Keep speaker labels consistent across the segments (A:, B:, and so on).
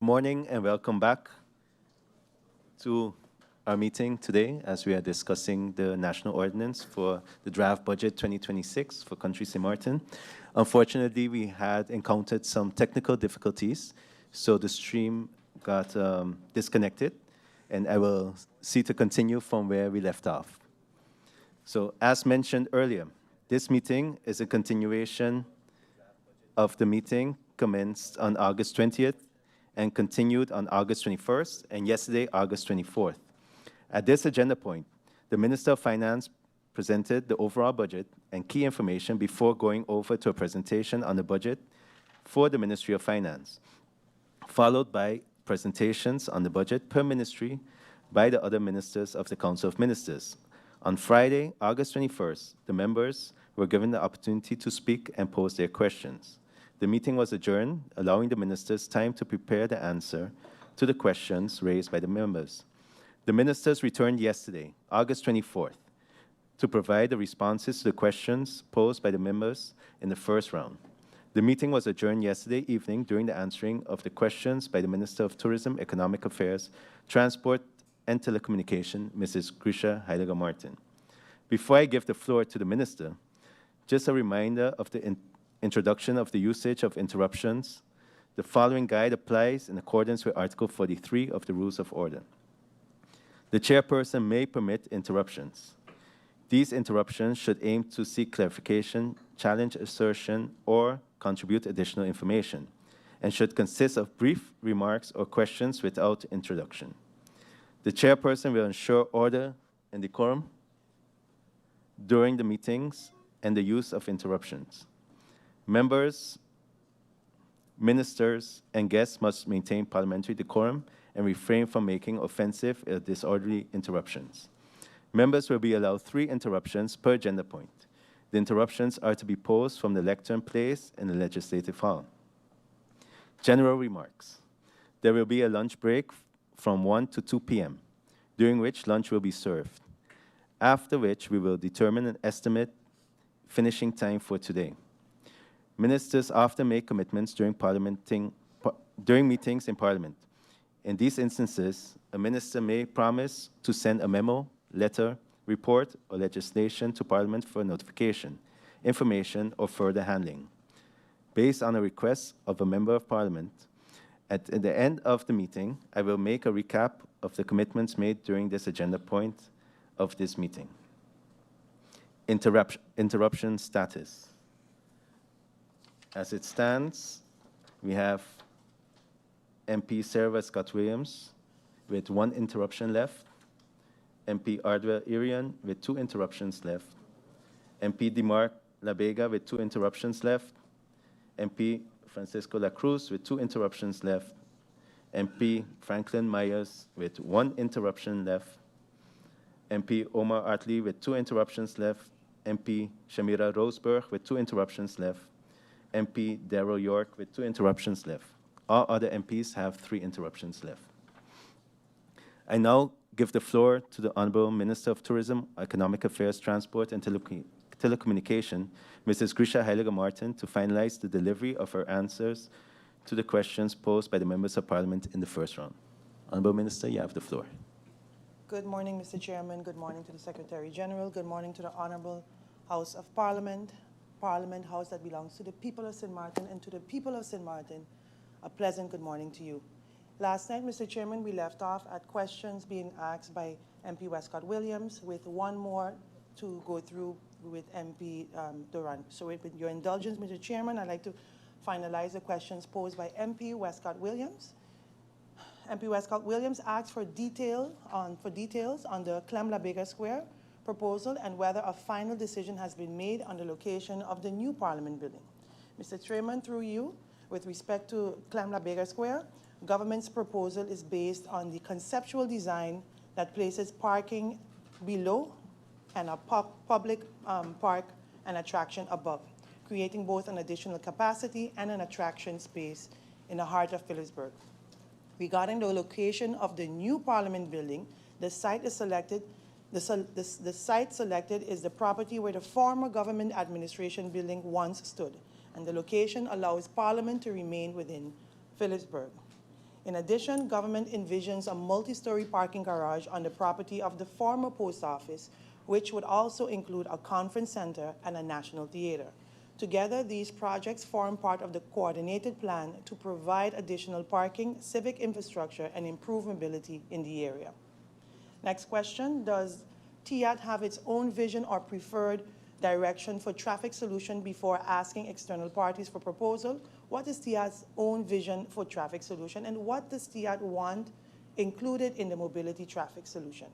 A: morning and welcome back to our meeting today as we are discussing the national ordinance for the draft budget 2026 for country Sint Maarten. Unfortunately, we had encountered some technical difficulties, so the stream got disconnected, and I will see to continue from where we left off. So as mentioned earlier, this meeting is a continuation of the meeting commenced on August 20th and continued on August 21st and yesterday, August 24th. At this agenda point, the Minister of Finance presented the overall budget and key information before going over to a presentation on the budget for the Ministry of Finance, followed by presentations on the budget per ministry by the other ministers of the Council of Ministers. On Friday, August 21st, the members were given the opportunity to speak and pose their questions. The meeting was adjourned, allowing the ministers time to prepare the answer to the questions raised by the members. The ministers returned yesterday, August 24th, to provide the responses to the questions posed by the members in the first round. The meeting was adjourned yesterday evening during the answering of the questions by the Minister of Tourism, Economic Affairs, Transport and Telecommunication, Mrs. Grisha Heiliger-Martin. Before I give the floor to the Minister, just a reminder of the introduction of the usage of interruptions. The following guide applies in accordance with Article 43 of the Rules of Order. The chairperson may permit interruptions. These interruptions should aim to seek clarification, challenge assertion, or contribute additional information, and should consist of brief remarks or questions without introduction. The chairperson will ensure order and decorum during the meetings and the use of interruptions. Members, ministers, and guests must maintain parliamentary decorum and refrain from making offensive or disorderly interruptions. Members will be allowed 3 interruptions per agenda point. The interruptions are to be posed from the lectern place in the Legislative Hall. General remarks. There will be a lunch break from 1 to 2 p.m., during which lunch will be served, after which we will determine an estimate finishing time for today. Ministers often make commitments during meetings in Parliament. In these instances, a minister may promise to send a memo, letter, report, or legislation to Parliament for notification, information, or further handling. Based on a request of a member of Parliament, at the end of the meeting, I will make a recap of the commitments made during this agenda point of this meeting. Interruption status. As it stands, we have MP Sarah Scott-Williams with 1 interruption left, MP Ardwell Irian with 2 interruptions left, MP Dimarc Labega with 2 interruptions left, MP Francisco La Cruz with 2 interruptions left, MP Franklin Myers with 1 interruption left, MP Omar Artley with 2 interruptions left, MP Shamira Roseberg with 2 interruptions left, MP Darrell York with 2 interruptions left. All other MPs have 3 interruptions left. I now give the floor to the Honourable Minister of Tourism, Economic Affairs, Transport and Telecommunication, Mrs. Grisha Heiliger-Martin, to finalize the delivery of her answers to the questions posed by the members of Parliament in the first round. Honourable Minister, you have the floor.
B: Good morning, Mr. Chairman. Good morning to the Secretary General. Good morning to the Honourable House of Parliament, Parliament House that belongs to the people of Sint Maarten, and to the people of Sint Maarten, a pleasant good morning to you. Last night, Mr. Chairman, we left off at questions being asked by MP Westcott Williams, with 1 more to go through with MP Duran. So with your indulgence, Mr. Chairman, I'd like to finalize the questions posed by MP Westcott Williams. MP Westcott Williams asked for details on the Clem Labega Square proposal and whether a final decision has been made on the location of the new Parliament building. Mr. Chairman, through you, with respect to Clem Labega Square, government's proposal is based on the conceptual design that places parking below and a public park and attraction above, creating both an additional capacity and an attraction space in the heart of Phillipsburg. Regarding the location of the new Parliament building, the site is selected. The site selected is the property where the former government administration building once stood, and the location allows Parliament to remain within Phillipsburg. In addition, government envisions a multi-story parking garage on the property of the former post office, which would also include a conference center and a national theater. Together, these projects form part of the coordinated plan to provide additional parking, civic infrastructure, and improve mobility in the area. Next question, does TIAT have its own vision or preferred direction for traffic solution before asking external parties for proposal? What is TIAT's own vision for traffic solution, and what does TIAT want included in the mobility traffic solution?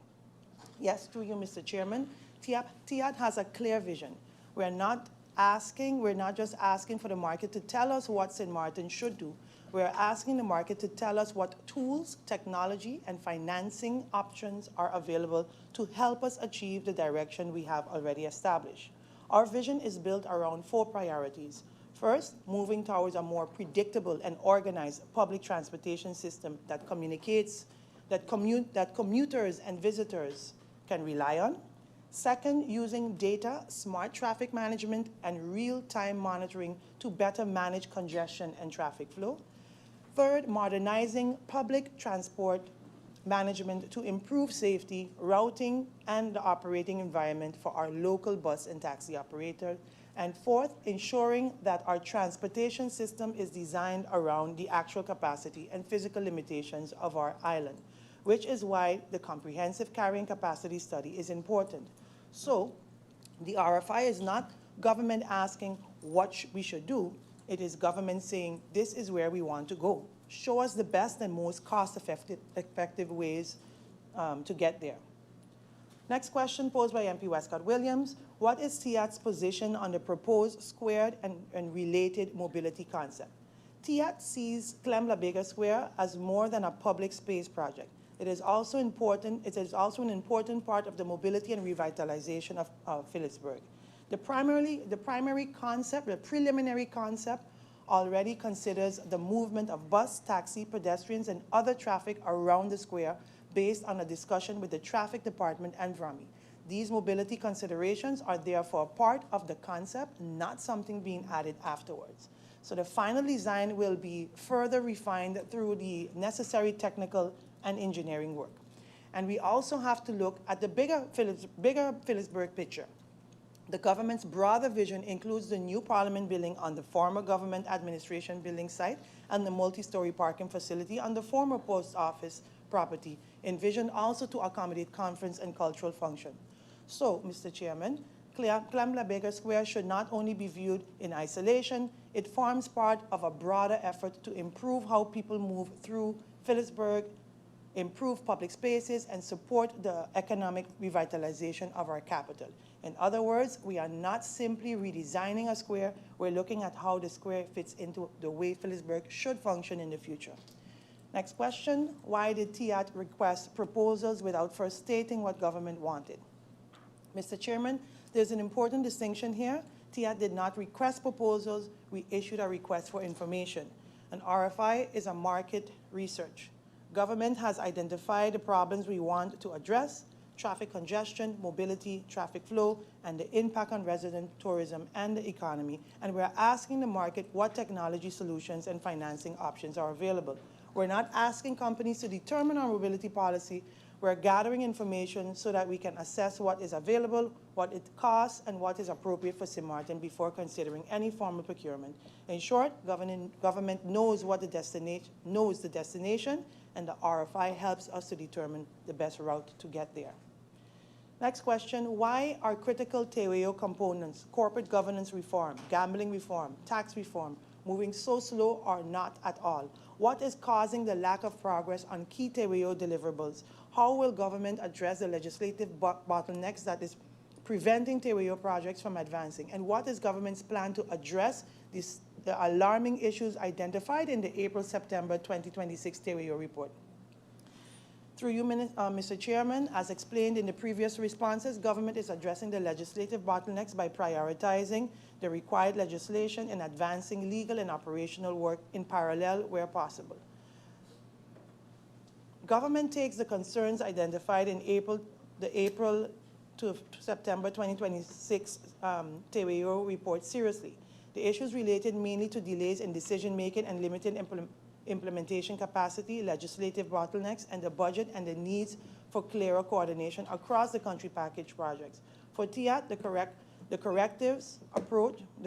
B: Yes, through you, Mr. Chairman, TIAT has a clear vision. We're not just asking for the market to tell us what Sint Maarten should do. We're asking the market to tell us what tools, technology, and financing options are available to help us achieve the direction we have already established. Our vision is built around 4 priorities. First, moving towards a more predictable and organized public transportation system that communicates, that commuters and visitors can rely on. Second, using data, smart traffic management, and real-time monitoring to better manage congestion and traffic flow. Third, modernizing public transport management to improve safety, routing, and the operating environment for our local bus and taxi operators. And fourth, ensuring that our transportation system is designed around the actual capacity and physical limitations of our island, which is why the comprehensive carrying capacity study is important. So the RFI is not government asking what we should do. It is government saying, this is where we want to go. Show us the best and most cost-effective ways to get there. Next question posed by MP Westcott Williams. What is TIAT's position on the proposed squared and related mobility concept? TIAT sees Clem-LaBega Square as more than a public space project. It is also an important part of the mobility and revitalization of Phillipsburg. The preliminary concept already considers the movement of bus, taxi, pedestrians, and other traffic around the square based on a discussion with the traffic department and VRAMI. These mobility considerations are therefore part of the concept, not something being added afterwards. So the final design will be further refined through the necessary technical and engineering work. And we also have to look at the bigger Phillipsburg picture. The government's broader vision includes the new Parliament building on the former government administration building site and the multi-story parking facility on the former post office property, envisioned also to accommodate conference and cultural function. So, Mr. Chairman, Clem-LaBega Square should not only be viewed in isolation, it forms part of a broader effort to improve how people move through Phillipsburg, improve public spaces, and support the economic revitalization of our capital. In other words, we are not simply redesigning a square, we're looking at how the square fits into the way Phillipsburg should function in the future. Next question, why did TIAT request proposals without first stating what government wanted? Mr. Chairman, there's an important distinction here. TIAT did not request proposals, we issued a request for information. An RFI is a market research. Government has identified the problems we want to address: traffic congestion, mobility, traffic flow, and the impact on resident tourism and the economy. And we're asking the market what technology solutions and financing options are available. We're not asking companies to determine our mobility policy. We're gathering information so that we can assess what is available, what it costs, and what is appropriate for Sint Maarten before considering any form of procurement. In short, government knows the destination, and the RFI helps us to determine the best route to get there. Next question, why are critical TWO components, corporate governance reform, gambling reform, tax reform, moving so slow or not at all? What is causing the lack of progress on key TWO deliverables? How will government address the legislative bottlenecks that is preventing TWO projects from advancing? And what is government's plan to address the alarming issues identified in the April-September 2026 TWO report? Through you, Mr. Chairman, as explained in the previous responses, government is addressing the legislative bottlenecks by prioritizing the required legislation and advancing legal and operational work in parallel where possible. Government takes the concerns identified in the April to September 2026 TWO report seriously. The issues related mainly to delays in decision-making and limited implementation capacity, legislative bottlenecks, and the budget and the needs for clearer coordination across the country package projects. For TIAT, the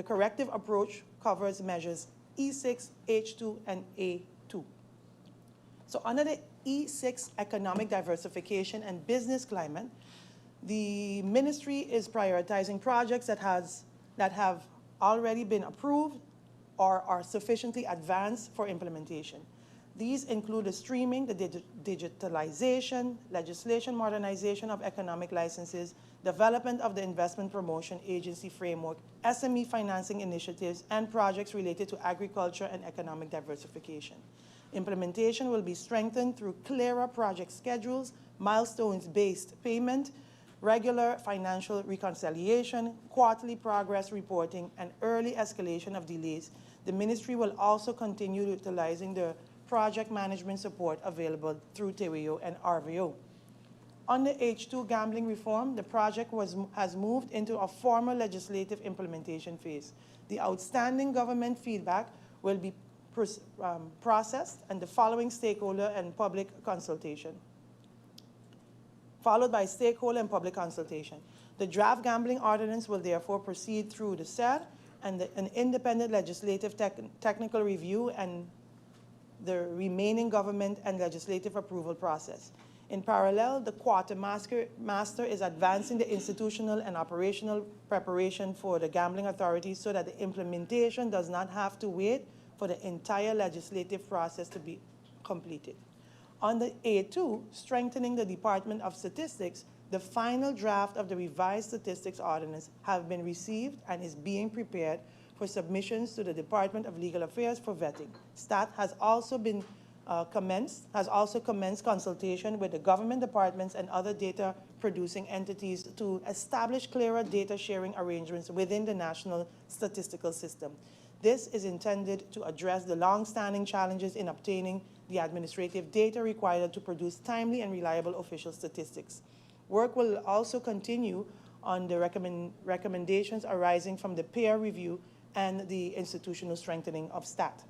B: corrective approach covers measures E6, H2, and A2. So under the E6 economic diversification and business climate, the ministry is prioritizing projects that have already been approved or are sufficiently advanced for implementation. These include the streaming, the digitalization, legislation modernization of economic licenses, development of the investment promotion agency framework, SME financing initiatives, and projects related to agriculture and economic diversification. Implementation will be strengthened through clearer project schedules, milestones-based payment, regular financial reconciliation, quarterly progress reporting, and early escalation of delays. The ministry will also continue utilizing the project management support available through TEWEO and RVO. On the H2 gambling reform, the project has moved into a formal legislative implementation phase. The outstanding government feedback will be processed and the following stakeholder and public consultation, followed by stakeholder and public consultation. The draft gambling ordinance will therefore proceed through the SER and an independent legislative technical review and the remaining government and legislative approval process. In parallel, the quartermaster is advancing the institutional and operational preparation for the gambling authorities so that the implementation does not have to wait for the entire legislative process to be completed. On the A2, strengthening the Department of Statistics, the final draft of the revised statistics ordinance have been received and is being prepared for submissions to the Department of Legal Affairs for vetting. STAT has also commenced consultation with the government departments and other data producing entities to establish clearer data sharing arrangements within the national statistical system. This is intended to address the long-standing challenges in obtaining the administrative data required to produce timely and reliable official statistics. Work will also continue on the recommendations arising from the peer review and the institutional strengthening of STAT.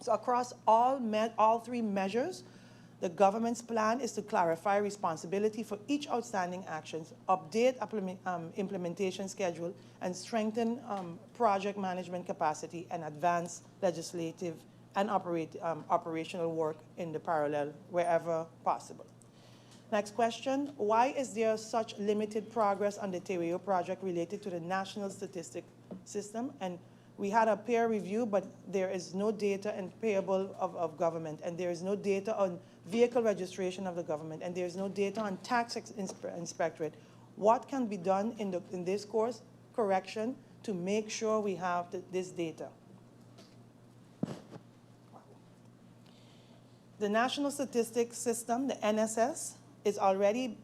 B: So across all three measures, the government's plan is to clarify responsibility for each outstanding actions, update implementation schedule, and strengthen project management capacity and advance legislative and operational work in the parallel wherever possible. Next question, why is there such limited progress on the TEWEO project related to the national statistic system? And we had a peer review, but there is no data in payable of government, and there is no data on vehicle registration of the government, and there is no data on tax inspectorate. What can be done in this course correction to make sure we have this data? The National Statistics System, the NSS, has already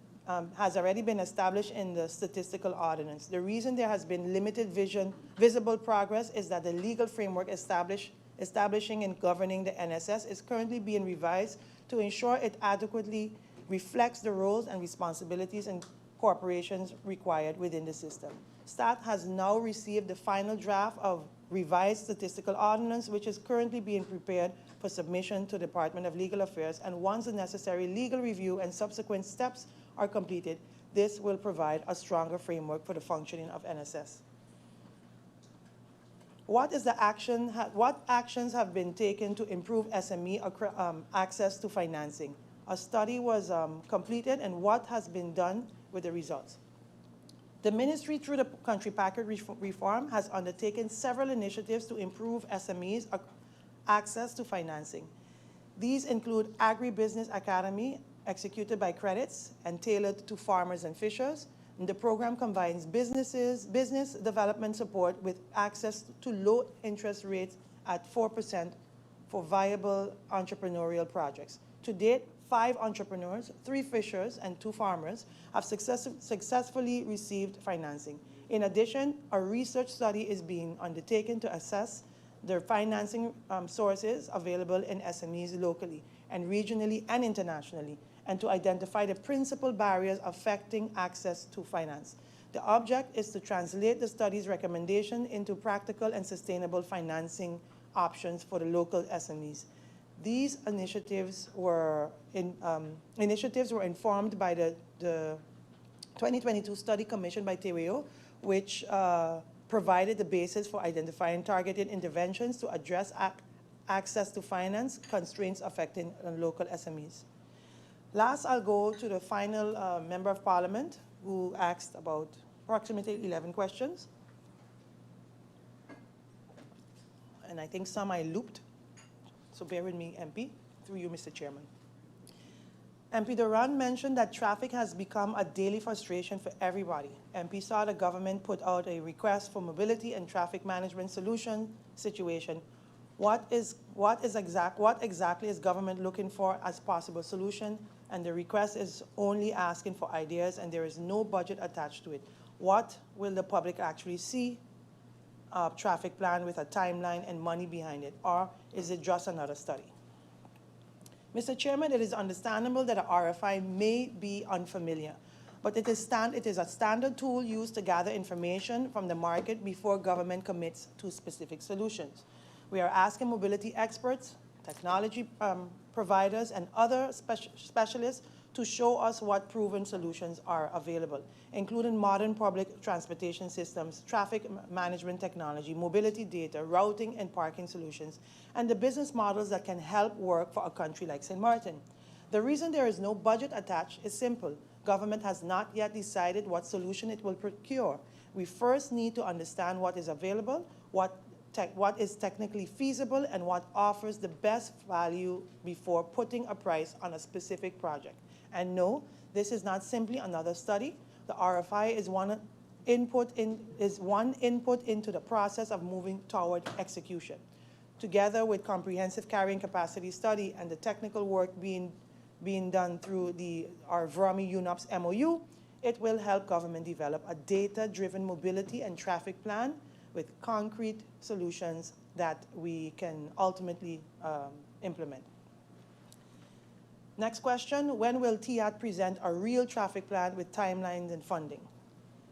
B: been established in the statistical ordinance. The reason there has been limited visible progress is that the legal framework establishing and governing the NSS is currently being revised to ensure it adequately reflects the roles and responsibilities and corporations required within the system. STAT has now received the final draft of revised statistical ordinance, which is currently being prepared for submission to the Department of Legal Affairs, and once the necessary legal review and subsequent steps are completed, this will provide a stronger framework for the functioning of NSS. What actions have been taken to improve SME access to financing? A study was completed, and what has been done with the results? The ministry, through the country package reform, has undertaken several initiatives to improve SMEs' access to financing. These include Agribusiness Academy, executed by credits and tailored to farmers and fishers. And the program combines business development support with access to low interest rates at 4% for viable entrepreneurial projects. To date, 5 entrepreneurs, 3 fishers, and 2 farmers have successfully received financing. In addition, a research study is being undertaken to assess the financing sources available in SMEs locally and regionally and internationally, and to identify the principal barriers affecting access to finance. The object is to translate the study's recommendation into practical and sustainable financing options for the local SMEs. These initiatives were informed by the 2022 study commissioned by Tereo, which provided the basis for identifying targeted interventions to address access to finance constraints affecting local SMEs. Last, I'll go to the final member of parliament who asked about approximately 11 questions. And I think some I looped, so bear with me, MP, through you, Mr. Chairman. MP Duran mentioned that traffic has become a daily frustration for everybody. MP saw the government put out a request for mobility and traffic management solution situation. What exactly is government looking for as possible solution? And the request is only asking for ideas and there is no budget attached to it. What will the public actually see? A traffic plan with a timeline and money behind it, or is it just another study? Mr. Chairman, it is understandable that a RFI may be unfamiliar, but it is a standard tool used to gather information from the market before government commits to specific solutions. We are asking mobility experts, technology providers, and other specialists to show us what proven solutions are available, including modern public transportation systems, traffic management technology, mobility data, routing and parking solutions, and the business models that can help work for a country like Sint Maarten. The reason there is no budget attached is simple. Government has not yet decided what solution it will procure. We first need to understand what is available, what is technically feasible, and what offers the best value before putting a price on a specific project. And no, this is not simply another study. The RFI is one input into the process of moving toward execution. Together with comprehensive carrying capacity study and the technical work being done through our VROMI UNOPS MOU, it will help government develop a data-driven mobility and traffic plan with concrete solutions that we can ultimately implement. Next question, when will TIAT present a real traffic plan with timelines and funding?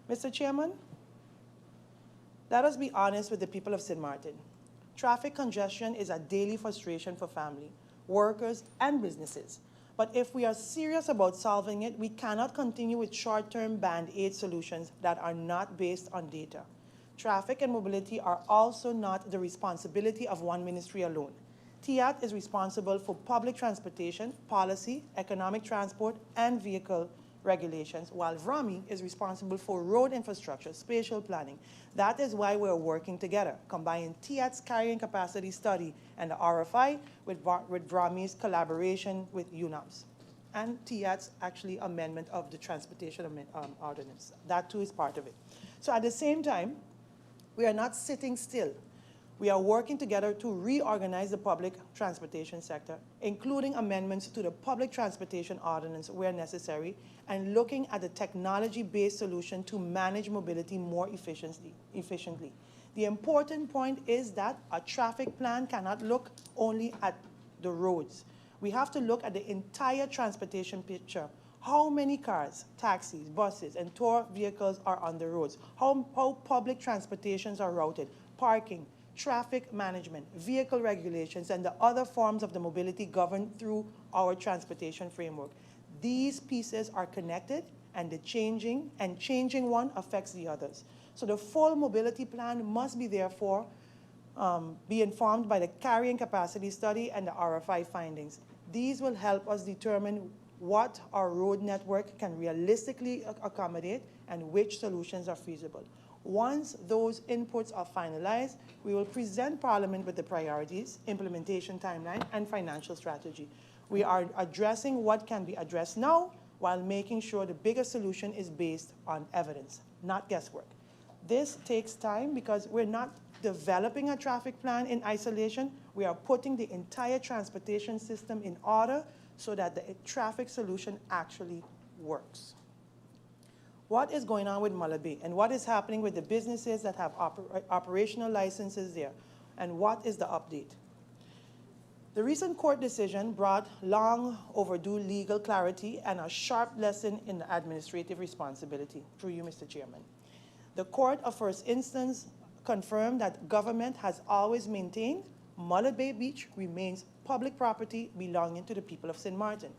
B: Mr. Chairman, let us be honest with the people of Sint Maarten. Traffic congestion is a daily frustration for family, workers, and businesses. But if we are serious about solving it, we cannot continue with short-term band-aid solutions that are not based on data. Traffic and mobility are also not the responsibility of one ministry alone. TIAT is responsible for public transportation, policy, economic transport, and vehicle regulations, while VROMI is responsible for road infrastructure, spatial planning. That is why we're working together, combining TIAT's carrying capacity study and the RFI with VROMI's collaboration with UNOPS, and TIAT's actually amendment of the transportation ordinance. That too is part of it. So at the same time, we are not sitting still. We are working together to reorganize the public transportation sector, including amendments to the public transportation ordinance where necessary, and looking at a technology-based solution to manage mobility more efficiently. The important point is that a traffic plan cannot look only at the roads. We have to look at the entire transportation picture. How many cars, taxis, buses, and tour vehicles are on the roads? How public transportations are routed, parking, traffic management, vehicle regulations, and the other forms of the mobility governed through our transportation framework. These pieces are connected, and changing one affects the others. So the full mobility plan must be therefore be informed by the carrying capacity study and the RFI findings. These will help us determine what our road network can realistically accommodate and which solutions are feasible. Once those inputs are finalized, we will present Parliament with the priorities, implementation timeline, and financial strategy. We are addressing what can be addressed now while making sure the bigger solution is based on evidence, not guesswork. This takes time because we're not developing a traffic plan in isolation. We are putting the entire transportation system in order so that the traffic solution actually works. What is going on with Malaby, and what is happening with the businesses that have operational licenses there, and what is the update? The recent court decision brought long overdue legal clarity and a sharp lesson in the administrative responsibility. Through you, Mr. Chairman. The Court of First Instance confirmed that government has always maintained Malaby Beach remains public property belonging to the people of Sint Maarten.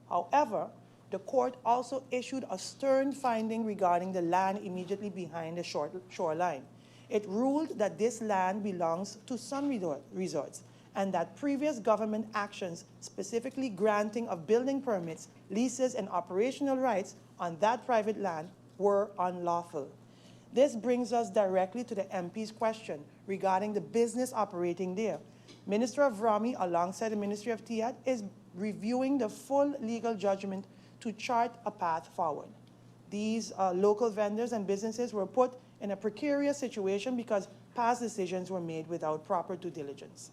B: However, the court also issued a stern finding regarding the land immediately behind the shoreline. It ruled that this land belongs to some resorts and that previous government actions, specifically granting of building permits, leases, and operational rights on that private land, were unlawful. This brings us directly to the MP's question regarding the business operating there. Minister of Rami, alongside the Ministry of Tiat, is reviewing the full legal judgment to chart a path forward. These local vendors and businesses were put in a precarious situation because past decisions were made without proper due diligence.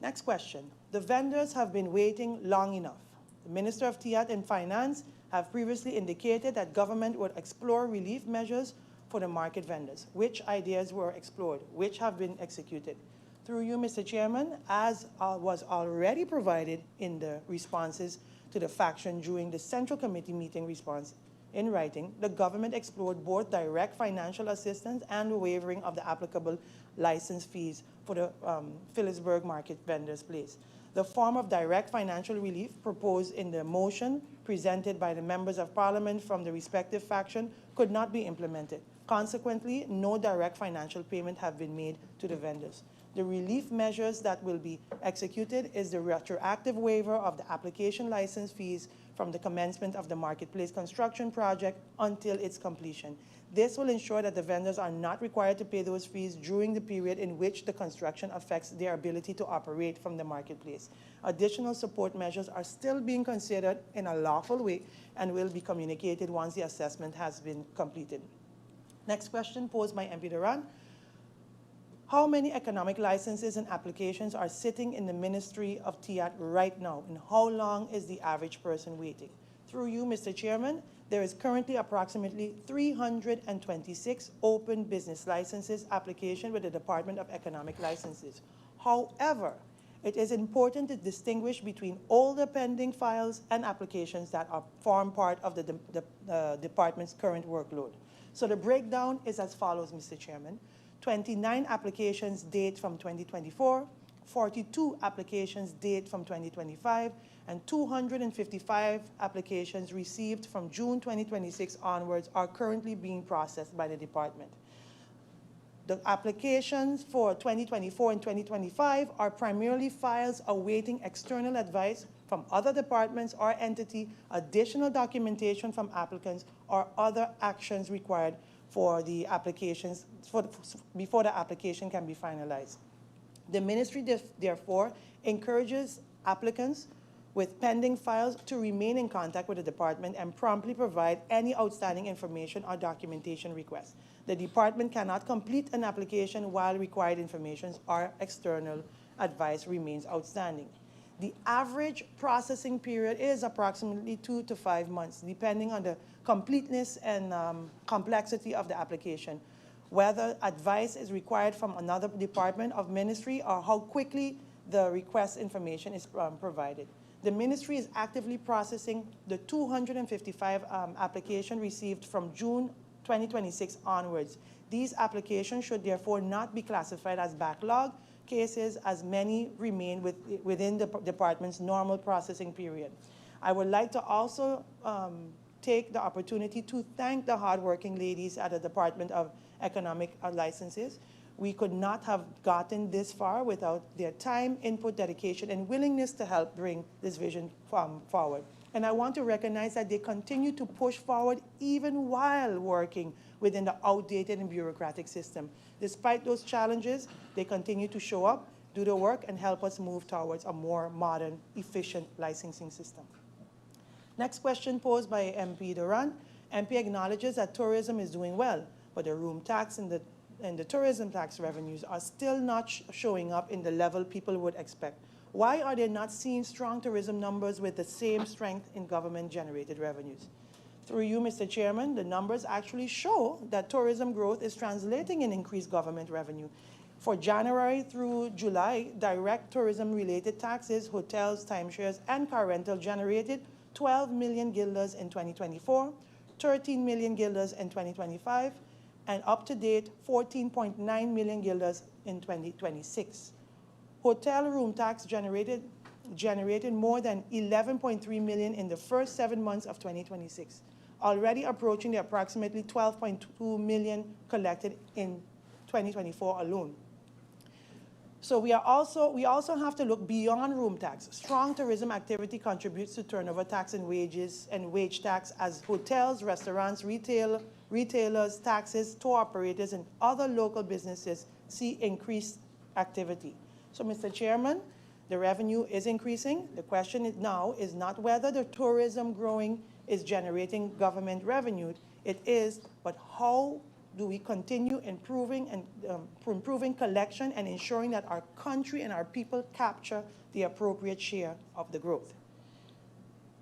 B: Next question. The vendors have been waiting long enough. The Minister of Tiat and Finance have previously indicated that government would explore relief measures for the market vendors. Which ideas were explored? Which have been executed? Through you, Mr. Chairman, as was already provided in the responses to the faction during the Central Committee meeting response in writing, the government explored both direct financial assistance and the waiving of the applicable license fees for the Phillipsburg Market Vendors Place. The form of direct financial relief proposed in the motion presented by the members of parliament from the respective faction could not be implemented. Consequently, no direct financial payment have been made to the vendors. The relief measures that will be executed is the retroactive waiver of the application license fees from the commencement of the marketplace construction project until its completion. This will ensure that the vendors are not required to pay those fees during the period in which the construction affects their ability to operate from the marketplace. Additional support measures are still being considered in a lawful way and will be communicated once the assessment has been completed. Next question posed by MP Duran. How many economic licenses and applications are sitting in the Ministry of Tiat right now, and how long is the average person waiting? Through you, Mr. Chairman, there is currently approximately 326 open business licenses application with the Department of Economic Licenses. However, it is important to distinguish between all the pending files and applications that form part of the department's current workload. So the breakdown is as follows, Mr. Chairman. 29 applications date from 2024, 42 applications date from 2025, and 255 applications received from June 2026 onwards are currently being processed by the department. The applications for 2024 and 2025 are primarily files awaiting external advice from other departments or entity, additional documentation from applicants, or other actions required for the applications, before the application can be finalized. The ministry therefore encourages applicants with pending files to remain in contact with the department and promptly provide any outstanding information or documentation requests. The department cannot complete an application while required information or external advice remains outstanding. The average processing period is approximately 2 to 5 months, depending on the completeness and complexity of the application, whether advice is required from another department of ministry or how quickly the request information is provided. The ministry is actively processing the 255 applications received from June 2026 onwards. These applications should therefore not be classified as backlog cases, as many remain within the department's normal processing period. I would like to also take the opportunity to thank the hardworking ladies at the Department of Economic Licenses. We could not have gotten this far without their time, input, dedication, and willingness to help bring this vision forward. And I want to recognize that they continue to push forward even while working within the outdated and bureaucratic system. Despite those challenges, they continue to show up, do the work, and help us move towards a more modern, efficient licensing system. Next question posed by MP Duran. MP acknowledges that tourism is doing well, but the room tax and the tourism tax revenues are still not showing up in the level people would expect. Why are they not seeing strong tourism numbers with the same strength in government-generated revenues? Through you, Mr. Chairman, the numbers actually show that tourism growth is translating in increased government revenue. For January through July, direct tourism-related taxes, hotels, timeshares, and car rental generated 12 million guilders in 2024, 13 million guilders in 2025, and up to date, 14.9 million guilders in 2026. Hotel room tax generated more than 11.3 million in the first 7 months of 2026, already approaching the approximately 12.2 million collected in 2024 alone. So we also have to look beyond room tax. Strong tourism activity contributes to turnover tax and wages and wage tax, as hotels, restaurants, retailers, taxis, tour operators, and other local businesses see increased activity. So, Mr. Chairman, the revenue is increasing. The question now is not whether the tourism growing is generating government revenue. It is, but how do we continue improving collection and ensuring that our country and our people capture the appropriate share of the growth?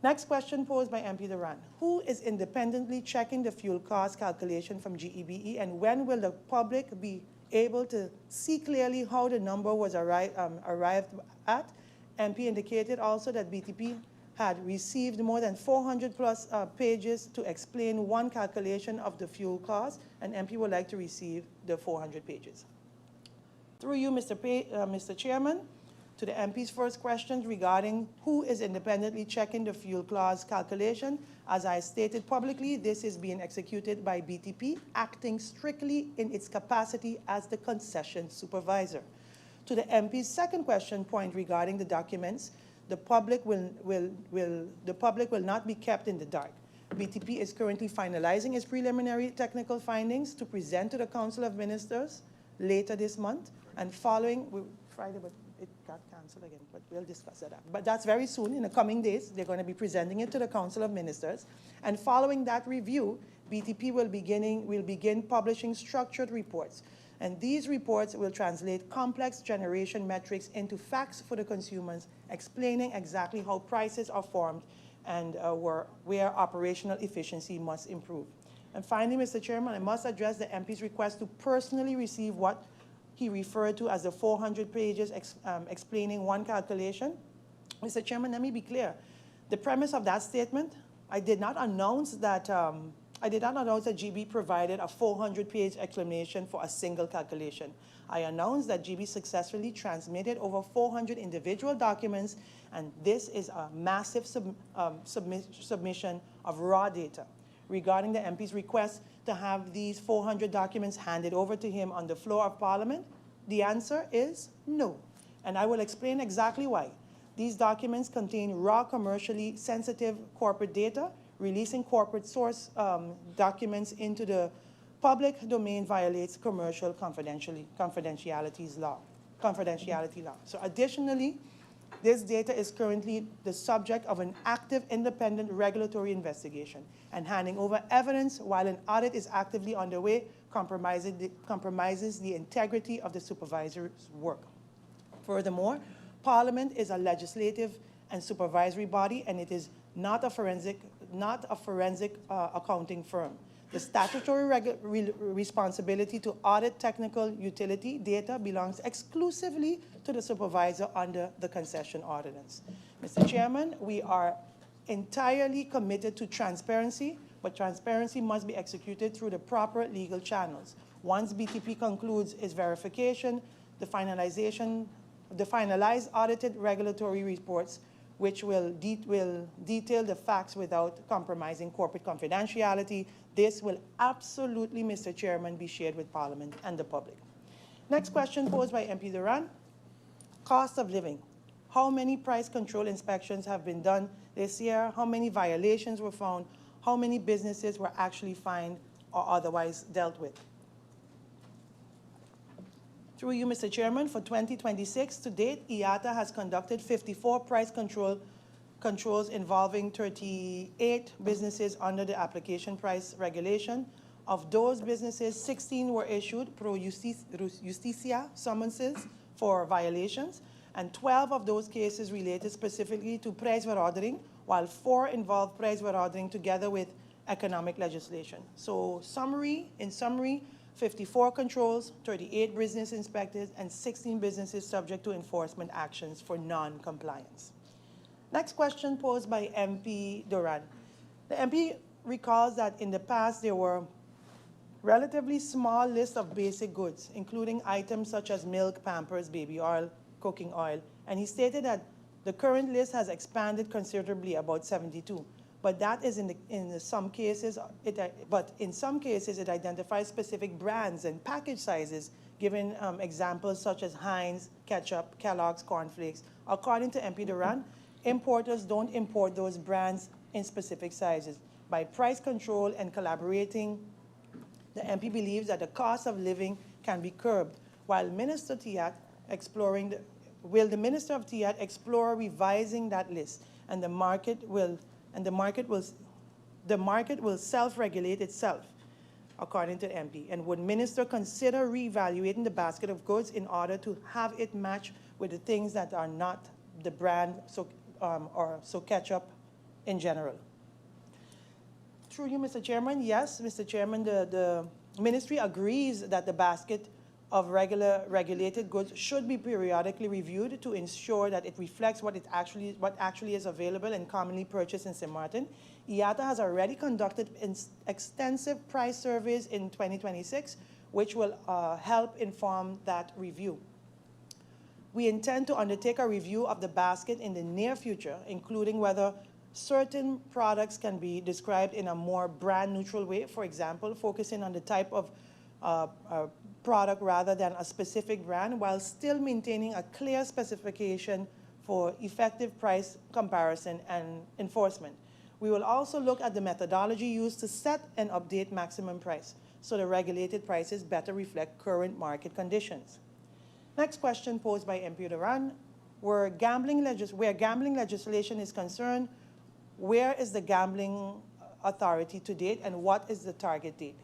B: Next question posed by MP Duran. Who is independently checking the fuel cost calculation from GEBE, and when will the public be able to see clearly how the number was arrived at? MP indicated also that BTP had received more than 400 plus pages to explain one calculation of the fuel cost, and MP would like to receive the 400 pages. Through you, Mr. Chairman, to the MP's first question regarding who is independently checking the fuel clause calculation. As I stated publicly, this is being executed by BTP, acting strictly in its capacity as the concession supervisor. To the MP's second question point regarding the documents, the public will not be kept in the dark. BTP is currently finalizing its preliminary technical findings to present to the Council of Ministers later this month, and following Friday, but it got canceled again, but we'll discuss that. But that's very soon. In the coming days, they're going to be presenting it to the Council of Ministers, and following that review, BTP will begin publishing structured reports. And these reports will translate complex generation metrics into facts for the consumers, explaining exactly how prices are formed and where operational efficiency must improve. And finally, Mr. Chairman, I must address the MP's request to personally receive what he referred to as the 400 pages explaining one calculation. Mr. Chairman, let me be clear. The premise of that statement, I did not announce that GB provided a 400-page explanation for a single calculation. I announced that GB successfully transmitted over 400 individual documents, and this is a massive submission of raw data. Regarding the MP's request to have these 400 documents handed over to him on the floor of Parliament, the answer is no, and I will explain exactly why. These documents contain raw, commercially sensitive corporate data. Releasing corporate source documents into the public domain violates commercial confidentiality law. So additionally, this data is currently the subject of an active independent regulatory investigation, and handing over evidence while an audit is actively underway compromises the integrity of the supervisor's work. Furthermore, Parliament is a legislative and supervisory body, and it is not a forensic accounting firm. The statutory responsibility to audit technical utility data belongs exclusively to the supervisor under the concession ordinance. Mr. Chairman, we are entirely committed to transparency, but transparency must be executed through the proper legal channels. Once BTP concludes its verification, the finalized audited regulatory reports, which will detail the facts without compromising corporate confidentiality. This will absolutely, Mr. Chairman, be shared with Parliament and the public. Next question posed by MP Duran. Cost of living. How many price control inspections have been done this year? How many violations were found? How many businesses were actually fined or otherwise dealt with? Through you, Mr. Chairman, for 2026 to date, IATA has conducted 54 price controls involving 38 businesses under the application price regulation. Of those businesses, 16 were issued pro justicia summonses for violations, and 12 of those cases related specifically to prijsverordening, while 4 involved prijsverordening together with economic legislation. So in summary, 54 controls, 38 business inspectors, and 16 businesses subject to enforcement actions for non-compliance. Next question posed by MP Duran. The MP recalls that in the past there were relatively small list of basic goods, including items such as milk, Pampers, baby oil, cooking oil. And he stated that the current list has expanded considerably, about 72. But that is in some cases, in some cases it identifies specific brands and package sizes, giving examples such as Heinz, ketchup, Kellogg's, cornflakes. According to MP Duran, importers don't import those brands in specific sizes. By price control and collaborating, the MP believes that the cost of living can be curbed, while Minister Tiat will the Minister of Tiat explore revising that list, and the market will self-regulate itself, according to the MP. And would Minister consider reevaluating the basket of goods in order to have it match with the things that are not the brand, so ketchup in general? Through you, Mr. Chairman, yes, Mr. Chairman, the ministry agrees that the basket of regulated goods should be periodically reviewed to ensure that it reflects what actually is available and commonly purchased in Sint Maarten. IATA has already conducted extensive price surveys in 2026, which will help inform that review. We intend to undertake a review of the basket in the near future, including whether certain products can be described in a more brand-neutral way, for example, focusing on the type of product rather than a specific brand, while still maintaining a clear specification for effective price comparison and enforcement. We will also look at the methodology used to set and update maximum price, so the regulated prices better reflect current market conditions. Next question posed by MP Duran: where gambling legislation is concerned, where is the gambling authority to date, and what is the target date?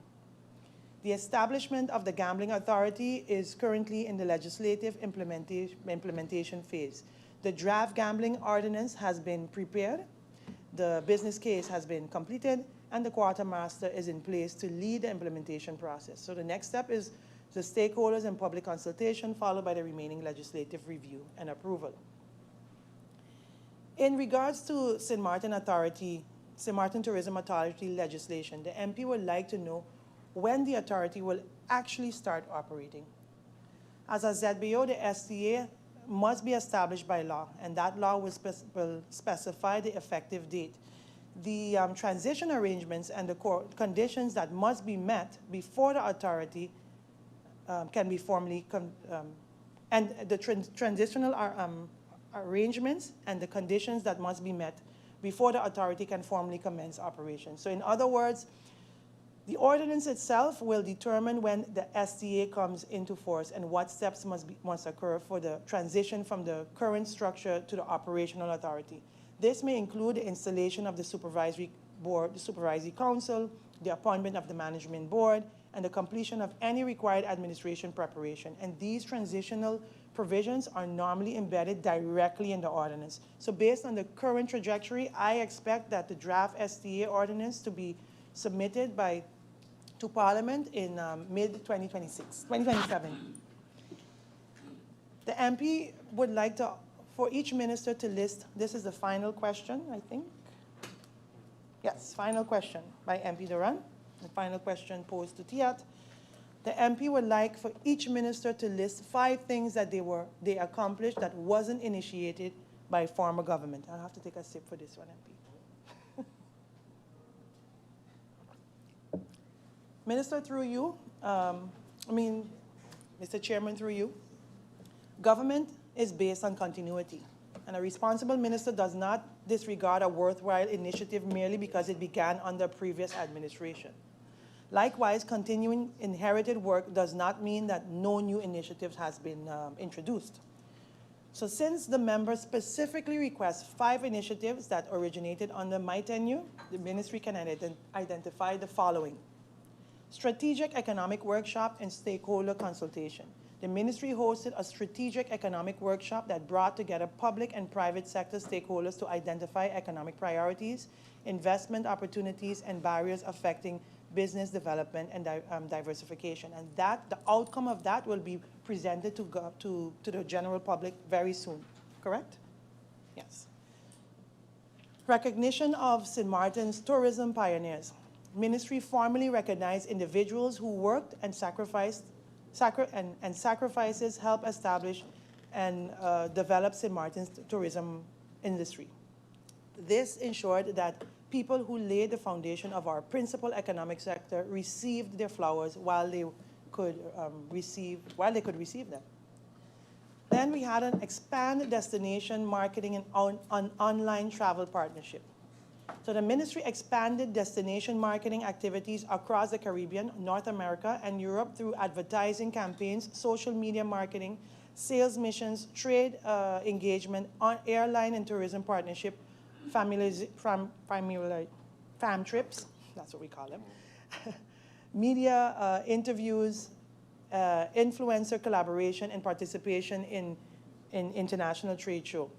B: The establishment of the gambling authority is currently in the legislative implementation phase. The draft gambling ordinance has been prepared, the business case has been completed, and the quartermaster is in place to lead the implementation process. So the next step is the stakeholders and public consultation, followed by the remaining legislative review and approval. In regards to Sint Maarten Tourism Authority legislation, the MP would like to know when the authority will actually start operating. As a ZBO, the STA must be established by law, and that law will specify the effective date. The transition arrangements and the conditions that must be met before the authority can be formally, and the transitional arrangements and the conditions that must be met before the authority can formally commence operation. So in other words, the ordinance itself will determine when the STA comes into force and what steps must occur for the transition from the current structure to the operational authority. This may include the installation of the supervisory board, the supervisory council, the appointment of the management board, and the completion of any required administration preparation. And these transitional provisions are normally embedded directly in the ordinance. So based on the current trajectory, I expect that the draft STA ordinance to be submitted to Parliament in mid-2027. The MP would like for each minister to list, this is the final question, I think. Yes, final question by MP Duran. The final question posed to Tiat. The MP would like for each minister to list 5 things that they accomplished that wasn't initiated by former government. I'll have to take a sip for this one, MP. Minister, through you, Mr. Chairman, through you, government is based on continuity, and a responsible minister does not disregard a worthwhile initiative merely because it began under previous administration. Likewise, continuing inherited work does not mean that no new initiative has been introduced. So since the member specifically requests 5 initiatives that originated under my tenure, the ministry can identify the following: strategic economic workshop and stakeholder consultation. The ministry hosted a strategic economic workshop that brought together public and private sector stakeholders to identify economic priorities, investment opportunities, and barriers affecting business development and diversification. And the outcome of that will be presented to the general public very soon, correct? Yes. Recognition of Sint Maarten's tourism pioneers. Ministry formally recognized individuals who worked and sacrifices help establish and develop St. Martin's tourism industry. This ensured that people who laid the foundation of our principal economic sector received their flowers while they could receive them. Then we had an expand destination marketing and online travel partnership. So the ministry expanded destination marketing activities across the Caribbean, North America, and Europe through advertising campaigns, social media marketing, sales missions, trade engagement, airline and tourism partnership, fam trips, that's what we call them, media interviews, influencer collaboration, and participation in international trade show.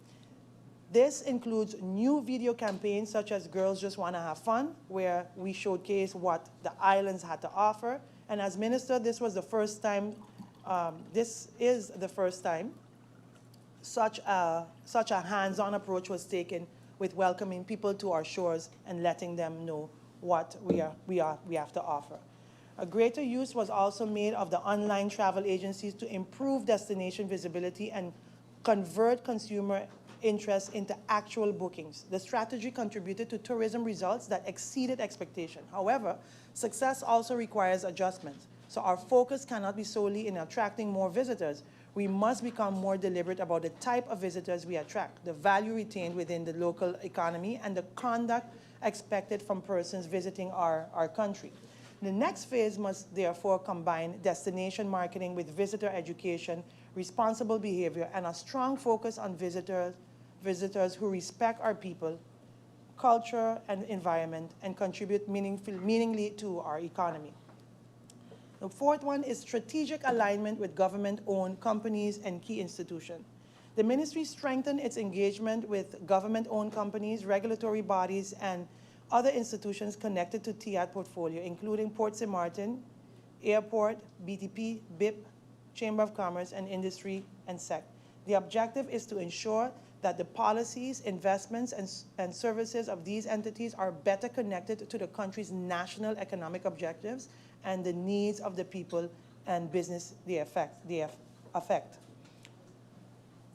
B: This includes new video campaigns such as Girls Just Wanna Have Fun, where we showcase what the islands had to offer. And as minister, this is the first time such a hands-on approach was taken with welcoming people to our shores and letting them know what we have to offer. A greater use was also made of the online travel agencies to improve destination visibility and convert consumer interest into actual bookings. The strategy contributed to tourism results that exceeded expectation. However, success also requires adjustments. So our focus cannot be solely in attracting more visitors. We must become more deliberate about the type of visitors we attract, the value retained within the local economy, and the conduct expected from persons visiting our country. The next phase must therefore combine destination marketing with visitor education, responsible behavior, and a strong focus on visitors who respect our people, culture, and environment, and contribute meaningfully to our economy. The fourth one is strategic alignment with government-owned companies and key institutions. The ministry strengthened its engagement with government-owned companies, regulatory bodies, and other institutions connected to TIAD portfolio, including Port St. Martin, Airport, BTP, BIP, Chamber of Commerce, and Industry, and SEC. The objective is to ensure that the policies, investments, and services of these entities are better connected to the country's national economic objectives and the needs of the people and business they affect.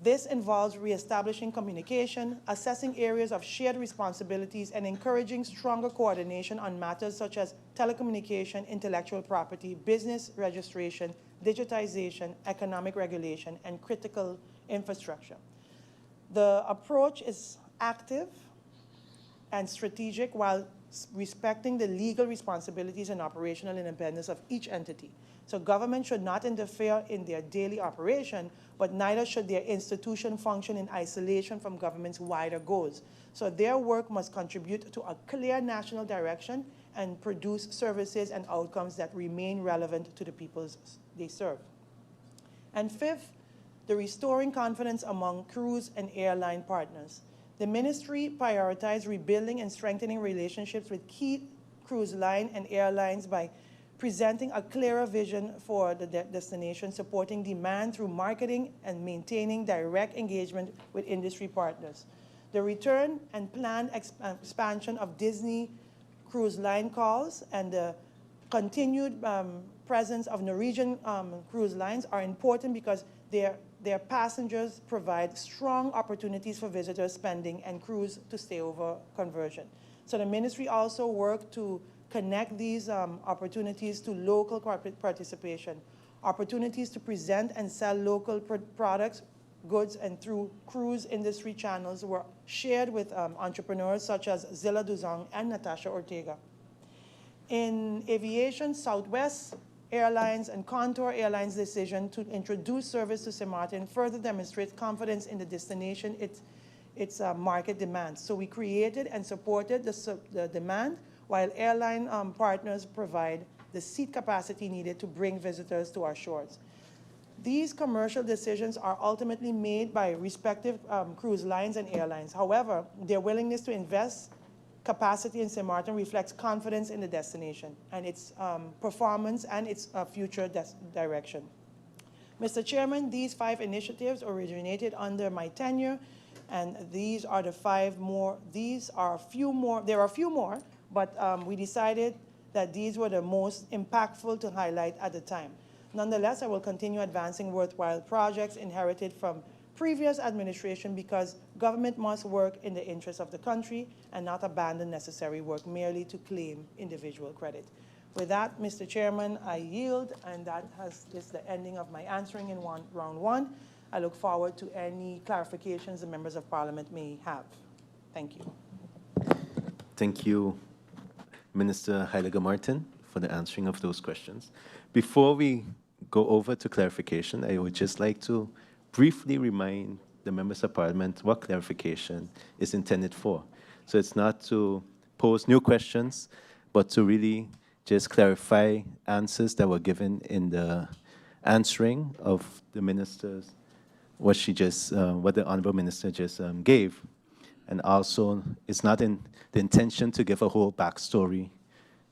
B: This involves reestablishing communication, assessing areas of shared responsibilities, and encouraging stronger coordination on matters such as telecommunication, intellectual property, business registration, digitization, economic regulation, and critical infrastructure. The approach is active and strategic while respecting the legal responsibilities and operational independence of each entity. So government should not interfere in their daily operation, but neither should their institution function in isolation from government's wider goals. So their work must contribute to a clear national direction and produce services and outcomes that remain relevant to the peoples they serve. And fifth, the restoring confidence among cruise and airline partners. The ministry prioritized rebuilding and strengthening relationships with key cruise line and airlines by presenting a clearer vision for the destination, supporting demand through marketing, and maintaining direct engagement with industry partners. The return and planned expansion of Disney Cruise Line calls and the continued presence of Norwegian cruise lines are important because their passengers provide strong opportunities for visitor spending and cruise to stay over conversion. So the ministry also worked to connect these opportunities to local corporate participation, opportunities to present and sell local products, goods, and through cruise industry channels were shared with entrepreneurs such as Zilla Duzong and Natasha Ortega. In aviation, Southwest Airlines and Contour Airlines' decision to introduce service to St. Martin further demonstrates confidence in the destination, its market demands. So we created and supported the demand, while airline partners provide the seat capacity needed to bring visitors to our shores. These commercial decisions are ultimately made by respective cruise lines and airlines. However, their willingness to invest capacity in St. Martin reflects confidence in the destination and its performance and its future direction. Mr. Chairman, these 5 initiatives originated under my tenure, and these are the 5 more. These are a few more. There are a few more, but we decided that these were the most impactful to highlight at the time. Nonetheless, I will continue advancing worthwhile projects inherited from previous administration because government must work in the interest of the country and not abandon necessary work merely to claim individual credit. With that, Mr. Chairman, I yield, and that is the ending of my answering in round one. I look forward to any clarifications the members of Parliament may have. Thank you.
A: Thank you, Minister Heilige Martin, for the answering of those questions. Before we go over to clarification, I would just like to briefly remind the members of Parliament what clarification is intended for. So it's not to pose new questions, but to really just clarify answers that were given in the answering of the ministers, what the Honourable Minister just gave. And also, it's not in the intention to give a whole backstory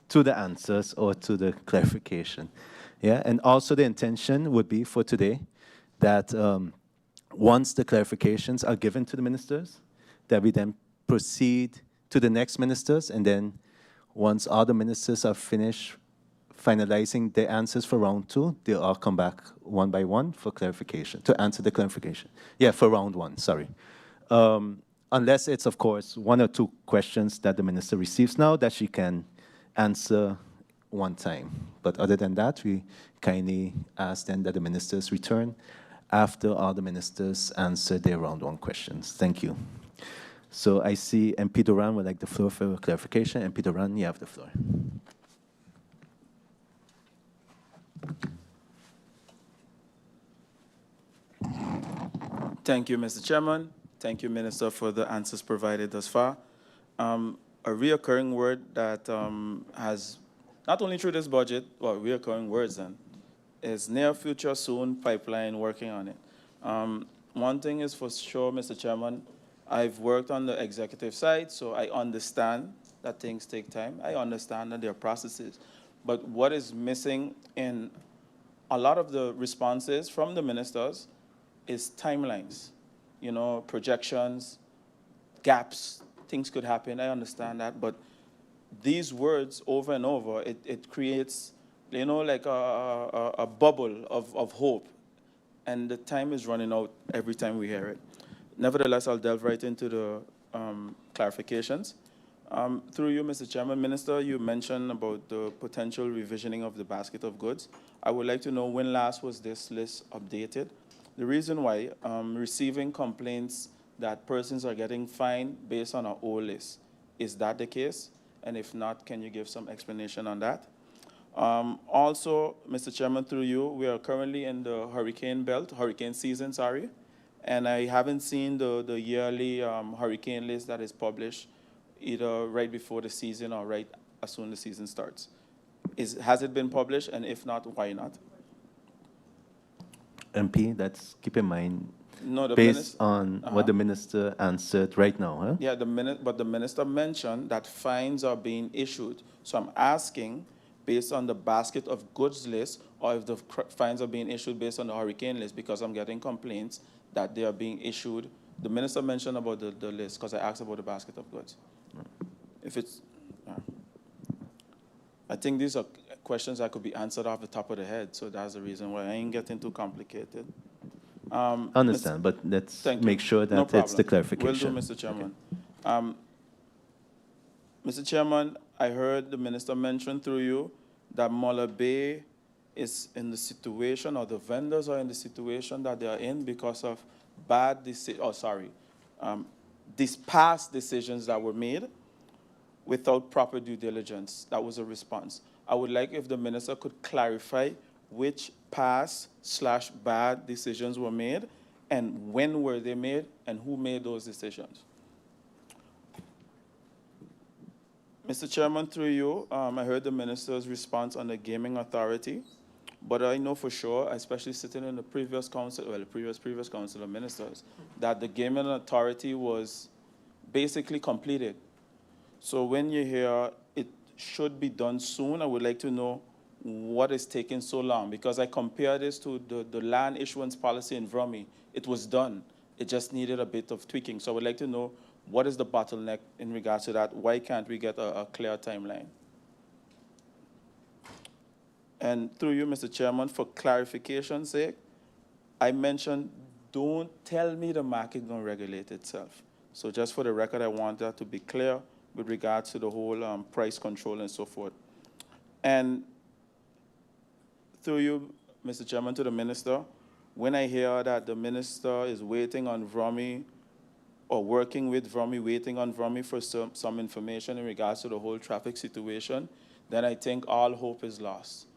A: to the answers or to the clarification. Yeah, and also the intention would be for today that once the clarifications are given to the ministers, that we then proceed to the next ministers, and then once all the ministers are finished finalizing their answers for round two, they'll all come back one by one for clarification, to answer the clarification. Yeah, for round one, sorry. Unless it's, of course, one or two questions that the minister receives now that she can answer one time. But other than that, we kindly ask then that the ministers return after all the ministers answer their round one questions. Thank you. So I see MP Duran would like the floor for clarification. MP Duran, you have the floor.
C: Thank you, Mr. Chairman. Thank you, Minister, for the answers provided thus far. A reoccurring word that has, not only through this budget, well, reoccurring words then, is near future, soon, pipeline, working on it. One thing is for sure, Mr. Chairman, I've worked on the executive side, so I understand that things take time. I understand that there are processes. But what is missing in a lot of the responses from the ministers is timelines, you know, projections, gaps, things could happen. I understand that, but these words over and over, it creates, you know, like a bubble of hope, and the time is running out every time we hear it. Nevertheless, I'll delve right into the clarifications. Through you, Mr. Chairman, Minister, you mentioned about the potential revisioning of the basket of goods. I would like to know when last was this list updated? The reason why, receiving complaints that persons are getting fined based on our old list. Is that the case? And if not, can you give some explanation on that? Also, Mr. Chairman, through you, we are currently in the hurricane season, sorry. And I haven't seen the yearly hurricane list that is published either right before the season or right as soon as the season starts. Has it been published? And if not, why not?
A: MP, that's, keep in mind,
C: No,
A: based on what the minister answered right now, huh?
C: Yeah, but the minister mentioned that fines are being issued. So I'm asking, based on the basket of goods list, or if the fines are being issued based on the hurricane list, because I'm getting complaints that they are being issued. The minister mentioned about the list, because I asked about the basket of goods. If it's, I think these are questions that could be answered off the top of the head, so that's the reason why I ain't getting too complicated.
A: Understand, but let's make sure that
C: no
A: it's the clarification.
C: Will do, Mr. Chairman. Okay. Mr. Chairman, I heard the minister mention through you that Muller Bay is in the situation, or the vendors are in the situation that they are in because of these past decisions that were made without proper due diligence. That was a response. I would like if the minister could clarify which past/bad decisions were made, and when were they made, and who made those decisions. Mr. Chairman, through you, I heard the minister's response on the Gaming Authority, but I know for sure, especially sitting in the previous council, well, the previous council of ministers, that the Gaming Authority was basically completed. So when you hear it should be done soon, I would like to know what is taking so long, because I compare this to the land issuance policy in Vrummy. It was done. It just needed a bit of tweaking. So I would like to know what is the bottleneck in regards to that? Why can't we get a clear timeline? And through you, Mr. Chairman, for clarification's sake, I mentioned, don't tell me the market going to regulate itself. So just for the record, I want that to be clear with regards to the whole price control and so forth. And through you, Mr. Chairman, to the minister, when I hear that the minister is waiting on VROMI or working with VROMI, waiting on VROMI for some information in regards to the whole traffic situation, then I think all hope is lost.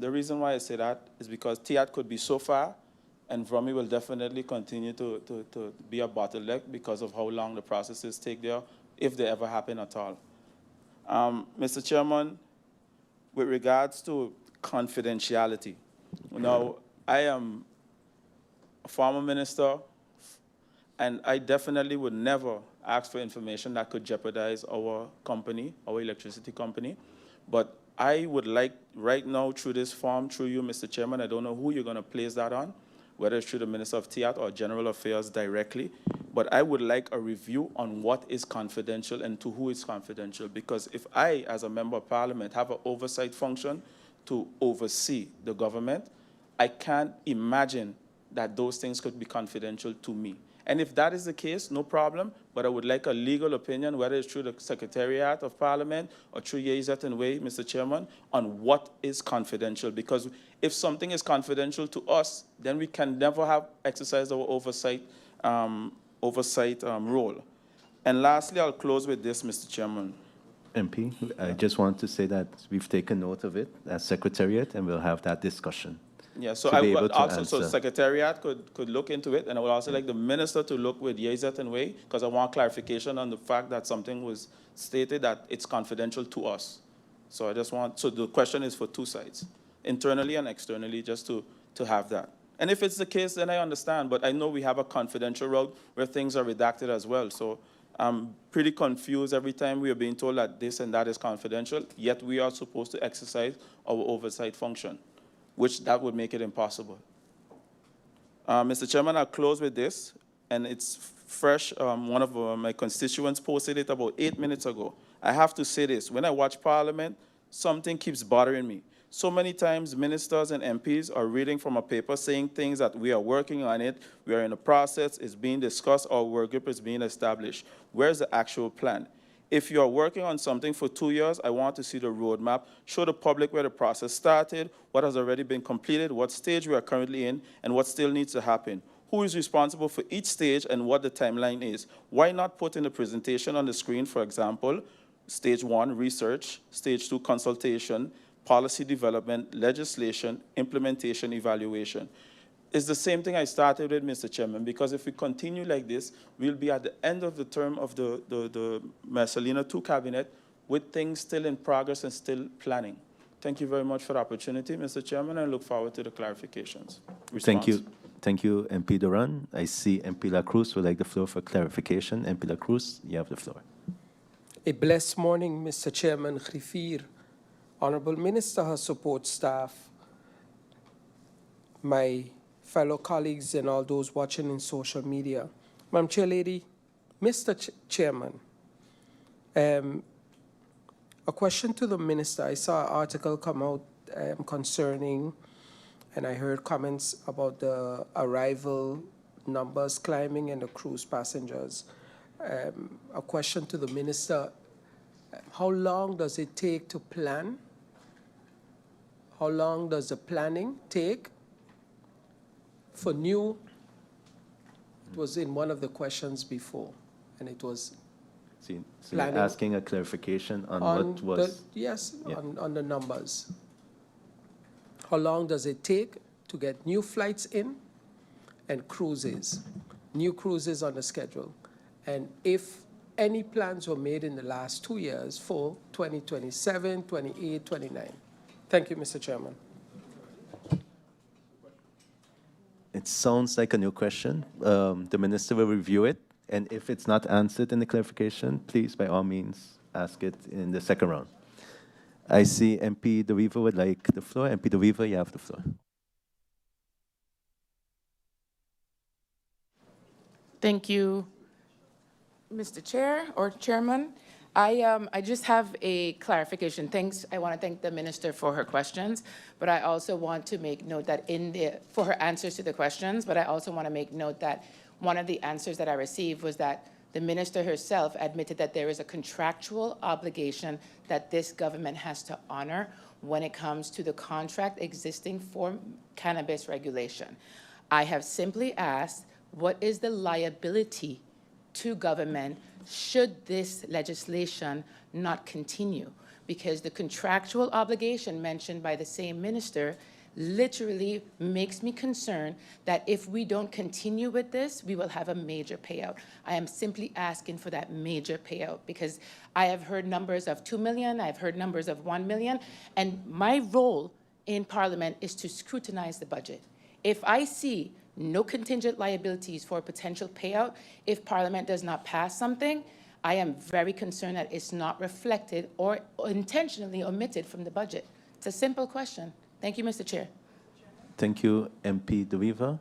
C: The reason why I say that is because TIAT could be so far, and VROMI will definitely continue to be a bottleneck because of how long the processes take there, if they ever happen at all. Mr. Chairman, with regards to confidentiality, now, I am a former minister, and I definitely would never ask for information that could jeopardize our company, our electricity company. But I would like, right now, through this form, through you, Mr. Chairman, I don't know who you're going to place that on, whether it's through the Minister of TIAT or General Affairs directly, but I would like a review on what is confidential and to who is confidential. Because if I, as a member of Parliament, have an oversight function to oversee the government, I can't imagine that those things could be confidential to me. And if that is the case, no problem, but I would like a legal opinion, whether it's through the Secretariat of Parliament or through Yezet and Way, Mr. Chairman, on what is confidential. Because if something is confidential to us, then we can never have exercised our oversight role. And lastly, I'll close with this, Mr. Chairman.
A: MP, I just want to say that we've taken note of it as Secretariat, and we'll have that discussion.
C: Yeah, so
A: to
C: I
A: be
C: would
A: able to
C: also, so
A: answer.
C: Secretariat could look into it, and I would also like the minister to look with Yezet and Way, because I want clarification on the fact that something was stated that it's confidential to us. So I just want, so the question is for two sides, internally and externally, just to have that. And if it's the case, then I understand, but I know we have a confidential route where things are redacted as well. So I'm pretty confused every time we are being told that this and that is confidential, yet we are supposed to exercise our oversight function, which that would make it impossible. Mr. Chairman, I'll close with this, and it's fresh. One of my constituents posted it about 8 minutes ago. I have to say this. When I watch Parliament, something keeps bothering me. So many times ministers and MPs are reading from a paper saying things that we are working on it, we are in a process, it's being discussed, our work group is being established. Where's the actual plan? If you are working on something for 2 years, I want to see the roadmap, show the public where the process started, what has already been completed, what stage we are currently in, and what still needs to happen. Who is responsible for each stage and what the timeline is? Why not put in the presentation on the screen, for example, stage 1, research, stage 2, consultation, policy development, legislation, implementation, evaluation. It's the same thing I started with, Mr. Chairman, because if we continue like this, we'll be at the end of the term of the Marcelino II cabinet with things still in progress and still planning. Thank you very much for the opportunity, Mr. Chairman, and I look forward to the clarifications.
A: Thank you. Thank you, MP Duran. I see MP La Cruz would like the floor for clarification. MP La Cruz, you have the floor.
D: A blessed morning, Mr. Chairman, Griffier, Honorable Minister, her support staff, my fellow colleagues and all those watching in social media. Madam Chair Lady, Mr. Chairman, a question to the Minister. I saw an article come out concerning, and I heard comments about the arrival numbers climbing and the cruise passengers. A question to the Minister, how long does it take to plan? How long does the planning take for new? It was in one of the questions before, and it was
A: So you're
D: planning
A: asking a clarification on what was...
D: Yes,
A: yeah.
D: on the numbers. How long does it take to get new flights in and cruises, new cruises on the schedule? And if any plans were made in the last 2 years for 2027, 28, 29. Thank you, Mr. Chairman.
A: It sounds like a new question. The minister will review it, and if it's not answered in the clarification, please, by all means, ask it in the second round. I see MP De Wever would like the floor. MP De Wever, you have the floor.
E: Thank you, Mr. Chair or Chairman. I just have a clarification. Thanks. I want to thank the minister for her questions, but I also want to make note that for her answers to the questions, but I also want to make note that one of the answers that I received was that the minister herself admitted that there is a contractual obligation that this government has to honor when it comes to the contract existing for cannabis regulation. I have simply asked, what is the liability to government should this legislation not continue? Because the contractual obligation mentioned by the same minister literally makes me concerned that if we don't continue with this, we will have a major payout. I am simply asking for that major payout because I have heard numbers of 2 million, I've heard numbers of 1 million, and my role in Parliament is to scrutinize the budget. If I see no contingent liabilities for a potential payout, if Parliament does not pass something, I am very concerned that it's not reflected or intentionally omitted from the budget. It's a simple question. Thank you, Mr. Chair.
A: Thank you, MP De Wever.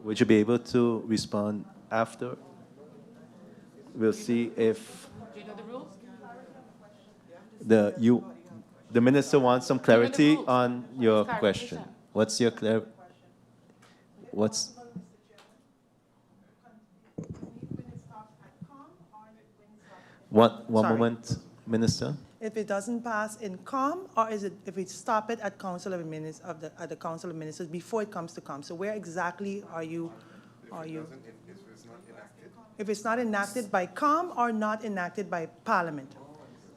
A: Would you be able to respond after? We'll see if
E: Do you know the rules?
A: the minister wants some clarity
E: rules.
A: on your
E: Clarification.
A: question. What's your what's one
B: Sorry.
A: moment, minister?
B: If it doesn't pass in COM, or is it if we stop it at Council of Ministers at the Council of Ministers before it comes to COM? So where exactly are you? If it's not enacted by COM or not enacted by Parliament?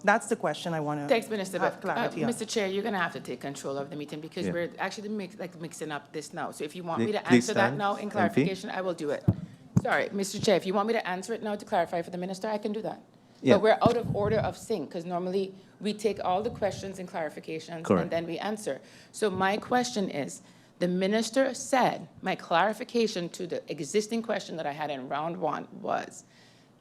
B: That's the question I want to
E: Thanks, Minister.
B: have clarity on.
E: Mr. Chair, you're going to have to take control of the meeting because
A: Yeah.
E: we're actually mixing up this now. So if you want me to
A: Please
E: answer that
A: stand,
E: now in
A: MP.
E: clarification, I will do it. Sorry, Mr. Chair, if you want me to answer it now to clarify for the minister, I can do that.
A: Yeah.
E: But we're out of order of sync because normally we take all the questions and clarifications
A: Correct.
E: and then we answer. So my question is, the minister said, my clarification to the existing question that I had in round one was,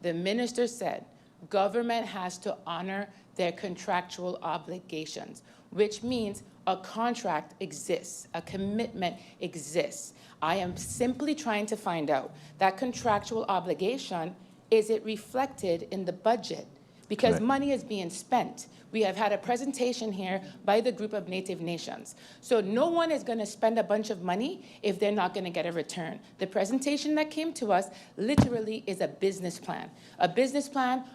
E: the minister said, government has to honor their contractual obligations, which means a contract exists, a commitment exists. I am simply trying to find out that contractual obligation, is it reflected in the budget? Because
A: Correct.
E: money is being spent. We have had a presentation here by the group of Native Nations. So no one is going to spend a bunch of money if they're not going to get a return. The presentation that came to us literally is a business plan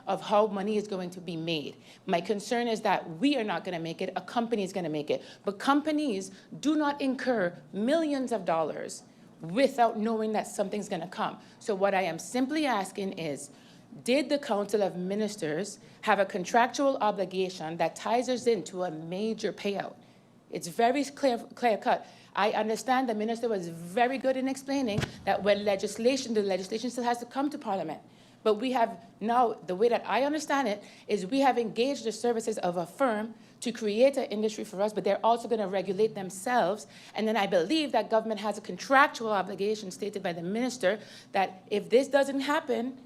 E: of how money is going to be made. My concern is that we are not going to make it, a company is going to make it. But companies do not incur millions of dollars without knowing that something's going to come. So what I am simply asking is, did the Council of Ministers have a contractual obligation that ties us into a major payout? It's very clear cut. I understand the minister was very good in explaining that when the legislation still has to come to Parliament. But we have now, the way that I understand it, is we have engaged the services of a firm to create an industry for us, but they're also going to regulate themselves. And then I believe that government has a contractual obligation stated by the minister that if this doesn't happen,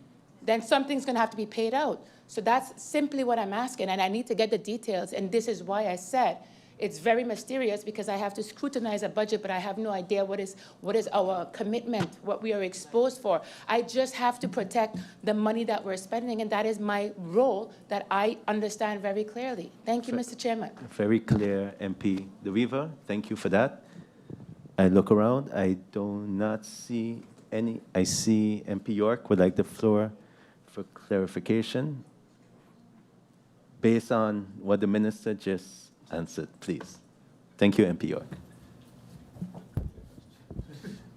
E: then something's going to have to be paid out. So that's simply what I'm asking, and I need to get the details, and this is why I said it's very mysterious because I have to scrutinize a budget, but I have no idea what is our commitment, what we are exposed for. I just have to protect the money that we're spending, and that is my role that I understand very clearly. Thank you, Mr. Chairman.
A: Very clear, MP De Wever. Thank you for that. I look around. I do not see any. I see MP York would like the floor for clarification. Based on what the minister just answered, please. Thank you, MP York.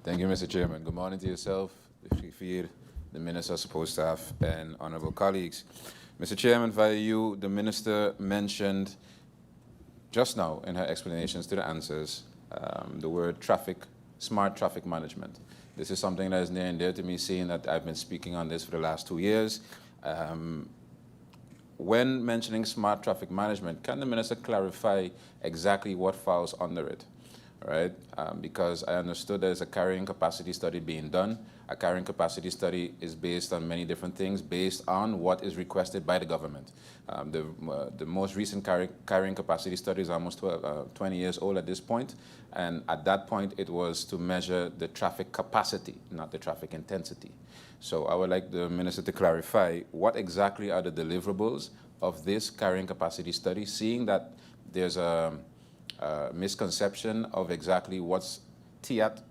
F: Thank you, Mr. Chairman. Good morning to yourself, the Griffier, the minister, support staff, and honorable colleagues. Mr. Chairman, via you, the minister mentioned just now in her explanations to the answers the word smart traffic management. This is something that is near and dear to me, seeing that I've been speaking on this for the last 2 years. When mentioning smart traffic management, can the minister clarify exactly what falls under it? right? Because I understood there's a carrying capacity study being done. A carrying capacity study is based on many different things, based on what is requested by the government. The most recent carrying capacity study is almost 20 years old at this point, and at that point it was to measure the traffic capacity, not the traffic intensity. So I would like the Minister to clarify what exactly are the deliverables of this carrying capacity study, seeing that there's a misconception of exactly what's TIAT's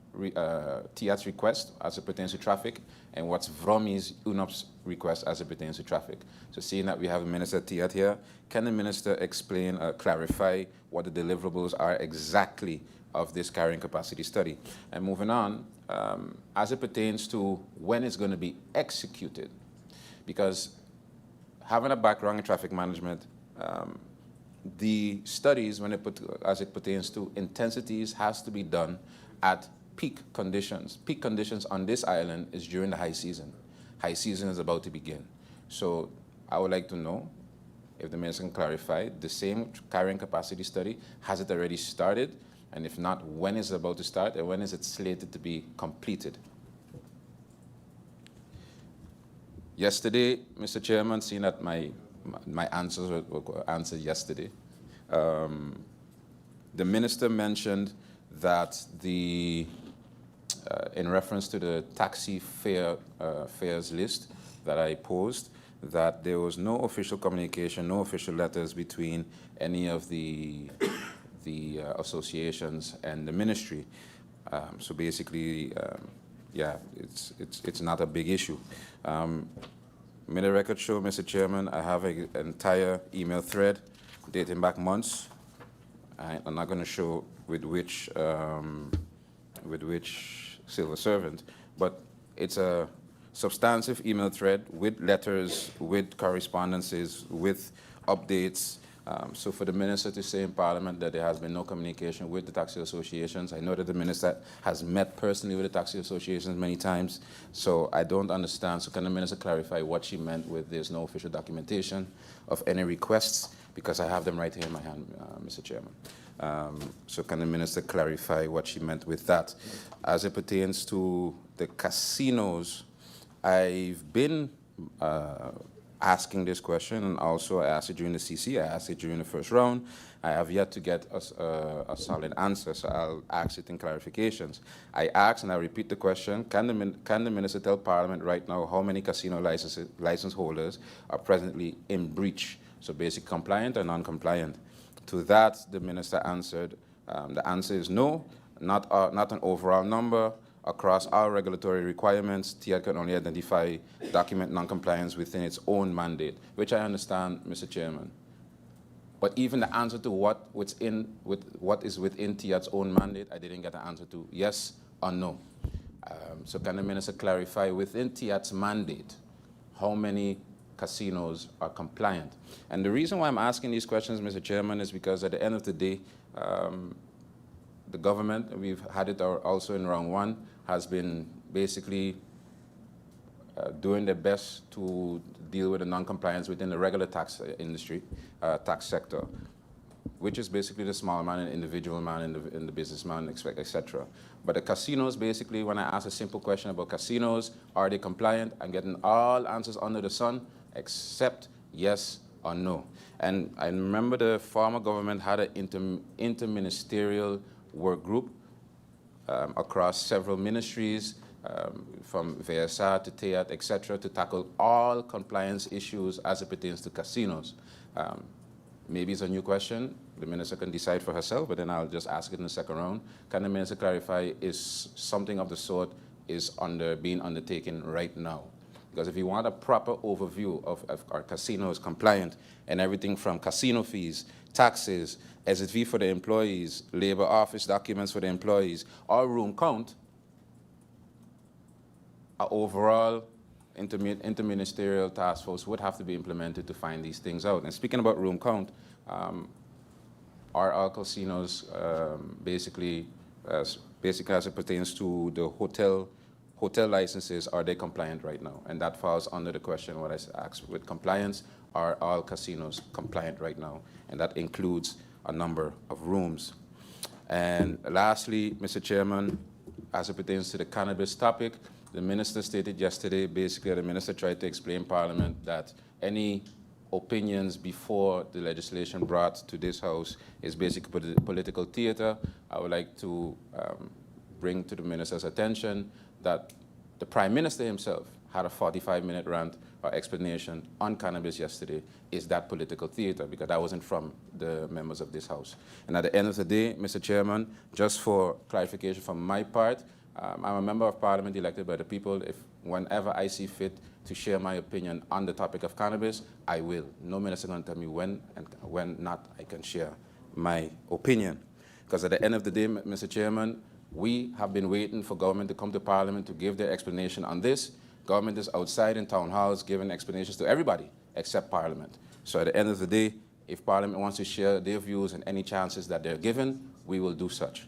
F: request as it pertains to traffic and what's VROMI's UNOP's request as it pertains to traffic. So seeing that we have a Minister TIAT here, can the Minister explain, clarify what the deliverables are exactly of this carrying capacity study? And moving on, as it pertains to when it's going to be executed, because having a background in traffic management, the studies, as it pertains to intensities, has to be done at peak conditions. Peak conditions on this island is during the high season. High season is about to begin. So I would like to know if the Minister can clarify the same carrying capacity study, has it already started? And if not, when is it about to start and when is it slated to be completed? Yesterday, Mr. Chairman, seeing that my answers were answered yesterday, the Minister mentioned that in reference to the taxi fares list that I posed, that there was no official communication, no official letters between any of the associations and the ministry. So basically, yeah, it's not a big issue. May the record show, Mr. Chairman, I have an entire email thread dating back months. I'm not going to show with which civil servant, but it's a substantive email thread with letters, with correspondences, with updates. So for the Minister to say in Parliament that there has been no communication with the taxi associations, I know that the Minister has met personally with the taxi associations many times, so I don't understand. So can the Minister clarify what she meant with there's no official documentation of any requests? Because I have them right here in my hand, Mr. Chairman. So can the Minister clarify what she meant with that? As it pertains to the casinos, I've been asking this question, and also I asked it during the CC, I asked it during the first round. I have yet to get a solid answer, so I'll ask it in clarifications. I asked, and I repeat the question, can the Minister tell Parliament right now how many casino license holders are presently in breach? So basic compliant or non-compliant? To that, the Minister answered, the answer is no, not an overall number. Across all regulatory requirements, TIAT can only identify document non-compliance within its own mandate, which I understand, Mr. Chairman. But even the answer to what is within TIAT's own mandate, I didn't get an answer to yes or no. So can the Minister clarify within TIAT's mandate how many casinos are compliant? And the reason why I'm asking these questions, Mr. Chairman, is because at the end of the day, the government, we've had it also in round one, has been basically doing their best to deal with the non-compliance within the regular tax industry, tax sector, which is basically the small man and individual man and the businessman, etc. But the casinos, basically, when I ask a simple question about casinos, are they compliant? I'm getting all answers under the sun except yes or no. And I remember the former government had an interministerial work group across several ministries, from VSR to TIAT, etc., to tackle all compliance issues as it pertains to casinos. Maybe it's a new question. The Minister can decide for herself, but then I'll just ask it in the second round. Can the Minister clarify is something of the sort is being undertaken right now? Because if you want a proper overview of our casinos compliant and everything from casino fees, taxes, SSV for the employees, labor office documents for the employees, or room count, an overall interministerial task force would have to be implemented to find these things out. And speaking about room count, are our casinos basically as it pertains to the hotel licenses, are they compliant right now? And that falls under the question what I asked with compliance. Are all casinos compliant right now? And that includes a number of rooms. And lastly, Mr. Chairman, as it pertains to the cannabis topic, the minister stated yesterday, basically the minister tried to explain Parliament that any opinions before the legislation brought to this House is basically political theater. I would like to bring to the minister's attention that the Prime Minister himself had a 45-minute rant or explanation on cannabis yesterday. Is that political theater? Because that wasn't from the members of this House. And at the end of the day, Mr. Chairman, just for clarification from my part, I'm a member of Parliament elected by the people. If whenever I see fit to share my opinion on the topic of cannabis, I will. No minister can tell me when and when not I can share my opinion. Because at the end of the day, Mr. Chairman, we have been waiting for government to come to Parliament to give their explanation on this. Government is outside in town halls giving explanations to everybody except Parliament. So at the end of the day, if Parliament wants to share their views and any chances that they're given, we will do such.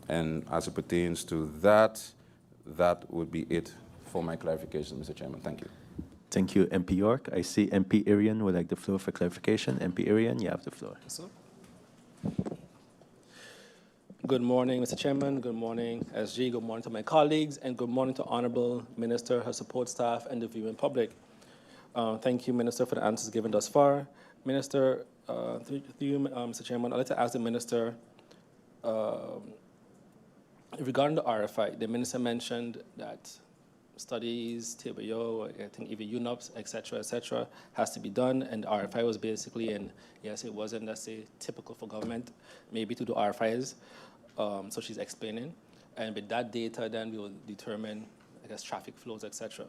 F: And as it pertains to that, that would be it for my clarification, Mr. Chairman. Thank you.
A: Thank you, MP York. I see MP Arian would like the floor for clarification. MP Arian, you have the floor.
G: Good morning, Mr. Chairman. Good morning, SG. Good morning to my colleagues, and good morning to Honorable Minister, her support staff, and the viewing public. Thank you, Minister, for the answers given thus far. Minister, through you, Mr. Chairman, I'd like to ask the Minister, regarding the RFI, the Minister mentioned that studies, TBO, I think even UNOPS, et cetera, has to be done, and the RFI was basically, and yes, it wasn't, let's say, typical for government, maybe to do RFIs. So she's explaining. And with that data, then we will determine, I guess, traffic flows, et cetera.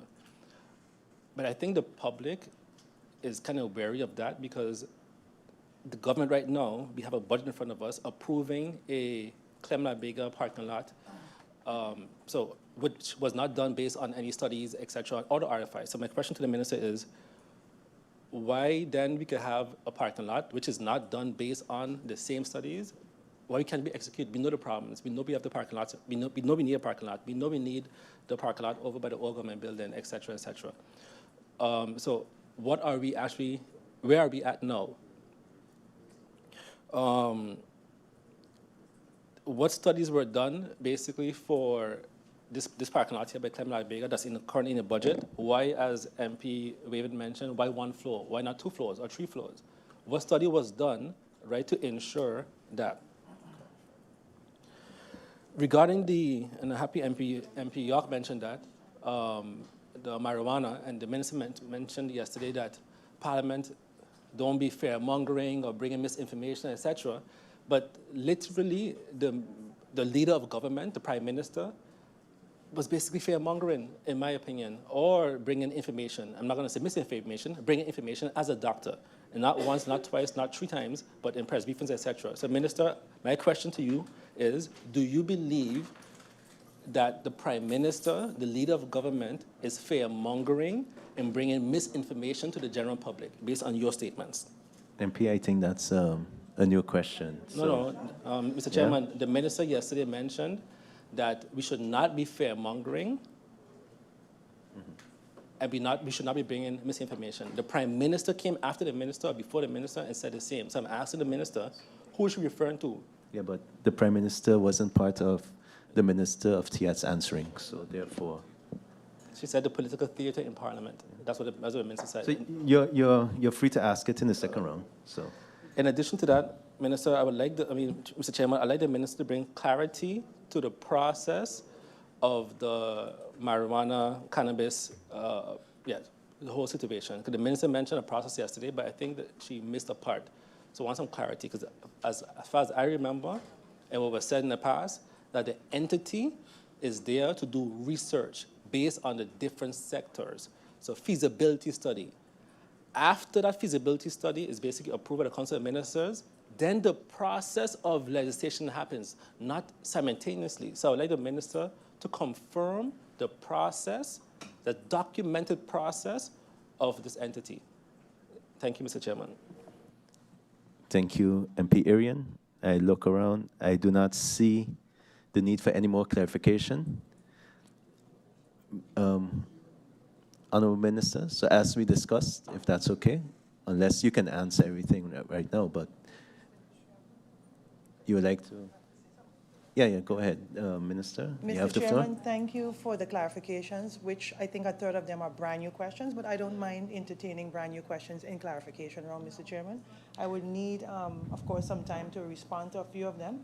G: But I think the public is kind of wary of that because the government right now, we have a budget in front of us approving a Clemla Bega parking lot, which was not done based on any studies, et cetera, or the RFI. So my question to the minister is, why then we could have a parking lot which is not done based on the same studies? Why can't we execute? We know the problems. We know we have the parking lots. We know we need a parking lot. We know we need the parking lot over by the old government building, et cetera, et cetera. So what are we actually, where are we at now? What studies were done basically for this parking lot here by Clemla Bega that's currently in the budget? Why, as MP Waven mentioned, why one floor? Why not 2 floors or 3 floors? What study was done, right, to ensure that? Regarding and I'm happy MP York mentioned that, the marijuana, and the minister mentioned yesterday that Parliament don't be fair-mongering or bringing misinformation, et cetera. But literally, the leader of government, the Prime Minister, was basically fair-mongering, in my opinion, or bringing information. I'm not going to say misinformation, bringing information as a doctor. And not once, not twice, not 3 times, but in press briefings, et cetera. So, Minister, my question to you is, do you believe that the Prime Minister, the leader of government, is fair-mongering and bringing misinformation to the general public, based on your statements?
A: MP, I think that's a new question.
G: No, Mr. Chairman, the minister yesterday mentioned that we should not be fair-mongering, and we should not be bringing misinformation. The Prime Minister came after the minister or before the minister and said the same. So I'm asking the minister, who is she referring to?
A: Yeah, but the Prime Minister wasn't part of the Minister of TS answering, so therefore.
G: She said the political theater in Parliament. That's what the minister said.
A: So you're free to ask it in the second round. So.
G: In addition to that, Minister, Mr. Chairman, I'd like the minister to bring clarity to the process of the marijuana, cannabis, the whole situation. Because the minister mentioned a process yesterday, but I think that she missed a part. So I want some clarity, because as far as I remember, and what was said in the past, that the entity is there to do research based on the different sectors. So feasibility study. After that feasibility study is basically approved by the Council of Ministers, then the process of legislation happens, not simultaneously. So I would like the minister to confirm the process, the documented process of this entity. Thank you, Mr. Chairman.
A: Thank you, MP Arian. I look around. I do not see the need for any more clarification. Honorable Minister, so as we discussed, if that's okay, unless you can answer everything right now, but you would like to? Yeah, go ahead, Minister. You have
B: Mr.
A: the floor.
B: Chairman, thank you for the clarifications, which I think a third of them are brand-new questions, but I don't mind entertaining brand-new questions in clarification round, Mr. Chairman. I would need, of course, some time to respond to a few of them,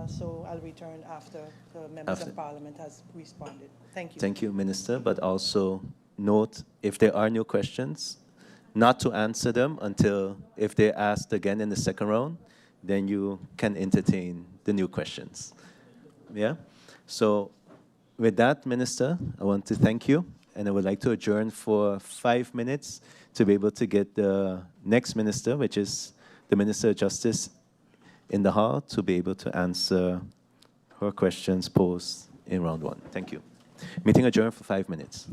B: so I'll return after the members
A: After.
B: of Parliament has responded. Thank you.
A: Thank you, Minister, but also note if there are new questions, not to answer them until if they're asked again in the second round, then you can entertain the new questions. Yeah? So with that, Minister, I want to thank you, and I would like to adjourn for 5 minutes to be able to get the next minister, which is the Minister of Justice, in the hall to be able to answer her questions posed in round one. Thank you. Meeting adjourned for 5 minutes.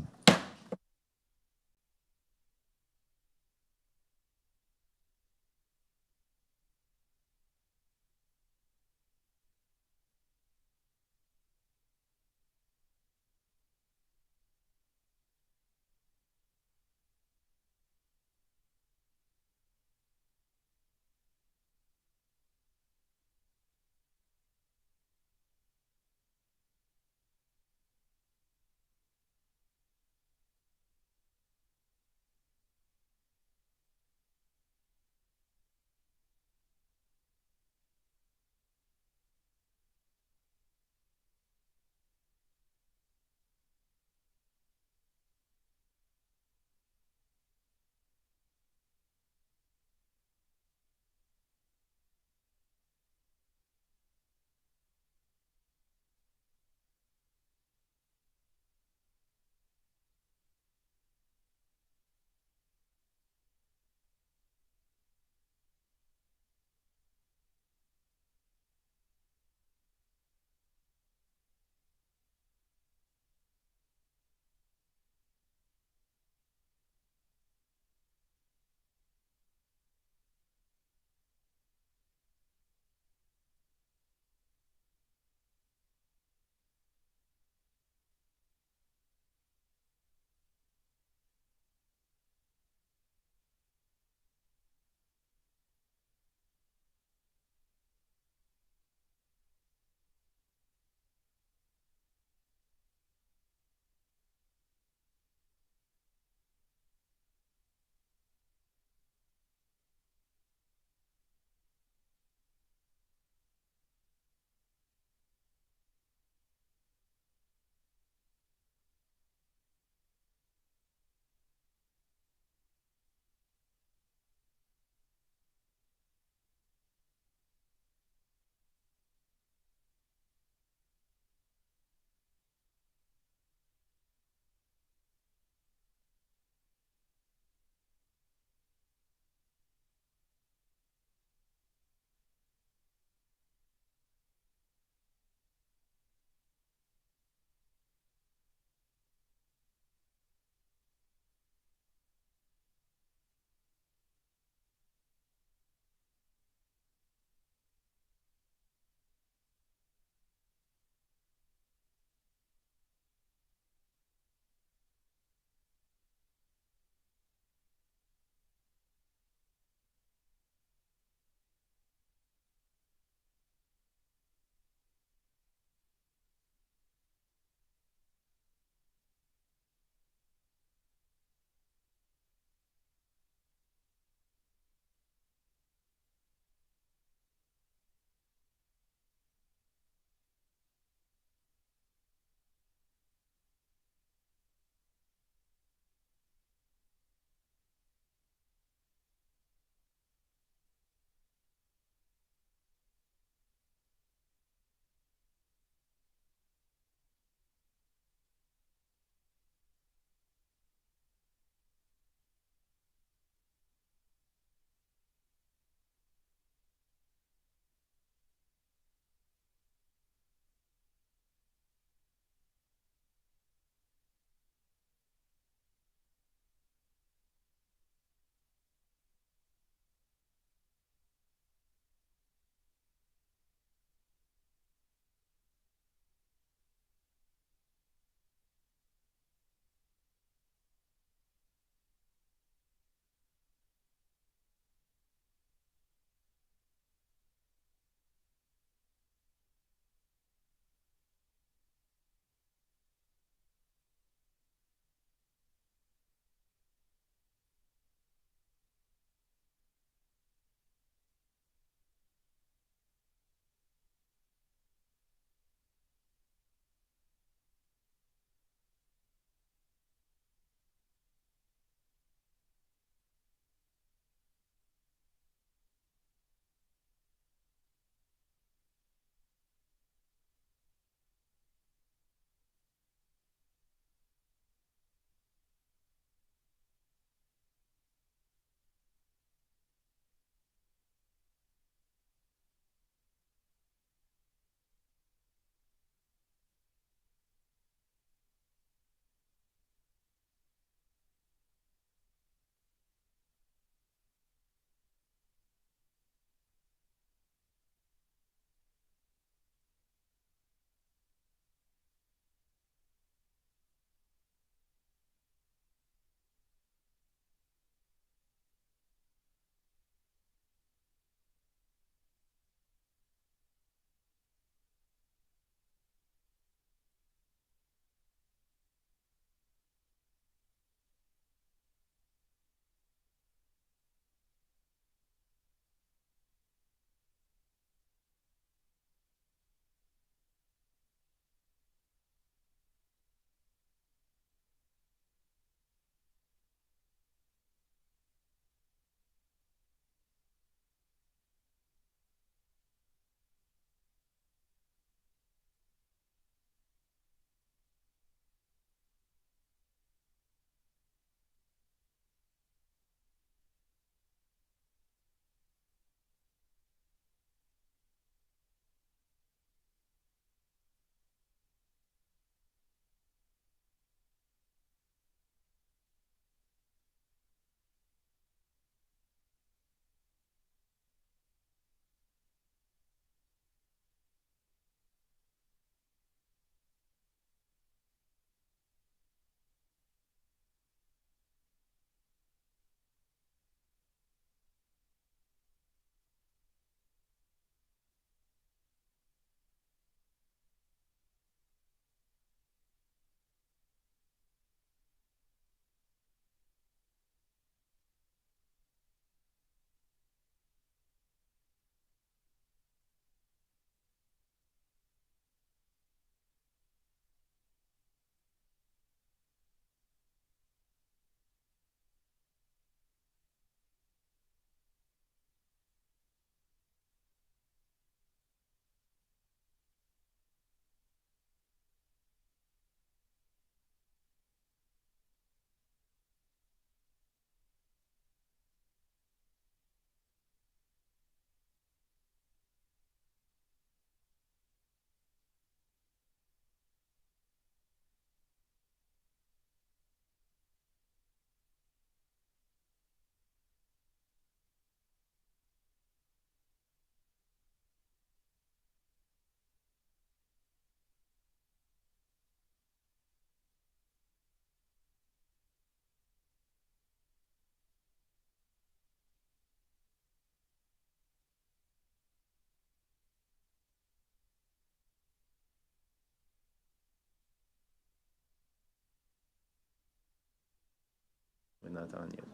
A: not on yet.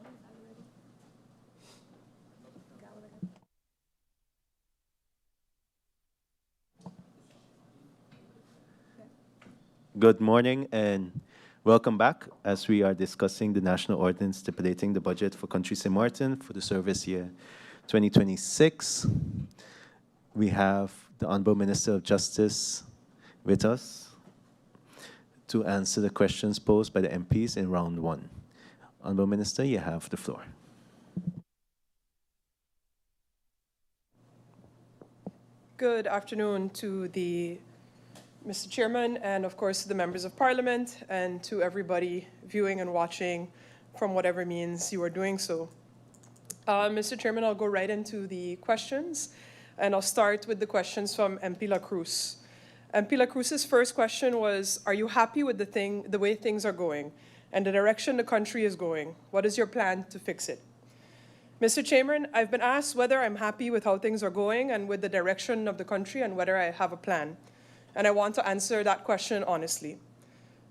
A: Good morning and welcome back as we are discussing the national ordinance stipulating the budget for Country St. Maarten for the service year 2026. We have the Honorable Minister of Justice with us to answer the questions posed by the MPs in round one. Honorable Minister, you have the floor.
H: Good afternoon to the Mr. Chairman and of course to the members of Parliament and to everybody viewing and watching from whatever means you are doing so. Mr. Chairman, I'll go right into the questions and I'll start with the questions from MP La Cruz. MP La Cruz's first question was, are you happy with the way things are going and the direction the country is going? What is your plan to fix it? Mr. Chairman, I've been asked whether I'm happy with how things are going and with the direction of the country and whether I have a plan. And I want to answer that question honestly.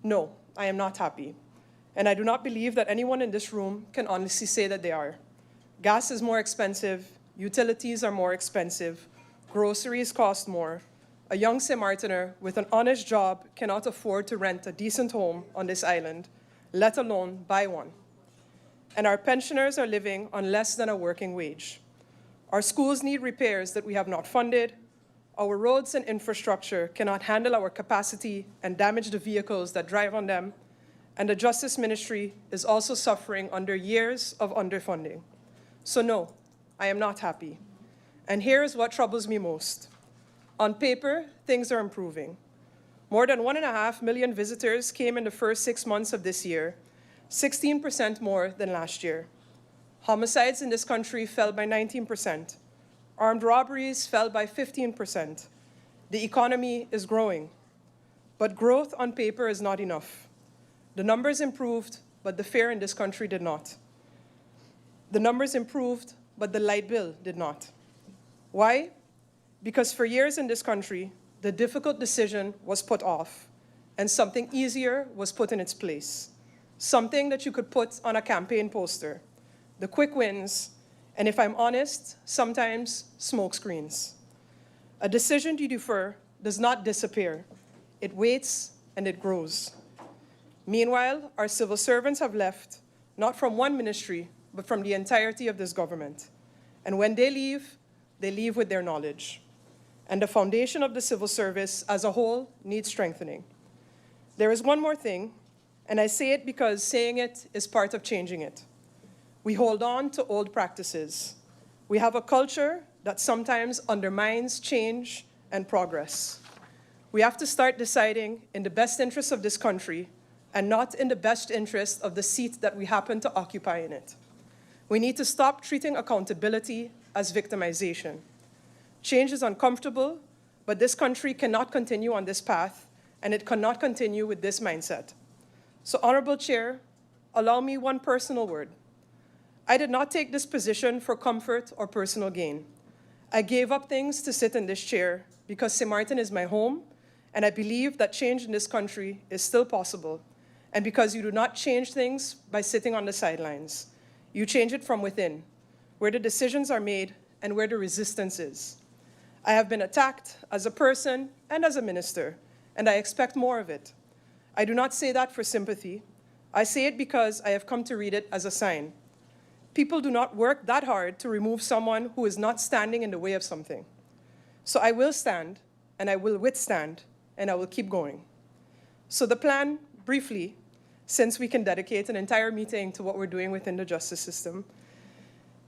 H: No, I am not happy. And I do not believe that anyone in this room can honestly say that they are. Gas is more expensive, utilities are more expensive, groceries cost more. A young St. Maartener with an honest job cannot afford to rent a decent home on this island, let alone buy one. And our pensioners are living on less than a working wage. Our schools need repairs that we have not funded. Our roads and infrastructure cannot handle our capacity and damage the vehicles that drive on them. And the Justice Ministry is also suffering under years of underfunding. So no, I am not happy. And here is what troubles me most. On paper, things are improving. More than 1.5 million visitors came in the first 6 months of this year, 16% more than last year. Homicides in this country fell by 19%. Armed robberies fell by 15%. The economy is growing. But growth on paper is not enough. The numbers improved, but the fare in this country did not. The numbers improved, but the light bill did not. Why? Because for years in this country, the difficult decision was put off, and something easier was put in its place. Something that you could put on a campaign poster. The quick wins, and if I'm honest, sometimes smoke screens. A decision to defer does not disappear. It waits and it grows. Meanwhile, our civil servants have left, not from one ministry, but from the entirety of this government. And when they leave with their knowledge. And the foundation of the civil service as a whole needs strengthening. There is one more thing, and I say it because saying it is part of changing it. We hold on to old practices. We have a culture that sometimes undermines change and progress. We have to start deciding in the best interest of this country and not in the best interest of the seat that we happen to occupy in it. We need to stop treating accountability as victimization. Change is uncomfortable, but this country cannot continue on this path, and it cannot continue with this mindset. So, Honorable Chair, allow me one personal word. I did not take this position for comfort or personal gain. I gave up things to sit in this chair because St. Maarten is my home, and I believe that change in this country is still possible, and because you do not change things by sitting on the sidelines. You change it from within, where the decisions are made and where the resistance is. I have been attacked as a person and as a minister, and I expect more of it. I do not say that for sympathy. I say it because I have come to read it as a sign. People do not work that hard to remove someone who is not standing in the way of something. So I will stand, and I will withstand, and I will keep going. So the plan, briefly, since we can dedicate an entire meeting to what we're doing within the justice system,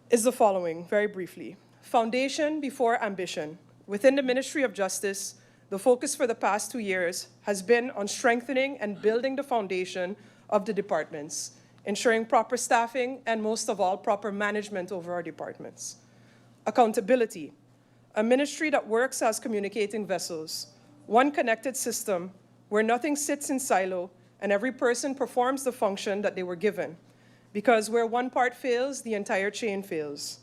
H: is the following, very briefly. Foundation before ambition. Within the Ministry of Justice, the focus for the past 2 years has been on strengthening and building the foundation of the departments, ensuring proper staffing and, most of all, proper management over our departments. Accountability. A ministry that works as communicating vessels, one connected system where nothing sits in silo and every person performs the function that they were given. Because where one part fails, the entire chain fails.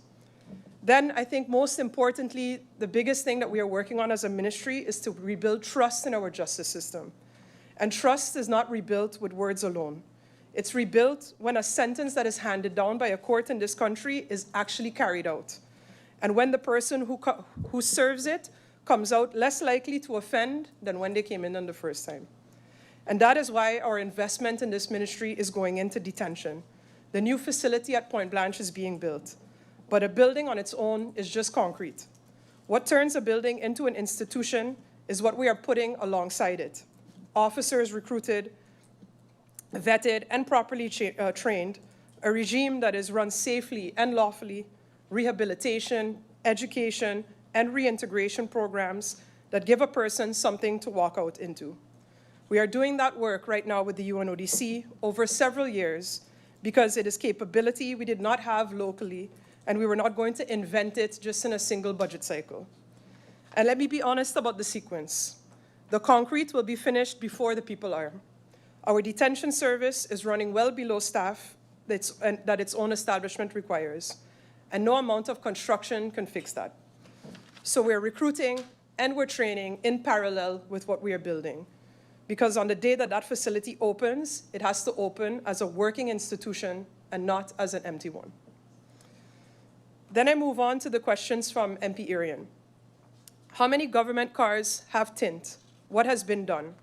H: Then I think most importantly, the biggest thing that we are working on as a ministry is to rebuild trust in our justice system. And trust is not rebuilt with words alone. It's rebuilt when a sentence that is handed down by a court in this country is actually carried out, and when the person who serves it comes out less likely to offend than when they came in on the first time. And that is why our investment in this ministry is going into detention. The new facility at Point Blanche is being built, but a building on its own is just concrete. What turns a building into an institution is what we are putting alongside it. Officers recruited, vetted, and properly trained, a regime that is run safely and lawfully, rehabilitation, education, and reintegration programs that give a person something to walk out into. We are doing that work right now with the UNODC over several years because it is capability we did not have locally, and we were not going to invent it just in a single budget cycle. And let me be honest about the sequence. The concrete will be finished before the people are. Our detention service is running well below staff that its own establishment requires, and no amount of construction can fix that. So we're recruiting and we're training in parallel with what we are building, because on the day that that facility opens, it has to open as a working institution and not as an empty one. Then I move on to the questions from MP Irian. How many government cars have tint? What has been done?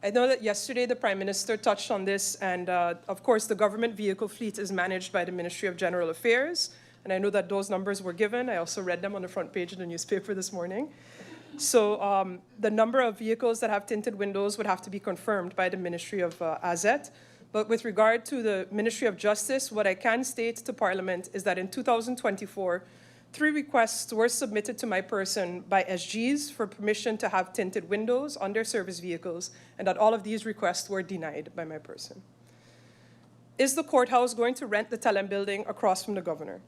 H: I know that yesterday the Prime Minister touched on this, and of course the government vehicle fleet is managed by the Ministry of General Affairs, and I know that those numbers were given. I also read them on the front page of the newspaper this morning. So the number of vehicles that have tinted windows would have to be confirmed by the Ministry of AZET. But with regard to the Ministry of Justice, what I can state to Parliament is that in 2024, 3 requests were submitted to my person by SGs for permission to have tinted windows on their service vehicles, and that all of these requests were denied by my person. Is the courthouse going to rent the Telem building across from the governor?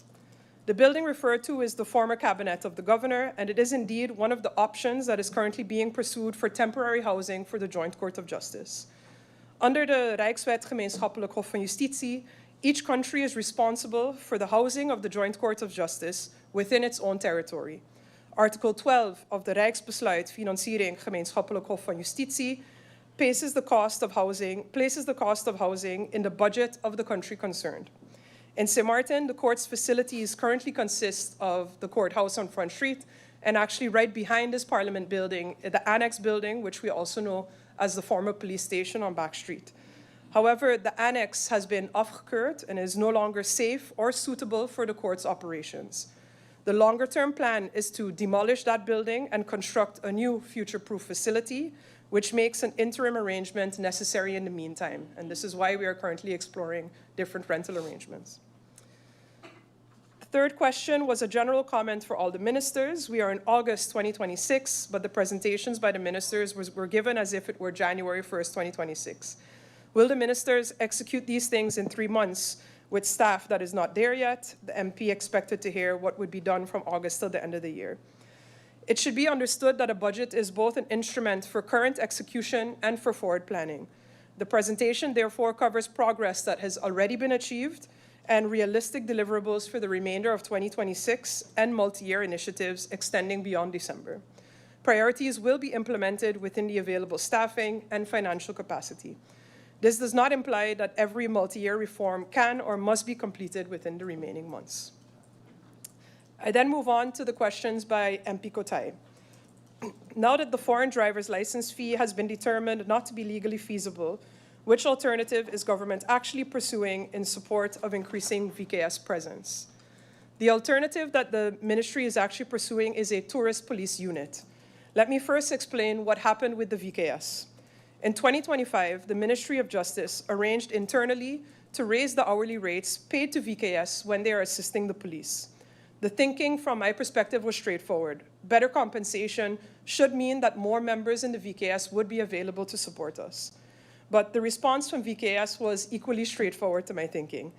H: The building referred to is the former cabinet of the governor, and it is indeed one of the options that is currently being pursued for temporary housing for the Joint Court of Justice. Under the Rijkswet Gemeenschappelijk Hof van Justitie, each country is responsible for the housing of the Joint Court of Justice within its own territory. Article 12 of the Rijksbesluit Financiering Gemeenschappelijk Hof van Justitie places the cost of housing in the budget of the country concerned. In Sint Maarten, the court's facilities currently consist of the courthouse on Front Street, and actually right behind this Parliament building, the annex building, which we also know as the former police station on Back Street. However, the annex has been afgekeurd and is no longer safe or suitable for the court's operations. The longer-term plan is to demolish that building and construct a new future-proof facility, which makes an interim arrangement necessary in the meantime. And this is why we are currently exploring different rental arrangements. The third question was a general comment for all the ministers. We are in August 2026, but the presentations by the ministers were given as if it were January 1st, 2026. Will the ministers execute these things in 3 months with staff that is not there yet? The MP expected to hear what would be done from August till the end of the year. It should be understood that a budget is both an instrument for current execution and for forward planning. The presentation therefore covers progress that has already been achieved and realistic deliverables for the remainder of 2026 and multi-year initiatives extending beyond December. Priorities will be implemented within the available staffing and financial capacity. This does not imply that every multi-year reform can or must be completed within the remaining months. I then move on to the questions by MP Kotai. Now that the foreign driver's license fee has been determined not to be legally feasible, which alternative is government actually pursuing in support of increasing VKS presence? The alternative that the ministry is actually pursuing is a tourist police unit. Let me first explain what happened with the VKS. In 2025, the Ministry of Justice arranged internally to raise the hourly rates paid to VKS when they are assisting the police. The thinking from my perspective was straightforward. Better compensation should mean that more members in the VKS would be available to support us. But the response from VKS was equally straightforward to my thinking.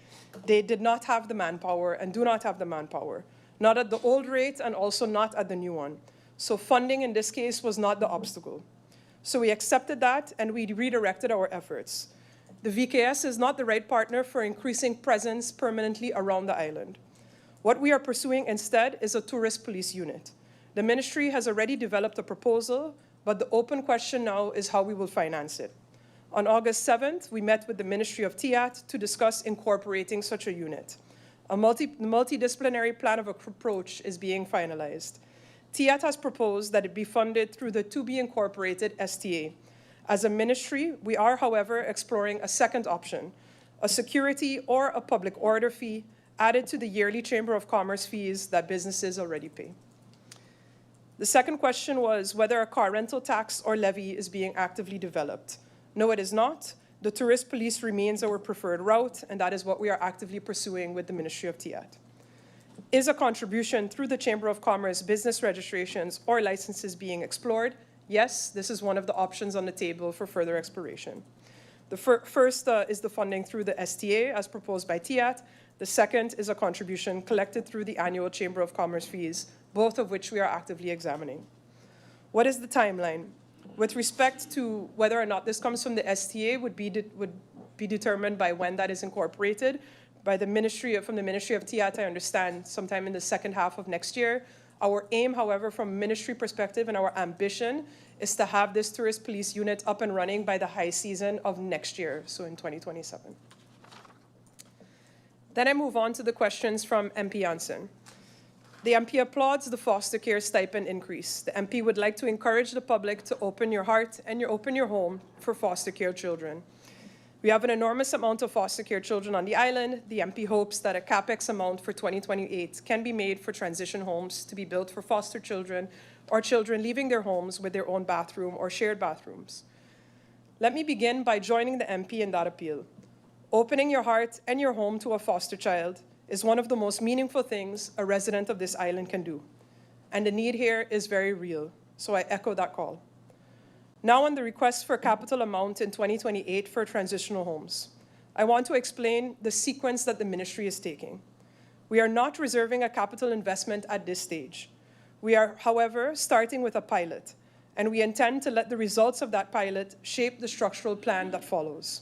H: They did not have the manpower and do not have the manpower, not at the old rate and also not at the new one. So funding in this case was not the obstacle. So we accepted that and we redirected our efforts. The VKS is not the right partner for increasing presence permanently around the island. What we are pursuing instead is a tourist police unit. The ministry has already developed a proposal, but the open question now is how we will finance it. On August 7th, we met with the Ministry of TIAT to discuss incorporating such a unit. A multidisciplinary plan of approach is being finalized. TIAT has proposed that it be funded through the to-be-incorporated STA. As a ministry, we are, however, exploring a second option, a security or a public order fee added to the yearly Chamber of Commerce fees that businesses already pay. The second question was whether a car rental tax or levy is being actively developed. No, it is not. The tourist police remains our preferred route, and that is what we are actively pursuing with the Ministry of TIAT. Is a contribution through the Chamber of Commerce business registrations or licenses being explored? Yes, this is one of the options on the table for further exploration. The first is the funding through the STA as proposed by TIAT. The second is a contribution collected through the annual Chamber of Commerce fees, both of which we are actively examining. What is the timeline? With respect to whether or not this comes from the STA would be determined by when that is incorporated. From the Ministry of TIAT, I understand, sometime in the second half of next year. Our aim, however, from a ministry perspective and our ambition is to have this tourist police unit up and running by the high season of next year, so in 2027. Then I move on to the questions from MP Janssen. The MP applauds the foster care stipend increase. The MP would like to encourage the public to open your heart and open your home for foster care children. We have an enormous amount of foster care children on the island. The MP hopes that a CapEx amount for 2028 can be made for transition homes to be built for foster children or children leaving their homes with their own bathroom or shared bathrooms. Let me begin by joining the MP in that appeal. Opening your heart and your home to a foster child is one of the most meaningful things a resident of this island can do. And the need here is very real, so I echo that call. Now on the request for a capital amount in 2028 for transitional homes. I want to explain the sequence that the ministry is taking. We are not reserving a capital investment at this stage. We are, however, starting with a pilot, and we intend to let the results of that pilot shape the structural plan that follows.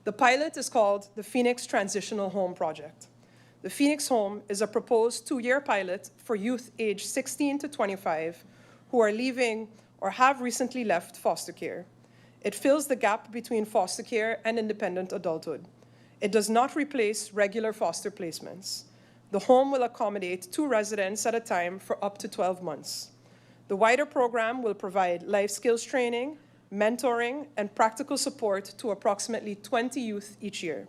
H: The pilot is called the Phoenix Transitional Home Project. The Phoenix Home is a proposed 2-year pilot for youth aged 16 to 25 who are leaving or have recently left foster care. It fills the gap between foster care and independent adulthood. It does not replace regular foster placements. The home will accommodate 2 residents at a time for up to 12 months. The wider program will provide life skills training, mentoring, and practical support to approximately 20 youth each year.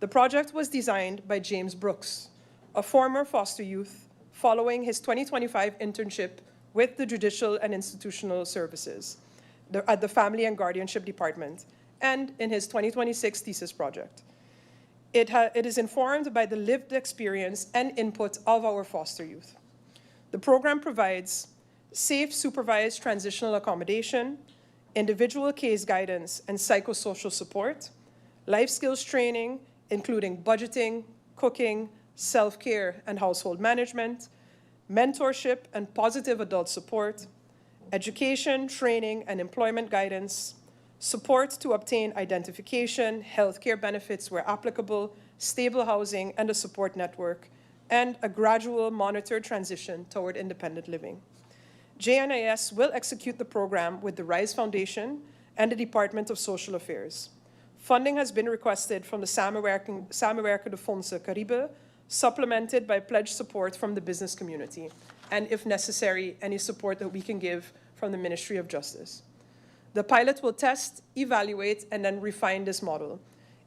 H: The project was designed by James Brooks, a former foster youth, following his 2025 internship with the Judicial and Institutional Services at the Family and Guardianship Department, and in his 2026 thesis project. It is informed by the lived experience and input of our foster youth. The program provides safe, supervised transitional accommodation, individual case guidance and psychosocial support, life skills training, including budgeting, cooking, self-care and household management, mentorship and positive adult support, education, training and employment guidance, support to obtain identification, healthcare benefits where applicable, stable housing and a support network, and a gradual monitored transition toward independent living. JNIS will execute the program with the RISE Foundation and the Department of Social Affairs. Funding has been requested from the Samenwerking de Fondsen Caribe, supplemented by pledge support from the business community, and if necessary, any support that we can give from the Ministry of Justice. The pilot will test, evaluate, and then refine this model.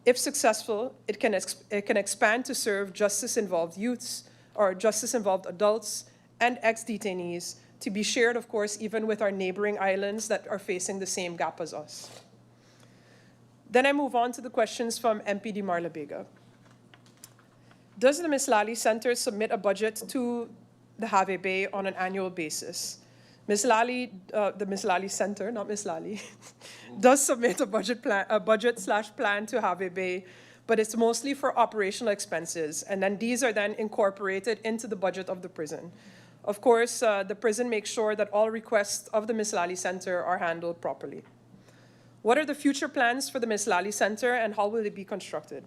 H: If successful, it can expand to serve justice-involved youths or justice-involved adults and ex-detainees, to be shared, of course, even with our neighboring islands that are facing the same gap as us. Then I move on to the questions from MP Di Marla-Bega. Does the Miss Lally Center submit a budget to the HVB on an annual basis? Miss Lally, the Miss Lally Center, not Miss Lally, does submit a budget/plan to HVB, but it's mostly for operational expenses, and then these are then incorporated into the budget of the prison. Of course, the prison makes sure that all requests of the Miss Lally Center are handled properly. What are the future plans for the Miss Lally Center and how will it be constructed?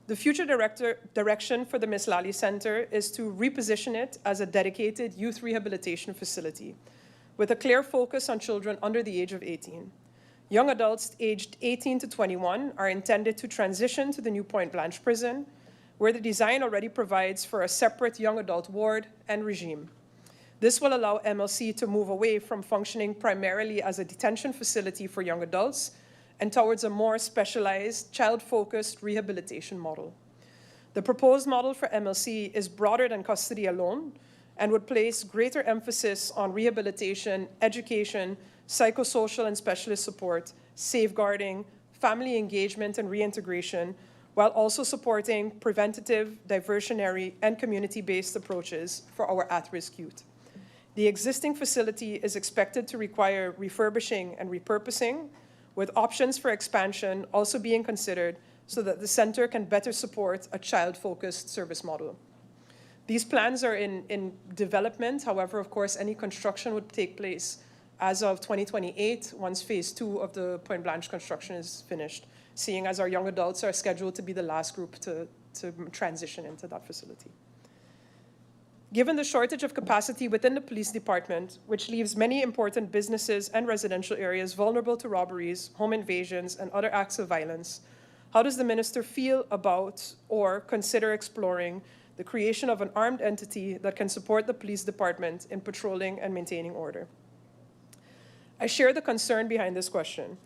H: The future direction for the Miss Lally Center is to reposition it as a dedicated youth rehabilitation facility with a clear focus on children under the age of 18. Young adults aged 18 to 21 are intended to transition to the new Point Blanche prison, where the design already provides for a separate young adult ward and regime. This will allow MLC to move away from functioning primarily as a detention facility for young adults and towards a more specialized, child-focused rehabilitation model. The proposed model for MLC is broader than custody alone and would place greater emphasis on rehabilitation, education, psychosocial and specialist support, safeguarding, family engagement and reintegration, while also supporting preventative, diversionary, and community-based approaches for our at-risk youth. The existing facility is expected to require refurbishing and repurposing, with options for expansion also being considered so that the center can better support a child-focused service model. These plans are in development. However, of course, any construction would take place as of 2028, once phase 2 of the Point Blanche construction is finished, seeing as our young adults are scheduled to be the last group to transition into that facility. Given the shortage of capacity within the police department, which leaves many important businesses and residential areas vulnerable to robberies, home invasions, and other acts of violence, how does the minister feel about or consider exploring the creation of an armed entity that can support the police department in patrolling and maintaining order? I share the concern behind this question.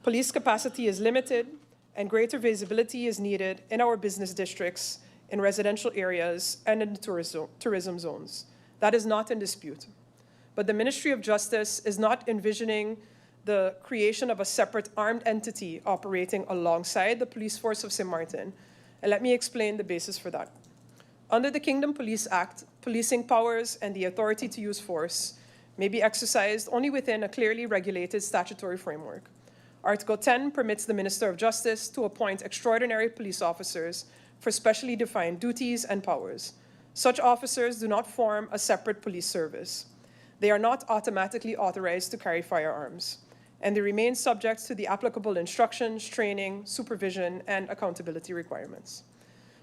H: Police capacity is limited, and greater visibility is needed in our business districts, in residential areas, and in tourism zones. That is not in dispute. But the Ministry of Justice is not envisioning the creation of a separate armed entity operating alongside the police force of Sint Maarten. And let me explain the basis for that. Under the Kingdom Police Act, policing powers and the authority to use force may be exercised only within a clearly regulated statutory framework. Article 10 permits the Minister of Justice to appoint extraordinary police officers for specially defined duties and powers. Such officers do not form a separate police service. They are not automatically authorized to carry firearms, and they remain subject to the applicable instructions, training, supervision, and accountability requirements.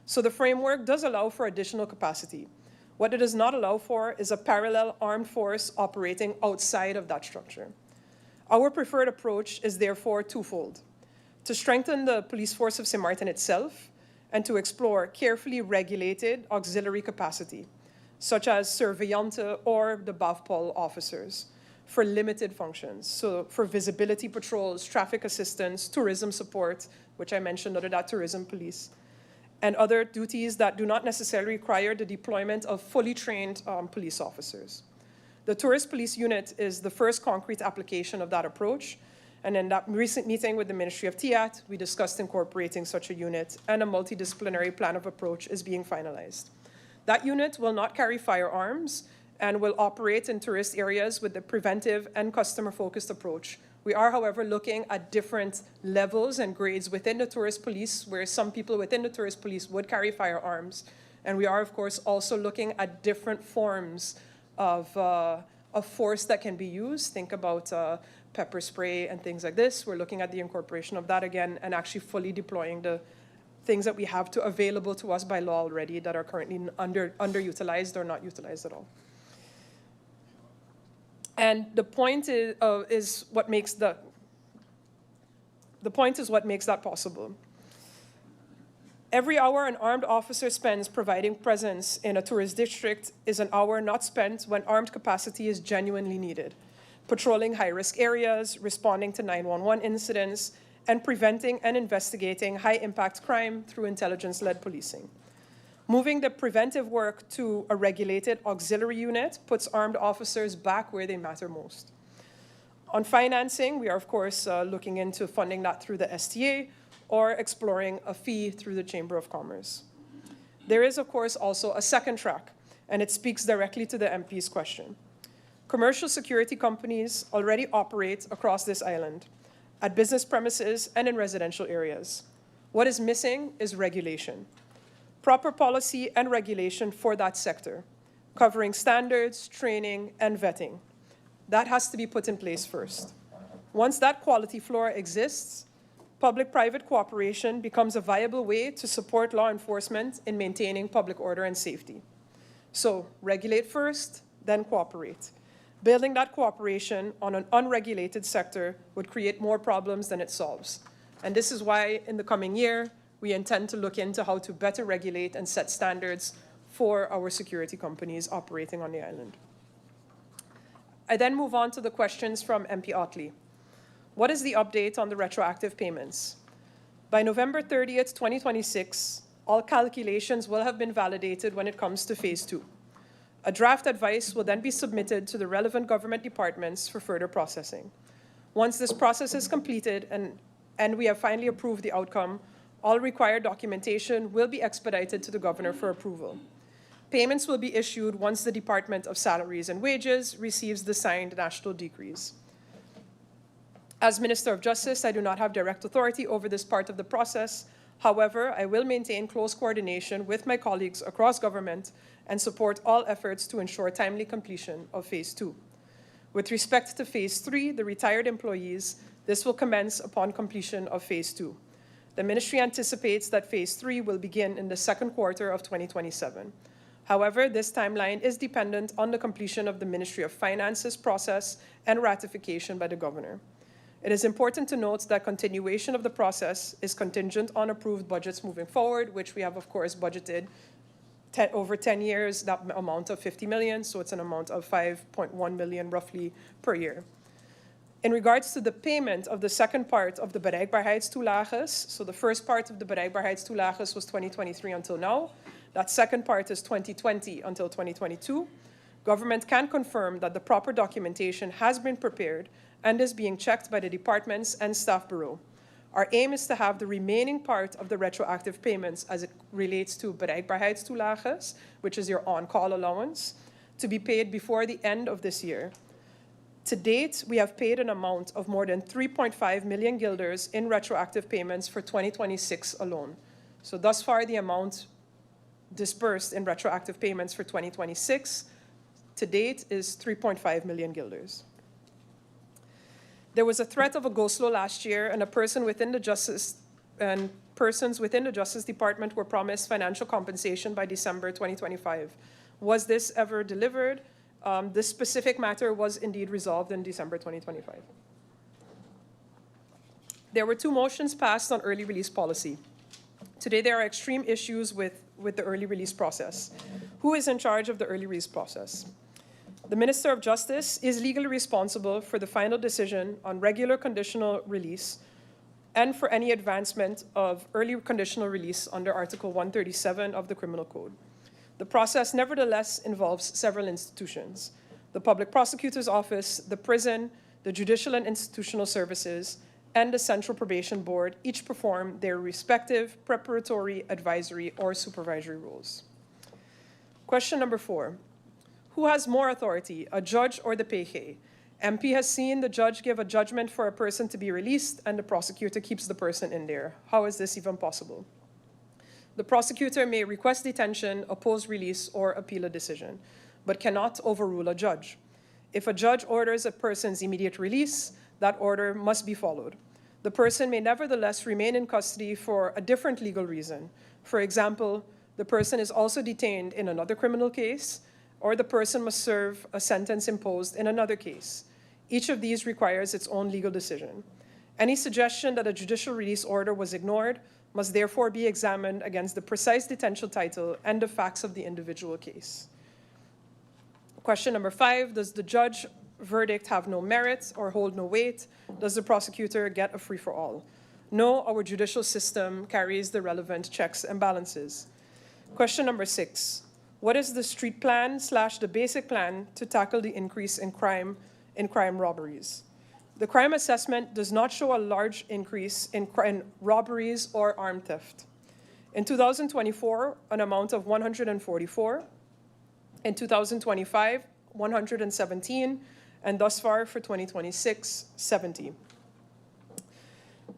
H: So the framework does allow for additional capacity. What it does not allow for is a parallel armed force operating outside of that structure. Our preferred approach is therefore twofold: to strengthen the police force of Sint Maarten itself, and to explore carefully regulated auxiliary capacity, such as surveillante or the BAVPOL officers, for limited functions. So for visibility patrols, traffic assistance, tourism support, which I mentioned under that tourism police, and other duties that do not necessarily require the deployment of fully trained police officers. The Tourist Police Unit is the first concrete application of that approach, and in that recent meeting with the Ministry of TIAT, we discussed incorporating such a unit, and a multidisciplinary plan of approach is being finalized. That unit will not carry firearms and will operate in tourist areas with the preventive and customer-focused approach. We are, however, looking at different levels and grades within the tourist police, where some people within the tourist police would carry firearms. And we are, of course, also looking at different forms of force that can be used. Think about pepper spray and things like this. We're looking at the incorporation of that again and actually fully deploying the things that we have available to us by law already that are currently underutilized or not utilized at all. And the point is what makes that possible. Every hour an armed officer spends providing presence in a tourist district is an hour not spent when armed capacity is genuinely needed, patrolling high-risk areas, responding to 911 incidents, and preventing and investigating high-impact crime through intelligence-led policing. Moving the preventive work to a regulated auxiliary unit puts armed officers back where they matter most. On financing, we are, of course, looking into funding that through the STA or exploring a fee through the Chamber of Commerce. There is, of course, also a second track, and it speaks directly to the MP's question. Commercial security companies already operate across this island, at business premises and in residential areas. What is missing is regulation. Proper policy and regulation for that sector, covering standards, training, and vetting. That has to be put in place first. Once that quality floor exists, public-private cooperation becomes a viable way to support law enforcement in maintaining public order and safety. So regulate first, then cooperate. Building that cooperation on an unregulated sector would create more problems than it solves. And this is why, in the coming year, we intend to look into how to better regulate and set standards for our security companies operating on the island. I then move on to the questions from MP Otley. What is the update on the retroactive payments? By November 30th, 2026, all calculations will have been validated when it comes to phase 2. A draft advice will then be submitted to the relevant government departments for further processing. Once this process is completed and we have finally approved the outcome, all required documentation will be expedited to the governor for approval. Payments will be issued once the Department of Salaries and Wages receives the signed national decrees. As Minister of Justice, I do not have direct authority over this part of the process. However, I will maintain close coordination with my colleagues across government and support all efforts to ensure timely completion of phase 2. With respect to phase 3, the retired employees, this will commence upon completion of phase 2. The ministry anticipates that phase 3 will begin in the second quarter of 2027. However, this timeline is dependent on the completion of the Ministry of Finance's process and ratification by the governor. It is important to note that continuation of the process is contingent on approved budgets moving forward, which we have, of course, budgeted over 10 years, that amount of 50 million, so it's an amount of 5.1 million roughly per year. In regards to the payment of the second part of the bereikbaarheidstoelages, so the first part of the bereikbaarheidstoelages was 2023 until now. That second part is 2020 until 2022. Government can confirm that the proper documentation has been prepared and is being checked by the departments and staff bureau. Our aim is to have the remaining part of the retroactive payments as it relates to bereikbaarheidstoelages, which is your on-call allowance, to be paid before the end of this year. To date, we have paid an amount of more than 3.5 million guilders in retroactive payments for 2026 alone. So thus far, the amount disbursed in retroactive payments for 2026 to date is 3.5 million guilders. There was a threat of a go-slow last year, and persons within the Justice Department were promised financial compensation by December 2025. Was this ever delivered? This specific matter was indeed resolved in December 2025. There were 2 motions passed on early release policy. Today, there are extreme issues with the early release process. Who is in charge of the early release process? The Minister of Justice is legally responsible for the final decision on regular conditional release and for any advancement of early conditional release under Article 137 of the Criminal Code. The process nevertheless involves several institutions: the Public Prosecutor's Office, the prison, the Judicial and Institutional Services, and the Central Probation Board each perform their respective preparatory, advisory, or supervisory roles. Question number 4. Who has more authority, a judge or the PG? MP has seen the judge give a judgment for a person to be released and the prosecutor keeps the person in there. How is this even possible? The prosecutor may request detention, oppose release, or appeal a decision, but cannot overrule a judge. If a judge orders a person's immediate release, that order must be followed. The person may nevertheless remain in custody for a different legal reason. For example, the person is also detained in another criminal case, or the person must serve a sentence imposed in another case. Each of these requires its own legal decision. Any suggestion that a judicial release order was ignored must therefore be examined against the precise detention title and the facts of the individual case. Question number 5, does the judge verdict have no merit or hold no weight? Does the prosecutor get a free-for-all? No, our judicial system carries the relevant checks and balances. Question number 6, what is the street plan / the basic plan to tackle the increase in crime robberies? The crime assessment does not show a large increase in robberies or armed theft. In 2024, an amount of 144. In 2025, 117. And thus far for 2026, 70.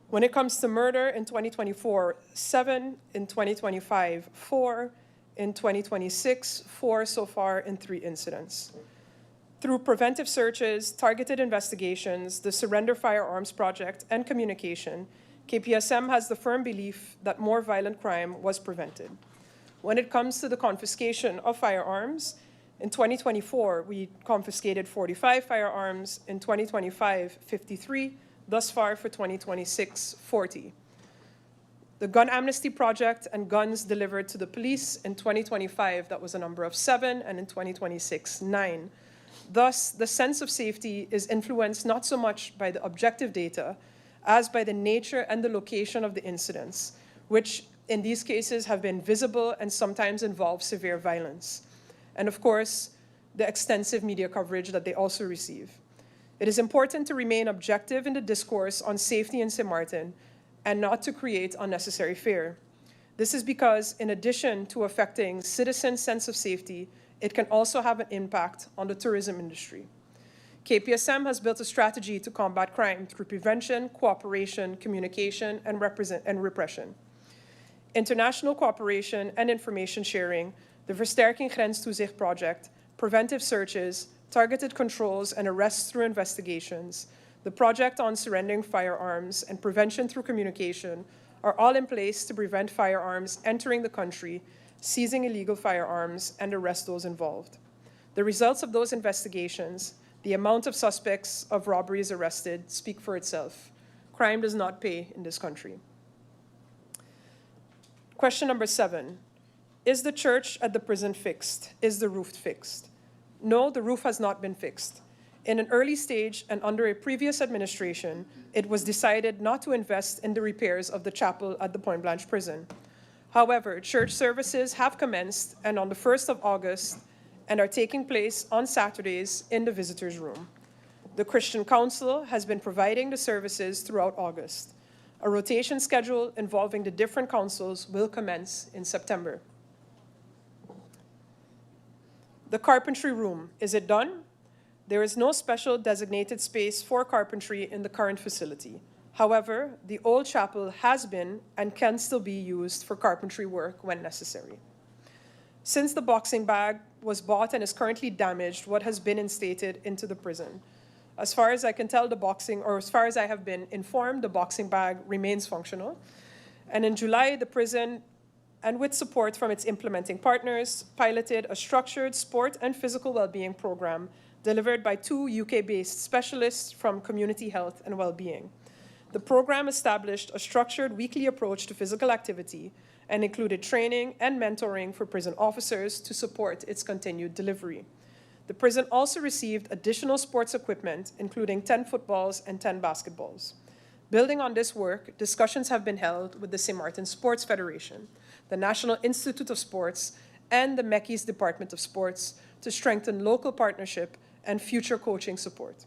H: When it comes to murder, in 2024, 7. In 2025, 4. In 2026, 4 so far in 3 incidents. Through preventive searches, targeted investigations, the Surrender Firearms Project, and communication, KPSM has the firm belief that more violent crime was prevented. When it comes to the confiscation of firearms, In 2024, we confiscated 45 firearms. In 2025, 53. Thus far for 2026, 40. The Gun Amnesty Project and guns delivered to the police in 2025, that was a number of 7, and in 2026, 9. Thus, the sense of safety is influenced not so much by the objective data as by the nature and the location of the incidents, which in these cases have been visible and sometimes involve severe violence. And of course, the extensive media coverage that they also receive. It is important to remain objective in the discourse on safety in Sint Maarten and not to create unnecessary fear. This is because, in addition to affecting citizens' sense of safety, it can also have an impact on the tourism industry. KPSM has built a strategy to combat crime through prevention, cooperation, communication, and repression. International cooperation and information sharing, the Versterking Grenstoezicht project, preventive searches, targeted controls and arrests through investigations, the project on surrendering firearms, and prevention through communication are all in place to prevent firearms entering the country, seizing illegal firearms, and arrest those involved. The results of those investigations, the amount of suspects of robberies arrested, speak for itself. Crime does not pay in this country. Question number 7. Is the church at the prison fixed? Is the roof fixed? No, the roof has not been fixed. In an early stage and under a previous administration, it was decided not to invest in the repairs of the chapel at the Point Blanche prison. However, church services have commenced and on the 1st of August and are taking place on Saturdays in the visitors' room. The Christian Council has been providing the services throughout August. A rotation schedule involving the different councils will commence in September. The carpentry room, is it done? There is no special designated space for carpentry in the current facility. However, the old chapel has been and can still be used for carpentry work when necessary. Since the boxing bag was bought and is currently damaged, what has been instated into the prison? As far as I can tell, as far as I have been informed, the boxing bag remains functional. And in July, the prison, and with support from its implementing partners, piloted a structured sport and physical well-being program delivered by 2 UK-based specialists from Community Health and Wellbeing. The program established a structured weekly approach to physical activity and included training and mentoring for prison officers to support its continued delivery. The prison also received additional sports equipment, including 10 footballs and 10 basketballs. Building on this work, discussions have been held with the Sint Maarten Sports Federation, the National Institute of Sports, and the MECI's Department of Sports to strengthen local partnership and future coaching support.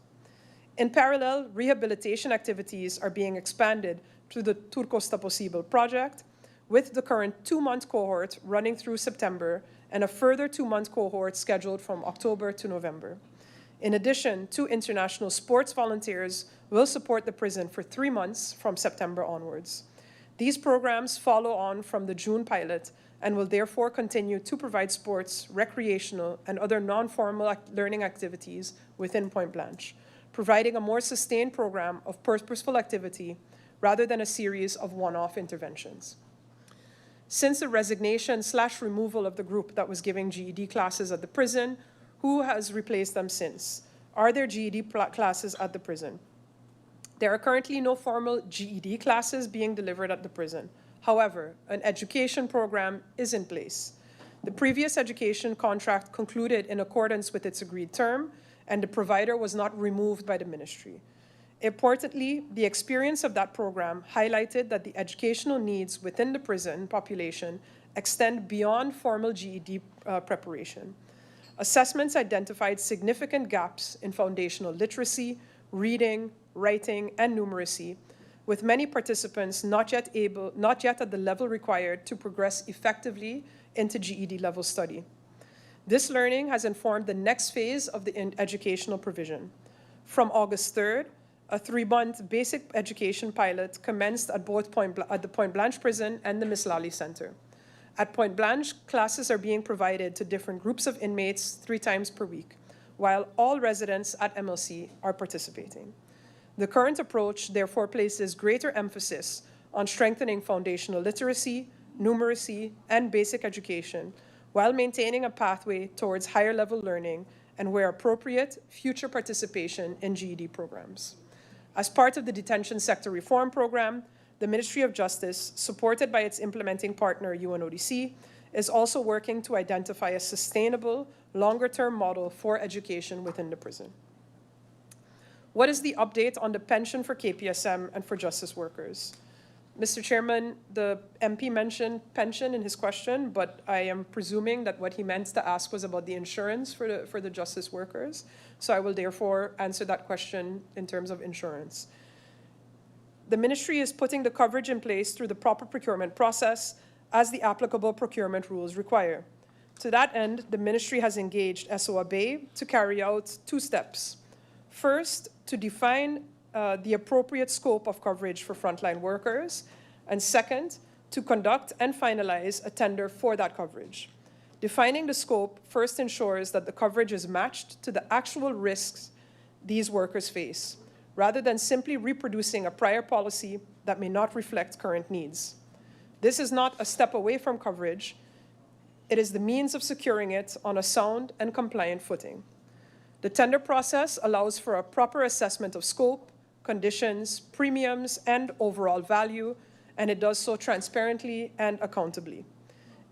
H: In parallel, rehabilitation activities are being expanded through the Turcosta Possible project, with the current 2-month cohort running through September and a further 2-month cohort scheduled from October to November. In addition, 2 international sports volunteers will support the prison for 3 months from September onwards. These programs follow on from the June pilot and will therefore continue to provide sports, recreational, and other non-formal learning activities within Point Blanche, providing a more sustained program of purposeful activity rather than a series of one-off interventions. Since the resignation/removal of the group that was giving GED classes at the prison, who has replaced them since? Are there GED classes at the prison? There are currently no formal GED classes being delivered at the prison. However, an education program is in place. The previous education contract concluded in accordance with its agreed term, and the provider was not removed by the ministry. Importantly, the experience of that program highlighted that the educational needs within the prison population extend beyond formal GED preparation. Assessments identified significant gaps in foundational literacy, reading, writing, and numeracy, with many participants not yet at the level required to progress effectively into GED level study. This learning has informed the next phase of the educational provision. From August 3rd, a 3-month basic education pilot commenced at both the Point Blanche prison and the Miss Lally Center. At Point Blanche, classes are being provided to different groups of inmates 3 times per week, while all residents at MLC are participating. The current approach therefore places greater emphasis on strengthening foundational literacy, numeracy, and basic education, while maintaining a pathway towards higher level learning and, where appropriate, future participation in GED programs. As part of the detention sector reform program, the Ministry of Justice, supported by its implementing partner UNODC, is also working to identify a sustainable, longer-term model for education within the prison. What is the update on the pension for KPSM and for justice workers? Mr. Chairman, the MP mentioned pension in his question, but I am presuming that what he meant to ask was about the insurance for the justice workers. So I will therefore answer that question in terms of insurance. The ministry is putting the coverage in place through the proper procurement process as the applicable procurement rules require. To that end, the ministry has engaged SOAB to carry out 2 steps. First, to define the appropriate scope of coverage for frontline workers, and second, to conduct and finalize a tender for that coverage. Defining the scope first ensures that the coverage is matched to the actual risks these workers face, rather than simply reproducing a prior policy that may not reflect current needs. This is not a step away from coverage. It is the means of securing it on a sound and compliant footing. The tender process allows for a proper assessment of scope, conditions, premiums, and overall value, and it does so transparently and accountably.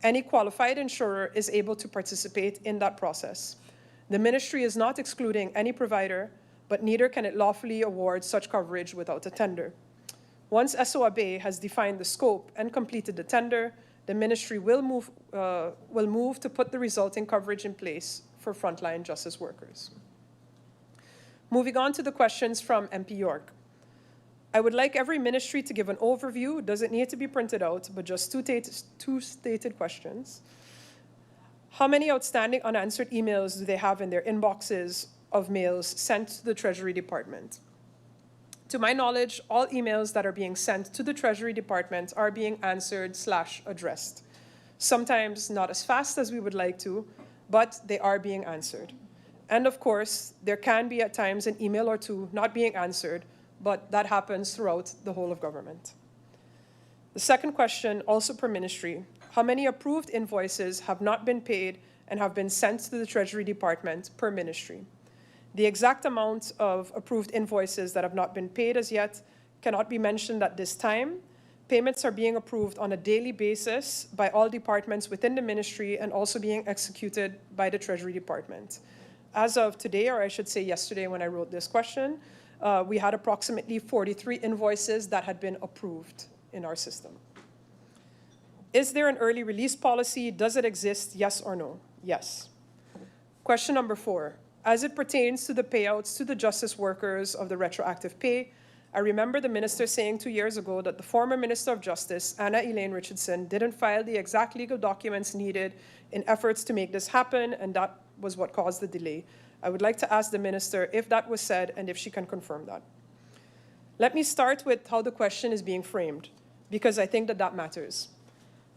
H: Any qualified insurer is able to participate in that process. The ministry is not excluding any provider, but neither can it lawfully award such coverage without a tender. Once SOAB has defined the scope and completed the tender, the ministry will move to put the resulting coverage in place for frontline justice workers. Moving on to the questions from MP York. I would like every ministry to give an overview. Does it need to be printed out, but just two stated questions. How many outstanding unanswered emails do they have in their inboxes of mails sent to the Treasury Department? To my knowledge, all emails that are being sent to the Treasury Department are being answered/addressed. Sometimes not as fast as we would like to, but they are being answered. And of course, there can be at times an email or two not being answered, but that happens throughout the whole of government. The second question, also per ministry, how many approved invoices have not been paid and have been sent to the Treasury Department per ministry? The exact amount of approved invoices that have not been paid as yet cannot be mentioned at this time. Payments are being approved on a daily basis by all departments within the ministry and also being executed by the Treasury Department. As of today, or I should say yesterday when I wrote this question, we had approximately 43 invoices that had been approved in our system. Is there an early release policy? Does it exist? Yes or no? Yes. Question number 4. As it pertains to the payouts to the justice workers of the retroactive pay, I remember the minister saying 2 years ago that the former Minister of Justice, Anna Elaine Richardson, didn't file the exact legal documents needed in efforts to make this happen, and that was what caused the delay. I would like to ask the minister if that was said and if she can confirm that. Let me start with how the question is being framed, because I think that that matters.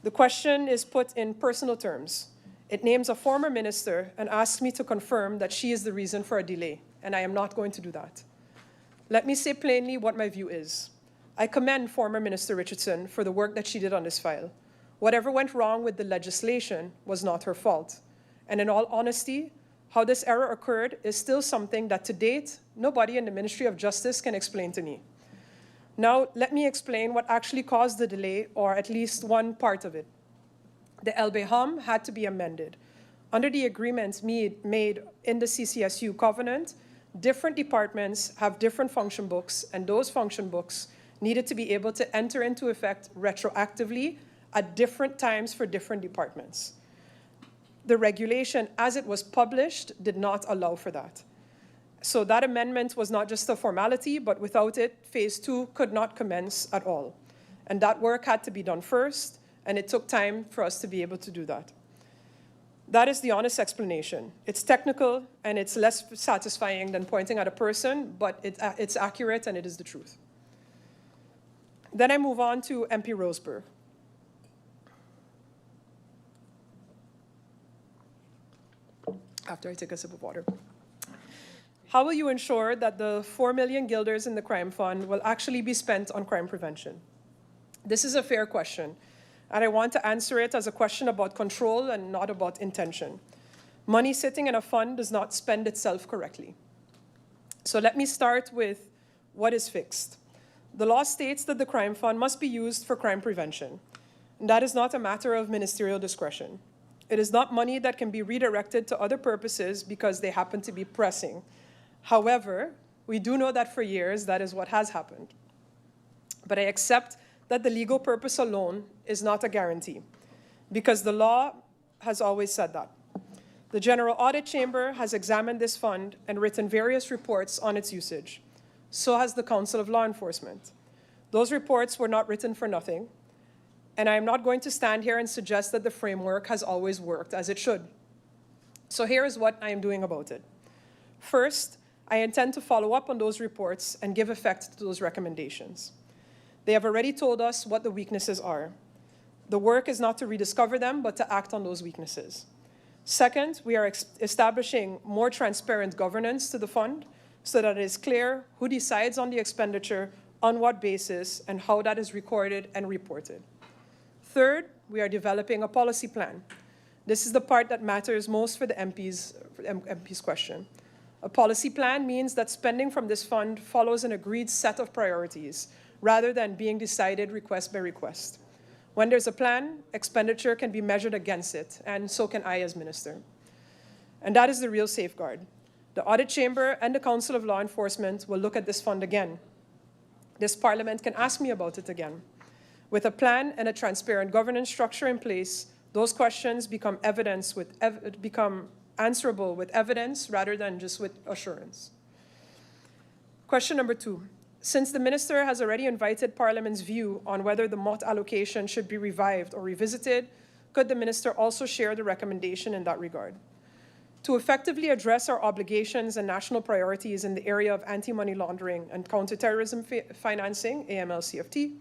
H: The question is put in personal terms. It names a former minister and asks me to confirm that she is the reason for a delay, and I am not going to do that. Let me say plainly what my view is. I commend former Minister Richardson for the work that she did on this file. Whatever went wrong with the legislation was not her fault. And in all honesty, how this error occurred is still something that to date, nobody in the Ministry of Justice can explain to me. Now, let me explain what actually caused the delay, or at least one part of it. The LBHAM had to be amended. Under the agreements made in the CCSU covenant, different departments have different function books, and those function books needed to be able to enter into effect retroactively at different times for different departments. The regulation, as it was published, did not allow for that. So that amendment was not just a formality, but without it, phase 2 could not commence at all. And that work had to be done first, and it took time for us to be able to do that. That is the honest explanation. It's technical, and it's less satisfying than pointing at a person, but it's accurate, and it is the truth. Then I move on to MP Roseberg. After I take a sip of water. How will you ensure that the 4 million guilders in the crime fund will actually be spent on crime prevention? This is a fair question. and I want to answer it as a question about control and not about intention. Money sitting in a fund does not spend itself correctly. So let me start with what is fixed. The law states that the crime fund must be used for crime prevention. And that is not a matter of ministerial discretion. It is not money that can be redirected to other purposes because they happen to be pressing. However, we do know that for years that is what has happened. But I accept that the legal purpose alone is not a guarantee, because the law has always said that. The General Audit Chamber has examined this fund and written various reports on its usage. So has the Council of Law Enforcement. Those reports were not written for nothing, and I am not going to stand here and suggest that the framework has always worked as it should. So here is what I am doing about it. First, I intend to follow up on those reports and give effect to those recommendations. They have already told us what the weaknesses are. The work is not to rediscover them, but to act on those weaknesses. Second, we are establishing more transparent governance to the fund so that it is clear who decides on the expenditure, on what basis, and how that is recorded and reported. Third, we are developing a policy plan. This is the part that matters most for the MP's question. A policy plan means that spending from this fund follows an agreed set of priorities, rather than being decided request by request. When there's a plan, expenditure can be measured against it, and so can I as minister. And that is the real safeguard. The Audit Chamber and the Council of Law Enforcement will look at this fund again. This Parliament can ask me about it again. With a plan and a transparent governance structure in place, those questions become become answerable with evidence rather than just with assurance. Question number 2. Since the Minister has already invited Parliament's view on whether the MOT allocation should be revived or revisited, could the Minister also share the recommendation in that regard? To effectively address our obligations and national priorities in the area of anti-money laundering and counterterrorism financing, AML-CFT,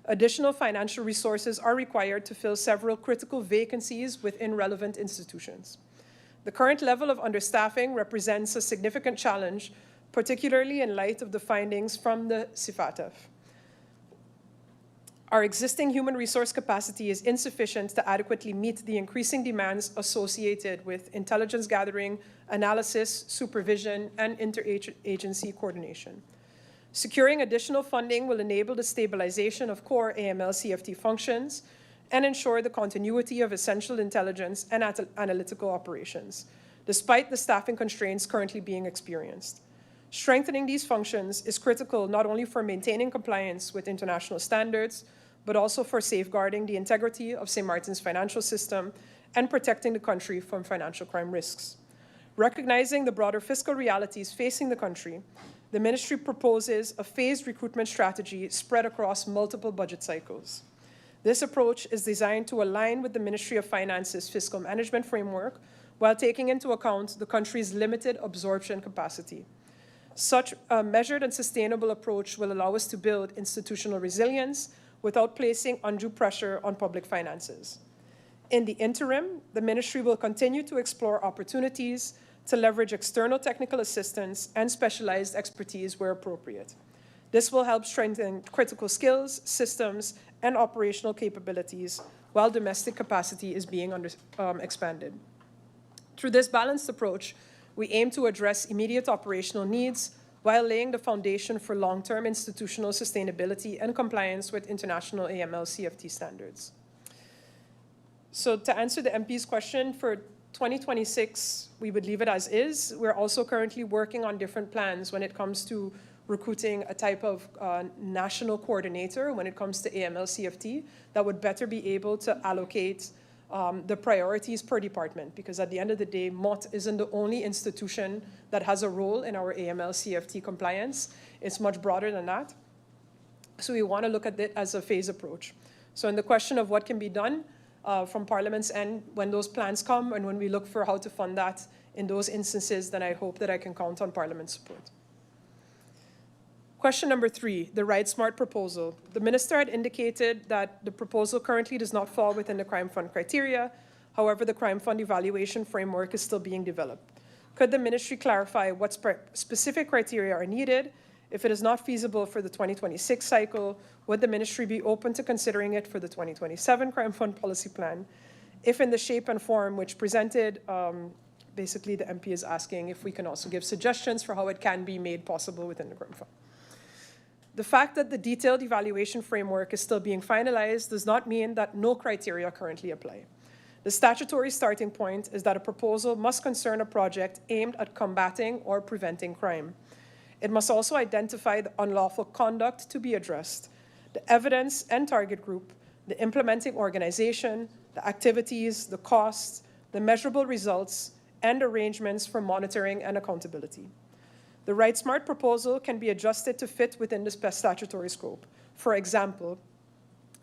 H: additional financial resources are required to fill several critical vacancies within relevant institutions. The current level of understaffing represents a significant challenge, particularly in light of the findings from the CIFATF. Our existing human resource capacity is insufficient to adequately meet the increasing demands associated with intelligence gathering, analysis, supervision, and interagency coordination. Securing additional funding will enable the stabilization of core AML-CFT functions and ensure the continuity of essential intelligence and analytical operations, despite the staffing constraints currently being experienced. Strengthening these functions is critical not only for maintaining compliance with international standards, but also for safeguarding the integrity of St. Maarten's financial system and protecting the country from financial crime risks. Recognizing the broader fiscal realities facing the country, the Ministry proposes a phased recruitment strategy spread across multiple budget cycles. This approach is designed to align with the Ministry of Finance's fiscal management framework while taking into account the country's limited absorption capacity. Such a measured and sustainable approach will allow us to build institutional resilience without placing undue pressure on public finances. In the interim, the Ministry will continue to explore opportunities to leverage external technical assistance and specialized expertise where appropriate. This will help strengthen critical skills, systems, and operational capabilities while domestic capacity is being expanded. Through this balanced approach, we aim to address immediate operational needs while laying the foundation for long-term institutional sustainability and compliance with international AML-CFT standards. So to answer the MP's question, for 2026, we would leave it as is. We're also currently working on different plans when it comes to recruiting a type of national coordinator when it comes to AML-CFT that would better be able to allocate the priorities per department, because at the end of the day, MOT isn't the only institution that has a role in our AML-CFT compliance. It's much broader than that. So we want to look at it as a phase approach. So in the question of what can be done from Parliament's end, when those plans come and when we look for how to fund that in those instances, then I hope that I can count on Parliament's support. Question number 3, the Ride Smart proposal. The Minister had indicated that the proposal currently does not fall within the crime fund criteria. However, the crime fund evaluation framework is still being developed. Could the Ministry clarify what specific criteria are needed If it is not feasible for the 2026 cycle, would the ministry be open to considering it for the 2027 Crime Fund Policy Plan? If in the shape and form which presented, basically the MP is asking if we can also give suggestions for how it can be made possible within the Crime Fund. The fact that the detailed evaluation framework is still being finalized does not mean that no criteria currently apply. The statutory starting point is that a proposal must concern a project aimed at combating or preventing crime. It must also identify the unlawful conduct to be addressed, the evidence and target group, the implementing organization, the activities, the costs, the measurable results, and arrangements for monitoring and accountability. The RightSmart proposal can be adjusted to fit within the statutory scope. For example,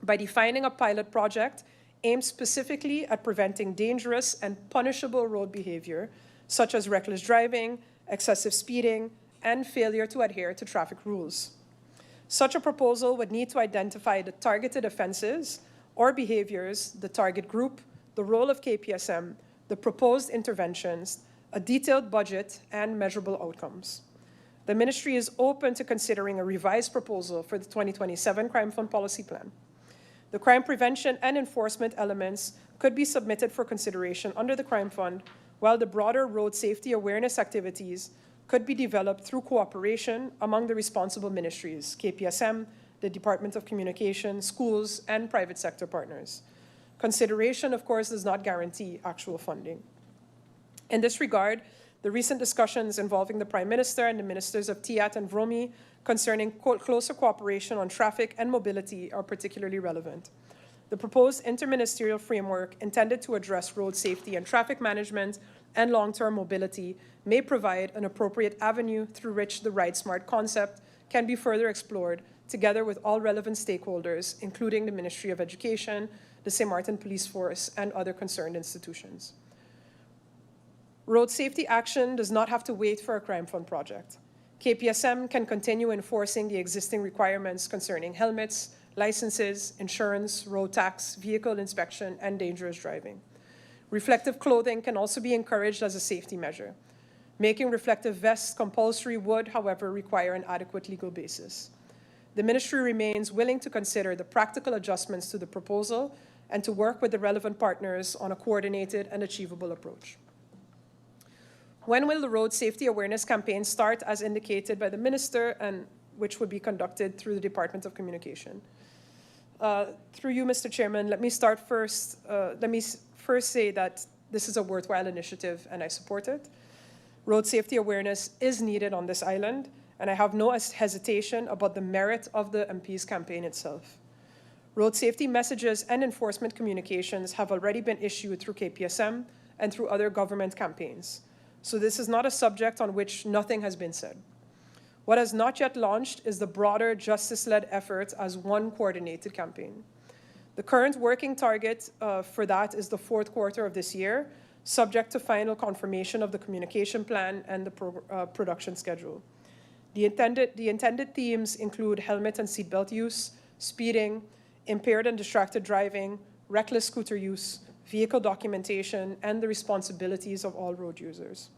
H: by defining a pilot project aimed specifically at preventing dangerous and punishable road behavior, such as reckless driving, excessive speeding, and failure to adhere to traffic rules. Such a proposal would need to identify the targeted offenses or behaviors, the target group, the role of KPSM, the proposed interventions, a detailed budget, and measurable outcomes. The ministry is open to considering a revised proposal for the 2027 Crime Fund Policy Plan. The crime prevention and enforcement elements could be submitted for consideration under the Crime Fund, while the broader road safety awareness activities could be developed through cooperation among the responsible ministries, KPSM, the Department of Communication, schools, and private sector partners. Consideration, of course, does not guarantee actual funding. In this regard, the recent discussions involving the Prime Minister and the Ministers of Tiat and Vromi concerning closer cooperation on traffic and mobility are particularly relevant. The proposed interministerial framework intended to address road safety and traffic management and long-term mobility may provide an appropriate avenue through which the RightSmart concept can be further explored together with all relevant stakeholders, including the Ministry of Education, the Sint Maarten Police Force, and other concerned institutions. Road safety action does not have to wait for a crime fund project. KPSM can continue enforcing the existing requirements concerning helmets, licenses, insurance, road tax, vehicle inspection, and dangerous driving. Reflective clothing can also be encouraged as a safety measure. Making reflective vests compulsory would, however, require an adequate legal basis. The ministry remains willing to consider the practical adjustments to the proposal and to work with the relevant partners on a coordinated and achievable approach. When will the road safety awareness campaign start, as indicated by the minister, and which would be conducted through the Department of Communication? Through you, Mr. Chairman, let me first say that this is a worthwhile initiative and I support it. Road safety awareness is needed on this island, and I have no hesitation about the merit of the MP's campaign itself. Road safety messages and enforcement communications have already been issued through KPSM and through other government campaigns. So this is not a subject on which nothing has been said. What has not yet launched is the broader justice-led effort as one coordinated campaign. The current working target for that is the fourth quarter of this year, subject to final confirmation of the communication plan and the production schedule. The intended themes include helmet and seatbelt use, speeding, impaired and distracted driving, reckless scooter use, vehicle documentation, and the responsibilities of all road users.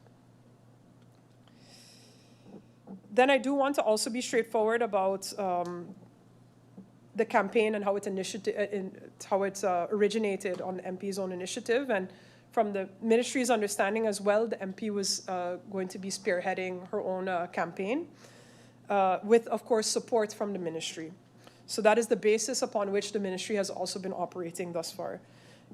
H: Then I do want to also be straightforward about the campaign and how it originated on the MP's own initiative. And from the ministry's understanding as well, the MP was going to be spearheading her own campaign with, of course, support from the ministry. So that is the basis upon which the ministry has also been operating thus far.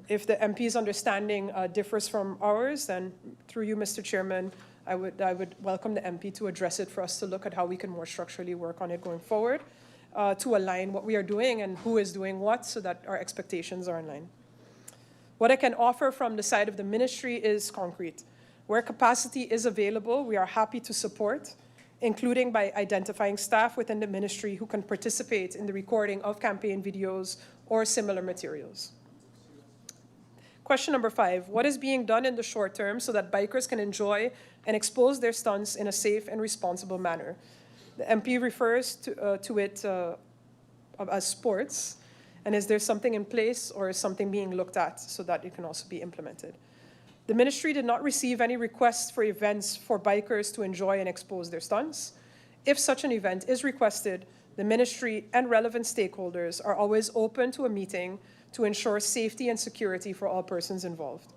H: If the MP's understanding differs from ours, then through you, Mr. Chairman, I would welcome the MP to address it for us to look at how we can more structurally work on it going forward to align what we are doing and who is doing what so that our expectations are in line. What I can offer from the side of the ministry is concrete. Where capacity is available, we are happy to support, including by identifying staff within the ministry who can participate in the recording of campaign videos or similar materials. Question number 5, what is being done in the short term so that bikers can enjoy and expose their stunts in a safe and responsible manner? The MP refers to it as sports, and is there something in place or is something being looked at so that it can also be implemented? The ministry did not receive any requests for events for bikers to enjoy and expose their stunts. If such an event is requested, the ministry and relevant stakeholders are always open to a meeting to ensure safety and security for all persons involved.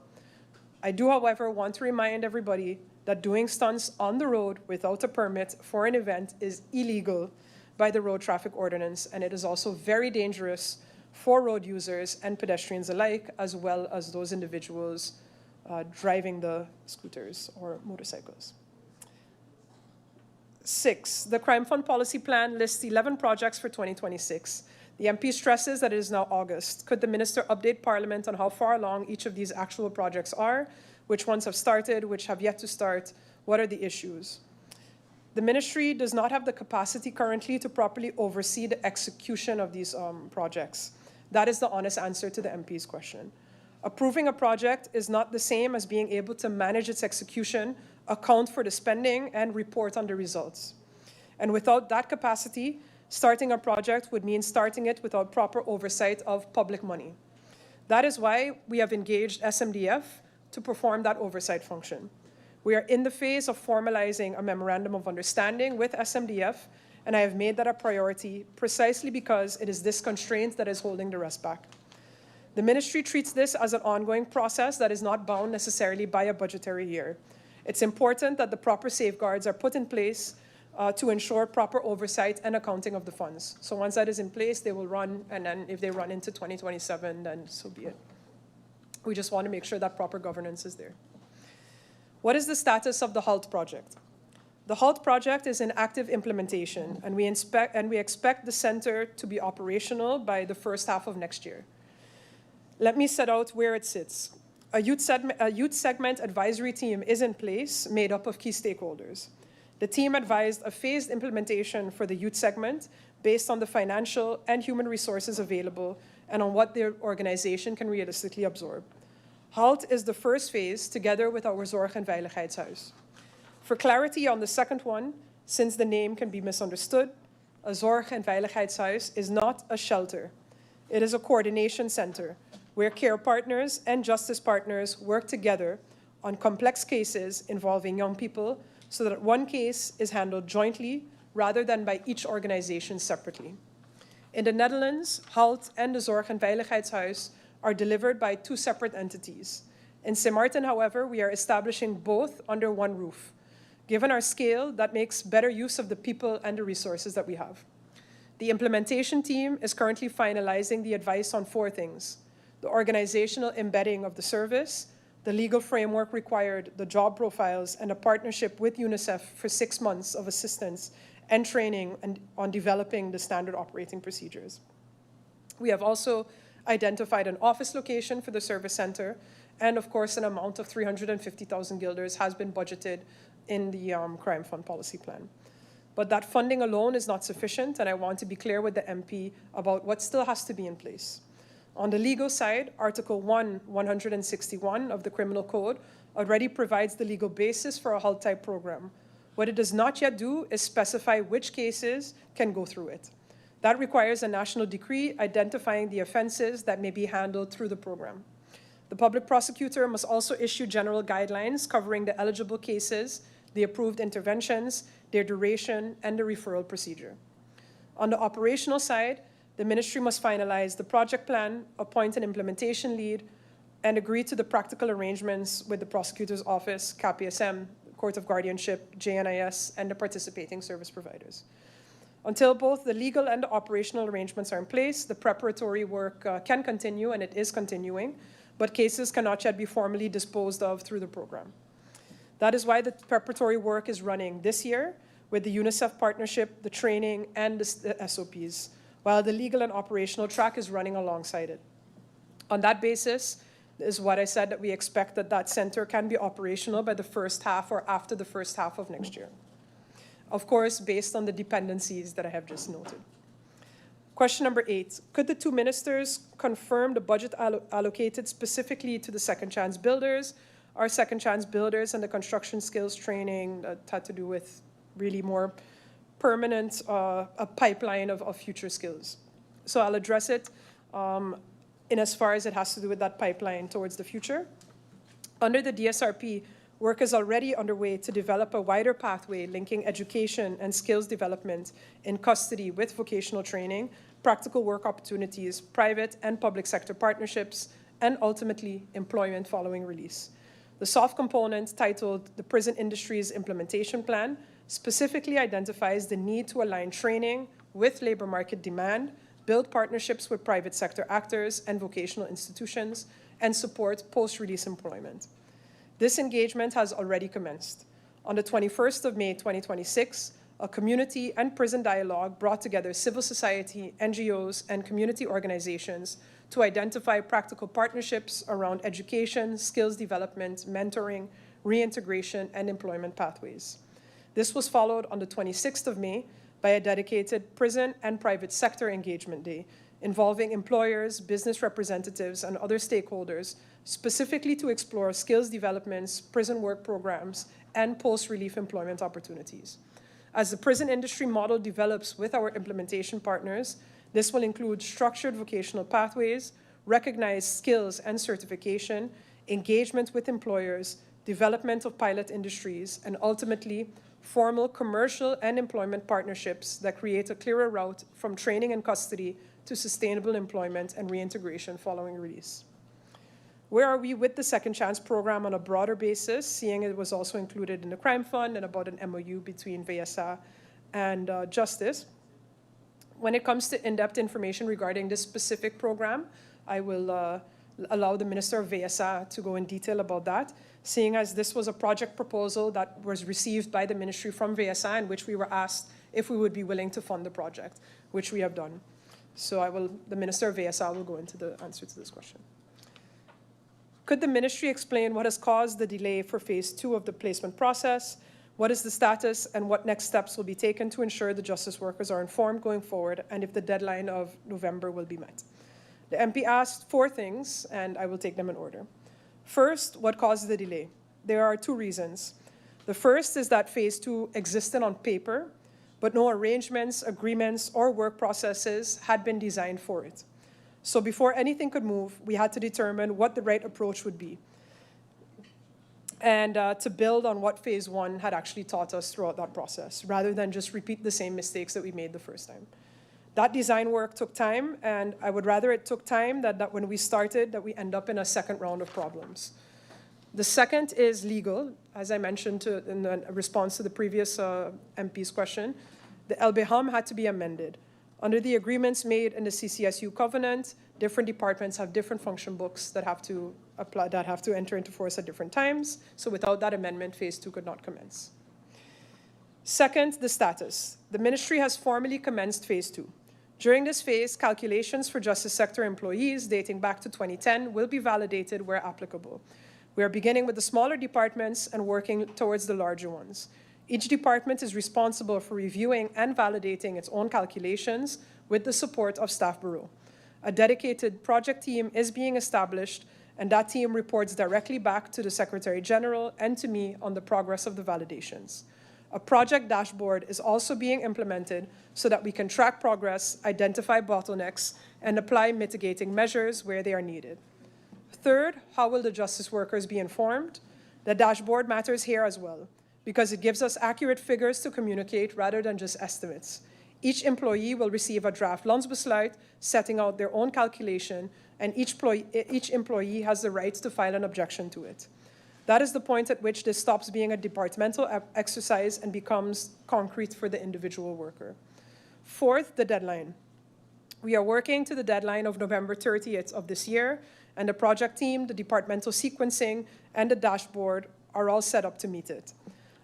H: I do, however, want to remind everybody that doing stunts on the road without a permit for an event is illegal by the road traffic ordinance, and it is also very dangerous for road users and pedestrians alike, as well as those individuals driving the scooters or motorcycles. 6, the Crime Fund Policy Plan lists 11 projects for 2026. The MP stresses that it is now August. Could the Minister update Parliament on how far along each of these actual projects are, which ones have started, which have yet to start, what are the issues? The Ministry does not have the capacity currently to properly oversee the execution of these projects. That is the honest answer to the MP's question. Approving a project is not the same as being able to manage its execution, account for the spending, and report on the results. And without that capacity, starting a project would mean starting it without proper oversight of public money. That is why we have engaged SMDF to perform that oversight function. We are in the phase of formalizing a memorandum of understanding with SMDF, and I have made that a priority precisely because it is this constraint that is holding the rest back. The ministry treats this as an ongoing process that is not bound necessarily by a budgetary year. It's important that the proper safeguards are put in place to ensure proper oversight and accounting of the funds. So once that is in place, they will run, and then if they run into 2027, then so be it. We just want to make sure that proper governance is there. What is the status of the HALT project? The HALT project is in active implementation, and we expect the center to be operational by the first half of next year. Let me set out where it sits. A youth segment advisory team is in place, made up of key stakeholders. The team advised a phased implementation for the youth segment based on the financial and human resources available and on what their organization can realistically absorb. HALT is the first phase, together with our Zorg- en Veiligheidshuis. For clarity on the second one, since the name can be misunderstood, a Zorg- en Veiligheidshuis is not a shelter. It is a coordination center where care partners and justice partners work together on complex cases involving young people so that one case is handled jointly rather than by each organization separately. In the Netherlands, HALT and the Zorg- en Veiligheidshuis are delivered by two separate entities. In Sint Maarten, however, we are establishing both under one roof. Given our scale, that makes better use of the people and the resources that we have. The implementation team is currently finalizing the advice on 4 things: the organizational embedding of the service, the legal framework required, the job profiles, and a partnership with UNICEF for 6 months of assistance and training on developing the standard operating procedures. We have also identified an office location for the service center, and of course, an amount of 350,000 guilders has been budgeted in the Crime Fund Policy Plan. But that funding alone is not sufficient, and I want to be clear with the MP about what still has to be in place. On the legal side, Article 161 of the Criminal Code already provides the legal basis for a HALT-type program. What it does not yet do is specify which cases can go through it. That requires a national decree identifying the offenses that may be handled through the program. The public prosecutor must also issue general guidelines covering the eligible cases, the approved interventions, their duration, and the referral procedure. On the operational side, the ministry must finalize the project plan, appoint an implementation lead, and agree to the practical arrangements with the prosecutor's office, KPSM, Court of Guardianship, JNIS, and the participating service providers. Until both the legal and the operational arrangements are in place, the preparatory work can continue, and it is continuing, but cases cannot yet be formally disposed of through the program. That is why the preparatory work is running this year with the UNICEF partnership, the training, and the SOPs, while the legal and operational track is running alongside it. On that basis is what I said, that we expect that that center can be operational by the first half or after the first half of next year. Of course, based on the dependencies that I have just noted. Question number 8, could the 2 ministers confirm the budget allocated specifically to the Second Chance Builders, our Second Chance Builders, and the construction skills training that had to do with really more permanent, a pipeline of future skills? So I'll address it in as far as it has to do with that pipeline towards the future. Under the DSRP, Work is already underway to develop a wider pathway linking education and skills development in custody with vocational training, practical work opportunities, private and public sector partnerships, and ultimately employment following release. The soft component, titled the Prison Industries Implementation Plan, specifically identifies the need to align training with labor market demand, build partnerships with private sector actors and vocational institutions, and support post-release employment. This engagement has already commenced. On the 21st of May 2026, a community and prison dialogue brought together civil society, NGOs, and community organizations to identify practical partnerships around education, skills development, mentoring, reintegration, and employment pathways. This was followed on the 26th of May by a dedicated prison and private sector engagement day involving employers, business representatives, and other stakeholders, specifically to explore skills developments, prison work programs, and post-relief employment opportunities. As the prison industry model develops with our implementation partners, this will include structured vocational pathways, recognized skills and certification, engagement with employers, development of pilot industries, and ultimately, formal commercial and employment partnerships that create a clearer route from training and custody to sustainable employment and reintegration following release. Where are we with the Second Chance program on a broader basis, seeing it was also included in the Crime Fund and about an MOU between VSA and Justice? When it comes to in-depth information regarding this specific program, I will allow the Minister of VSA to go in detail about that, seeing as this was a project proposal that was received by the Ministry from VSA, in which we were asked if we would be willing to fund the project, which we have done. So the Minister of VSA will go into the answer to this question. Could the ministry explain what has caused the delay for phase 2 of the placement process? What is the status and what next steps will be taken to ensure the justice workers are informed going forward and if the deadline of November will be met? The MP asked 4 things, and I will take them in order. First, what caused the delay? There are 2 reasons. The first is that phase 2 existed on paper, but no arrangements, agreements, or work processes had been designed for it. So before anything could move, we had to determine what the right approach would be and to build on what phase 1 had actually taught us throughout that process, rather than just repeat the same mistakes that we made the first time. That design work took time, and I would rather it took time that when we started, that we end up in a second round of problems. The second is legal. As I mentioned in response to the previous MP's question, the LBHAM had to be amended. Under the agreements made in the CCSU covenant, different departments have different function books that have to apply, that have to enter into force at different times. So without that amendment, phase 2 could not commence. Second, the status. The ministry has formally commenced phase 2. During this phase, calculations for justice sector employees dating back to 2010 will be validated where applicable. We are beginning with the smaller departments and working towards the larger ones. Each department is responsible for reviewing and validating its own calculations with the support of Staff Bureau. A dedicated project team is being established, and that team reports directly back to the Secretary General and to me on the progress of the validations. A project dashboard is also being implemented so that we can track progress, identify bottlenecks, and apply mitigating measures where they are needed. Third, how will the justice workers be informed? The dashboard matters here as well, because it gives us accurate figures to communicate rather than just estimates. Each employee will receive a draft Landsbesluit setting out their own calculation, and each employee has the right to file an objection to it. That is the point at which this stops being a departmental exercise and becomes concrete for the individual worker. Fourth, the deadline. We are working to the deadline of November 30th of this year, and the project team, the departmental sequencing, and the dashboard are all set up to meet it.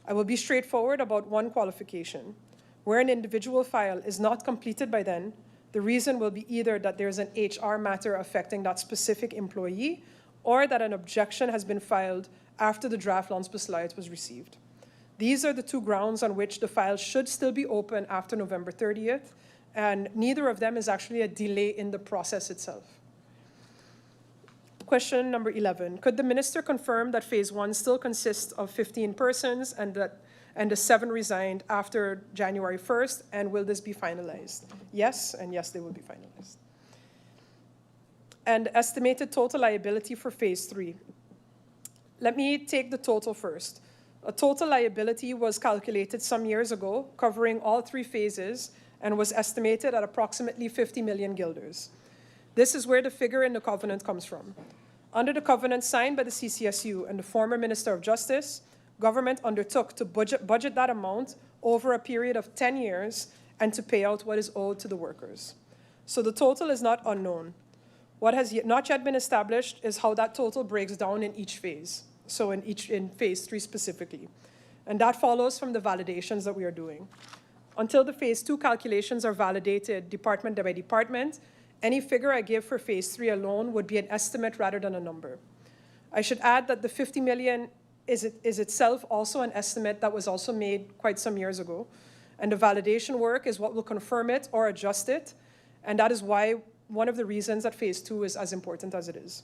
H: I will be straightforward about one qualification. Where an individual file is not completed by then, the reason will be either that there's an HR matter affecting that specific employee, or that an objection has been filed after the draft Landsbesluit was received. These are the 2 grounds on which the file should still be open after November 30th, and neither of them is actually a delay in the process itself. Question number 11. Could the minister confirm that phase 1 still consists of 15 persons and the 7 resigned after January 1st, and will this be finalized? Yes, and yes, they will be finalized. And estimated total liability for phase 3. Let me take the total first. A total liability was calculated some years ago, covering all 3 phases, and was estimated at approximately 50 million guilders. This is where the figure in the covenant comes from. Under the covenant signed by the CCSU and the former Minister of Justice, government undertook to budget that amount over a period of 10 years and to pay out what is owed to the workers. So the total is not unknown. What has not yet been established is how that total breaks down in each phase. So in phase 3 specifically. And that follows from the validations that we are doing. Until the phase 2 calculations are validated department by department, any figure I give for phase 3 alone would be an estimate rather than a number. I should add that the 50 million is itself also an estimate that was also made quite some years ago. And the validation work is what will confirm it or adjust it. And that is why one of the reasons that phase 2 is as important as it is.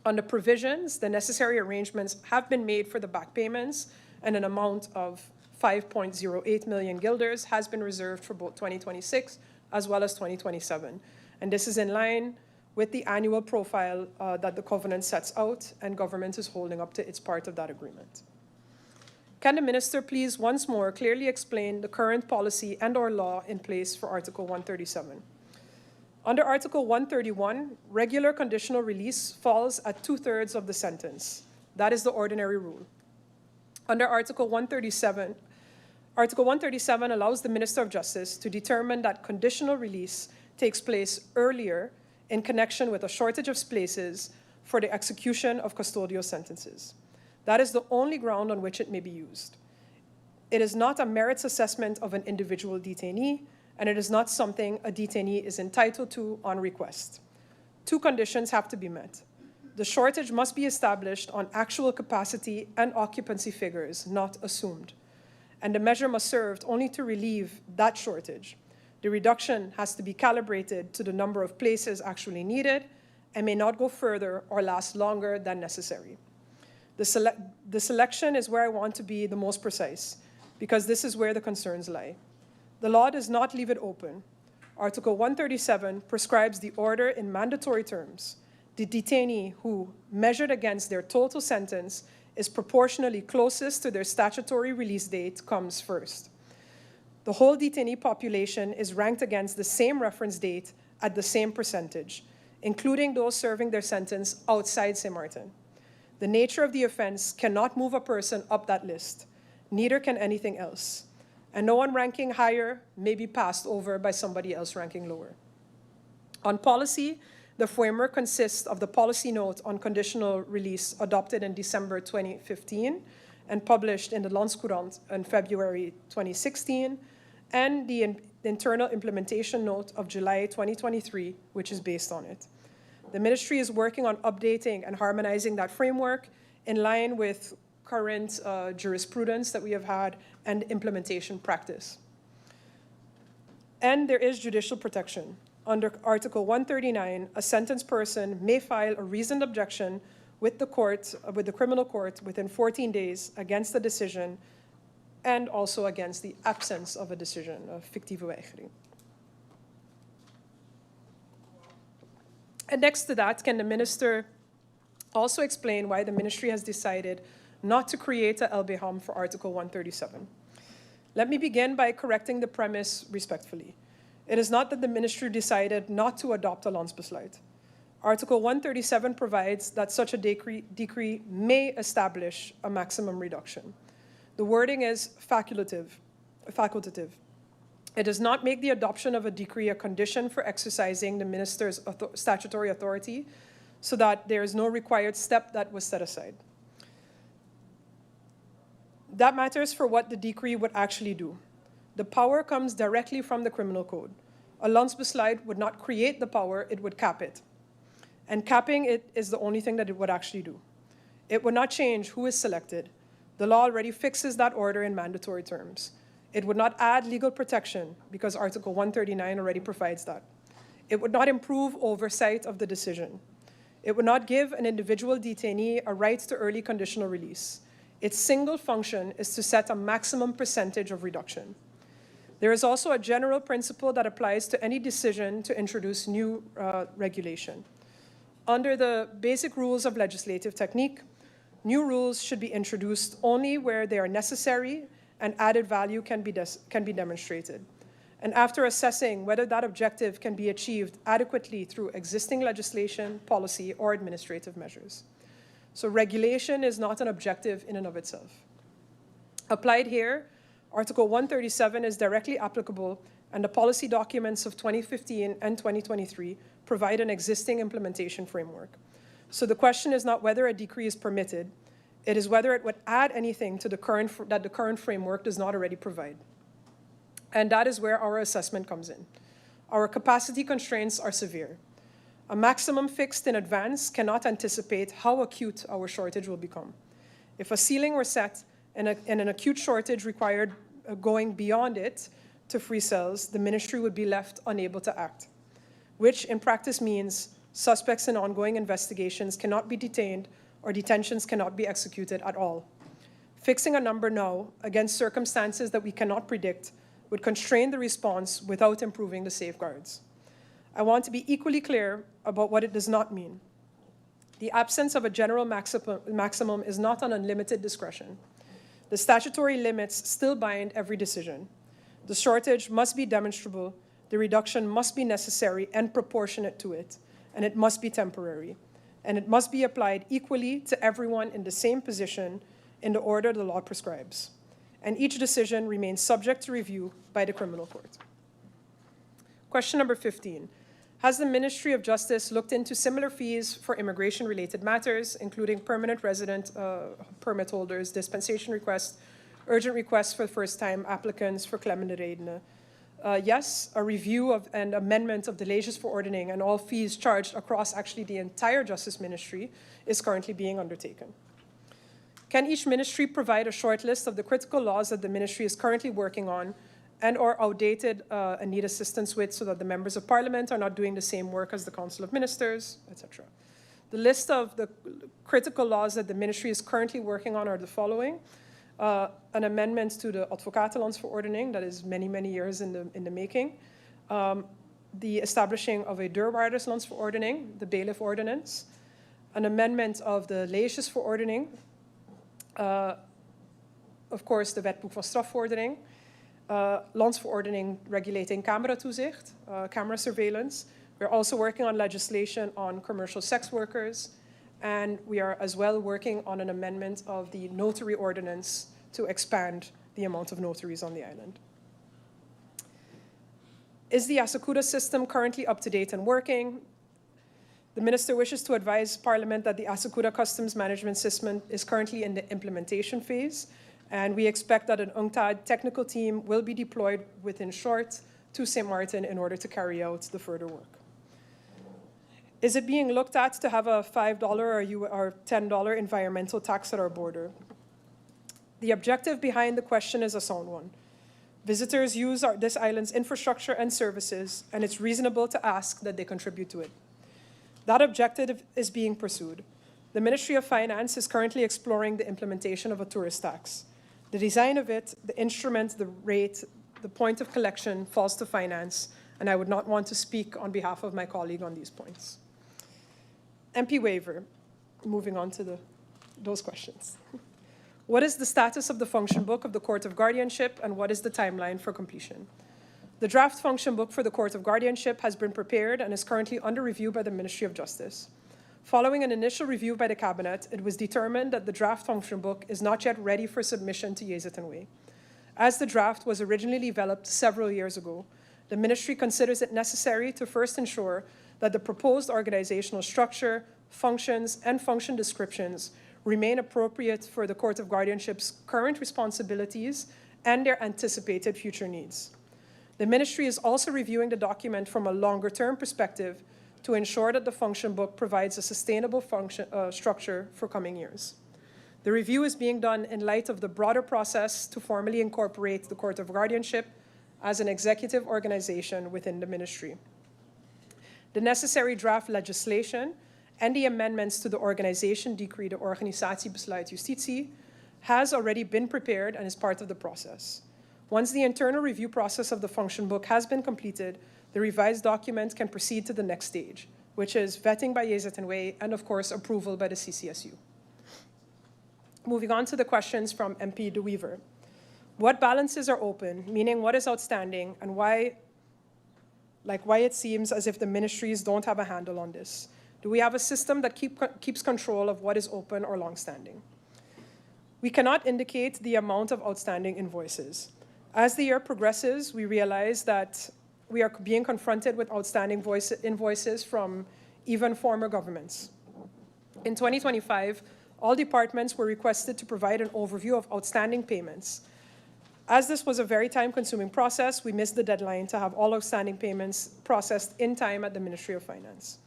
H: On the provisions, the necessary arrangements have been made for the back payments, and an amount of 5.08 million guilders has been reserved for both 2026 as well as 2027. And this is in line with the annual profile that the covenant sets out, and government is holding up to its part of that agreement. Can the minister please once more clearly explain the current policy and/or law in place for Article 137? Under Article 131, regular conditional release falls at 2/3 of the sentence. That is the ordinary rule. Under Article 137, Article 137 allows the Minister of Justice to determine that conditional release takes place earlier in connection with a shortage of places for the execution of custodial sentences. That is the only ground on which it may be used. It is not a merits assessment of an individual detainee, and it is not something a detainee is entitled to on request. 2 conditions have to be met. The shortage must be established on actual capacity and occupancy figures, not assumed. And the measure must serve only to relieve that shortage. The reduction has to be calibrated to the number of places actually needed and may not go further or last longer than necessary. The selection is where I want to be the most precise, because this is where the concerns lie. The law does not leave it open. Article 137 prescribes the order in mandatory terms. The detainee who, measured against their total sentence, is proportionally closest to their statutory release date comes first. The whole detainee population is ranked against the same reference date at the same percentage, including those serving their sentence outside Sint Maarten. The nature of the offense cannot move a person up that list. Neither can anything else. And no one ranking higher may be passed over by somebody else ranking lower. On policy, the framework consists of the policy note on conditional release adopted in December 2015 and published in the Landsverordening in February 2016, and the internal implementation note of July 2023, which is based on it. The ministry is working on updating and harmonizing that framework in line with current jurisprudence that we have had and implementation practice. And there is judicial protection. Under Article 139, a sentenced person may file a reasoned objection with the criminal court within 14 days against the decision and also against the absence of a decision, of fictieve weigering. And next to that, can the minister also explain why the ministry has decided not to create a LBHAM for Article 137? Let me begin by correcting the premise respectfully. It is not that the ministry decided not to adopt a landsbesluit. Article 137 provides that such a decree may establish a maximum reduction. The wording is facultative. It does not make the adoption of a decree a condition for exercising the minister's statutory authority, so that there is no required step that was set aside. That matters for what the decree would actually do. The power comes directly from the criminal code. A landsbesluit would not create the power, it would cap it. And capping it is the only thing that it would actually do. It would not change who is selected. The law already fixes that order in mandatory terms. It would not add legal protection because Article 139 already provides that. It would not improve oversight of the decision. It would not give an individual detainee a right to early conditional release. Its single function is to set a maximum percentage of reduction. There is also a general principle that applies to any decision to introduce new regulation. Under the basic rules of legislative technique, New rules should be introduced only where they are necessary and added value can be demonstrated. And after assessing whether that objective can be achieved adequately through existing legislation, policy, or administrative measures. So regulation is not an objective in and of itself. Applied here, Article 137 is directly applicable, and the policy documents of 2015 and 2023 provide an existing implementation framework. So the question is not whether a decree is permitted, it is whether it would add anything to the current framework does not already provide. And that is where our assessment comes in. Our capacity constraints are severe. A maximum fixed in advance cannot anticipate how acute our shortage will become. If a ceiling were set and an acute shortage required going beyond it to free cells, the ministry would be left unable to act, which in practice means suspects in ongoing investigations cannot be detained or detentions cannot be executed at all. Fixing a number now against circumstances that we cannot predict would constrain the response without improving the safeguards. I want to be equally clear about what it does not mean. The absence of a general maximum is not an unlimited discretion. The statutory limits still bind every decision. The shortage must be demonstrable, the reduction must be necessary and proportionate to it, and it must be temporary. And it must be applied equally to everyone in the same position in the order the law prescribes. And each decision remains subject to review by the criminal court. Question number 15. Has the Ministry of Justice looked into similar fees for immigration-related matters, including permanent resident permit holders, dispensation requests, urgent requests for first-time applicants for klemmende redenen? Yes, a review of and amendment of the Landsverordening and all fees charged across actually the entire Justice Ministry is currently being undertaken. Can each ministry provide a short list of the critical laws that the ministry is currently working on and or outdated and need assistance with so that the members of parliament are not doing the same work as the Council of Ministers, etc. The list of the critical laws that the ministry is currently working on are the following. An amendment to the Ontwerplandsverordening that is many, many years in the making. The establishing of a Landsverordening, the bailiff ordinance. An amendment of the Landsverordening. Of course, the Wetboek van Strafvordering. Landsverordening regulating cameratoezicht, camera surveillance. We're also working on legislation on commercial sex workers. And we are as well working on an amendment of the notary ordinance to expand the amount of notaries on the island. Is the Asakuda system currently up to date and working? The Minister wishes to advise Parliament that the Asakuda Customs Management System is currently in the implementation phase, and we expect that an UNCTAD technical team will be deployed within short to Sint Maarten in order to carry out the further work. Is it being looked at to have a $5 or $10 environmental tax at our border? The objective behind the question is a sound one. Visitors use this island's infrastructure and services, and it's reasonable to ask that they contribute to it. That objective is being pursued. The Ministry of Finance is currently exploring the implementation of a tourist tax. The design of it, the instrument, the rate, the point of collection falls to finance, and I would not want to speak on behalf of my colleague on these points. MP waiver, moving on to those questions. What is the status of the function book of the Court of Guardianship, and what is the timeline for completion? The draft function book for the Court of Guardianship has been prepared and is currently under review by the Ministry of Justice. Following an initial review by the Cabinet, it was determined that the draft function book is not yet ready for submission to Zittingsjaar. As the draft was originally developed several years ago, the Ministry considers it necessary to first ensure that the proposed organizational structure, functions, and function descriptions remain appropriate for the Court of Guardianship's current responsibilities and their anticipated future needs. The Ministry is also reviewing the document from a longer-term perspective to ensure that the function book provides a sustainable structure for coming years. The review is being done in light of the broader process to formally incorporate the Court of Guardianship as an executive organization within the Ministry. The necessary draft legislation and the amendments to the organization decree, the Organisatiebesluit Justitie, has already been prepared and is part of the process. Once the internal review process of the function book has been completed, the revised document can proceed to the next stage, which is vetting by Zittingsjaar and, of course, approval by the CCSU. Moving on to the questions from MP De Wever. What balances are open, meaning what is outstanding, and why it seems as if the ministries don't have a handle on this? Do we have a system that keeps control of what is open or longstanding? We cannot indicate the amount of outstanding invoices. As the year progresses, we realize that we are being confronted with outstanding invoices from even former governments. In 2025, all departments were requested to provide an overview of outstanding payments. As this was a very time-consuming process, we missed the deadline to have all outstanding payments processed in time at the Ministry of Finance.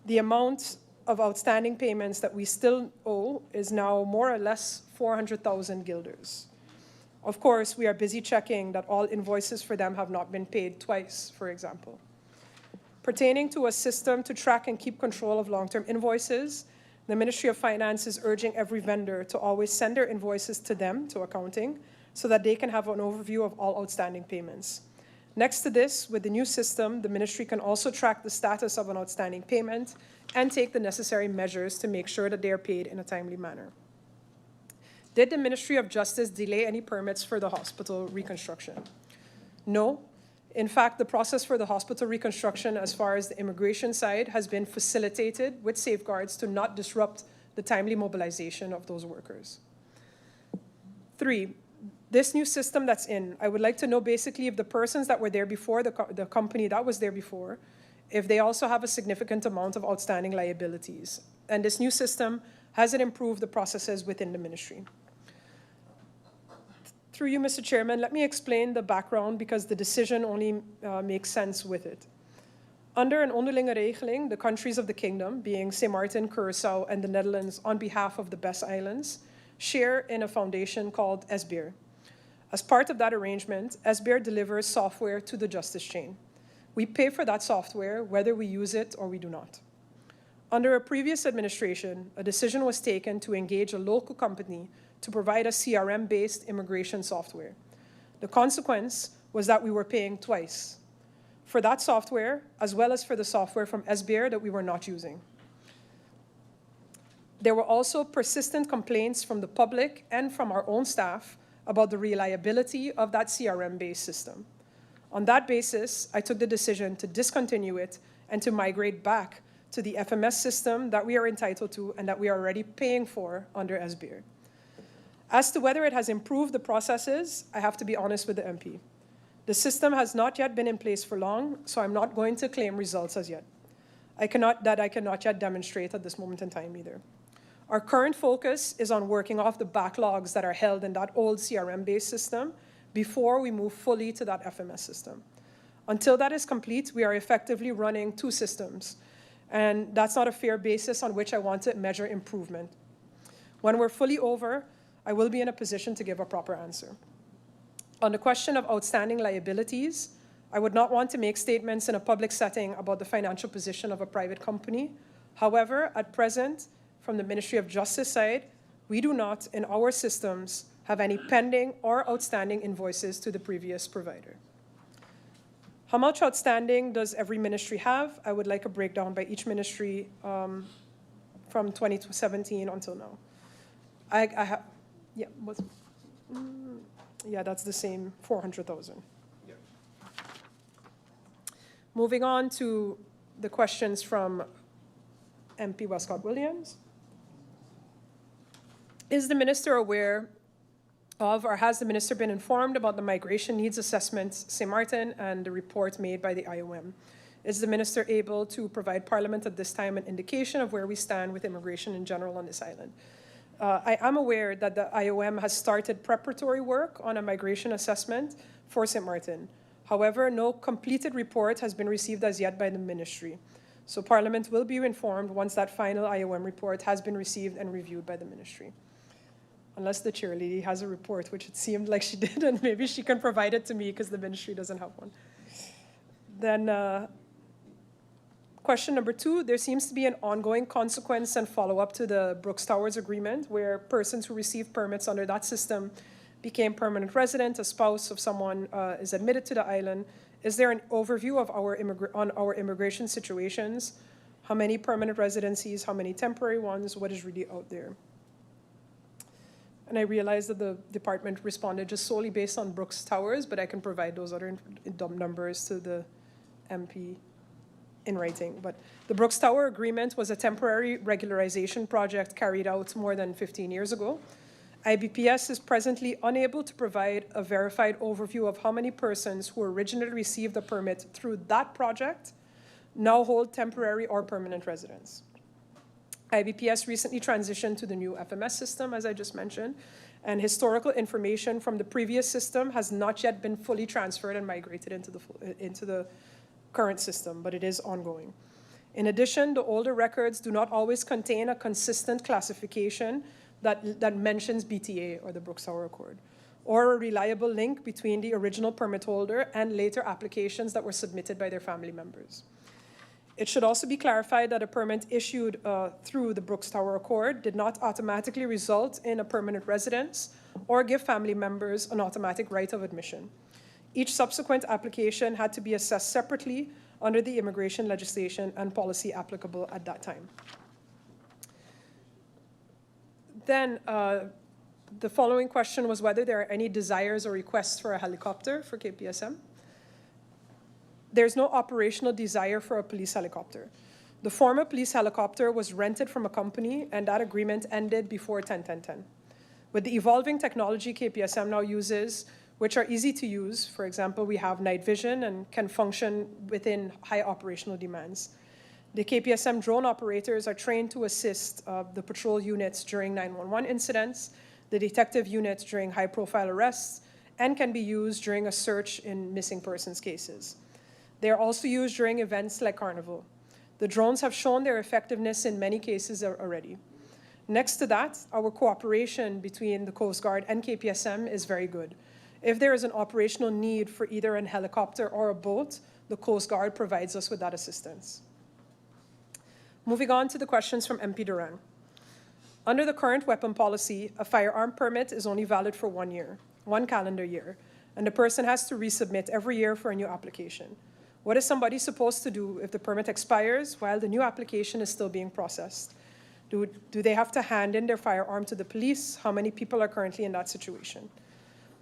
H: The amount of outstanding payments that we still owe is now more or less 400,000 guilders. Of course, we are busy checking that all invoices for them have not been paid twice, for example. Pertaining to a system to track and keep control of long-term invoices, the Ministry of Finance is urging every vendor to always send their invoices to them, to accounting, so that they can have an overview of all outstanding payments. Next to this, with the new system, the ministry can also track the status of an outstanding payment and take the necessary measures to make sure that they are paid in a timely manner. Did the Ministry of Justice delay any permits for the hospital reconstruction? No. In fact, the process for the hospital reconstruction, as far as the immigration side, has been facilitated with safeguards to not disrupt the timely mobilization of those workers. 3, this new system that's in, I would like to know basically if the persons that were there before, the company that was there before, if they also have a significant amount of outstanding liabilities. And this new system, has it improved the processes within the ministry? Through you, Mr. Chairman, let me explain the background because the decision only makes sense with it. Under an onderlinge regeling, the countries of the kingdom, being Sint Maarten, Curaçao, and the Netherlands on behalf of the BES Islands, share in a foundation called SBIR. As part of that arrangement, SBIR delivers software to the justice chain. We pay for that software whether we use it or we do not. Under a previous administration, a decision was taken to engage a local company to provide a CRM-based immigration software. The consequence was that we were paying twice for that software as well as for the software from SBIR that we were not using. There were also persistent complaints from the public and from our own staff about the reliability of that CRM-based system. On that basis, I took the decision to discontinue it and to migrate back to the FMS system that we are entitled to and that we are already paying for under SBIR. As to whether it has improved the processes, I have to be honest with the MP. The system has not yet been in place for long, so I'm not going to claim results as yet. I cannot yet demonstrate at this moment in time either. Our current focus is on working off the backlogs that are held in that old CRM-based system before we move fully to that FMS system. Until that is complete, we are effectively running 2 systems, and that's not a fair basis on which I want to measure improvement. When we're fully over, I will be in a position to give a proper answer. On the question of outstanding liabilities, I would not want to make statements in a public setting about the financial position of a private company. However, at present, from the Ministry of Justice side, we do not, in our systems, have any pending or outstanding invoices to the previous provider. How much outstanding does every ministry have? I would like a breakdown by each ministry from 2017 until now. I have, yeah, yeah, that's the same 400,000. Yeah. Moving on to the questions from MP Westcott Williams. Is the minister aware of, or has the minister been informed about the migration needs assessments, Sint Maarten, and the report made by the IOM? Is the minister able to provide Parliament at this time an indication of where we stand with immigration in general on this island? I am aware that the IOM has started preparatory work on a migration assessment for Sint Maarten. However, no completed report has been received as yet by the ministry. So Parliament will be informed once that final IOM report has been received and reviewed by the ministry. Unless the chair lady has a report, which it seemed like she did, and maybe she can provide it to me because the ministry doesn't have one. Then question number 2, there seems to be an ongoing consequence and follow-up to the Brooks Towers Agreement, where persons who received permits under that system became permanent resident, a spouse of someone is admitted to the island. Is there an overview of our immigration situations? How many permanent residencies, how many temporary ones, what is really out there? And I realize that the department responded just solely based on Brooks Towers, but I can provide those other numbers to the MP in writing. But the Brooks Tower Agreement was a temporary regularization project carried out more than 15 years ago. IBPS is presently unable to provide a verified overview of how many persons who originally received a permit through that project now hold temporary or permanent residence. IBPS recently transitioned to the new FMS system, as I just mentioned, and historical information from the previous system has not yet been fully transferred and migrated into the current system, but it is ongoing. In addition, the older records do not always contain a consistent classification that mentions BTA, or the Brooks Tower Accord, or a reliable link between the original permit holder and later applications that were submitted by their family members. It should also be clarified that a permit issued through the Brooks Tower Accord did not automatically result in a permanent residence or give family members an automatic right of admission. Each subsequent application had to be assessed separately under the immigration legislation and policy applicable at that time. Then the following question was whether there are any desires or requests for a helicopter for KPSM. There's no operational desire for a police helicopter. The former police helicopter was rented from a company, and that agreement ended before 10/10/10. With the evolving technology KPSM now uses, which are easy to use, for example, we have night vision and can function within high operational demands. The KPSM drone operators are trained to assist the patrol units during 911 incidents, the detective units during high-profile arrests, and can be used during a search in missing persons cases. They are also used during events like Carnival. The drones have shown their effectiveness in many cases already. Next to that, our cooperation between the Coast Guard and KPSM is very good. If there is an operational need for either a helicopter or a boat, the Coast Guard provides us with that assistance. Moving on to the questions from MP Durang. Under the current weapon policy, a firearm permit is only valid for 1 year, 1 calendar year, and the person has to resubmit every year for a new application. What is somebody supposed to do if the permit expires while the new application is still being processed? Do they have to hand in their firearm to the police? How many people are currently in that situation?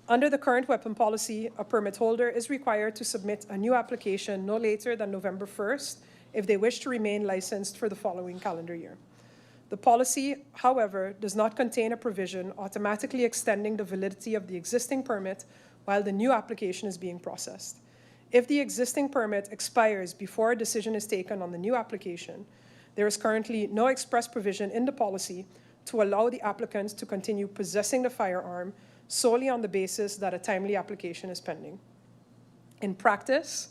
H: Under the current weapon policy, a permit holder is required to submit a new application no later than November 1st if they wish to remain licensed for the following calendar year. The policy, however, does not contain a provision automatically extending the validity of the existing permit while the new application is being processed. If the existing permit expires before a decision is taken on the new application, there is currently no express provision in the policy to allow the applicant to continue possessing the firearm solely on the basis that a timely application is pending. In practice,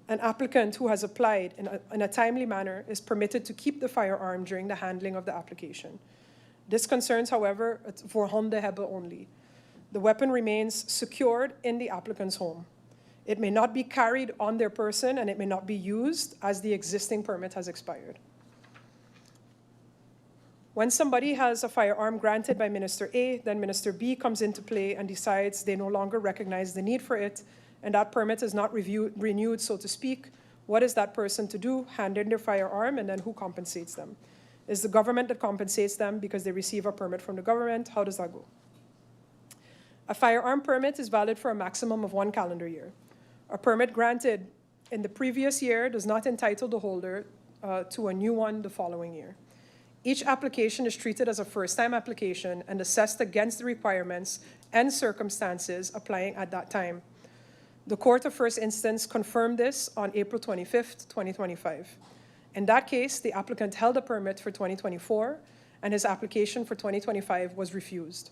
H: an applicant who has applied in a timely manner is permitted to keep the firearm during the handling of the application. This concerns, however, het voorhanden hebben only. The weapon remains secured in the applicant's home. It may not be carried on their person, and it may not be used as the existing permit has expired. When somebody has a firearm granted by Minister A, then Minister B comes into play and decides they no longer recognize the need for it, and that permit is not renewed, so to speak. What is that person to do? Hand in their firearm, and then who compensates them? Is the government that compensates them because they receive a permit from the government? How does that go? A firearm permit is valid for a maximum of 1 calendar year. A permit granted in the previous year does not entitle the holder to a new one the following year. Each application is treated as a first-time application and assessed against the requirements and circumstances applying at that time. The Court of First Instance confirmed this on April 25th, 2025. In that case, the applicant held a permit for 2024, and his application for 2025 was refused.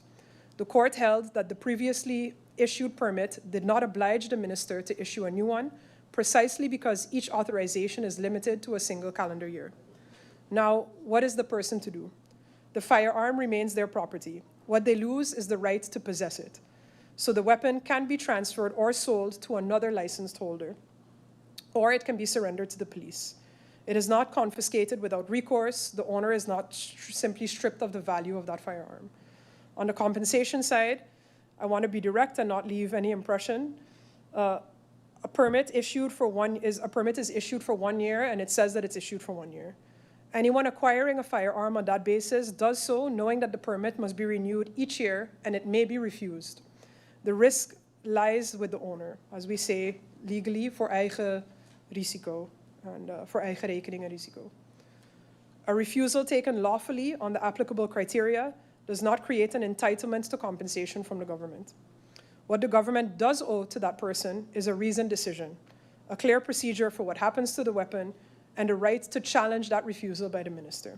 H: The court held that the previously issued permit did not oblige the minister to issue a new one, precisely because each authorization is limited to a single calendar year. Now, what is the person to do? The firearm remains their property. What they lose is the right to possess it. So the weapon can be transferred or sold to another licensed holder, or it can be surrendered to the police. It is not confiscated without recourse. The owner is not simply stripped of the value of that firearm. On the compensation side, I want to be direct and not leave any impression. A permit is issued for 1 year, and it says that it's issued for 1 year. Anyone acquiring a firearm on that basis does so knowing that the permit must be renewed each year and it may be refused. The risk lies with the owner, as we say legally, voor eigen risico, and voor eigen rekening en risico. A refusal taken lawfully on the applicable criteria does not create an entitlement to compensation from the government. What the government does owe to that person is a reasoned decision, a clear procedure for what happens to the weapon, and a right to challenge that refusal by the minister.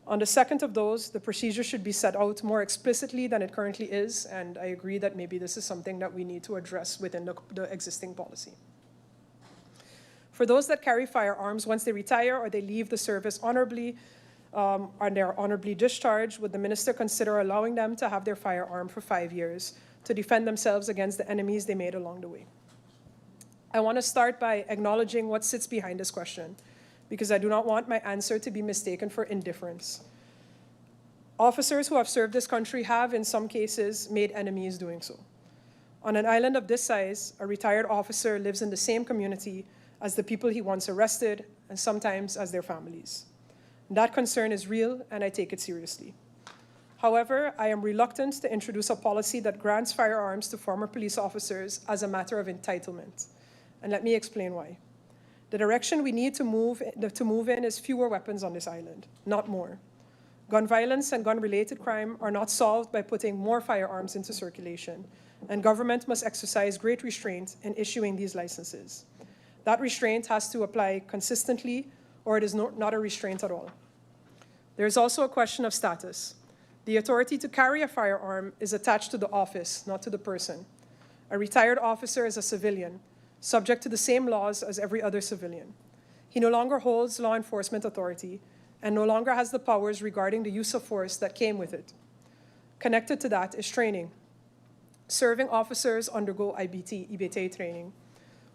H: On the second of those, the procedure should be set out more explicitly than it currently is, and I agree that maybe this is something that we need to address within the existing policy. For those that carry firearms, once they retire or they leave the service honorably, and they are honorably discharged, would the minister consider allowing them to have their firearm for 5 years to defend themselves against the enemies they made along the way? I want to start by acknowledging what sits behind this question, because I do not want my answer to be mistaken for indifference. Officers who have served this country have, in some cases, made enemies doing so. On an island of this size, a retired officer lives in the same community as the people he once arrested, and sometimes as their families. That concern is real, and I take it seriously. However, I am reluctant to introduce a policy that grants firearms to former police officers as a matter of entitlement. And let me explain why. The direction we need to move in is fewer weapons on this island, not more. Gun violence and gun-related crime are not solved by putting more firearms into circulation, and government must exercise great restraint in issuing these licenses. That restraint has to apply consistently, or it is not a restraint at all. There is also a question of status. The authority to carry a firearm is attached to the office, not to the person. A retired officer is a civilian, subject to the same laws as every other civilian. He no longer holds law enforcement authority and no longer has the powers regarding the use of force that came with it. Connected to that is training. Serving officers undergo IBT training.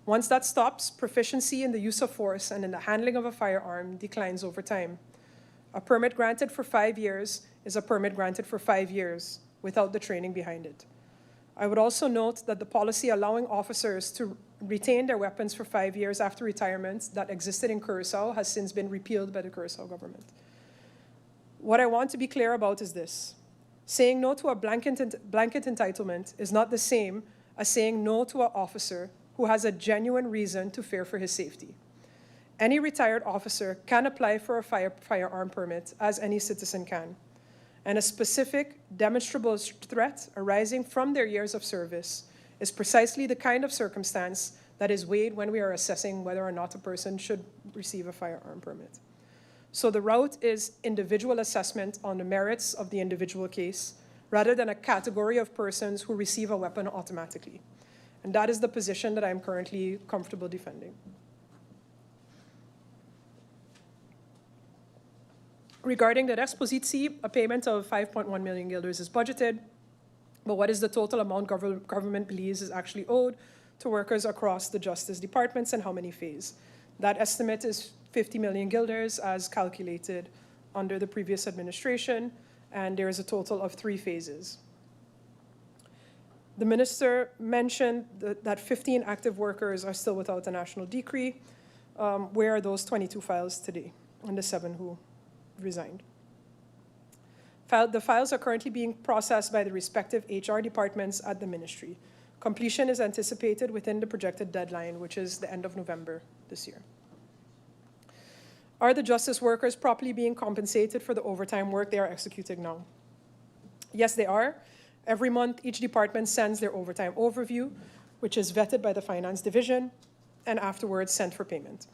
H: Once that stops, proficiency in the use of force and in the handling of a firearm declines over time. A permit granted for 5 years is a permit granted for 5 years without the training behind it. I would also note that the policy allowing officers to retain their weapons for 5 years after retirement that existed in Curaçao has since been repealed by the Curaçao government. What I want to be clear about is this. Saying no to a blanket entitlement is not the same as saying no to an officer who has a genuine reason to fear for his safety. Any retired officer can apply for a firearm permit, as any citizen can. And a specific, demonstrable threat arising from their years of service is precisely the kind of circumstance that is weighed when we are assessing whether or not a person should receive a firearm permit. So the route is individual assessment on the merits of the individual case, rather than a category of persons who receive a weapon automatically. And that is the position that I'm currently comfortable defending. Regarding the rechtspositie, a payment of 5.1 million guilders is budgeted, but what is the total amount government believes is actually owed to workers across the justice departments and how many fees? That estimate is 50 million guilders as calculated under the previous administration, and there is a total of 3 phases. The minister mentioned that 15 active workers are still without a national decree. Where are those 22 files today, and the 7 who resigned? The files are currently being processed by the respective HR departments at the ministry. Completion is anticipated within the projected deadline, which is the end of November this year. Are the justice workers properly being compensated for the overtime work they are executing now? Yes, they are. Every month, each department sends their overtime overview, which is vetted by the finance division, and afterwards sent for payment.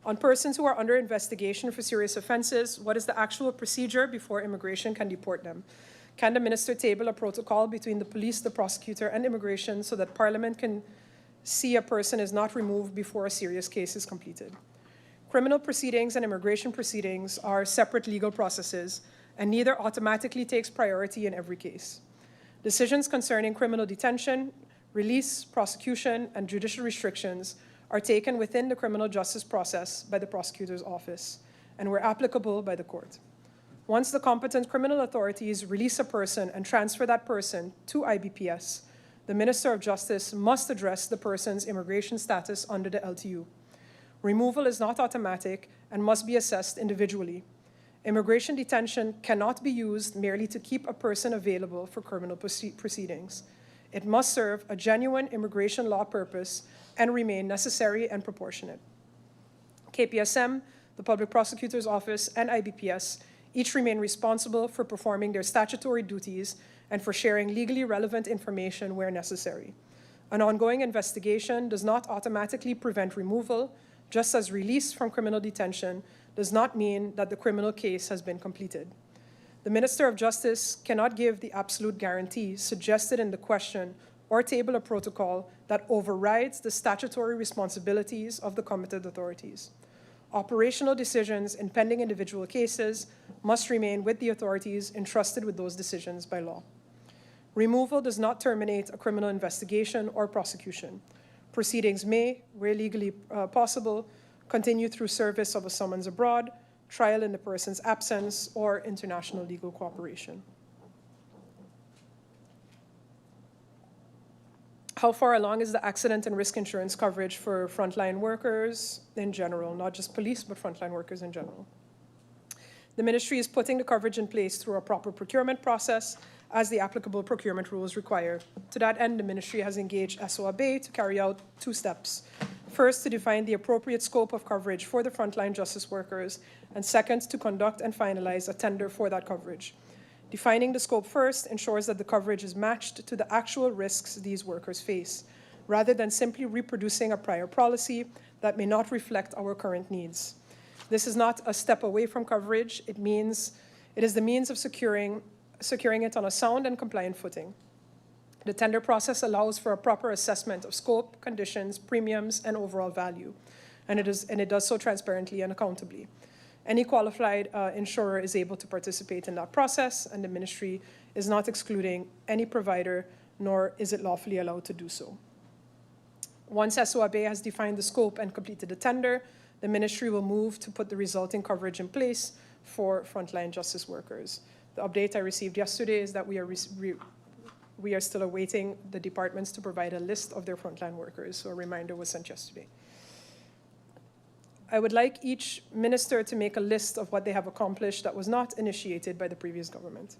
H: On persons who are under investigation for serious offenses, what is the actual procedure before immigration can deport them? Can the minister table a protocol between the police, the prosecutor, and immigration so that Parliament can see a person is not removed before a serious case is completed? Criminal proceedings and immigration proceedings are separate legal processes, and neither automatically takes priority in every case. Decisions concerning criminal detention, release, prosecution, and judicial restrictions are taken within the criminal justice process by the prosecutor's office and were applicable by the court. Once the competent criminal authorities release a person and transfer that person to IBPS, the Minister of Justice must address the person's immigration status under the LTU. Removal is not automatic and must be assessed individually. Immigration detention cannot be used merely to keep a person available for criminal proceedings. It must serve a genuine immigration law purpose and remain necessary and proportionate. KPSM, the Public Prosecutor's Office, and IBPS each remain responsible for performing their statutory duties and for sharing legally relevant information where necessary. An ongoing investigation does not automatically prevent removal, just as release from criminal detention does not mean that the criminal case has been completed. The Minister of Justice cannot give the absolute guarantee suggested in the question or table a protocol that overrides the statutory responsibilities of the competent authorities. Operational decisions in pending individual cases must remain with the authorities entrusted with those decisions by law. Removal does not terminate a criminal investigation or prosecution. Proceedings may, where legally possible, continue through service of a summons abroad, trial in the person's absence, or international legal cooperation. How far along is the accident and risk insurance coverage for frontline workers in general, not just police, but frontline workers in general? The ministry is putting the coverage in place through a proper procurement process as the applicable procurement rules require. To that end, the ministry has engaged SOAB to carry out 2 steps. First, to define the appropriate scope of coverage for the frontline justice workers, and second, to conduct and finalize a tender for that coverage. Defining the scope first ensures that the coverage is matched to the actual risks these workers face, rather than simply reproducing a prior policy that may not reflect our current needs. This is not a step away from coverage. It is the means of securing it on a sound and compliant footing. The tender process allows for a proper assessment of scope, conditions, premiums, and overall value, and it does so transparently and accountably. Any qualified insurer is able to participate in that process, and the ministry is not excluding any provider, nor is it lawfully allowed to do so. Once SOAB has defined the scope and completed the tender, the ministry will move to put the resulting coverage in place for frontline justice workers. The update I received yesterday is that we are still awaiting the departments to provide a list of their frontline workers, so a reminder was sent yesterday. I would like each minister to make a list of what they have accomplished that was not initiated by the previous government.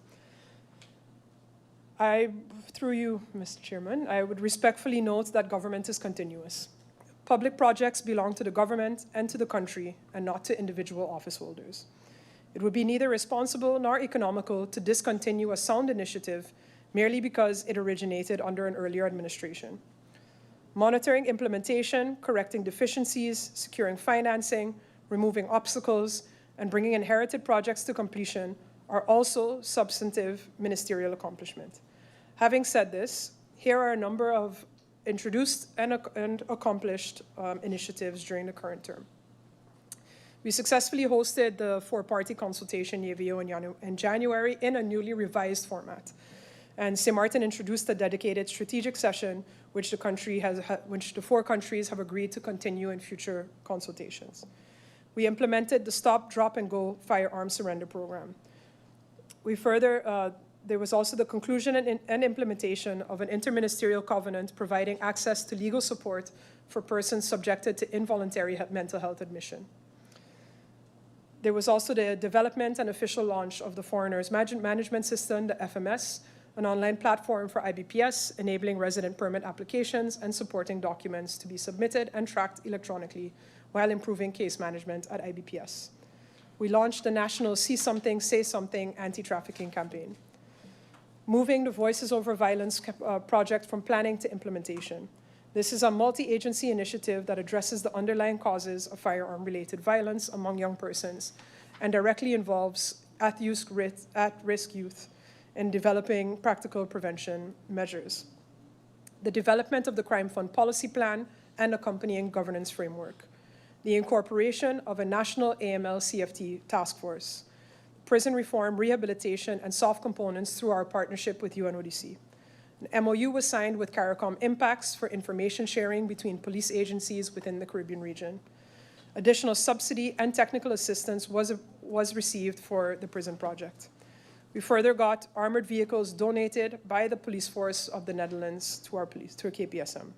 H: Through you, Mr. Chairman, I would respectfully note that government is continuous. Public projects belong to the government and to the country, and not to individual office holders. It would be neither responsible nor economical to discontinue a sound initiative merely because it originated under an earlier administration. Monitoring implementation, correcting deficiencies, securing financing, removing obstacles, and bringing inherited projects to completion are also substantive ministerial accomplishments. Having said this, here are a number of introduced and accomplished initiatives during the current term. We successfully hosted the 4-party consultation YVO in January in a newly revised format. And Sint Maarten introduced a dedicated strategic session which the 4 countries have agreed to continue in future consultations. We implemented the Stop, Drop, and Go firearm surrender program. There was also the conclusion and implementation of an interministerial covenant providing access to legal support for persons subjected to involuntary mental health admission. There was also the development and official launch of the Foreigners Management System, the FMS, an online platform for IBPS, enabling resident permit applications and supporting documents to be submitted and tracked electronically while improving case management at IBPS. We launched the national See Something, Say Something anti-trafficking campaign. Moving the Voices Over Violence project from planning to implementation. This is a multi-agency initiative that addresses the underlying causes of firearm-related violence among young persons and directly involves at-risk youth in developing practical prevention measures. The development of the Crime Fund policy plan and accompanying governance framework. The incorporation of a national AML-CFT task force. Prison reform, rehabilitation, and soft components through our partnership with UNODC. An MOU was signed with CARICOM Impacts for information sharing between police agencies within the Caribbean region. Additional subsidy and technical assistance was received for the prison project. We further got armored vehicles donated by the police force of the Netherlands to our KPSM.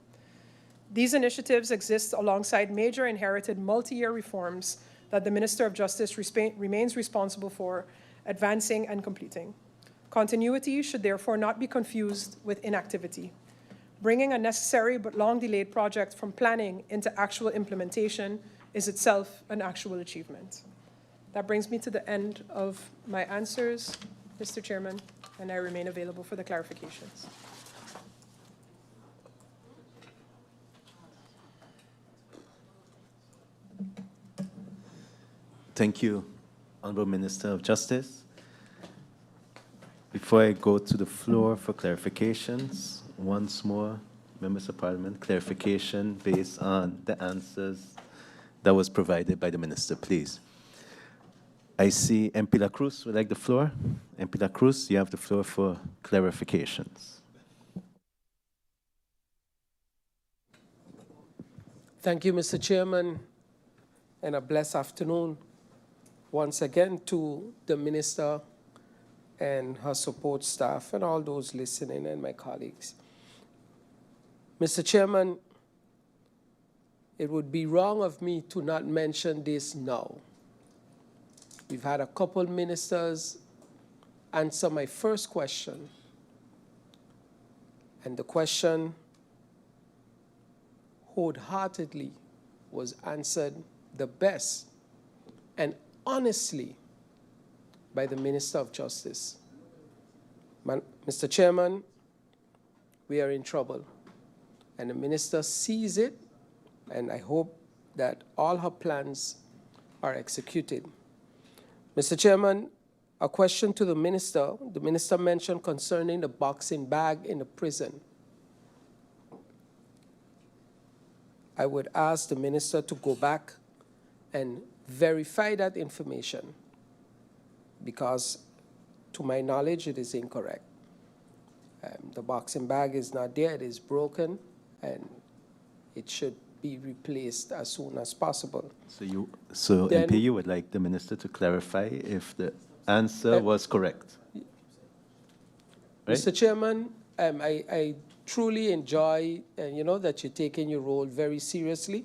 H: These initiatives exist alongside major inherited multi-year reforms that the Minister of Justice remains responsible for advancing and completing. Continuity should therefore not be confused with inactivity. Bringing a necessary but long-delayed project from planning into actual implementation is itself an actual achievement. That brings me to the end of my answers, Mr. Chairman, and I remain available for the clarifications.
A: Thank you, Honorable Minister of Justice. Before I go to the floor for clarifications, once more, members of Parliament, clarification based on the answers that was provided by the Minister, please. I see MP La Cruz would like the floor. MP La Cruz, you have the floor for clarifications.
D: Thank you, Mr. Chairman, and a blessed afternoon once again to the Minister and her support staff and all those listening and my colleagues. Mr. Chairman, it would be wrong of me to not mention this now. We've had a couple ministers answer my first question, and the question wholeheartedly was answered the best and honestly by the Minister of Justice. Mr. Chairman, we are in trouble, and the Minister sees it, and I hope that all her plans are executed. Mr. Chairman, a question to the Minister. The Minister mentioned concerning the boxing bag in the prison. I would ask the Minister to go back and verify that information, because to my knowledge, it is incorrect. The boxing bag is not there, it is broken, and it should be replaced as soon as possible.
A: So
D: Then-
A: MP, you would like the Minister to clarify if the answer was correct? Right?
D: Mr. Chairman, I truly enjoy, that you're taking your role very seriously,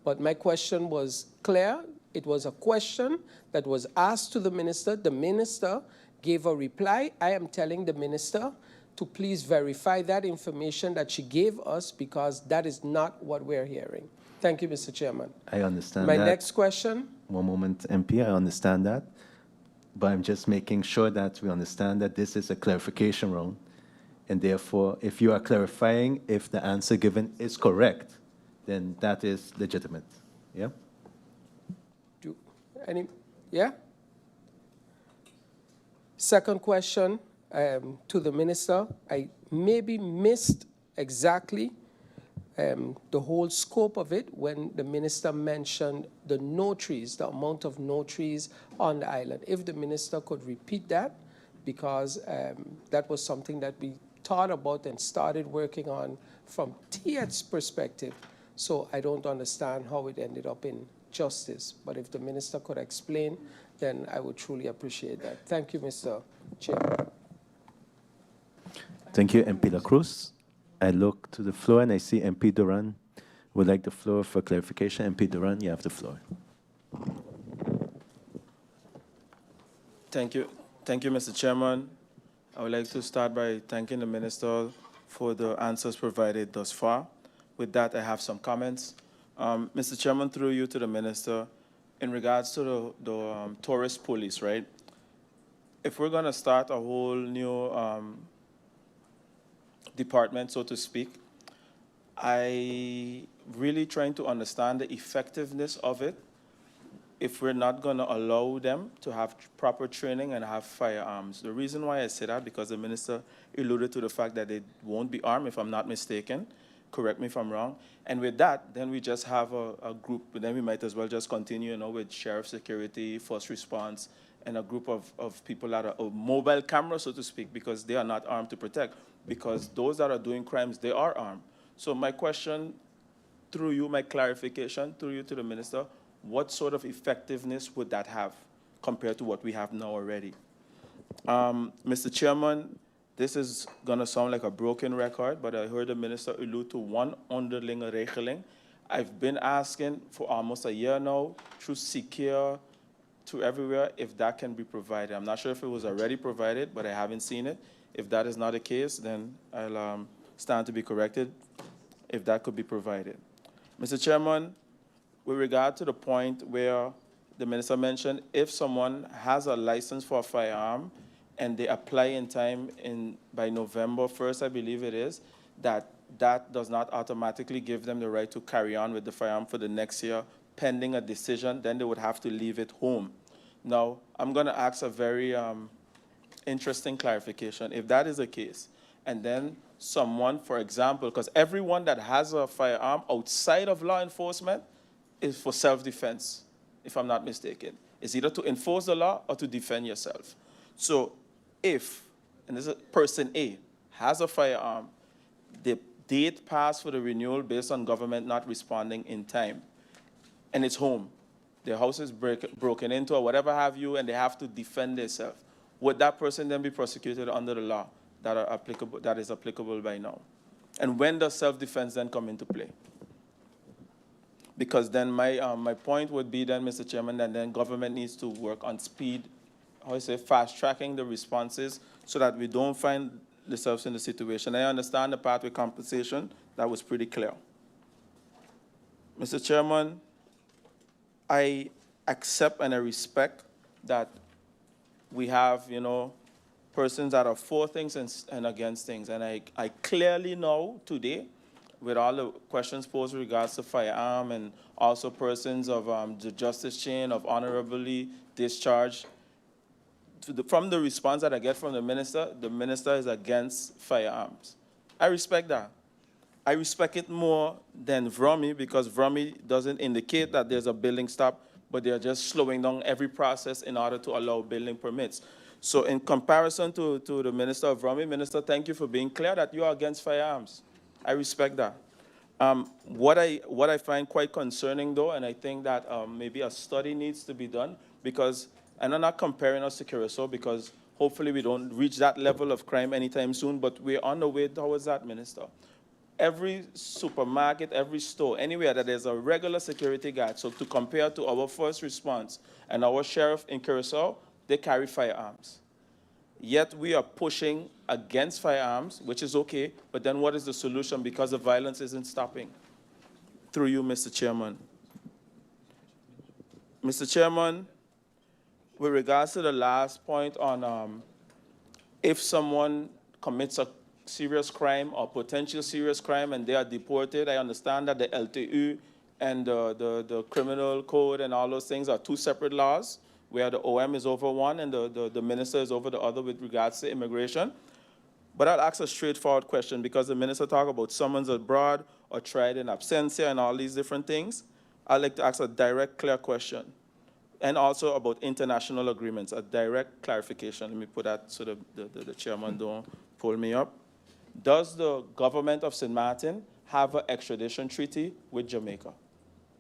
D: but my question was clear. It was a question that was asked to the Minister. The Minister gave a reply. I am telling the Minister to please verify that information that she gave us, because that is not what we're hearing. Thank you, Mr. Chairman.
A: I understand
D: My
A: that.
D: next question.
A: One moment, MP, I understand that. But I'm just making sure that we understand that this is a clarification round. And therefore, if you are clarifying if the answer given is correct, then that is legitimate. Yeah?
D: Yeah? Second question to the Minister. I maybe missed exactly the whole scope of it when the Minister mentioned the notaries, the amount of notaries on the island. If the Minister could repeat that, because that was something that we thought about and started working on from TED's perspective. So I don't understand how it ended up in justice. But if the Minister could explain, then I would truly appreciate that. Thank you, Mr. Chair.
A: Thank you, MP La Cruz. I look to the floor and I see MP Duran would like the floor for clarification. MP Duran, you have the floor.
C: Thank you. Thank you, Mr. Chairman. I would like to start by thanking the Minister for the answers provided thus far. With that, I have some comments. Mr. Chairman, through you to the Minister, in regards to the tourist police, right? If we're going to start a whole new department, so to speak, I really trying to understand the effectiveness of it if we're not going to allow them to have proper training and have firearms. The reason why I say that, because the Minister alluded to the fact that they won't be armed, if I'm not mistaken. Correct me if I'm wrong. And with that, then we just have a group, then we might as well just continue, with sheriff security, first response, and a group of people that are mobile cameras, so to speak, because they are not armed to protect. Because those that are doing crimes, they are armed. So my question through you, my clarification through you to the Minister, what sort of effectiveness would that have compared to what we have now already? Mr. Chairman, this is gonna sound like a broken record, but I heard the minister allude to one onderlinge regeling. I've been asking for almost a year now through Secure, to everywhere, if that can be provided. I'm not sure if it was already provided, but I haven't seen it. If that is not the case, then I'll stand to be corrected if that could be provided. Mr. Chairman, with regard to the point where the minister mentioned, if someone has a license for a firearm and they apply in time by November 1st, I believe it is, that does not automatically give them the right to carry on with the firearm for the next year pending a decision, then they would have to leave it home. Now, I'm going to ask a very interesting clarification. If that is the case, and then someone, for example, because everyone that has a firearm outside of law enforcement is for self-defense, if I'm not mistaken. It's either to enforce the law or to defend yourself. So if, and this is person A, has a firearm, the date passed for the renewal based on government not responding in time, and it's home. Their house is broken into or whatever have you, and they have to defend themselves. Would that person then be prosecuted under the law that is applicable by now? And when does self-defense then come into play? Because then my point would be then, Mr. Chairman, that then government needs to work on speed, fast-tracking the responses so that we don't find themselves in the situation. I understand the pathway compensation. That was pretty clear. Mr. Chairman, I accept and I respect that we have, persons that are for things and against things. And I clearly know today, with all the questions posed with regards to firearm and also persons of the justice chain of honorably discharged, from the response that I get from the minister is against firearms. I respect that. I respect it more than VROMI because VROMI doesn't indicate that there's a building stop, but they're just slowing down every process in order to allow building permits. So in comparison to the Minister of VROMI, Minister, thank you for being clear that you are against firearms. I respect that. What I find quite concerning, though, and I think that maybe a study needs to be done, because, and I'm not comparing us to Curacao, because hopefully we don't reach that level of crime anytime soon, but we're on the way towards that, Minister. Every supermarket, every store, anywhere that there's a regular security guard, so to compare to our first response and our sheriff in Curacao, they carry firearms. Yet we are pushing against firearms, which is okay, but then what is the solution? Because the violence isn't stopping. Through you, Mr. Chairman. Mr. Chairman, with regards to the last point on if someone commits a serious crime or potential serious crime and they are deported, I understand that the LTU and the criminal code and all those things are two separate laws, where the OM is over one and the minister is over the other with regards to immigration. But I'll ask a straightforward question, because the minister talked about summons abroad or tried in absentia and all these different things. I'd like to ask a direct, clear question. And also about international agreements, a direct clarification. Let me put that so the chairman don't pull me up. Does the government of Sint Maarten have an extradition treaty with Jamaica?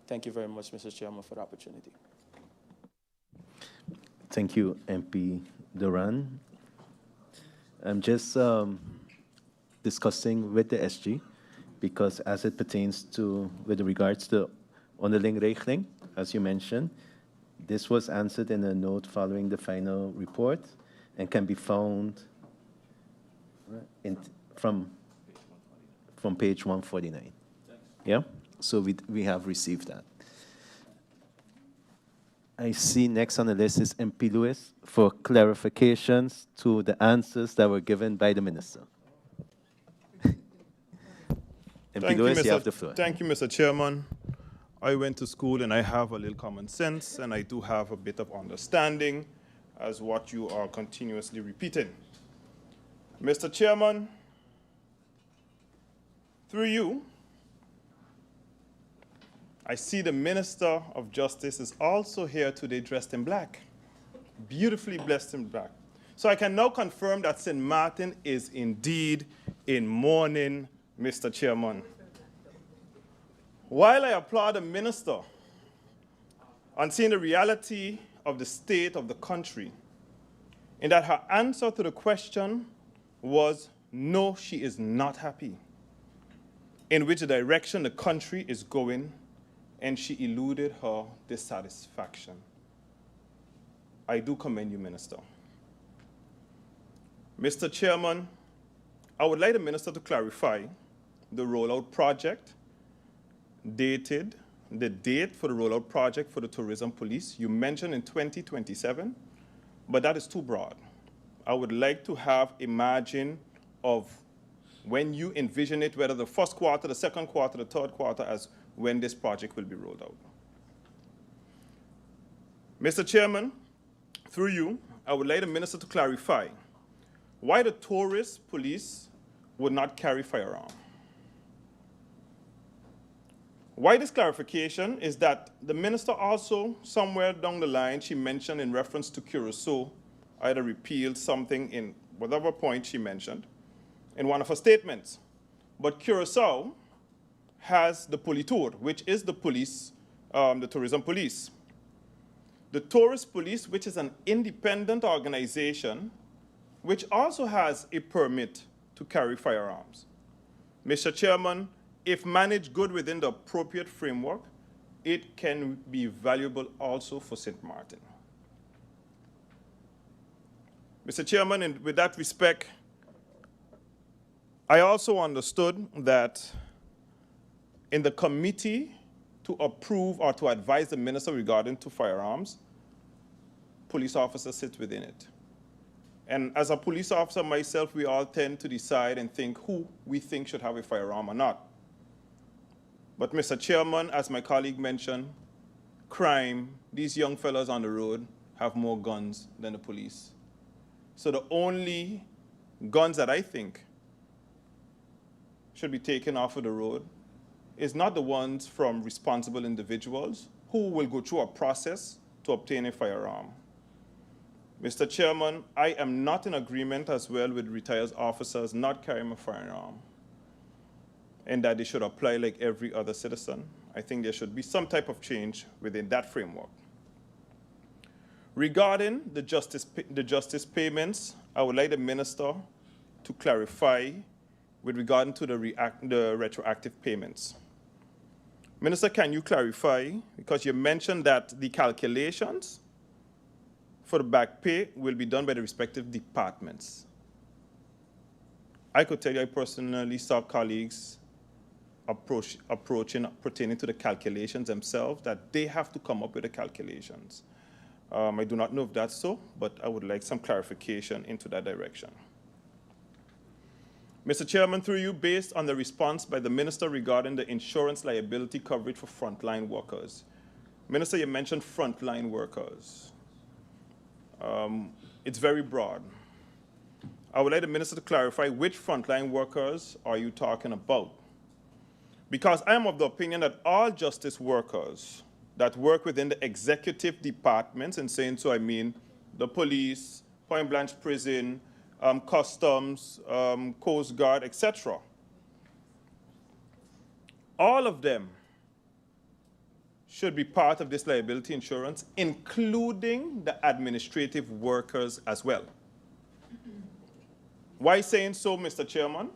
C: Thank you very much, Mr. Chairman, for the opportunity.
A: Thank you, MP Duran. I'm just discussing with the SG, because as it pertains to, with regards to onderling regeling, as you mentioned, this was answered in a note following the final report and can be found from page 149. Yeah? So we have received that. I see next on the list is MP Lewis for clarifications to the answers that were given by the minister. MP Lewis, you have the floor.
I: Thank you, Mr. Chairman. I went to school and I have a little common sense, and I do have a bit of understanding as what you are continuously repeating. Mr. Chairman, through you, I see the Minister of Justice is also here today dressed in black, beautifully dressed in black. So I can now confirm that Sint Maarten is indeed in mourning, Mr. Chairman. While I applaud the Minister on seeing the reality of the state of the country, in that her answer to the question was, no, she is not happy, in which direction the country is going, and she eluded her dissatisfaction. I do commend you, Minister. Mr. Chairman, I would like the Minister to clarify the rollout project, the date for the rollout project for the tourism police. You mentioned in 2027, but that is too broad. I would like to have a margin of when you envision it, whether the first quarter, the second quarter, the third quarter, as when this project will be rolled out. Mr. Chairman, through you, I would like the Minister to clarify why the tourist police would not carry firearm. Why this clarification is that the Minister also, somewhere down the line, she mentioned in reference to Curacao, either repealed something in whatever point she mentioned in one of her statements. But Curacao has the Politur, which is the police, the tourism police. The tourist police, which is an independent organization, which also has a permit to carry firearms. Mr. Chairman, if managed good within the appropriate framework, it can be valuable also for Sint Maarten. Mr. Chairman, and with that respect, I also understood that in the committee to approve or to advise the minister regarding to firearms, police officers sit within it. And as a police officer myself, we all tend to decide and think who we think should have a firearm or not. But Mr. Chairman, as my colleague mentioned, crime, these young fellas on the road have more guns than the police. So the only guns that I think should be taken off of the road is not the ones from responsible individuals who will go through a process to obtain a firearm. Mr. Chairman, I am not in agreement as well with retired officers not carrying a firearm and that they should apply like every other citizen. I think there should be some type of change within that framework. Regarding the justice payments, I would like the minister to clarify with regard to the retroactive payments. Minister, can you clarify, because you mentioned that the calculations for the back pay will be done by the respective departments. I could tell you I personally saw colleagues approaching pertaining to the calculations themselves, that they have to come up with the calculations. I do not know if that's so, but I would like some clarification into that direction. Mr. Chairman, through you, based on the response by the minister regarding the insurance liability coverage for frontline workers. Minister, you mentioned frontline workers. It's very broad. I would like the minister to clarify which frontline workers are you talking about? Because I am of the opinion that all justice workers that work within the executive departments, and saying so I mean the police, Point Blanche Prison, customs, Coast Guard, etc. All of them should be part of this liability insurance, including the administrative workers as well. Why saying so, Mr. Chairman?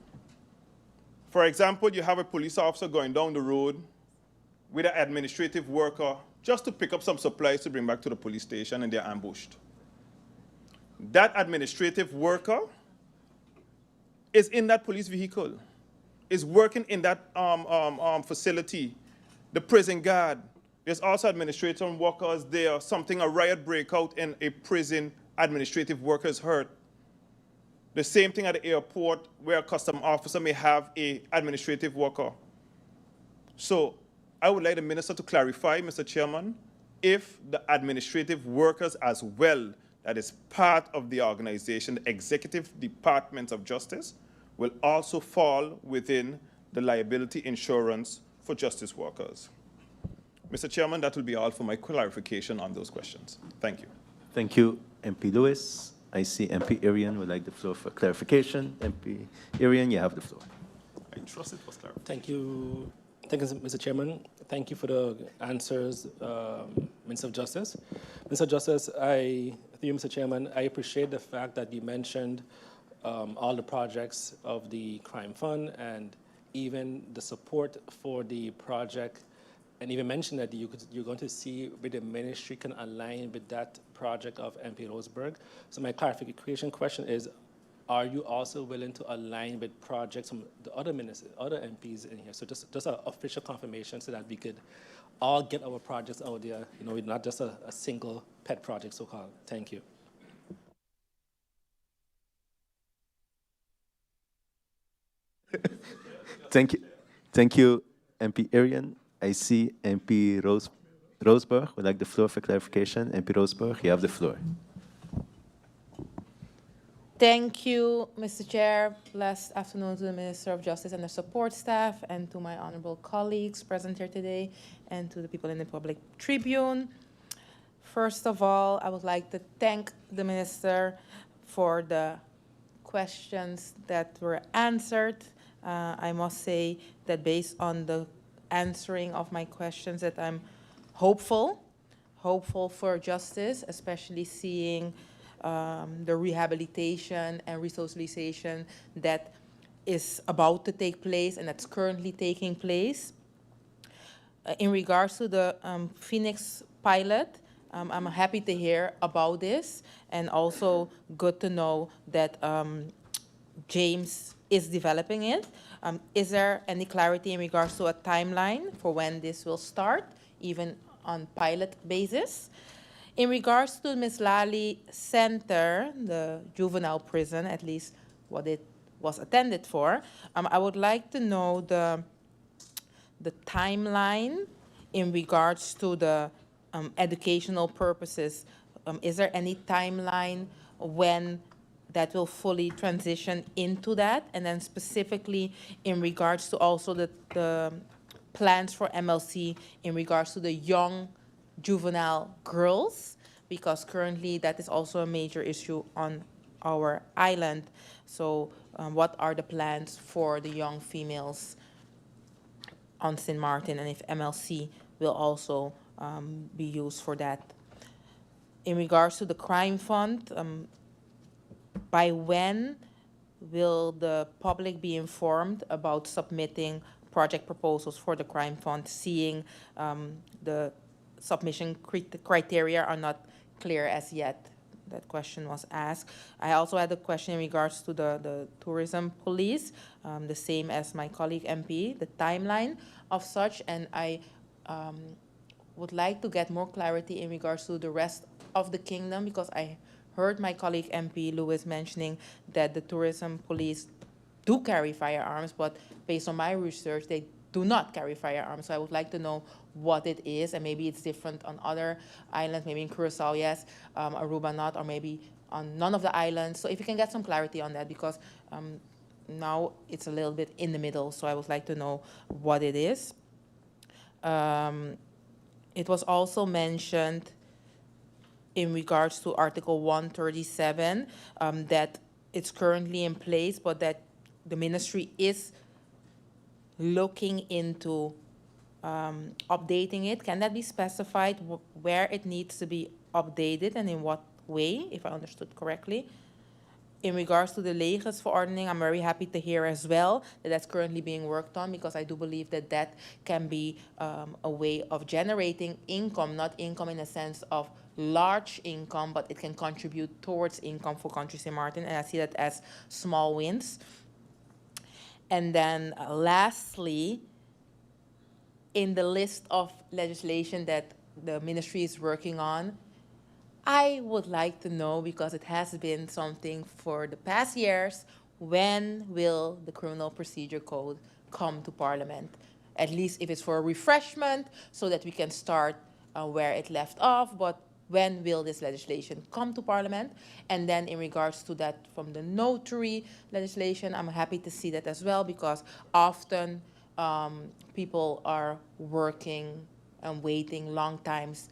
I: For example, you have a police officer going down the road with an administrative worker just to pick up some supplies to bring back to the police station, and they're ambushed. That administrative worker is in that police vehicle, is working in that facility, the prison guard. There's also administrative workers there. A riot break out in a prison, administrative workers hurt. The same thing at the airport where a custom officer may have an administrative worker. So I would like the minister to clarify, Mr. Chairman, if the administrative workers as well, that is part of the organization, the executive departments of justice, will also fall within the liability insurance for justice workers. Mr. Chairman, that will be all for my clarification on those questions. Thank you.
A: Thank you, MP Lewis. I see MP Arian would like the floor for clarification. MP Arian, you have the floor.
I: I trust it was clarified.
G: Thank you. Thank you, Mr. Chairman. Thank you for the answers, Minister of Justice. Minister of Justice, through you, Mr. Chairman, I appreciate the fact that you mentioned all the projects of the crime fund and even the support for the project, and even mentioned that you're going to see where the ministry can align with that project of MP Roseburg. So my clarification question is, are you also willing to align with projects from the other ministers, other MPs in here? So just an official confirmation so that we could all get our projects out there, you know, not just a single pet project, so-called. Thank you.
A: Thank you, MP Arian. I see MP Roseburg would like the floor for clarification. MP Roseburg, you have the floor.
E: Thank you, Mr. Chair. Blessed afternoon to the Minister of Justice and the support staff, and to my honorable colleagues present here today, and to the people in the public tribune. First of all, I would like to thank the Minister for the questions that were answered. I must say that based on the answering of my questions that I'm hopeful for justice, especially seeing the rehabilitation and resocialization that is about to take place and that's currently taking place. In regards to the Phoenix pilot, I'm happy to hear about this, and also good to know that James is developing it. Is there any clarity in regards to a timeline for when this will start, even on pilot basis? In regards to Ms. Lali Center, the juvenile prison, at least what it was attended for, I would like to know the timeline in regards to the educational purposes. Is there any timeline when that will fully transition into that? And then specifically in regards to also the plans for MLC in regards to the young juvenile girls, because currently that is also a major issue on our island. So what are the plans for the young females on Sint Maarten, and if MLC will also be used for that? In regards to the crime fund, by when will the public be informed about submitting project proposals for the crime fund, seeing the submission criteria are not clear as yet? That question was asked. I also had a question in regards to the tourism police, the same as my colleague MP, the timeline of such, and I would like to get more clarity in regards to the rest of the kingdom, because I heard my colleague MP Lewis mentioning that the tourism police do carry firearms, but based on my research, they do not carry firearms. So I would like to know what it is, and maybe it's different on other islands, maybe in Curacao, yes, Aruba not, or maybe on none of the islands. So if you can get some clarity on that, because now it's a little bit in the middle, so I would like to know what it is. It was also mentioned in regards to Article 137 that it's currently in place, but that the ministry is looking into updating it. Can that be specified where it needs to be updated and in what way, if I understood correctly? In regards to the Landsverordening, I'm very happy to hear as well that that's currently being worked on, because I do believe that that can be a way of generating income, not income in a sense of large income, but it can contribute towards income for Country Sint Maarten, and I see that as small wins. And then lastly, in the list of legislation that the ministry is working on, I would like to know, because it has been something for the past years, when will the Criminal Procedure Code come to Parliament? At least if it's for a refreshment, so that we can start where it left off, but when will this legislation come to Parliament? And then in regards to that from the notary legislation, I'm happy to see that as well, because often people are working and waiting long times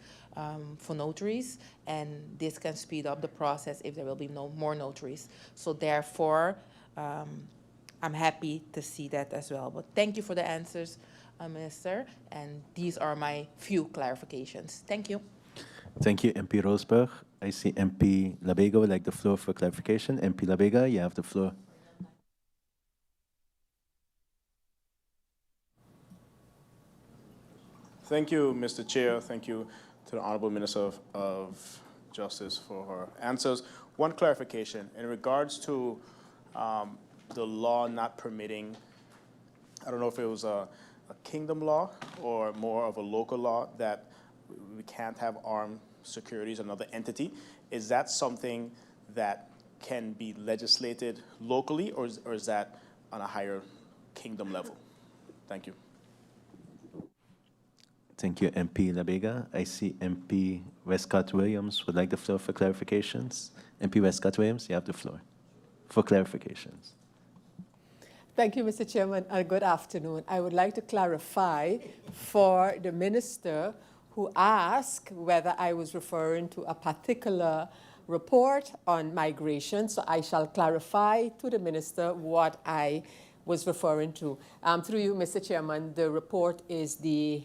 E: for notaries, and this can speed up the process if there will be no more notaries. So therefore, I'm happy to see that as well. But thank you for the answers, Minister, and these are my few clarifications. Thank you.
A: Thank you, MP Roseburg. I see MP Labega would like the floor for clarification. MP Labega, you have the floor.
J: Thank you, Mr. Chair. Thank you to the Honorable Minister of Justice for her answers. One clarification in regards to the law not permitting, I don't know if it was a kingdom law or more of a local law that we can't have armed securities, another entity. Is that something that can be legislated locally, or is that on a higher kingdom level? Thank you.
A: Thank you, MP Labega. I see MP Westcott Williams would like the floor for clarifications. MP Westcott Williams, you have the floor for clarifications.
K: Thank you, Mr. Chairman, and good afternoon. I would like to clarify for the minister who asked whether I was referring to a particular report on migration. So I shall clarify to the minister what I was referring to. Through you, Mr. Chairman, the report is the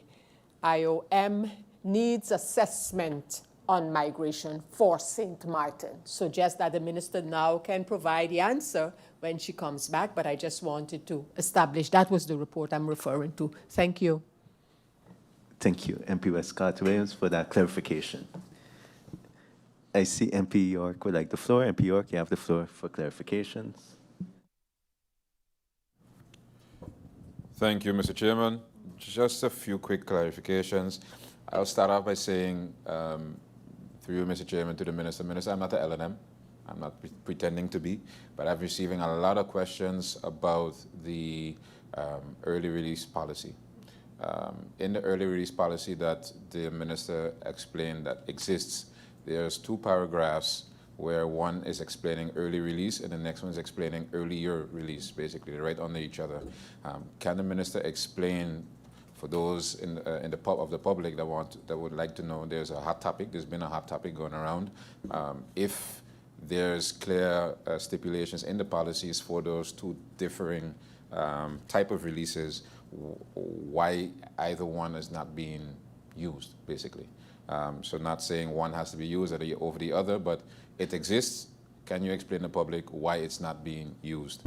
K: IOM needs assessment on migration for Sint Maarten. So just that the minister now can provide the answer when she comes back, but I just wanted to establish that was the report I'm referring to. Thank you.
A: Thank you, MP Westcott Williams, for that clarification. I see MP York would like the floor. MP York, you have the floor for clarifications.
F: Thank you, Mr. Chairman. Just a few quick clarifications. I'll start off by saying, through you, Mr. Chairman, to the Minister. Minister, I'm not the LNM. I'm not pretending to be, but I'm receiving a lot of questions about the early release policy. In the early release policy that the Minister explained that exists, there's 2 paragraphs where one is explaining early release and the next one is explaining earlier release, basically, they're right under each other. Can the Minister explain, for those in the public that would like to know, there's a hot topic, there's been a hot topic going around, if there's clear stipulations in the policies for those 2 differing type of releases, why either one is not being used, basically. So not saying one has to be used over the other, but it exists. Can you explain to the public why it's not being used?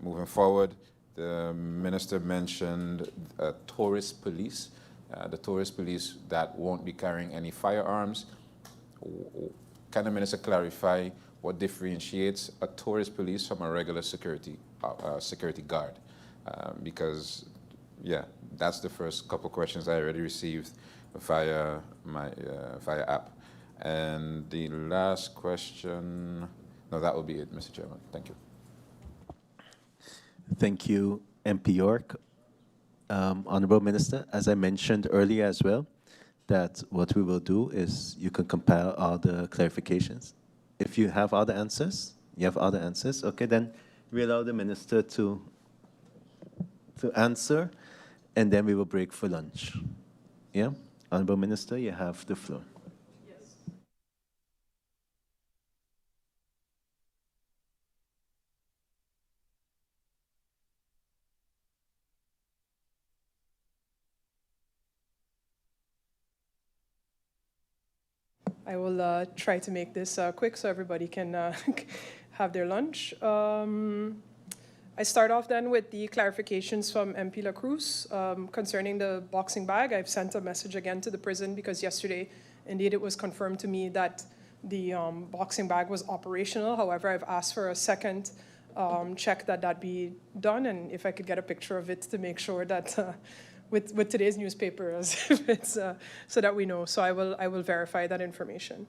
F: Moving forward, the minister mentioned tourist police. The tourist police that won't be carrying any firearms. Can the minister clarify what differentiates a tourist police from a regular security guard? Because, yeah, that's the first couple questions I already received via my via app. And the last question, no, that will be it, Mr. Chairman. Thank you.
A: Thank you, MP York. Honorable Minister, as I mentioned earlier as well, that what we will do is you can compile all the clarifications. If you have all the answers, okay, then we allow the Minister to answer, and then we will break for lunch. Yeah? Honorable Minister, you have the floor.
H: I will try to make this quick so everybody can have their lunch. I start off then with the clarifications from MP La Cruz concerning the boxing bag. I've sent a message again to the prison because yesterday, indeed, it was confirmed to me that the boxing bag was operational. However, I've asked for a second check that be done, and if I could get a picture of it to make sure that with today's newspaper, as if it's so that we know. So I will verify that information.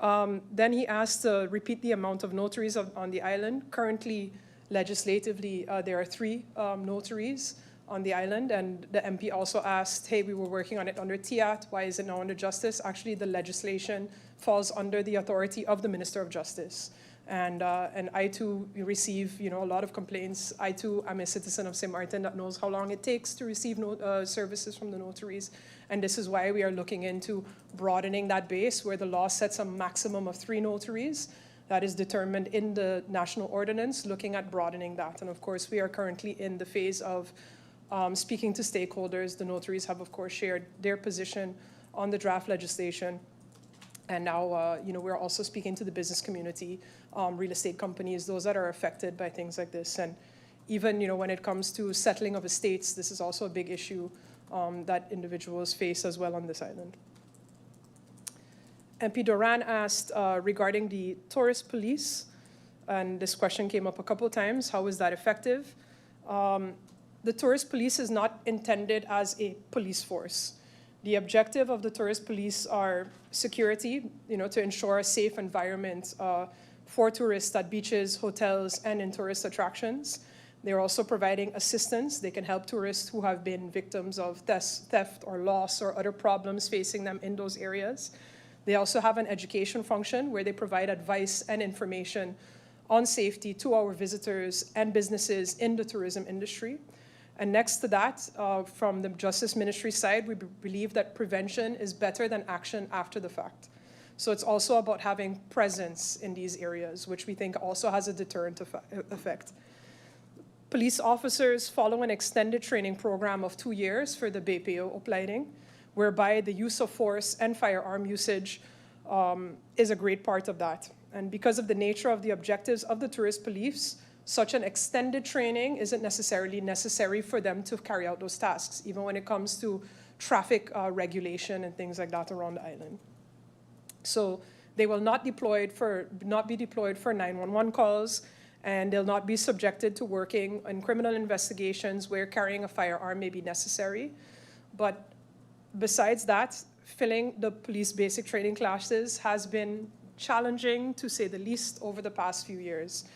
H: Then he asked to repeat the amount of notaries on the island. Currently, legislatively, there are 3 notaries on the island, and the MP also asked, hey, we were working on it under TIAT, why is it now under Justice? Actually, the legislation falls under the authority of the Minister of Justice. And I too receive, a lot of complaints. I too am a citizen of Sint Maarten that knows how long it takes to receive services from the notaries. And this is why we are looking into broadening that base, where the law sets a maximum of 3 notaries. That is determined in the national ordinance, looking at broadening that. And of course, we are currently in the phase of speaking to stakeholders. The notaries have, of course, shared their position on the draft legislation. And now, we're also speaking to the business community, real estate companies, those that are affected by things like this. And even, when it comes to settling of estates, this is also a big issue that individuals face as well on this island. MP Duran asked regarding the tourist police, and this question came up a couple of times. How is that effective? The tourist police is not intended as a police force. The objective of the tourist police are security, to ensure a safe environment for tourists at beaches, hotels, and in tourist attractions. They're also providing assistance. They can help tourists who have been victims of theft or loss or other problems facing them in those areas. They also have an education function where they provide advice and information on safety to our visitors and businesses in the tourism industry. And next to that, from the Justice Ministry side, we believe that prevention is better than action after the fact. So it's also about having presence in these areas, which we think also has a deterrent effect. Police officers follow an extended training program of 2 years for the BPO opleiding, whereby the use of force and firearm usage is a great part of that. And because of the nature of the objectives of the tourist police, such an extended training isn't necessarily necessary for them to carry out those tasks, even when it comes to traffic regulation and things like that around the island. So they will not be deployed for 911 calls, and they'll not be subjected to working in criminal investigations where carrying a firearm may be necessary. But besides that, filling the police basic training classes has been challenging, to say the least, over the past few years.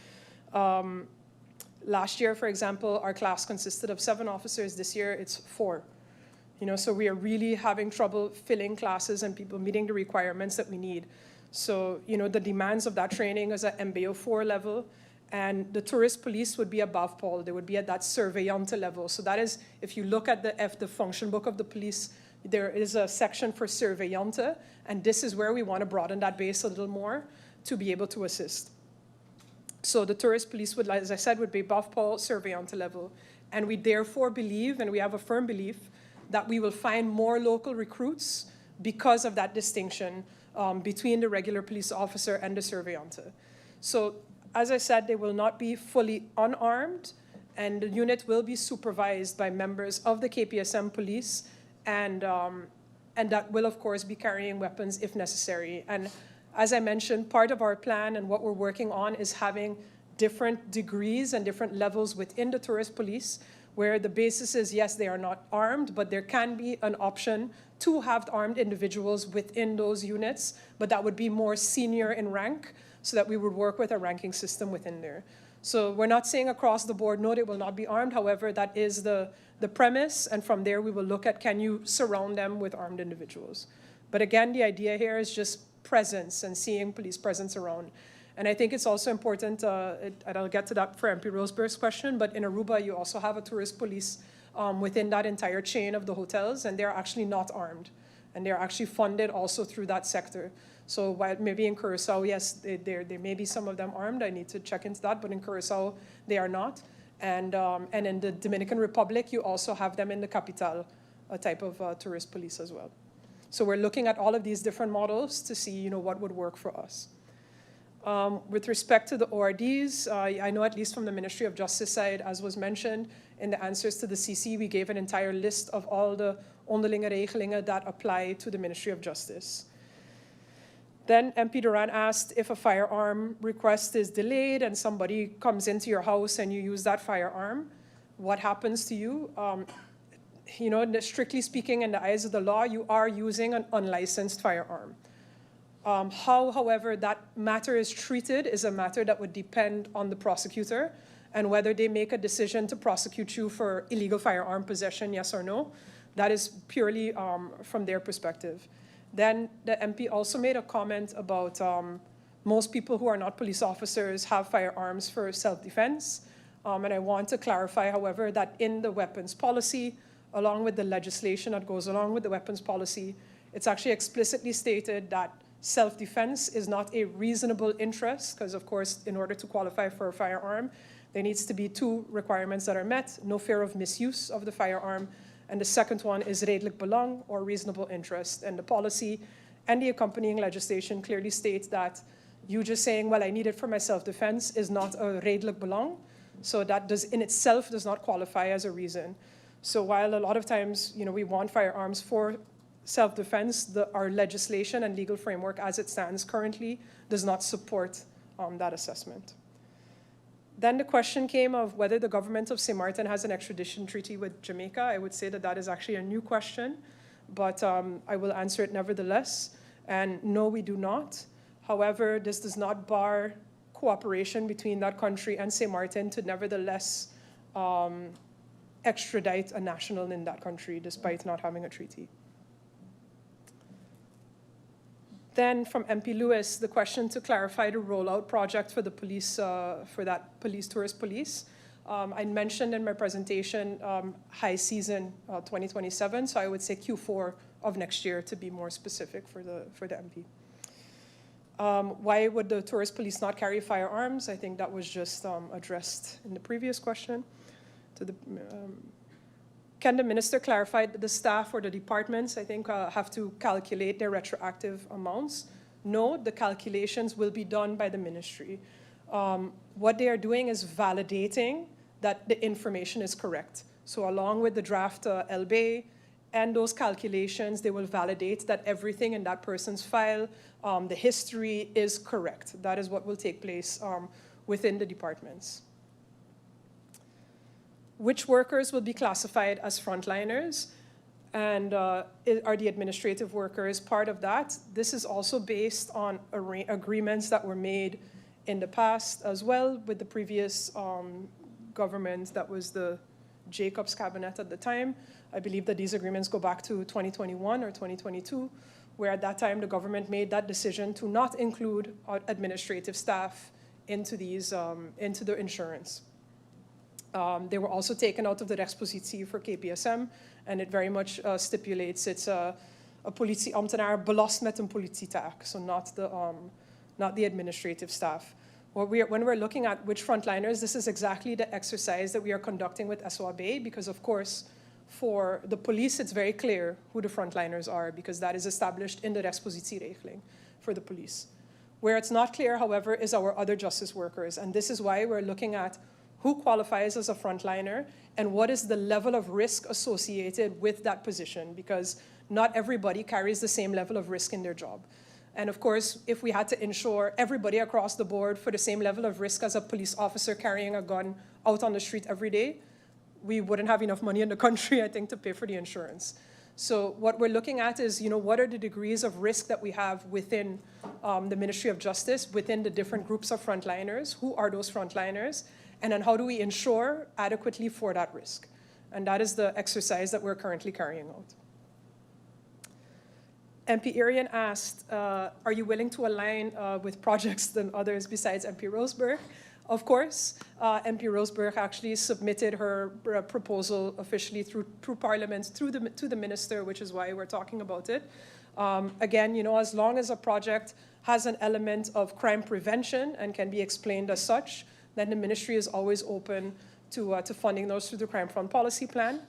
H: Last year, for example, our class consisted of 7 officers. This year, it's 4. So we are really having trouble filling classes and people meeting the requirements that we need. So, the demands of that training is at MBO 4 level, and the tourist police would be above Paul. They would be at that surveillante level. So that is, if you look at the function book of the police, there is a section for surveillante, and this is where we want to broaden that base a little more to be able to assist. So the tourist police would, as I said, would be above Paul surveillante level. And we therefore believe, and we have a firm belief, that we will find more local recruits because of that distinction between the regular police officer and the surveillante. So, as I said, they will not be fully unarmed, and the unit will be supervised by members of the KPSM police, and that will, of course, be carrying weapons if necessary. And as I mentioned, part of our plan and what we're working on is having different degrees and different levels within the tourist police, where the basis is, yes, they are not armed, but there can be an option to have armed individuals within those units, but that would be more senior in rank, so that we would work with a ranking system within there. So we're not saying across the board, no, they will not be armed. However, that is the premise, and from there we will look at, can you surround them with armed individuals? But again, the idea here is just presence and seeing police presence around. And I think it's also important, and I'll get to that for MP Roseberg's question, but in Aruba, you also have a tourist police within that entire chain of the hotels, and they're actually not armed. And they're actually funded also through that sector. So while maybe in Curacao, yes, there may be some of them armed. I need to check into that, but in Curacao, they are not. And in the Dominican Republic, you also have them in the capital, a type of tourist police as well. So we're looking at all of these different models to see, what would work for us. With respect to the ORDs, I know at least from the Ministry of Justice side, as was mentioned, in the answers to the CC, we gave an entire list of all the onderlinge regelingen that apply to the Ministry of Justice. Then MP Duran asked if a firearm request is delayed and somebody comes into your house and you use that firearm, what happens to you? Strictly speaking, in the eyes of the law, you are using an unlicensed firearm. How, however, that matter is treated is a matter that would depend on the prosecutor and whether they make a decision to prosecute you for illegal firearm possession, yes or no. That is purely from their perspective. Then the MP also made a comment about most people who are not police officers have firearms for self-defense. And I want to clarify, however, that in the weapons policy, along with the legislation that goes along with the weapons policy, it's actually explicitly stated that self-defense is not a reasonable interest, because, of course, in order to qualify for a firearm, there needs to be 2 requirements that are met: no fear of misuse of the firearm, and the second one is redelijk belang, or reasonable interest. And the policy And the accompanying legislation clearly states that you just saying, well, I need it for my self-defense is not a redelijk belang. So that in itself does not qualify as a reason. So while a lot of times, we want firearms for self-defense, our legislation and legal framework as it stands currently does not support that assessment. Then the question came of whether the government of Sint Maarten has an extradition treaty with Jamaica. I would say that that is actually a new question, but I will answer it nevertheless. And no, we do not. However, this does not bar cooperation between that country and Sint Maarten to nevertheless extradite a national in that country despite not having a treaty. Then from MP Lewis, the question to clarify the rollout project for the police, for that tourist police. I mentioned in my presentation high season 2027, so I would say Q4 of next year to be more specific for the MP. Why would the tourist police not carry firearms? I think that was just addressed in the previous question. Can the minister clarify that the staff or the departments, I think, have to calculate their retroactive amounts? No, the calculations will be done by the ministry. What they are doing is validating that the information is correct. So along with the draft LB and those calculations, they will validate that everything in that person's file, the history is correct. That is what will take place within the departments. Which workers will be classified as frontliners? And are the administrative workers part of that? This is also based on agreements that were made in the past as well with the previous government that was the Jacobs cabinet at the time. I believe that these agreements go back to 2021 or 2022, where at that time the government made that decision to not include administrative staff into these, into the insurance. They were also taken out of the rechtspositie for KPSM, and it very much stipulates it's a politieambtenaar belast met een politietaak, so not the administrative staff. When we're looking at which frontliners, this is exactly the exercise that we are conducting with SOAB, because of course, for the police, it's very clear who the frontliners are, because that is established in the rechtspositieregeling for the police. Where it's not clear, however, is our other justice workers, and this is why we're looking at who qualifies as a frontliner and what is the level of risk associated with that position, because not everybody carries the same level of risk in their job. And of course, if we had to insure everybody across the board for the same level of risk as a police officer carrying a gun out on the street every day, we wouldn't have enough money in the country, I think, to pay for the insurance. So what we're looking at is, what are the degrees of risk that we have within the Ministry of Justice, within the different groups of frontliners? Who are those frontliners? And then how do we insure adequately for that risk? And that is the exercise that we're currently carrying out. MP Arian asked, are you willing to align with projects than others besides MP Roseberg? Of course, MP Roseberg actually submitted her proposal officially through Parliament to the minister, which is why we're talking about it. Again, as long as a project has an element of crime prevention and can be explained as such, then the ministry is always open to funding those through the Crime Front Policy Plan.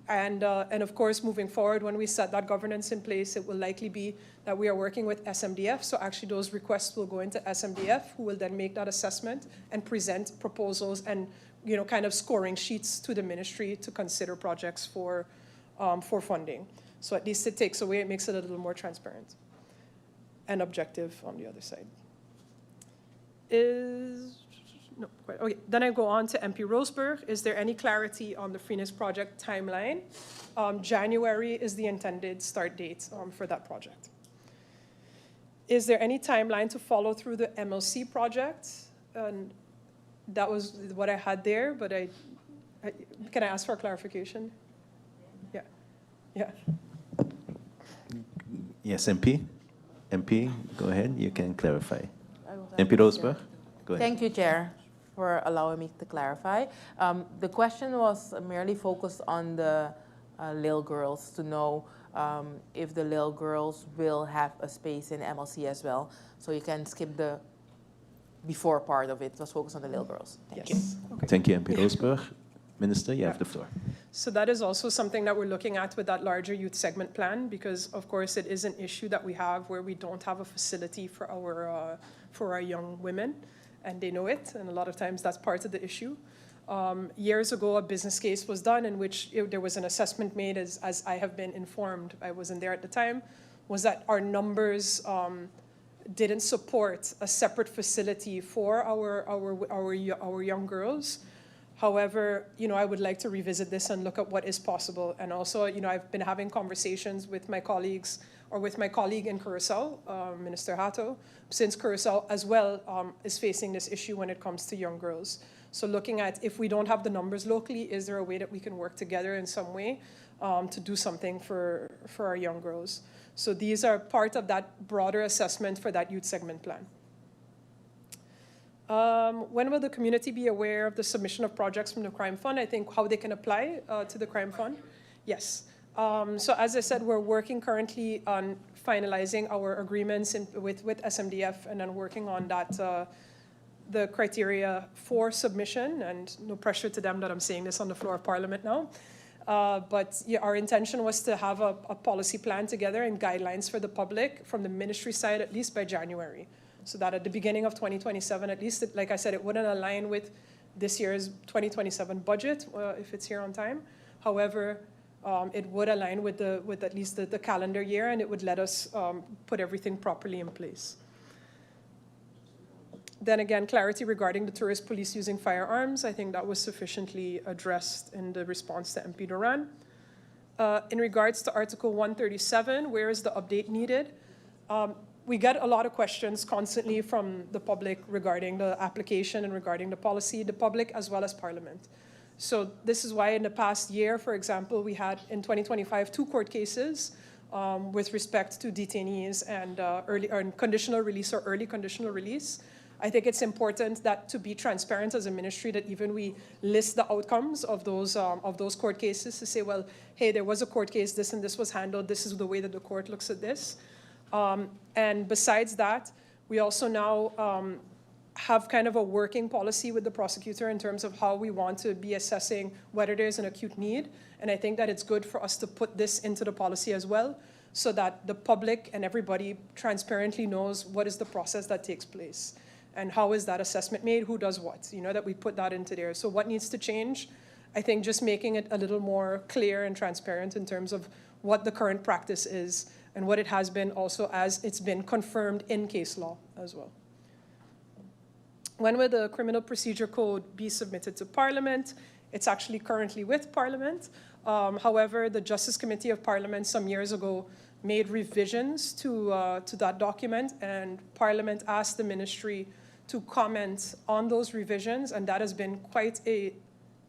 H: And of course, moving forward, when we set that governance in place, it will likely be that we are working with SMDF. So actually those requests will go into SMDF, who will then make that assessment and present proposals and kind of scoring sheets to the ministry to consider projects for funding. So at least it takes away, it makes it a little more transparent and objective on the other side. No, quite. Okay, then I go on to MP Roseberg. Is there any clarity on the Phoenix project timeline? January is the intended start date for that project. Is there any timeline to follow through the MLC project? And that was what I had there, but can I ask for a clarification? Yeah, yeah.
A: Yes, MP. MP, go ahead. You can clarify. MP Roseberg, go ahead.
L: Thank you, Chair, for allowing me to clarify. The question was merely focused on the little girls, to know if the little girls will have a space in MLC as well. So you can skip the before part of it. It was focused on the little girls. Thank you.
A: Okay. Thank you, MP Roseberg. Minister, you have the floor.
H: So that is also something that we're looking at with that larger youth segment plan, because of course it is an issue that we have where we don't have a facility for our young women, and they know it, and a lot of times that's part of the issue. Years ago, a business case was done in which there was an assessment made, as I have been informed, I wasn't there at the time, was that our numbers didn't support a separate facility for our young girls. However, I would like to revisit this and look at what is possible. And also, I've been having conversations with my colleagues, or with my colleague in Curaçao, Minister Hato, since Curaçao as well is facing this issue when it comes to young girls. So looking at, if we don't have the numbers locally, is there a way that we can work together in some way to do something for our young girls? So these are part of that broader assessment for that youth segment plan. When will the community be aware of the submission of projects from the Crime Fund? I think how they can apply to the Crime Fund. Yes. So as I said, we're working currently on finalizing our agreements with SMDF, and then working on that, the criteria for submission, and no pressure to them that I'm saying this on the floor of Parliament now. But yeah, our intention was to have a policy plan together and guidelines for the public from the ministry side, at least by January. So that at the beginning of 2027, at least, like I said, it wouldn't align with this year's 2027 budget if it's here on time. However, it would align with at least the calendar year, and it would let us put everything properly in place. Then again, clarity regarding the tourist police using firearms. I think that was sufficiently addressed in the response to MP Duran. In regards to Article 137, where is the update needed? We get a lot of questions constantly from the public regarding the application and regarding the policy, the public as well as Parliament. So this is why in the past year, for example, we had in 2025 2 court cases with respect to detainees and early conditional release or early conditional release. I think it's important that to be transparent as a ministry, that even we list the outcomes of those court cases to say, well, hey, there was a court case, this and this was handled, this is the way that the court looks at this. And besides that, we also now have kind of a working policy with the prosecutor in terms of how we want to be assessing whether there's an acute need. And I think that it's good for us to put this into the policy as well, so that the public and everybody transparently knows what is the process that takes place. And how is that assessment made? Who does what? That we put that into there. So what needs to change? I think just making it a little more clear and transparent in terms of what the current practice is and what it has been also as it's been confirmed in case law as well. When will the Criminal Procedure Code be submitted to Parliament? It's actually currently with Parliament. However, the Justice Committee of Parliament some years ago made revisions to that document, and Parliament asked the ministry to comment on those revisions, and that has been quite a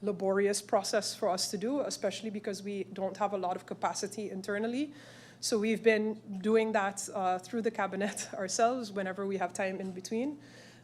H: laborious process for us to do, especially because we don't have a lot of capacity internally. So we've been doing that through the cabinet ourselves whenever we have time in between.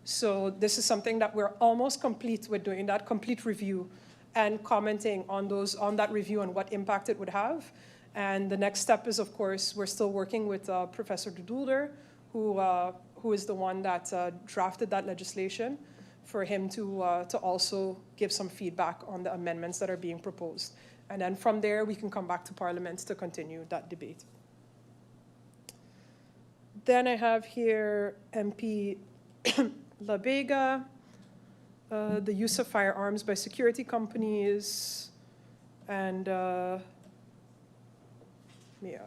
H: So this is something that we're almost complete with, doing that complete review and commenting on that review and what impact it would have. And the next step is, of course, we're still working with Professor De Doelder, who is the one that drafted that legislation, for him to also give some feedback on the amendments that are being proposed. And then from there, we can come back to Parliament to continue that debate. Then I have here MP La Vega, the use of firearms by security companies, and yeah.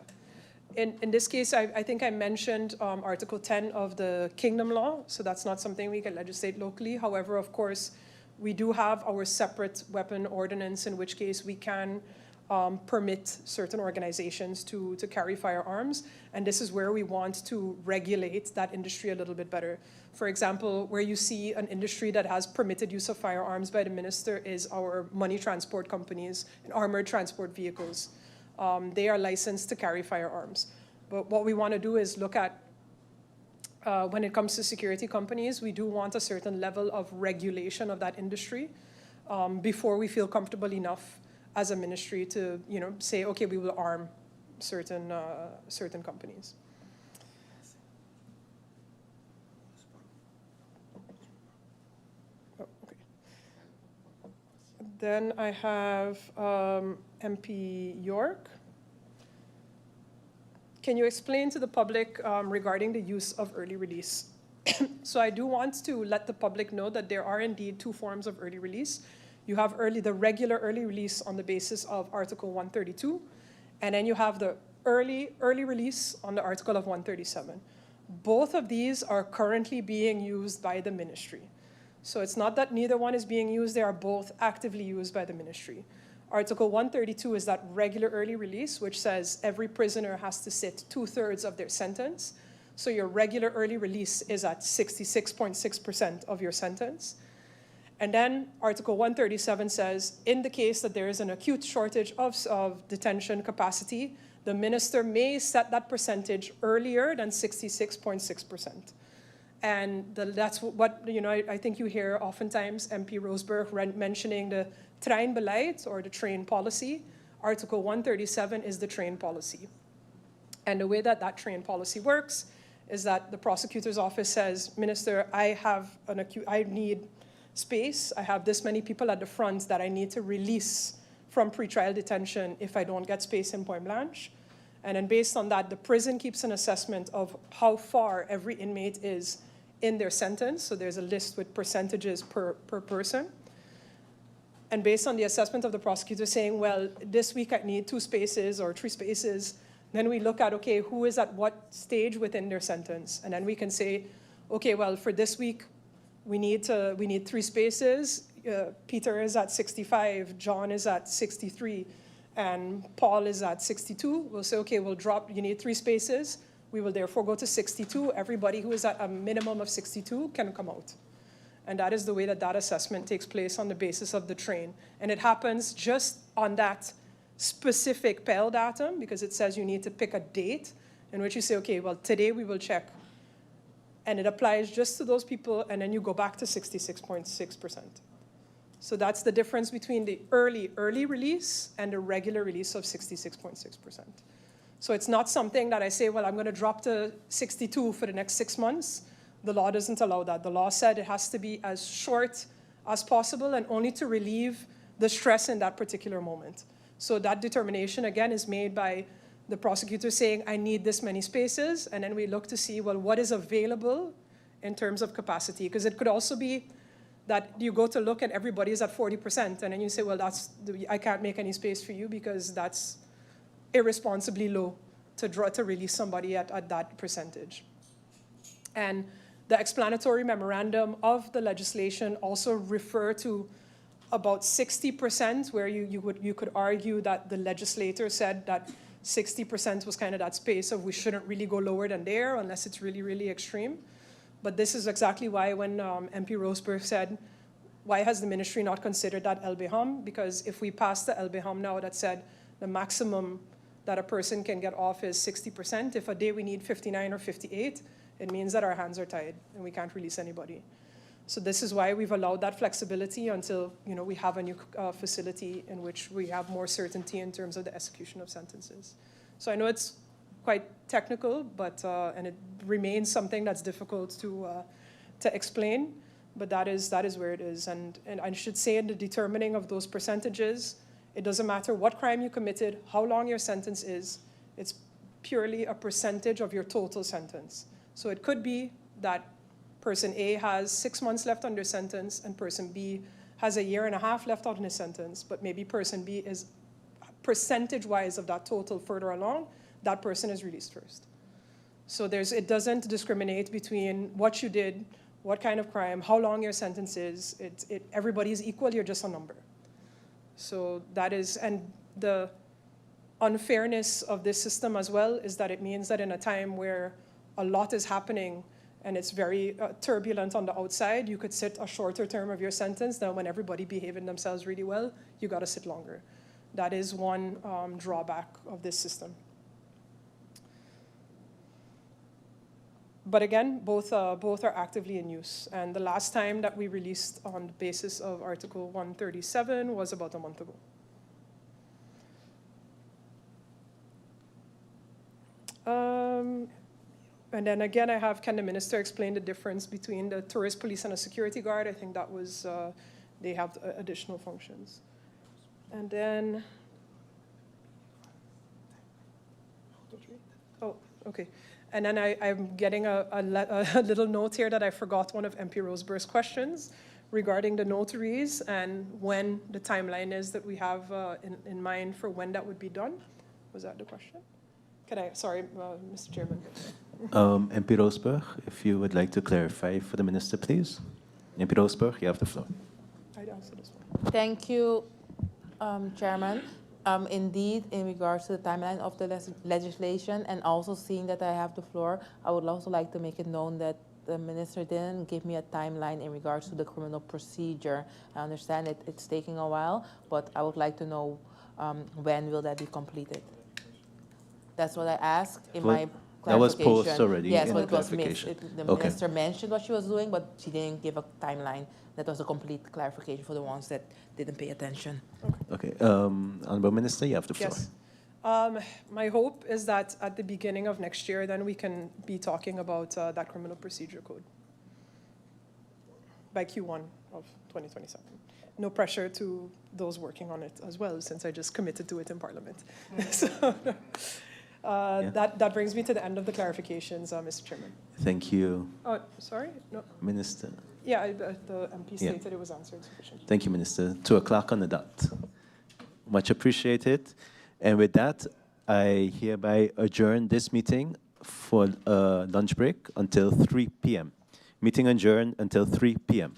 H: In this case, I think I mentioned Article 10 of the Kingdom Law, so that's not something we can legislate locally. However, of course, we do have our separate weapon ordinance, in which case we can permit certain organizations to carry firearms, and this is where we want to regulate that industry a little bit better. For example, where you see an industry that has permitted use of firearms by the minister is our money transport companies and armored transport vehicles. They are licensed to carry firearms. But what we want to do is look at, when it comes to security companies, we do want a certain level of regulation of that industry before we feel comfortable enough as a ministry to, say, okay, we will arm certain companies. Then I have MP York. Can you explain to the public regarding the use of early release? So I do want to let the public know that there are indeed two forms of early release. You have the regular early release on the basis of Article 132, and then you have the early release on the Article of 137. Both of these are currently being used by the ministry. So it's not that neither one is being used, they are both actively used by the ministry. Article 132 is that regular early release, which says every prisoner has to sit 2/3 of their sentence. So your regular early release is at 66.6% of your sentence. And then Article 137 says, in the case that there is an acute shortage of detention capacity, the minister may set that percentage earlier than 66.6%. And that's what, I think you hear oftentimes MP Roseberg mentioning the treinbeleid or the train policy. Article 137 is the train policy. And the way that train policy works is that the prosecutor's office says, Minister, I need space. I have this many people at the front that I need to release from pretrial detention if I don't get space in Point Blanche. And then based on that, the prison keeps an assessment of how far every inmate is in their sentence. So there's a list with percentages per person. And based on the assessment of the prosecutor saying, well, this week I need 2 spaces or 3 spaces, then we look at, okay, who is at what stage within their sentence? And then we can say, okay, well, for this week, we need 3 spaces. Peter is at 65, John is at 63, and Paul is at 62. We'll say, okay, we'll drop, you need 3 spaces. We will therefore go to 62. Everybody who is at a minimum of 62 can come out. And that is the way that assessment takes place on the basis of the train. And it happens just on that specific PEL datum, because it says you need to pick a date in which you say, okay, well, today we will check. And it applies just to those people, and then you go back to 66.6%. So that's the difference between the early release and the regular release of 66.6%. So it's not something that I say, well, I'm going to drop to 62 for the next 6 months. The law doesn't allow that. The law said it has to be as short as possible and only to relieve the stress in that particular moment. So that determination, again, is made by the prosecutor saying, I need this many spaces, and then we look to see, well, what is available in terms of capacity? Because it could also be that you go to look and everybody is at 40%, and then you say, well, I can't make any space for you because that's irresponsibly low to release somebody at that percentage. And the explanatory memorandum of the legislation also refer to about 60%, where you could argue that the legislator said that 60% was kind of that space of we shouldn't really go lower than there unless it's really, really extreme. But this is exactly why when MP Roseberg said, why has the ministry not considered that LBHAM? Because if we pass the LBHAM now that said the maximum that a person can get off is 60%, if a day we need 59 or 58, it means that our hands are tied and we can't release anybody. So this is why we've allowed that flexibility until we have a new facility in which we have more certainty in terms of the execution of sentences. So I know it's quite technical, but and it remains something that's difficult to explain, but that is where it is. And I should say in the determining of those percentages, it doesn't matter what crime you committed, how long your sentence is, it's purely a percentage of your total sentence. So it could be that person A has 6 months left on their sentence and person B has 1.5 years left on his sentence, but maybe person B is percentage-wise of that total further along, that person is released first. So it doesn't discriminate between what you did, what kind of crime, how long your sentence is. Everybody is equal, you're just a number. So that is, and the unfairness of this system as well is that it means that in a time where a lot is happening and it's very turbulent on the outside, you could sit a shorter term of your sentence. Then when everybody behaving themselves really well, you got to sit longer. That is one drawback of this system. But again, both are actively in use. And the last time that we released on the basis of Article 137 was about a month ago. And then again, I have, can the minister explain the difference between the tourist police and a security guard? I think that was they have additional functions. And then, oh, okay. And then I'm getting a little note here that I forgot one of MP Roseberg's questions regarding the notaries and when the timeline is that we have in mind for when that would be done. Was that the question? Sorry, Mr. Chairman.
A: MP Roseberg, if you would like to clarify for the minister, please. MP Roseberg, you have the floor.
H: I'd answer this one.
L: Thank you, Chairman. Indeed, in regards to the timeline of the legislation and also seeing that I have the floor, I would also like to make it known that the minister didn't give me a timeline in regards to the criminal procedure. I understand it's taking a while, but I would like to know when will that be completed. That's what I asked in my clarification.
A: That was posed already.
L: Yes,
A: in
L: but
A: the
L: it was missed.
A: clarification.
L: The
A: Okay.
L: minister mentioned what she was doing, but she didn't give a timeline. That was a complete clarification for the ones that didn't pay attention.
A: Okay. Honorable Minister, you have the floor.
H: Yes. My hope is that at the beginning of next year, then we can be talking about that criminal procedure code by Q1 of 2027. No pressure to those working on it as well, since I just committed to it in Parliament. So that brings me to the end of the clarifications, Mr. Chairman.
A: Thank you,
H: Oh, sorry? No.
A: Minister.
H: Yeah, the MP
A: Yeah.
H: stated it was answered sufficiently.
A: Thank you, Minister. 2:00 on the dot. Much appreciated. And with that, I hereby adjourn this meeting for lunch break until 3 p.m. Meeting adjourned until 3 p.m.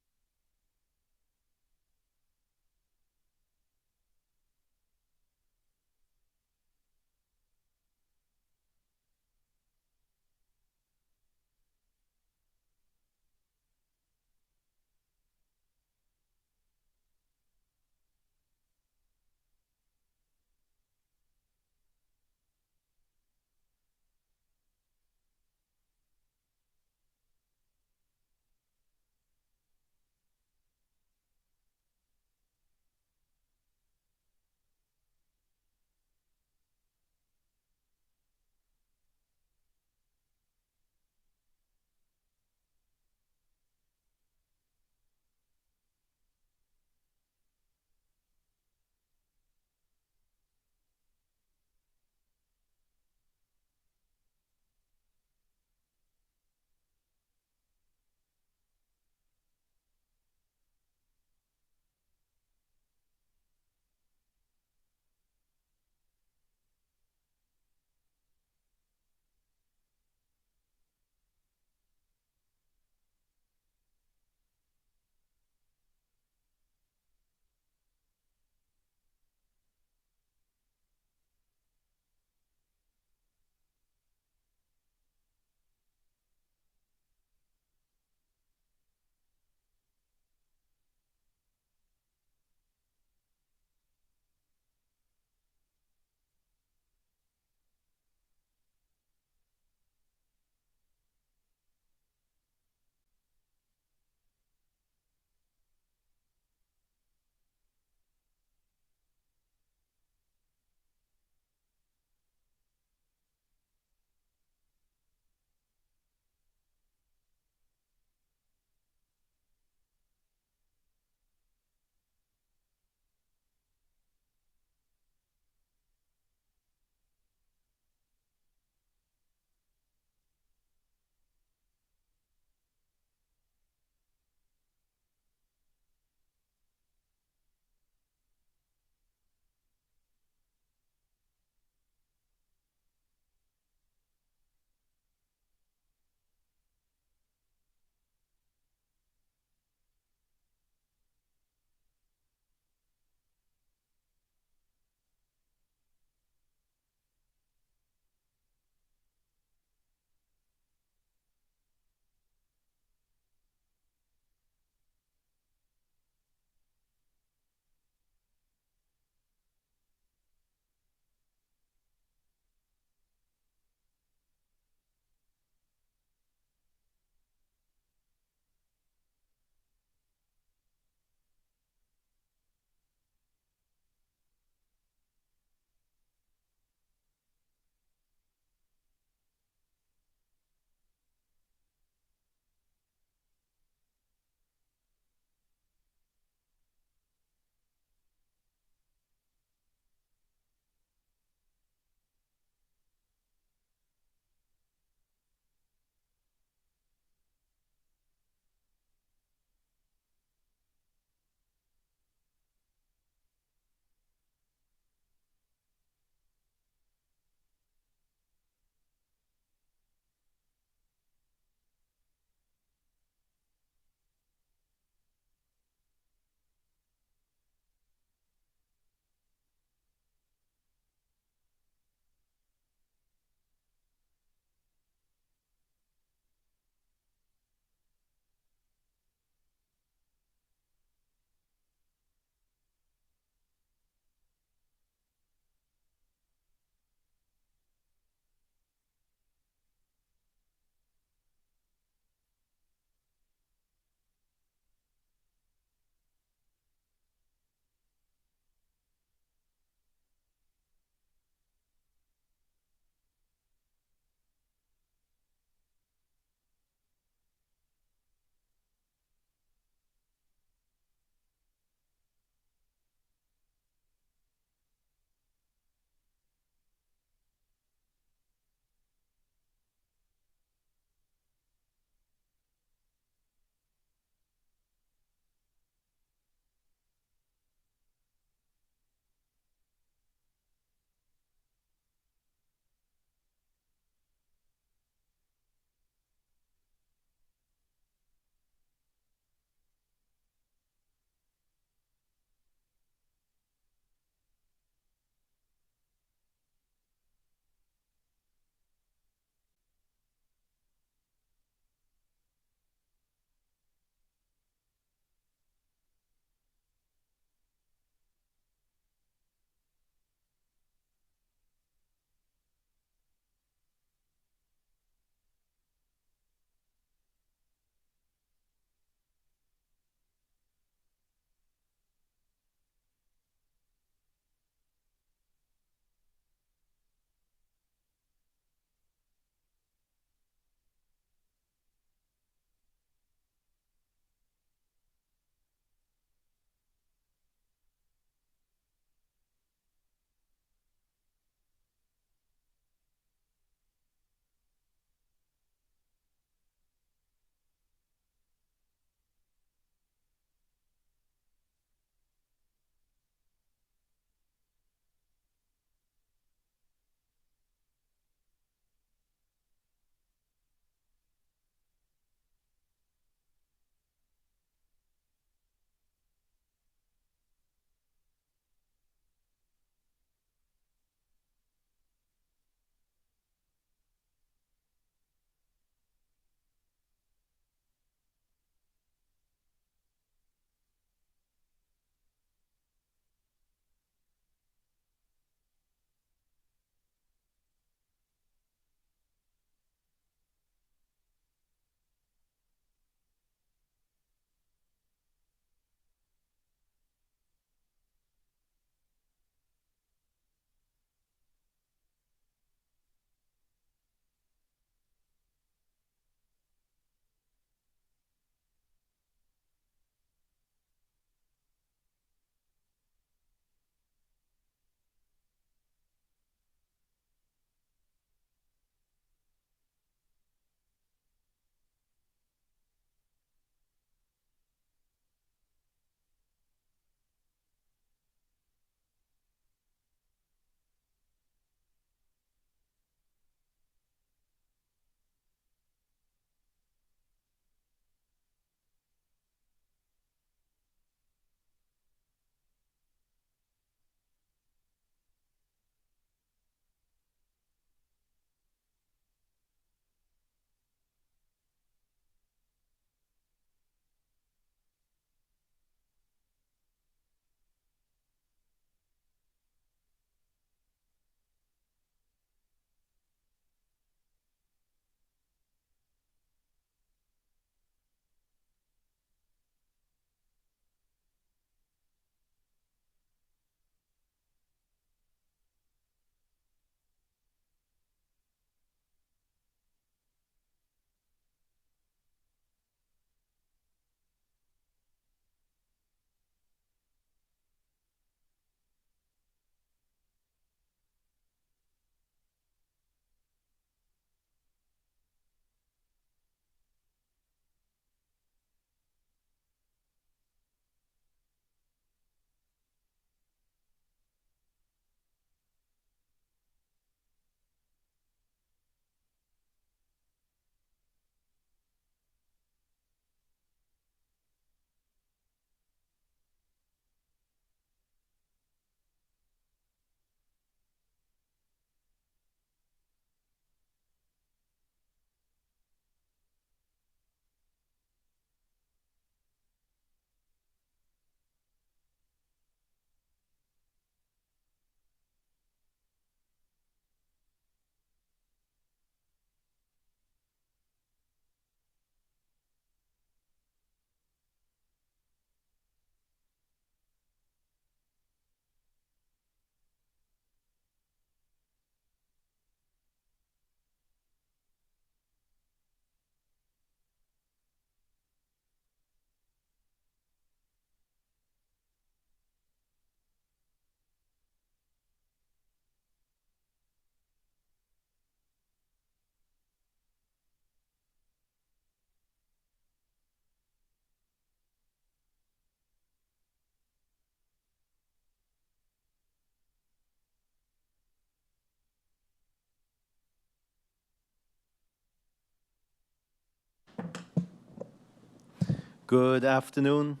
A: Good afternoon,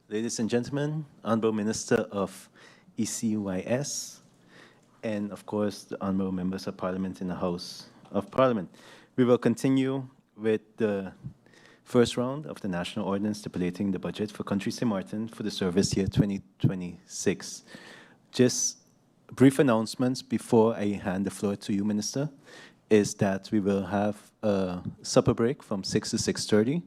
A: ladies and gentlemen, Honorable Minister of ECYS, and of course, the Honorable Members of Parliament in the House of Parliament. We will continue with the first round of the National Ordinance stipulating the budget for Country St. Maarten for the service year 2026. Just brief announcements before I hand the floor to you, Minister, is that we will have a supper break from 6 to 6:30,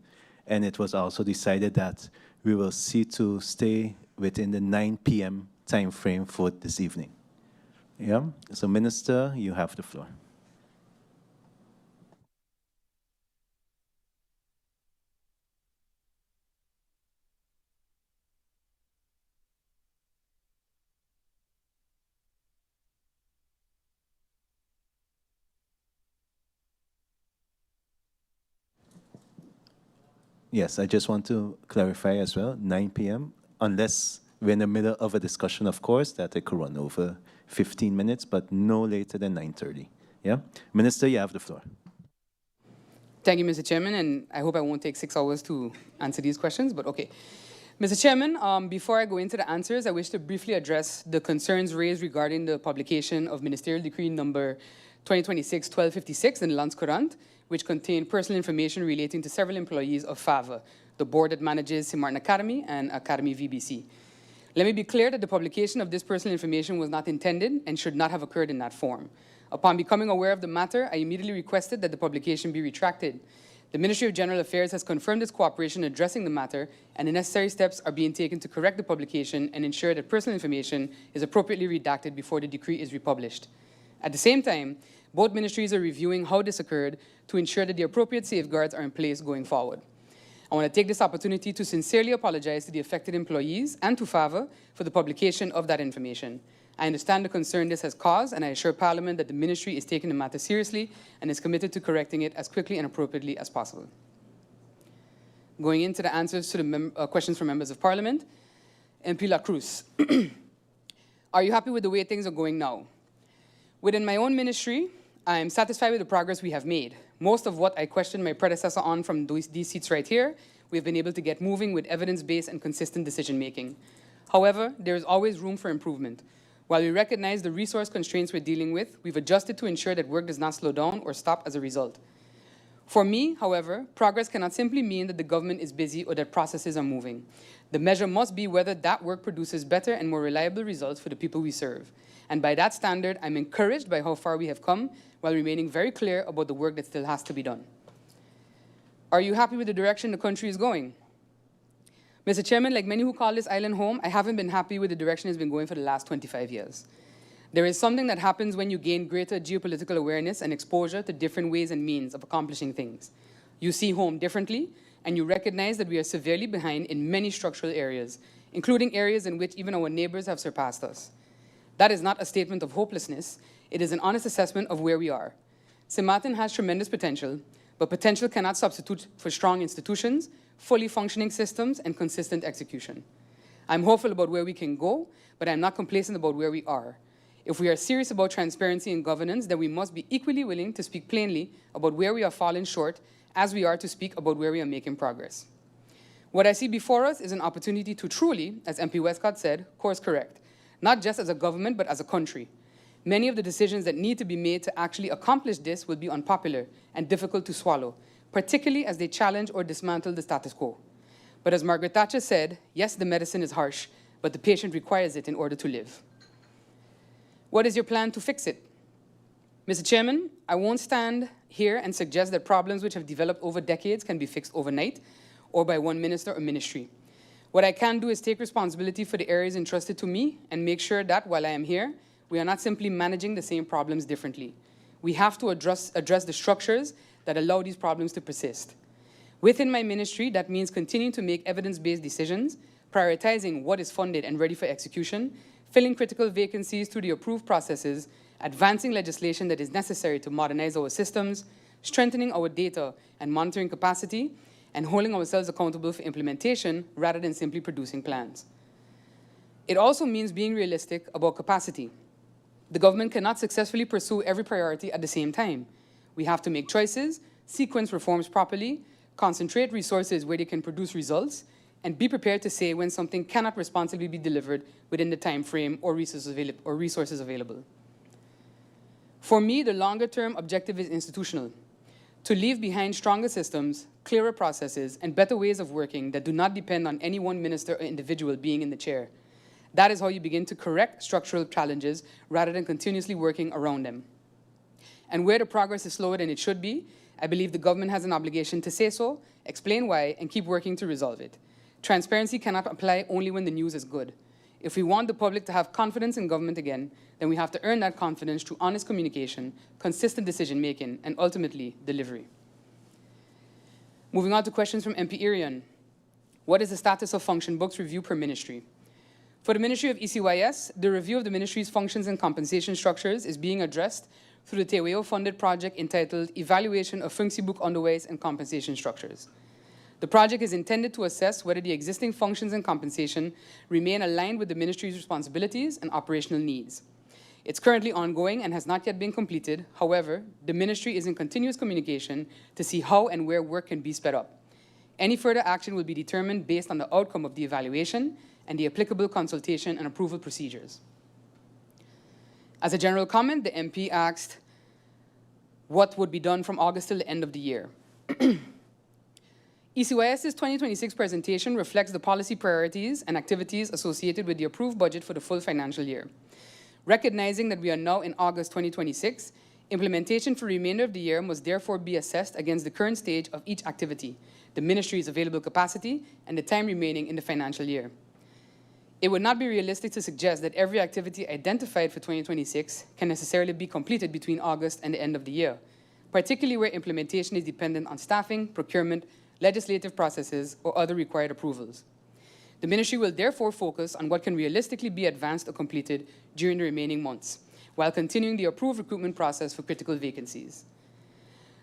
A: and it was also decided that we will see to stay within the 9 p.m. time frame for this evening. Yeah, so Minister, you have the floor. Yes, I just want to clarify as well, 9 p.m., unless we're in the middle of a discussion, of course, that it could run over 15 minutes, but no later than 9:30. Yeah? Minister, you have the floor.
M: Thank you, Mr. Chairman, and I hope I won't take 6 hours to answer these questions, but okay. Mr. Chairman, before I go into the answers, I wish to briefly address the concerns raised regarding the publication of Ministerial Decree number 2026-1256 in the Landsverordening, which contained personal information relating to several employees of FAVA, the board that manages Sint Maarten Academy and Academy VBC. Let me be clear that the publication of this personal information was not intended and should not have occurred in that form. Upon becoming aware of the matter, I immediately requested that the publication be retracted. The Ministry of General Affairs has confirmed its cooperation in addressing the matter, and the necessary steps are being taken to correct the publication and ensure that personal information is appropriately redacted before the decree is republished. At the same time, both ministries are reviewing how this occurred to ensure that the appropriate safeguards are in place going forward. I want to take this opportunity to sincerely apologize to the affected employees and to FAVA for the publication of that information. I understand the concern this has caused, and I assure Parliament that the Ministry is taking the matter seriously and is committed to correcting it as quickly and appropriately as possible. Going into the answers to the questions from Members of Parliament, MP La Cruz, are you happy with the way things are going now? Within my own ministry, I am satisfied with the progress we have made. Most of what I questioned my predecessor on from these seats right here, we've been able to get moving with evidence-based and consistent decision-making. However, there is always room for improvement. While we recognize the resource constraints we're dealing with, we've adjusted to ensure that work does not slow down or stop as a result. For me, however, progress cannot simply mean that the government is busy or that processes are moving. The measure must be whether that work produces better and more reliable results for the people we serve. And by that standard, I'm encouraged by how far we have come while remaining very clear about the work that still has to be done. Are you happy with the direction the country is going? Mr. Chairman, like many who call this island home, I haven't been happy with the direction it's been going for the last 25 years. There is something that happens when you gain greater geopolitical awareness and exposure to different ways and means of accomplishing things. You see home differently, and you recognize that we are severely behind in many structural areas, including areas in which even our neighbors have surpassed us. That is not a statement of hopelessness. It is an honest assessment of where we are. Sint Maarten has tremendous potential, but potential cannot substitute for strong institutions, fully functioning systems, and consistent execution. I'm hopeful about where we can go, but I'm not complacent about where we are. If we are serious about transparency and governance, then we must be equally willing to speak plainly about where we are falling short as we are to speak about where we are making progress. What I see before us is an opportunity to truly, as MP Westcott said, course correct, not just as a government, but as a country. Many of the decisions that need to be made to actually accomplish this will be unpopular and difficult to swallow, particularly as they challenge or dismantle the status quo. But as Margaret Thatcher said, yes, the medicine is harsh, but the patient requires it in order to live. What is your plan to fix it? Mr. Chairman, I won't stand here and suggest that problems which have developed over decades can be fixed overnight or by one minister or ministry. What I can do is take responsibility for the areas entrusted to me and make sure that while I am here, we are not simply managing the same problems differently. We have to address the structures that allow these problems to persist. Within my ministry, that means continuing to make evidence-based decisions, prioritizing what is funded and ready for execution, filling critical vacancies through the approved processes, advancing legislation that is necessary to modernize our systems, strengthening our data and monitoring capacity, and holding ourselves accountable for implementation rather than simply producing plans. It also means being realistic about capacity. The government cannot successfully pursue every priority at the same time. We have to make choices, sequence reforms properly, concentrate resources where they can produce results, and be prepared to say when something cannot responsibly be delivered within the time frame or resources available. For me, the longer-term objective is institutional: to leave behind stronger systems, clearer processes, and better ways of working that do not depend on any one minister or individual being in the chair. That is how you begin to correct structural challenges rather than continuously working around them. And where the progress is slower than it should be, I believe the government has an obligation to say so, explain why, and keep working to resolve it. Transparency cannot apply only when the news is good. If we want the public to have confidence in government again, then we have to earn that confidence through honest communication, consistent decision-making, and ultimately, delivery. Moving on to questions from MP Irion. What is the status of function books review per ministry? For the Ministry of ECYS, the review of the ministry's functions and compensation structures is being addressed through the TWO-funded project entitled Evaluation of Functieboekonderwijs and Compensation Structures. The project is intended to assess whether the existing functions and compensation remain aligned with the ministry's responsibilities and operational needs. It's currently ongoing and has not yet been completed. However, the ministry is in continuous communication to see how and where work can be sped up. Any further action will be determined based on the outcome of the evaluation and the applicable consultation and approval procedures. As a general comment, the MP asked what would be done from August till the end of the year. ECYS's 2026 presentation reflects the policy priorities and activities associated with the approved budget for the full financial year. Recognizing that we are now in August 2026, implementation for the remainder of the year must therefore be assessed against the current stage of each activity, the ministry's available capacity, and the time remaining in the financial year. It would not be realistic to suggest that every activity identified for 2026 can necessarily be completed between August and the end of the year, particularly where implementation is dependent on staffing, procurement, legislative processes, or other required approvals. The ministry will therefore focus on what can realistically be advanced or completed during the remaining months, while continuing the approved recruitment process for critical vacancies.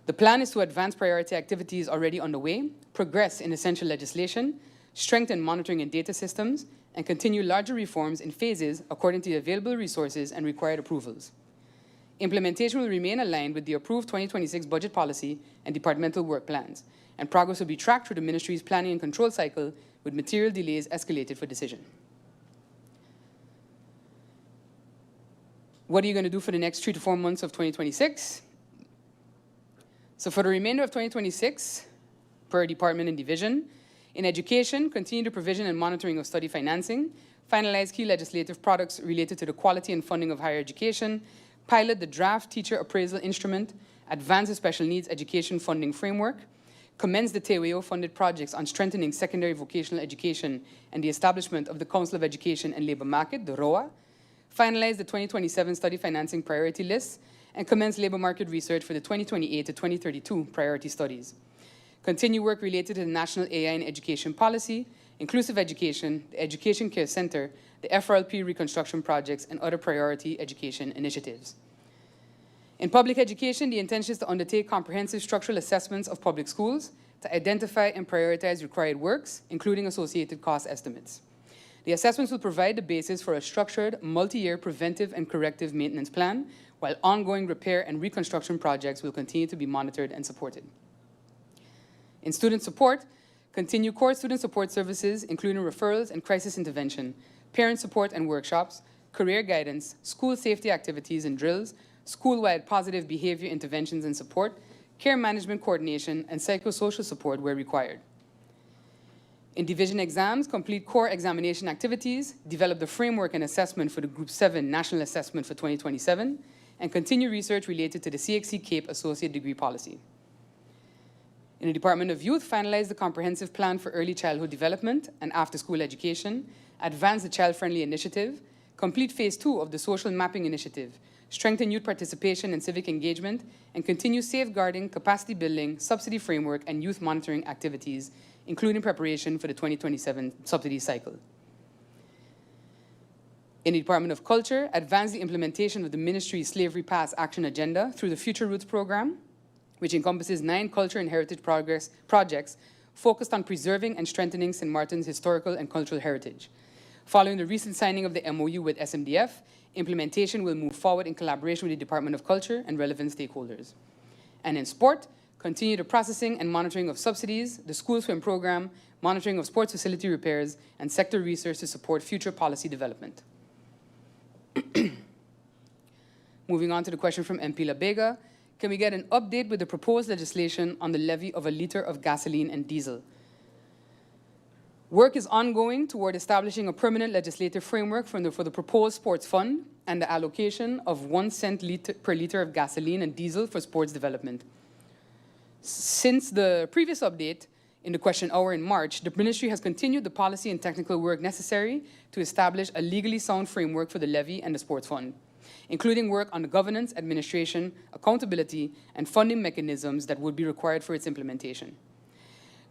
M: The plan is to advance priority activities already underway, progress in essential legislation, strengthen monitoring and data systems, and continue larger reforms in phases according to the available resources and required approvals. Implementation will remain aligned with the approved 2026 budget policy and departmental work plans, and progress will be tracked through the ministry's planning and control cycle with material delays escalated for decision. What are you going to do for the next 3 to 4 months of 2026? So for the remainder of 2026, per department and division, in education, continue the provision and monitoring of study financing, finalize key legislative products related to the quality and funding of higher education, pilot the draft teacher appraisal instrument, advance the special needs education funding framework, commence the TWO-funded projects on strengthening secondary vocational education and the establishment of the Council of Education and Labour Market, the ROA, finalize the 2027 study financing priority list, and commence labour market research for the 2028 to 2032 priority studies. Continue work related to the National AI and Education Policy, Inclusive Education, the Education Care Center, the FRLP reconstruction projects, and other priority education initiatives. In public education, the intention is to undertake comprehensive structural assessments of public schools to identify and prioritize required works, including associated cost estimates. The assessments will provide the basis for a structured, multi-year preventive and corrective maintenance plan, while ongoing repair and reconstruction projects will continue to be monitored and supported. In student support, continue core student support services, including referrals and crisis intervention, parent support and workshops, career guidance, school safety activities and drills, school-wide positive behavior interventions and support, care management coordination, and psychosocial support where required. In division exams, complete core examination activities, develop the framework and assessment for the Group 7 National Assessment for 2027, and continue research related to the CXC CAPE Associate Degree Policy. In the Department of Youth, finalize the comprehensive plan for early childhood development and after-school education, advance the child-friendly initiative, complete phase 2 of the social mapping initiative, strengthen youth participation and civic engagement, and continue safeguarding, capacity building, subsidy framework, and youth monitoring activities, including preparation for the 2027 subsidy cycle. In the Department of Culture, advance the implementation of the Ministry's Slavery Past Action Agenda through the Future Roots program, which encompasses 9 culture and heritage projects focused on preserving and strengthening Sint Maarten's historical and cultural heritage. Following the recent signing of the MOU with SMDF, implementation will move forward in collaboration with the Department of Culture and relevant stakeholders. And in sport, continue the processing and monitoring of subsidies, the school swim program, monitoring of sports facility repairs, and sector research to support future policy development. Moving on to the question from MP Labega, can we get an update with the proposed legislation on the levy of a liter of gasoline and diesel? Work is ongoing toward establishing a permanent legislative framework for the proposed sports fund and the allocation of 1 cent per liter of gasoline and diesel for sports development. Since the previous update in the question hour in March, the Ministry has continued the policy and technical work necessary to establish a legally sound framework for the levy and the sports fund, including work on the governance, administration, accountability, and funding mechanisms that would be required for its implementation.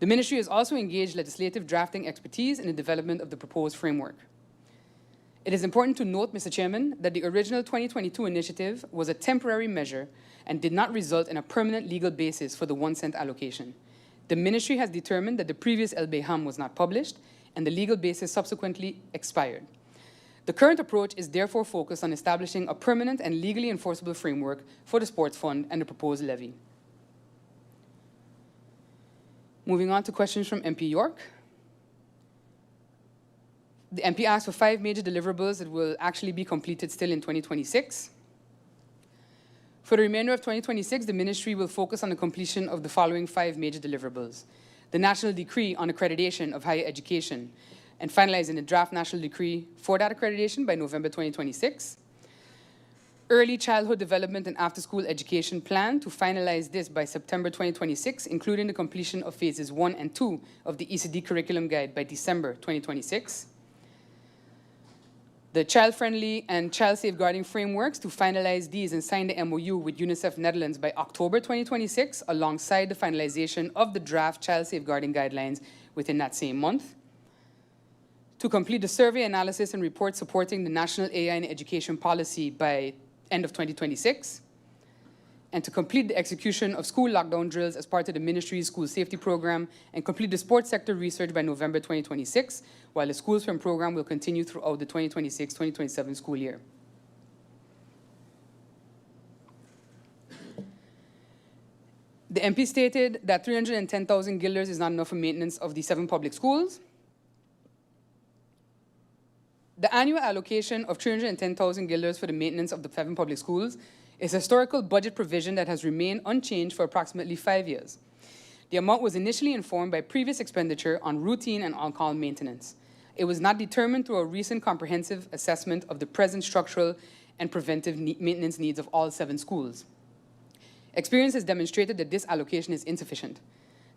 M: The Ministry has also engaged legislative drafting expertise in the development of the proposed framework. It is important to note, Mr. Chairman, that the original 2022 initiative was a temporary measure and did not result in a permanent legal basis for the 1 cent allocation. The Ministry has determined that the previous LBHAM was not published and the legal basis subsequently expired. The current approach is therefore focused on establishing a permanent and legally enforceable framework for the sports fund and the proposed levy. Moving on to questions from MP York. The MP asked for 5 major deliverables that will actually be completed still in 2026. For the remainder of 2026, the Ministry will focus on the completion of the following 5 major deliverables: the National Decree on Accreditation of Higher Education, and finalizing the draft National Decree for that accreditation by November 2026. Early Childhood Development and After-School Education Plan to finalize this by September 2026, including the completion of phases 1 and 2 of the ECD Curriculum Guide by December 2026. The child-friendly and child safeguarding frameworks to finalize these and sign the MOU with UNICEF Netherlands by October 2026, alongside the finalization of the draft child safeguarding guidelines within that same month. To complete the survey analysis and report supporting the National AI and Education Policy by end of 2026, and to complete the execution of school lockdown drills as part of the Ministry's school safety program, and complete the sports sector research by November 2026, while the school swim program will continue throughout the 2026-2027 school year. The MP stated that 310,000 guilders is not enough for maintenance of the 7 public schools. The annual allocation of 310,000 guilders for the maintenance of the 7 public schools is a historical budget provision that has remained unchanged for approximately 5 years. The amount was initially informed by previous expenditure on routine and on-call maintenance. It was not determined through a recent comprehensive assessment of the present structural and preventive maintenance needs of all 7 schools. Experience has demonstrated that this allocation is insufficient.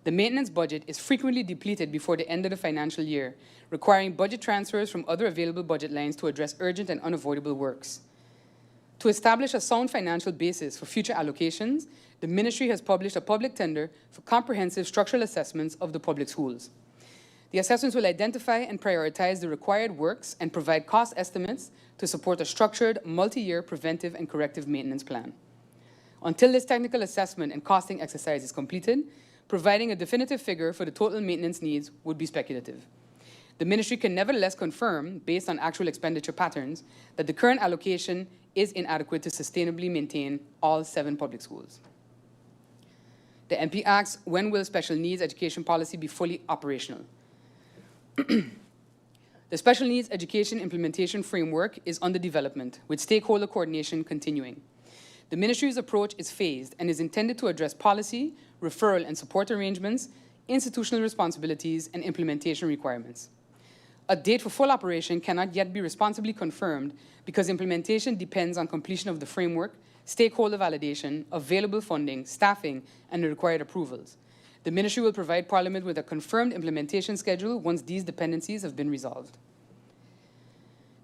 M: The maintenance budget is frequently depleted before the end of the financial year, requiring budget transfers from other available budget lines to address urgent and unavoidable works. To establish a sound financial basis for future allocations, the Ministry has published a public tender for comprehensive structural assessments of the public schools. The assessments will identify and prioritize the required works and provide cost estimates to support a structured, multi-year preventive and corrective maintenance plan. Until this technical assessment and costing exercise is completed, providing a definitive figure for the total maintenance needs would be speculative. The Ministry can nevertheless confirm, based on actual expenditure patterns, that the current allocation is inadequate to sustainably maintain all 7 public schools. The MP asks, when will special needs education policy be fully operational? The special needs education implementation framework is under development, with stakeholder coordination continuing. The Ministry's approach is phased and is intended to address policy, referral and support arrangements, institutional responsibilities, and implementation requirements. A date for full operation cannot yet be responsibly confirmed because implementation depends on completion of the framework, stakeholder validation, available funding, staffing, and the required approvals. The Ministry will provide Parliament with a confirmed implementation schedule once these dependencies have been resolved.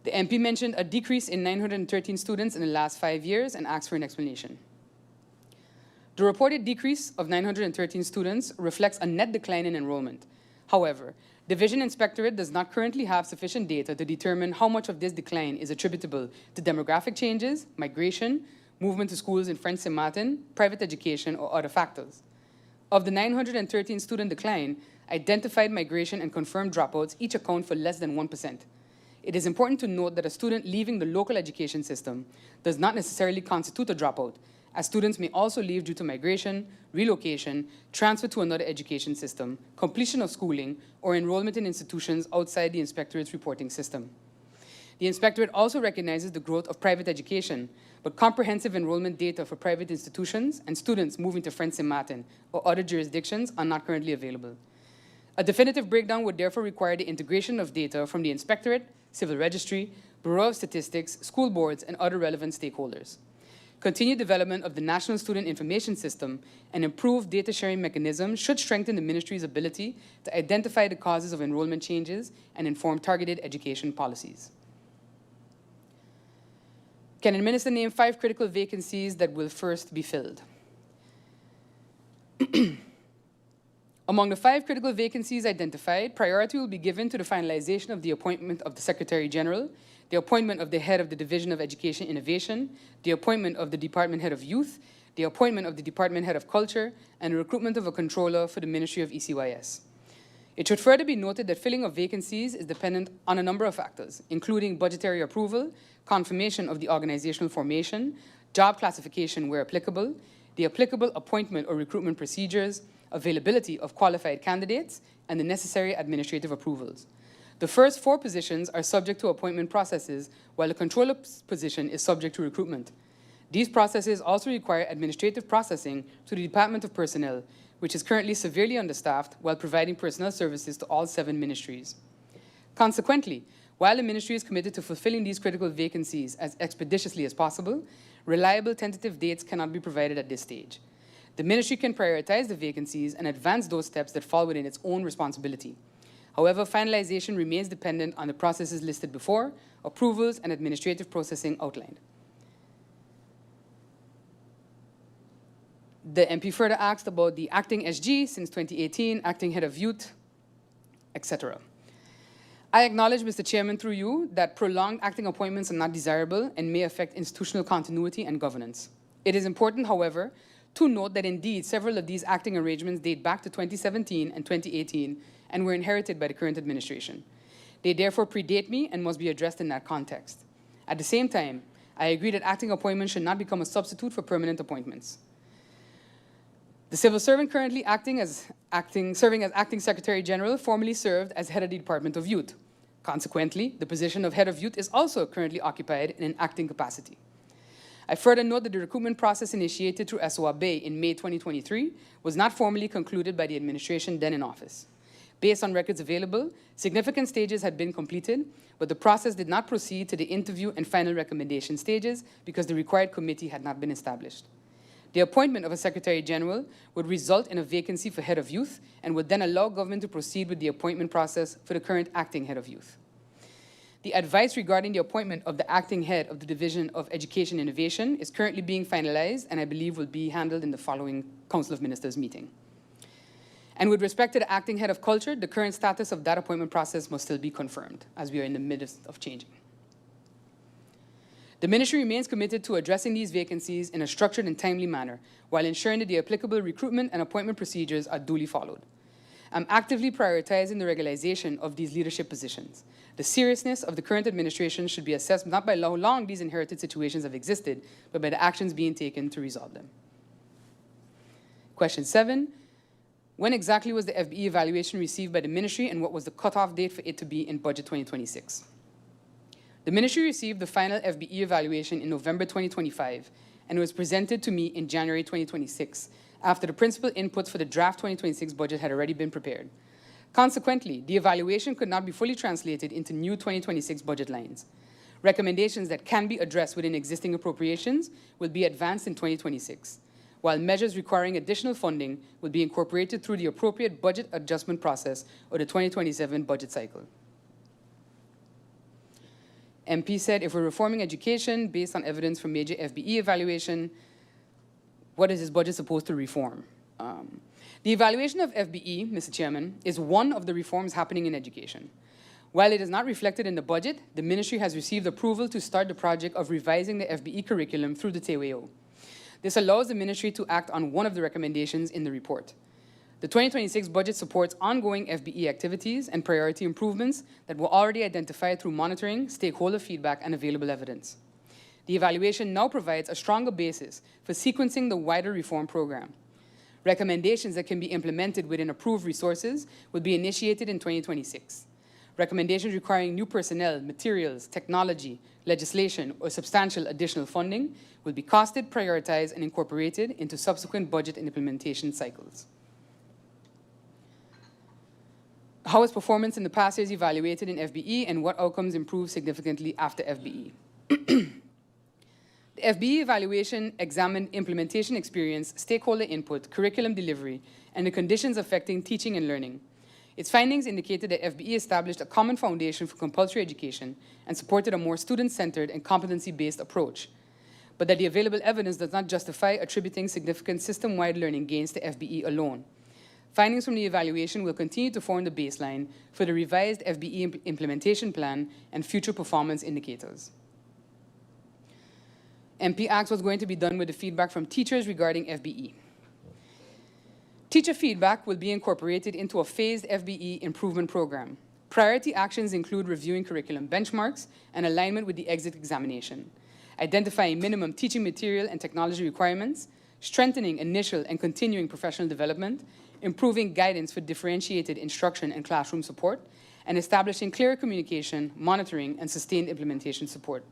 M: The MP mentioned a decrease in 913 students in the last 5 years and asked for an explanation. The reported decrease of 913 students reflects a net decline in enrollment. However, Division Inspectorate does not currently have sufficient data to determine how much of this decline is attributable to demographic changes, migration, movement to schools in French Sint Maarten, private education, or other factors. Of the 913 student decline, identified migration and confirmed dropouts each account for less than 1%. It is important to note that a student leaving the local education system does not necessarily constitute a dropout, as students may also leave due to migration, relocation, transfer to another education system, completion of schooling, or enrollment in institutions outside the Inspectorate's reporting system. The Inspectorate also recognizes the growth of private education, but comprehensive enrollment data for private institutions and students moving to Sint Maarten or other jurisdictions are not currently available. A definitive breakdown would therefore require the integration of data from the Inspectorate, Civil Registry, Bureau of Statistics, school boards, and other relevant stakeholders. Continued development of the National Student Information System and improved data sharing mechanisms should strengthen the Ministry's ability to identify the causes of enrollment changes and inform targeted education policies. Can the Minister name 5 critical vacancies that will first be filled? Among the 5 critical vacancies identified, priority will be given to the finalization of the appointment of the Secretary General, the appointment of the head of the Division of Education Innovation, the appointment of the Department Head of Youth, the appointment of the Department Head of Culture, and the recruitment of a controller for the Ministry of ECYS. It should further be noted that filling of vacancies is dependent on a number of factors, including budgetary approval, confirmation of the organizational formation, job classification where applicable, the applicable appointment or recruitment procedures, availability of qualified candidates, and the necessary administrative approvals. The first 4 positions are subject to appointment processes, while the controller's position is subject to recruitment. These processes also require administrative processing to the Department of Personnel, which is currently severely understaffed while providing personnel services to all 7 ministries. Consequently, while the Ministry is committed to fulfilling these critical vacancies as expeditiously as possible, reliable tentative dates cannot be provided at this stage. The Ministry can prioritize the vacancies and advance those steps that fall within its own responsibility. However, finalization remains dependent on the processes listed before, approvals, and administrative processing outlined. The MP further asked about the acting SG since 2018, acting head of youth, etc. I acknowledge, Mr. Chairman, through you, that prolonged acting appointments are not desirable and may affect institutional continuity and governance. It is important, however, to note that indeed several of these acting arrangements date back to 2017 and 2018 and were inherited by the current administration. They therefore predate me and must be addressed in that context. At the same time, I agree that acting appointments should not become a substitute for permanent appointments. The civil servant currently serving as acting Secretary General formerly served as head of the Department of Youth. Consequently, the position of head of youth is also currently occupied in an acting capacity. I further note that the recruitment process initiated through SOAB in May 2023 was not formally concluded by the administration then in office. Based on records available, significant stages had been completed, but the process did not proceed to the interview and final recommendation stages because the required committee had not been established. The appointment of a Secretary General would result in a vacancy for Head of Youth and would then allow government to proceed with the appointment process for the current acting Head of Youth. The advice regarding the appointment of the acting head of the Division of Education Innovation is currently being finalized and I believe will be handled in the following Council of Ministers meeting. And with respect to the acting head of culture, the current status of that appointment process must still be confirmed, as we are in the midst of changing. The Ministry remains committed to addressing these vacancies in a structured and timely manner, while ensuring that the applicable recruitment and appointment procedures are duly followed. I'm actively prioritizing the regularization of these leadership positions. The seriousness of the current administration should be assessed not by how long these inherited situations have existed, but by the actions being taken to resolve them. Question 7. When exactly was the FBE evaluation received by the Ministry and what was the cutoff date for it to be in Budget 2026? The Ministry received the final FBE evaluation in November 2025 and was presented to me in January 2026 after the principal inputs for the draft 2026 budget had already been prepared. Consequently, the evaluation could not be fully translated into new 2026 budget lines. Recommendations that can be addressed within existing appropriations will be advanced in 2026. While measures requiring additional funding will be incorporated through the appropriate budget adjustment process or the 2027 budget cycle. MP said, if we're reforming education based on evidence from major FBE evaluation, what is this budget supposed to reform? The evaluation of FBE, Mr. Chairman, is one of the reforms happening in education. While it is not reflected in the budget, the Ministry has received approval to start the project of revising the FBE curriculum through the TWO. This allows the Ministry to act on one of the recommendations in the report. The 2026 budget supports ongoing FBE activities and priority improvements that were already identified through monitoring, stakeholder feedback, and available evidence. The evaluation now provides a stronger basis for sequencing the wider reform program. Recommendations that can be implemented within approved resources will be initiated in 2026. Recommendations requiring new personnel, materials, technology, legislation, or substantial additional funding will be costed, prioritized, and incorporated into subsequent budget and implementation cycles. How is performance in the past years evaluated in FBE, and what outcomes improved significantly after FBE? The FBE evaluation examined implementation experience, stakeholder input, curriculum delivery, and the conditions affecting teaching and learning. Its findings indicated that FBE established a common foundation for compulsory education and supported a more student-centered and competency-based approach, but that the available evidence does not justify attributing significant system-wide learning gains to FBE alone. Findings from the evaluation will continue to form the baseline for the revised FBE implementation plan and future performance indicators. MP asked what's going to be done with the feedback from teachers regarding FBE. Teacher feedback will be incorporated into a phased FBE improvement program. Priority actions include reviewing curriculum benchmarks and alignment with the exit examination, identifying minimum teaching material and technology requirements, strengthening initial and continuing professional development, improving guidance for differentiated instruction and classroom support, and establishing clearer communication, monitoring, and sustained implementation support.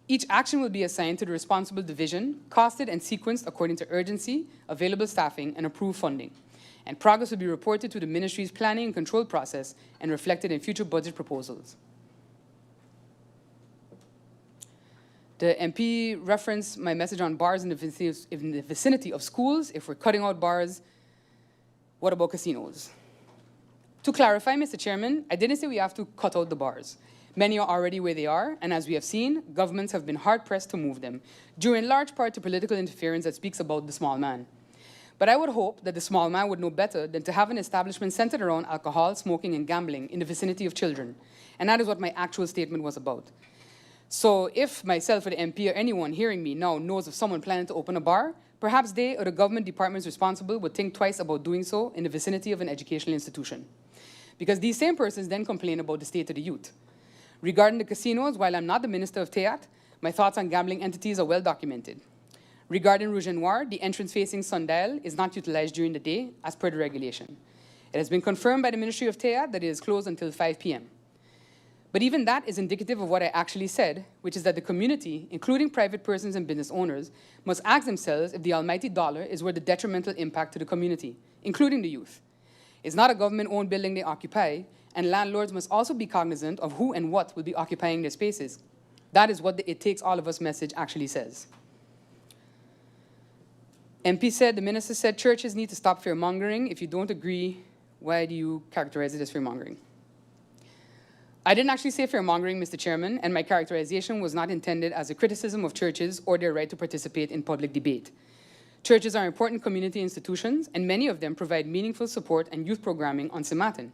M: Each action will be assigned to the responsible division, costed and sequenced according to urgency, available staffing, and approved funding. And progress will be reported to the ministry's planning and control process and reflected in future budget proposals. The MP referenced my message on bars in the vicinity of schools. If we're cutting out bars, what about casinos? To clarify, Mr. Chairman, I didn't say we have to cut out the bars. Many are already where they are, and as we have seen, governments have been hard-pressed to move them, due in large part to political interference that speaks about the small man. But I would hope that the small man would know better than to have an establishment centered around alcohol, smoking, and gambling in the vicinity of children. And that is what my actual statement was about. So if myself or the MP or anyone hearing me now knows of someone planning to open a bar, perhaps they or the government departments responsible would think twice about doing so in the vicinity of an educational institution. Because these same persons then complain about the state of the youth. Regarding the casinos, while I'm not the Minister of TEAT, my thoughts on gambling entities are well documented. Regarding Rouge et Noir, the entrance facing Sundial is not utilized during the day as per the regulation. It has been confirmed by the Ministry of TEAT that it is closed until 5 p.m. But even that is indicative of what I actually said, which is that the community, including private persons and business owners, must ask themselves if the almighty dollar is worth the detrimental impact to the community, including the youth. It's not a government-owned building they occupy, and landlords must also be cognizant of who and what will be occupying their spaces. That is what the It Takes All of Us message actually says. MP said, the minister said, churches need to stop fear-mongering. If you don't agree, why do you characterize it as fear-mongering? I didn't actually say fear-mongering, Mr. Chairman, and my characterization was not intended as a criticism of churches or their right to participate in public debate. Churches are important community institutions, and many of them provide meaningful support and youth programming on Sint Maarten.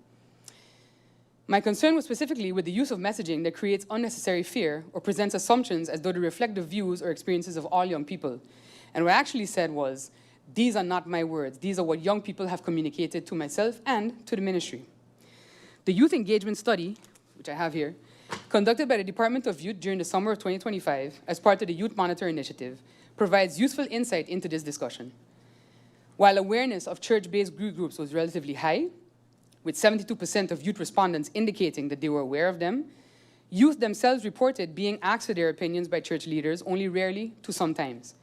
M: My concern was specifically with the use of messaging that creates unnecessary fear or presents assumptions as though they reflect the views or experiences of all young people. And what I actually said was, these are not my words. These are what young people have communicated to myself and to the ministry. The youth engagement study, which I have here, conducted by the Department of Youth during the summer of 2025 as part of the Youth Monitor Initiative, provides useful insight into this discussion. While awareness of church-based groups was relatively high, with 72% of youth respondents indicating that they were aware of them, youth themselves reported being asked for their opinions by church leaders only rarely to sometimes.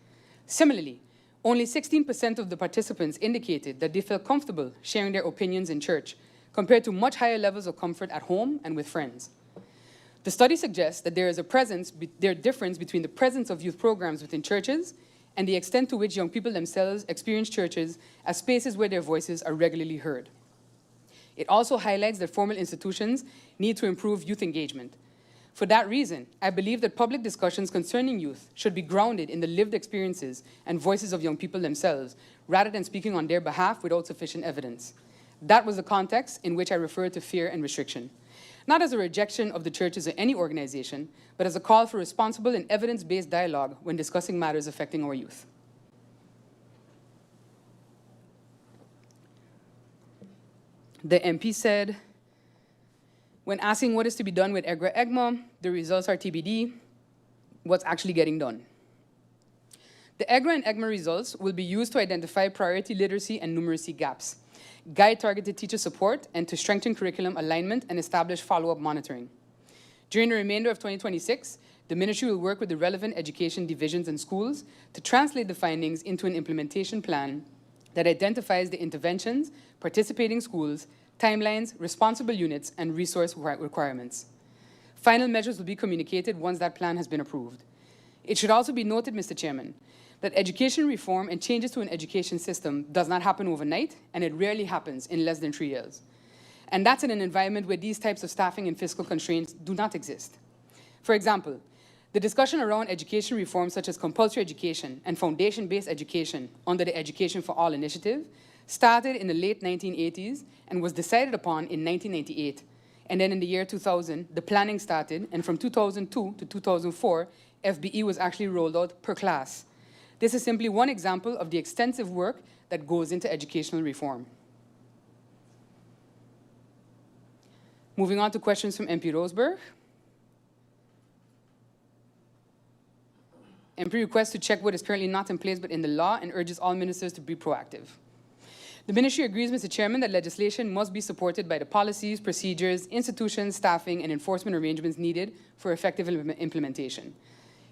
M: Similarly, only 16% of the participants indicated that they felt comfortable sharing their opinions in church, compared to much higher levels of comfort at home and with friends. The study suggests that there is a difference between the presence of youth programs within churches and the extent to which young people themselves experience churches as spaces where their voices are regularly heard. It also highlights that formal institutions need to improve youth engagement. For that reason, I believe that public discussions concerning youth should be grounded in the lived experiences and voices of young people themselves, rather than speaking on their behalf without sufficient evidence. That was the context in which I referred to fear and restriction, not as a rejection of the churches or any organization, but as a call for responsible and evidence-based dialogue when discussing matters affecting our youth. The MP said, when asking what is to be done with EGRA-EGMA, the results are TBD. what's actually getting done. The EGRA and EGMA results will be used to identify priority literacy and numeracy gaps, guide targeted teacher support, and to strengthen curriculum alignment and establish follow-up monitoring. During the remainder of 2026, the Ministry will work with the relevant education divisions and schools to translate the findings into an implementation plan that identifies the interventions, participating schools, timelines, responsible units, and resource requirements. Final measures will be communicated once that plan has been approved. It should also be noted, Mr. Chairman, that education reform and changes to an education system does not happen overnight, and it rarely happens in less than 3 years. And that's in an environment where these types of staffing and fiscal constraints do not exist. For example, the discussion around education reform such as compulsory education and foundation-based education under the Education for All initiative started in the late 1980s and was decided upon in 1998. And then in the year 2000, the planning started, and from 2002 to 2004, FBE was actually rolled out per class. This is simply one example of the extensive work that goes into educational reform. Moving on to questions from MP Roseberg. MP requests to check what is currently not in place but in the law and urges all ministers to be proactive. The Ministry agrees, Mr. Chairman, that legislation must be supported by the policies, procedures, institutions, staffing, and enforcement arrangements needed for effective implementation.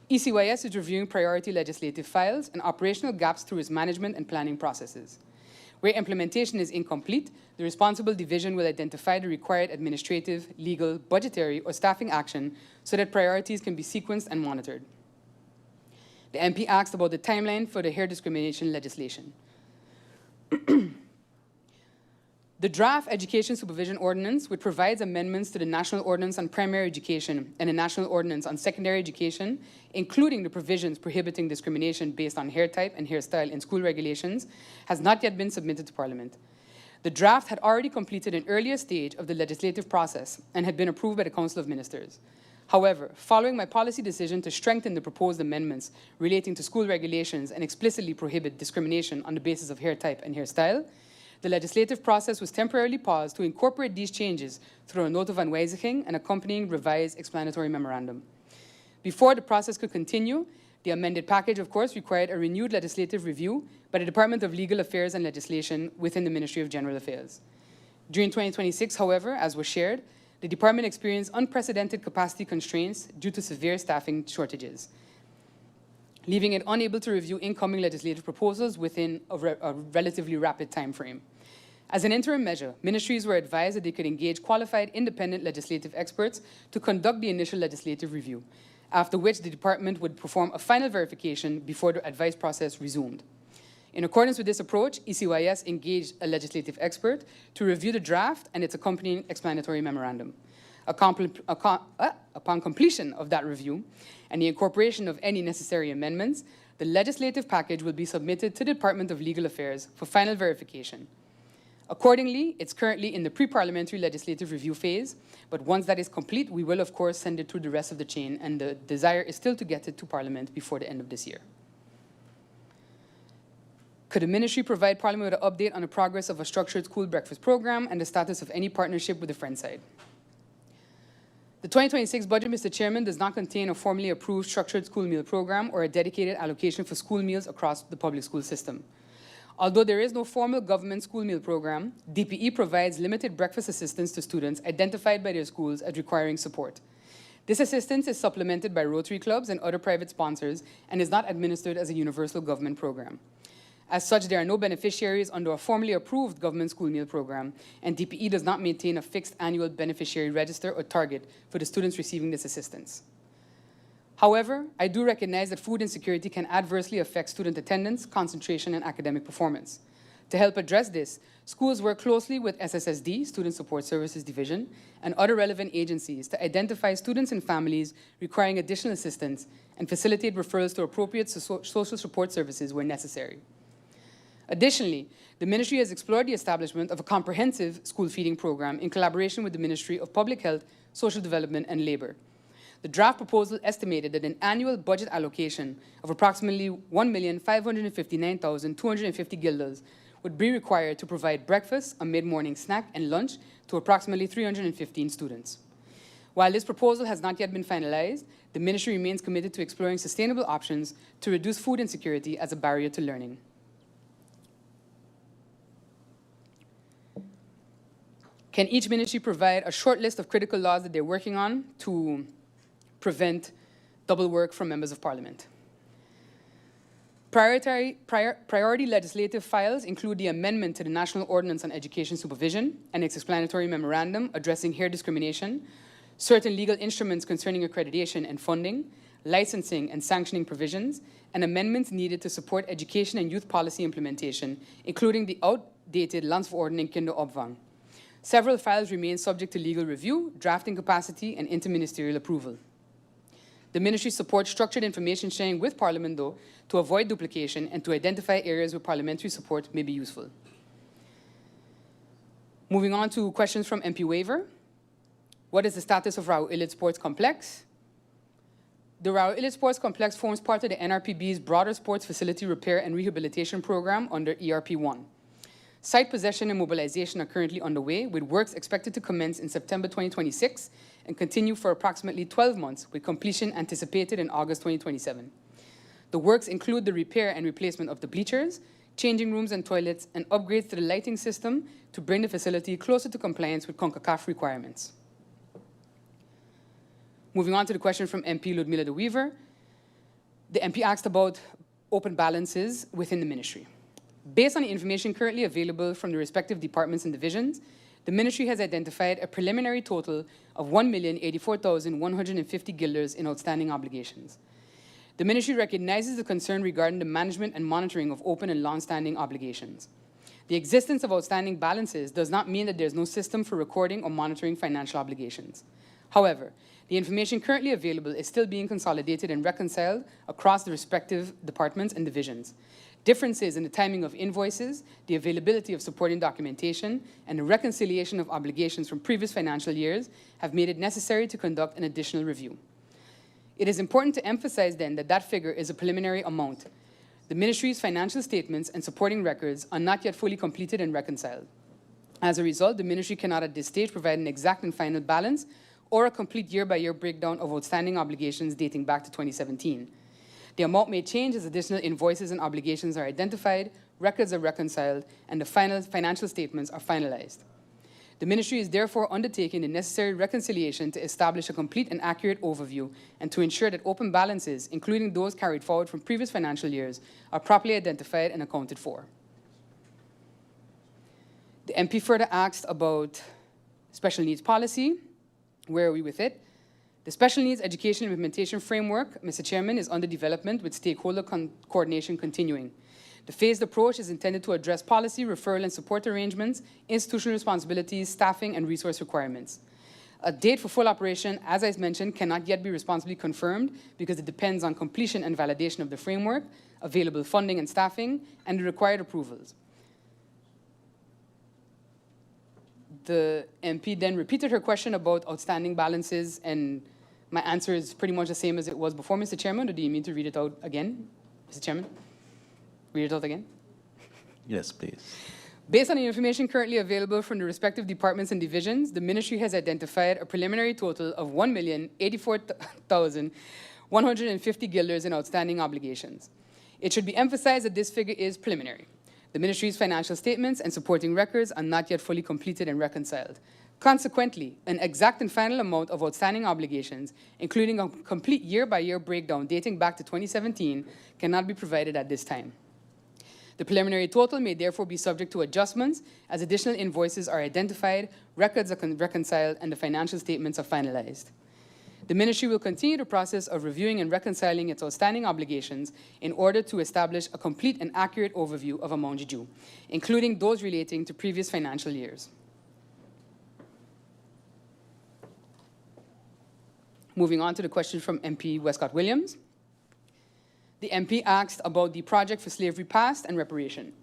M: ECYS is reviewing priority legislative files and operational gaps through its management and planning processes. Where implementation is incomplete, the responsible division will identify the required administrative, legal, budgetary, or staffing action so that priorities can be sequenced and monitored. The MP asked about the timeline for the hair discrimination legislation. The draft Education Supervision Ordinance, which provides amendments to the National Ordinance on Primary Education and the National Ordinance on Secondary Education, including the provisions prohibiting discrimination based on hair type and hairstyle in school regulations, has not yet been submitted to Parliament. The draft had already completed an earlier stage of the legislative process and had been approved by the Council of Ministers. However, following my policy decision to strengthen the proposed amendments relating to school regulations and explicitly prohibit discrimination on the basis of hair type and hairstyle, the legislative process was temporarily paused to incorporate these changes through a Nota van Wijziging and accompanying revised explanatory memorandum. Before the process could continue, the amended package, of course, required a renewed legislative review by the Department of Legal Affairs and Legislation within the Ministry of General Affairs. During 2026, however, as was shared, the department experienced unprecedented capacity constraints due to severe staffing shortages, leaving it unable to review incoming legislative proposals within a relatively rapid time frame. As an interim measure, ministries were advised that they could engage qualified independent legislative experts to conduct the initial legislative review, after which the department would perform a final verification before the advice process resumed. In accordance with this approach, ECYS engaged a legislative expert to review the draft and its accompanying explanatory memorandum. Upon completion of that review and the incorporation of any necessary amendments, the legislative package will be submitted to the Department of Legal Affairs for final verification. Accordingly, it's currently in the pre-parliamentary legislative review phase, but once that is complete, we will, of course, send it through the rest of the chain, and the desire is still to get it to Parliament before the end of this year. Could the Ministry provide Parliament with an update on the progress of a structured school breakfast program and the status of any partnership with the Friend side? The 2026 budget, Mr. Chairman, does not contain a formally approved structured school meal program or a dedicated allocation for school meals across the public school system. Although there is no formal government school meal program, DPE provides limited breakfast assistance to students identified by their schools as requiring support. This assistance is supplemented by Rotary clubs and other private sponsors and is not administered as a universal government program. As such, there are no beneficiaries under a formally approved government school meal program, and DPE does not maintain a fixed annual beneficiary register or target for the students receiving this assistance. However, I do recognize that food insecurity can adversely affect student attendance, concentration, and academic performance. To help address this, schools work closely with SSSD, Student Support Services Division, and other relevant agencies to identify students and families requiring additional assistance and facilitate referrals to appropriate social support services where necessary. Additionally, the Ministry has explored the establishment of a comprehensive school feeding program in collaboration with the Ministry of Public Health, Social Development, and Labor. The draft proposal estimated that an annual budget allocation of approximately 1,559,250 guilders would be required to provide breakfast, a mid-morning snack, and lunch to approximately 315 students. While this proposal has not yet been finalized, the ministry remains committed to exploring sustainable options to reduce food insecurity as a barrier to learning. Can each ministry provide a short list of critical laws that they're working on to prevent double work from members of parliament? Priority legislative files include the amendment to the National Ordinance on Education Supervision and its explanatory memorandum addressing hair discrimination, certain legal instruments concerning accreditation and funding, licensing and sanctioning provisions, and amendments needed to support education and youth policy implementation, including the outdated Landsverordening kinderopvang. Several files remain subject to legal review, drafting capacity, and interministerial approval. The ministry supports structured information sharing with Parliament, though, to avoid duplication and to identify areas where parliamentary support may be useful. Moving on to questions from MP Waiver. What is the status of Rao Illit Sports Complex? The Rao Illit Sports Complex forms part of the NRPB's broader sports facility repair and rehabilitation program under ERP1. Site possession and mobilization are currently underway, with works expected to commence in September 2026 and continue for approximately 12 months, with completion anticipated in August 2027. The works include the repair and replacement of the bleachers, changing rooms and toilets, and upgrades to the lighting system to bring the facility closer to compliance with CONCACAF requirements. Moving on to the question from MP Ludmila de Wever. The MP asked about open balances within the ministry. Based on the information currently available from the respective departments and divisions, the ministry has identified a preliminary total of 1,084,150 guilders in outstanding obligations. The ministry recognizes the concern regarding the management and monitoring of open and long-standing obligations. The existence of outstanding balances does not mean that there's no system for recording or monitoring financial obligations. However, the information currently available is still being consolidated and reconciled across the respective departments and divisions. Differences in the timing of invoices, the availability of supporting documentation, and the reconciliation of obligations from previous financial years have made it necessary to conduct an additional review. It is important to emphasize then that that figure is a preliminary amount. The ministry's financial statements and supporting records are not yet fully completed and reconciled. As a result, the ministry cannot at this stage provide an exact and final balance or a complete year-by-year breakdown of outstanding obligations dating back to 2017. The amount may change as additional invoices and obligations are identified, records are reconciled, and the final financial statements are finalized. The ministry is therefore undertaking the necessary reconciliation to establish a complete and accurate overview and to ensure that open balances, including those carried forward from previous financial years, are properly identified and accounted for. The MP further asked about special needs policy. Where are we with it? The Special Needs Education Implementation Framework, Mr. Chairman, is under development with stakeholder coordination continuing. The phased approach is intended to address policy, referral and support arrangements, institutional responsibilities, staffing and resource requirements. A date for full operation, as I mentioned, cannot yet be responsibly confirmed because it depends on completion and validation of the framework, available funding and staffing, and the required approvals. The MP then repeated her question about outstanding balances, and my answer is pretty much the same as it was before, Mr. Chairman, or do you mean to read it out again, Mr. Chairman? Read it out again?
A: Yes, please.
M: Based on the information currently available from the respective departments and divisions, the ministry has identified a preliminary total of 1,084,150 guilders in outstanding obligations. It should be emphasized that this figure is preliminary. The ministry's financial statements and supporting records are not yet fully completed and reconciled. Consequently, an exact and final amount of outstanding obligations, including a complete year-by-year breakdown dating back to 2017, cannot be provided at this time. The preliminary total may therefore be subject to adjustments as additional invoices are identified, records are reconciled, and the financial statements are finalized. The ministry will continue the process of reviewing and reconciling its outstanding obligations in order to establish a complete and accurate overview of amounts due, including those relating to previous financial years. Moving on to the question from MP Westcott Williams. The MP asked about the Project for Slavery Past and Reparation.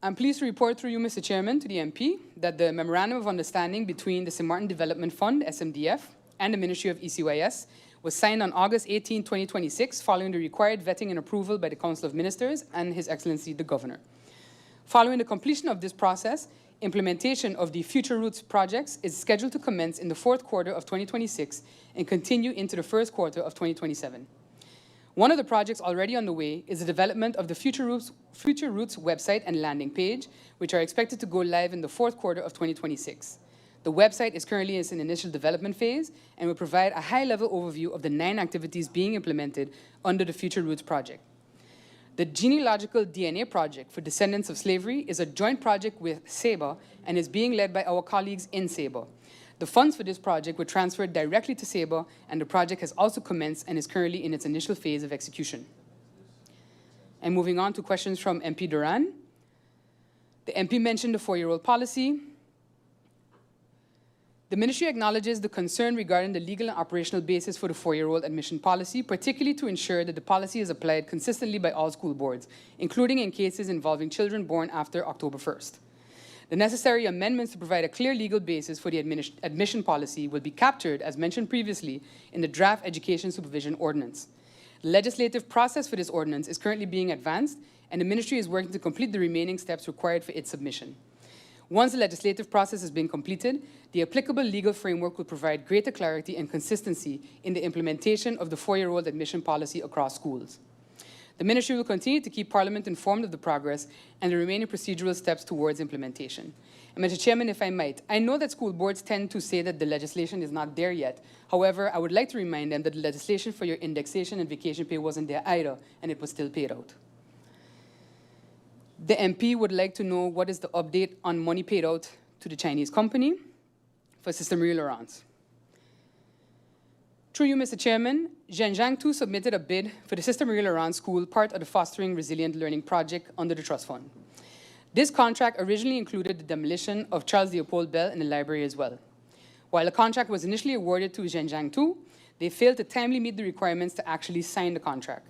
M: I'm pleased to report through you, Mr. Chairman, to the MP that the Memorandum of Understanding between the Sint Maarten Development Fund, SMDF, and the Ministry of ECYS was signed on August 18, 2026, following the required vetting and approval by the Council of Ministers and His Excellency the Governor. Following the completion of this process, implementation of the Future Routes projects is scheduled to commence in the fourth quarter of 2026 and continue into the first quarter of 2027. One of the projects already underway is the development of the Future Routes website and landing page, which are expected to go live in the fourth quarter of 2026. The website is currently in its initial development phase and will provide a high-level overview of the 9 activities being implemented under the Future Routes project. The Genealogical DNA Project for Descendants of Slavery is a joint project with SABA and is being led by our colleagues in SABA. The funds for this project were transferred directly to SABA, and the project has also commenced and is currently in its initial phase of execution. And moving on to questions from MP Duran. The MP mentioned the 4-year-old policy. The Ministry acknowledges the concern regarding the legal and operational basis for the 4-year-old admission policy, particularly to ensure that the policy is applied consistently by all school boards, including in cases involving children born after October 1st. The necessary amendments to provide a clear legal basis for the admission policy will be captured, as mentioned previously, in the draft Education Supervision Ordinance. The legislative process for this ordinance is currently being advanced, and the Ministry is working to complete the remaining steps required for its submission. Once the legislative process has been completed, the applicable legal framework will provide greater clarity and consistency in the implementation of the 4-year-old admission policy across schools. The Ministry will continue to keep Parliament informed of the progress and the remaining procedural steps towards implementation. And Mr. Chairman, if I might, I know that school boards tend to say that the legislation is not there yet. However, I would like to remind them that the legislation for your indexation and vacation pay wasn't there either, and it was still paid out. The MP would like to know what is the update on money paid out to the Chinese company for Sister Marie Laurence. Through you, Mr. Chairman, Zhenjiang 2 submitted a bid for the Sister Marie Laurence School, part of the Fostering Resilient Learning Project under the Trust Fund. This contract originally included the demolition of Charles Leopold Bell in the library as well. While the contract was initially awarded to Zhenjiang 2, they failed to timely meet the requirements to actually sign the contract.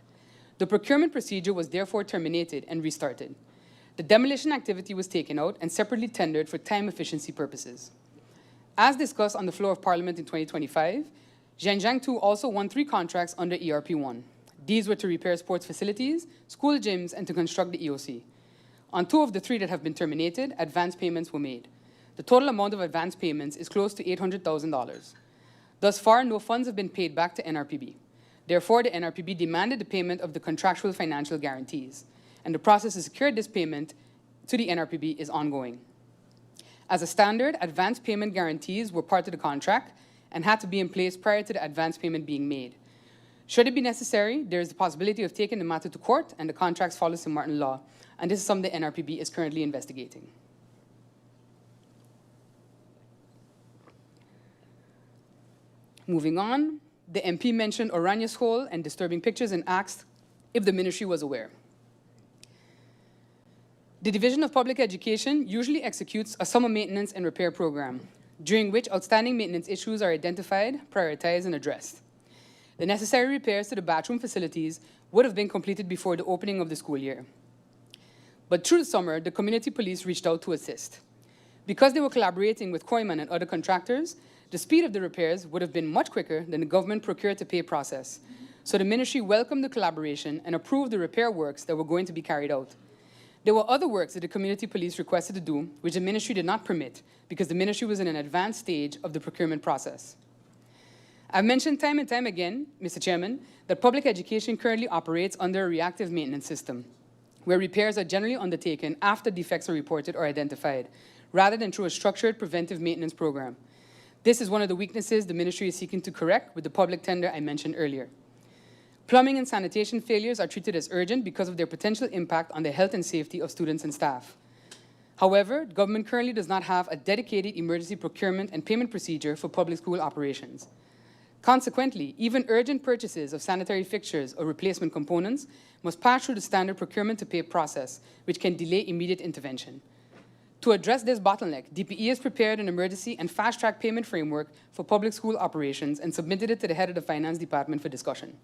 M: The procurement procedure was therefore terminated and restarted. The demolition activity was taken out and separately tendered for time efficiency purposes. As discussed on the floor of Parliament in 2025, Zhenjiang 2 also won 3 contracts under ERP1. These were to repair sports facilities, school gyms, and to construct the EOC. On 2 of the 3 that have been terminated, advance payments were made. The total amount of advance payments is close to $800,000. Thus far, no funds have been paid back to NRPB. Therefore, the NRPB demanded the payment of the contractual financial guarantees, and the process to secure this payment to the NRPB is ongoing. As a standard, advance payment guarantees were part of the contract and had to be in place prior to the advance payment being made. Should it be necessary, there is the possibility of taking the matter to court, and the contracts follow Sint Maarten law, and this is something the NRPB is currently investigating. Moving on, the MP mentioned Oranje School and disturbing pictures and asked if the Ministry was aware. The Division of Public Education usually executes a summer maintenance and repair program, during which outstanding maintenance issues are identified, prioritized, and addressed. The necessary repairs to the bathroom facilities would have been completed before the opening of the school year. But through the summer, the community police reached out to assist. Because they were collaborating with Koyman and other contractors, the speed of the repairs would have been much quicker than the government procure-to-pay process. So the Ministry welcomed the collaboration and approved the repair works that were going to be carried out. There were other works that the community police requested to do, which the Ministry did not permit because the Ministry was in an advanced stage of the procurement process. I've mentioned time and time again, Mr. Chairman, that public education currently operates under a reactive maintenance system, where repairs are generally undertaken after defects are reported or identified, rather than through a structured preventive maintenance program. This is one of the weaknesses the Ministry is seeking to correct with the public tender I mentioned earlier. Plumbing and sanitation failures are treated as urgent because of their potential impact on the health and safety of students and staff. However, government currently does not have a dedicated emergency procurement and payment procedure for public school operations. Consequently, even urgent purchases of sanitary fixtures or replacement components must pass through the standard procurement-to-pay process, which can delay immediate intervention. To address this bottleneck, DPE has prepared an emergency and fast-track payment framework for public school operations and submitted it to the head of the Finance Department for discussion.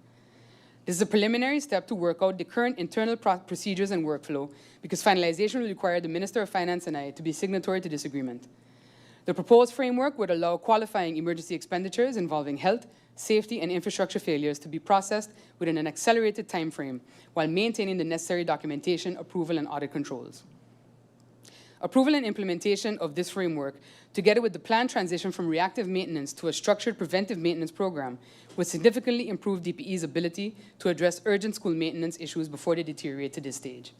M: This is a preliminary step to work out the current internal procedures and workflow, because finalization will require the Minister of Finance and I to be signatory to this agreement. The proposed framework would allow qualifying emergency expenditures involving health, safety, and infrastructure failures to be processed within an accelerated time frame, while maintaining the necessary documentation, approval, and audit controls. Approval and implementation of this framework, together with the planned transition from reactive maintenance to a structured preventive maintenance program, would significantly improve DPE's ability to address urgent school maintenance issues before they deteriorate to this stage.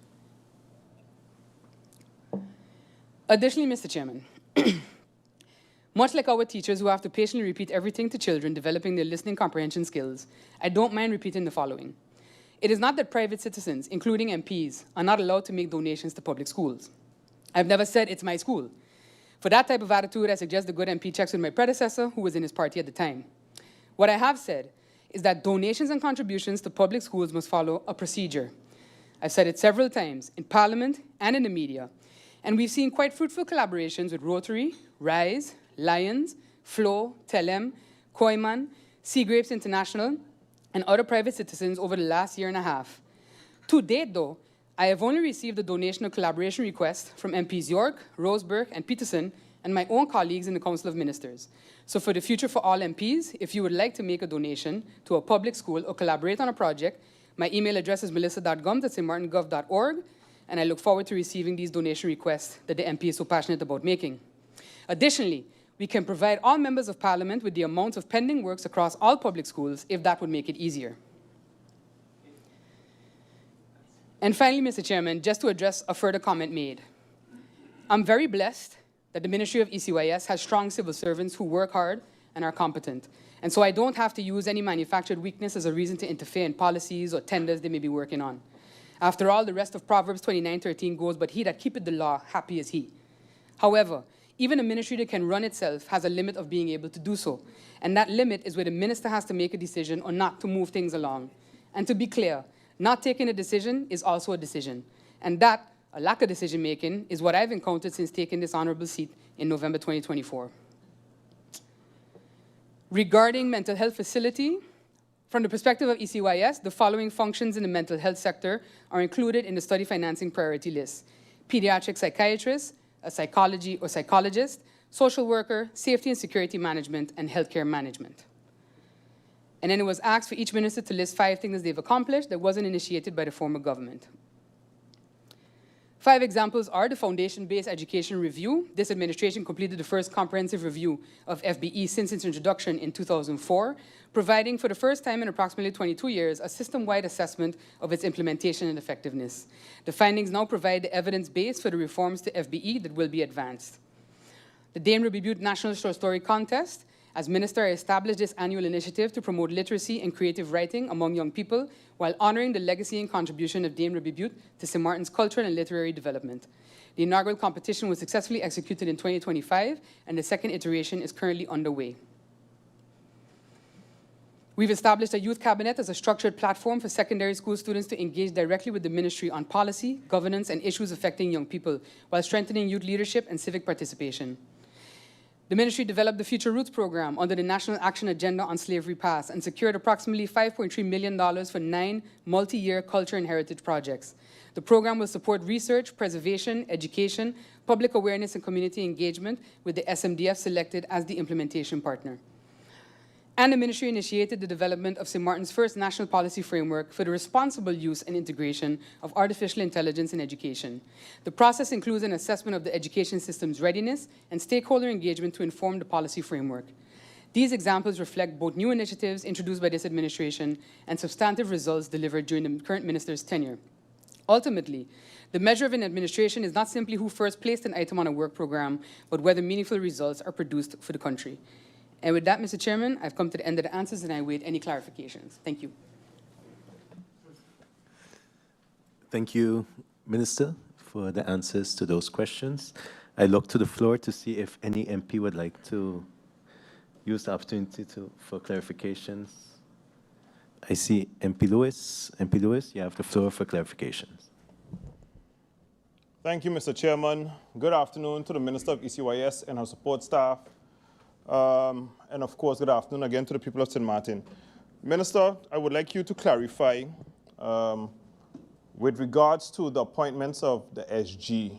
M: Additionally, Mr. Chairman, much like our teachers who have to patiently repeat everything to children developing their listening comprehension skills, I don't mind repeating the following. It is not that private citizens, including MPs, are not allowed to make donations to public schools. I've never said it's my school. For that type of attitude, I suggest the good MP checks with my predecessor, who was in his party at the time. What I have said is that donations and contributions to public schools must follow a procedure. I've said it several times in Parliament and in the media, and we've seen quite fruitful collaborations with Rotary, RISE, Lions, Flow, Telem, Koiman, Seagrapes International, and other private citizens over the last year and a half. To date, though, I have only received a donation or collaboration request from MPs York, Roseburg, and Peterson, and my own colleagues in the Council of Ministers. So for the future for all MPs, if you would like to make a donation to a public school or collaborate on a project, my email address is melissa.gums@stmartengov.org, and I look forward to receiving these donation requests that the MP is so passionate about making. Additionally, we can provide all members of Parliament with the amount of pending works across all public schools if that would make it easier. And finally, Mr. Chairman, just to address a further comment made. I'm very blessed that the Ministry of ECYS has strong civil servants who work hard and are competent. And so I don't have to use any manufactured weakness as a reason to interfere in policies or tenders they may be working on. After all, the rest of Proverbs 29:13 goes, "But he that keepeth the law, happy is he." However, even a ministry that can run itself has a limit of being able to do so. And that limit is where the minister has to make a decision or not to move things along. And to be clear, not taking a decision is also a decision. And that, a lack of decision-making, is what I've encountered since taking this honorable seat in November 2024. Regarding mental health facility, from the perspective of ECYS, the following functions in the mental health sector are included in the study financing priority list: pediatric psychiatrist, a psychology or psychologist, social worker, safety and security management, and healthcare management. And then it was asked for each minister to list 5 things they've accomplished that wasn't initiated by the former government. 5 examples are the foundation-based education review. This administration completed the first comprehensive review of FBE since its introduction in 2004, providing for the first time in approximately 22 years a system-wide assessment of its implementation and effectiveness. The findings now provide the evidence base for the reforms to FBE that will be advanced. The Dame Ruby Butte National Short Story Contest. As minister, I established this annual initiative to promote literacy and creative writing among young people while honoring the legacy and contribution of Dame Ruby Butte to St. Maarten's cultural and literary development. The inaugural competition was successfully executed in 2025, and the second iteration is currently underway. We've established a youth cabinet as a structured platform for secondary school students to engage directly with the ministry on policy, governance, and issues affecting young people while strengthening youth leadership and civic participation. The ministry developed the Future Roots program under the National Action Agenda on Slavery Past and secured approximately $5.3 million for 9 multi-year culture and heritage projects. The program will support research, preservation, education, public awareness, and community engagement, with the SMDF selected as the implementation partner. And the ministry initiated the development of St. Maarten's first national policy framework for the responsible use and integration of artificial intelligence in education. The process includes an assessment of the education system's readiness and stakeholder engagement to inform the policy framework. These examples reflect both new initiatives introduced by this administration and substantive results delivered during the current minister's tenure. Ultimately, the measure of an administration is not simply who first placed an item on a work program, but whether meaningful results are produced for the country. And with that, Mr. Chairman, I've come to the end of the answers and I await any clarifications. Thank you.
A: Thank you, Minister, for the answers to those questions. I look to the floor to see if any MP would like to use the opportunity for clarifications. I see MP Lewis. MP Lewis, you have the floor for clarifications.
I: Thank you, Mr. Chairman. Good afternoon to the Minister of ECYS and her support staff. And of course, good afternoon again to the people of St. Maarten. Minister, I would like you to clarify with regards to the appointments of the SG,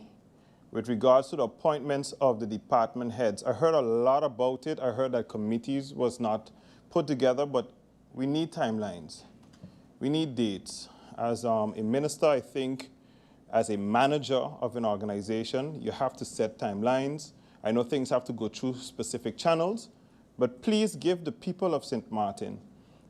I: with regards to the appointments of the department heads. I heard a lot about it. I heard that committees was not put together, but we need timelines. We need dates. As a minister, I think As a manager of an organization, you have to set timelines. I know things have to go through specific channels, but please give the people of Sint Maarten,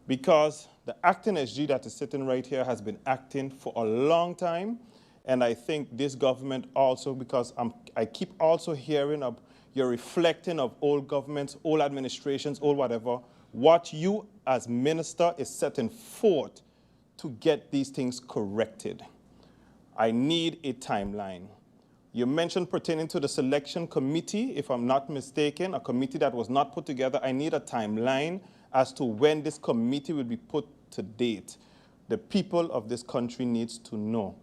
I: because the acting SG that is sitting right here has been acting for a long time, and I think this government also, because I keep also hearing of you're reflecting of old governments, old administrations, old whatever. What you as minister is setting forth to get these things corrected. I need a timeline. You mentioned pertaining to the selection committee, if I'm not mistaken, a committee that was not put together. I need a timeline as to when this committee will be put to date. The people of this country needs to know.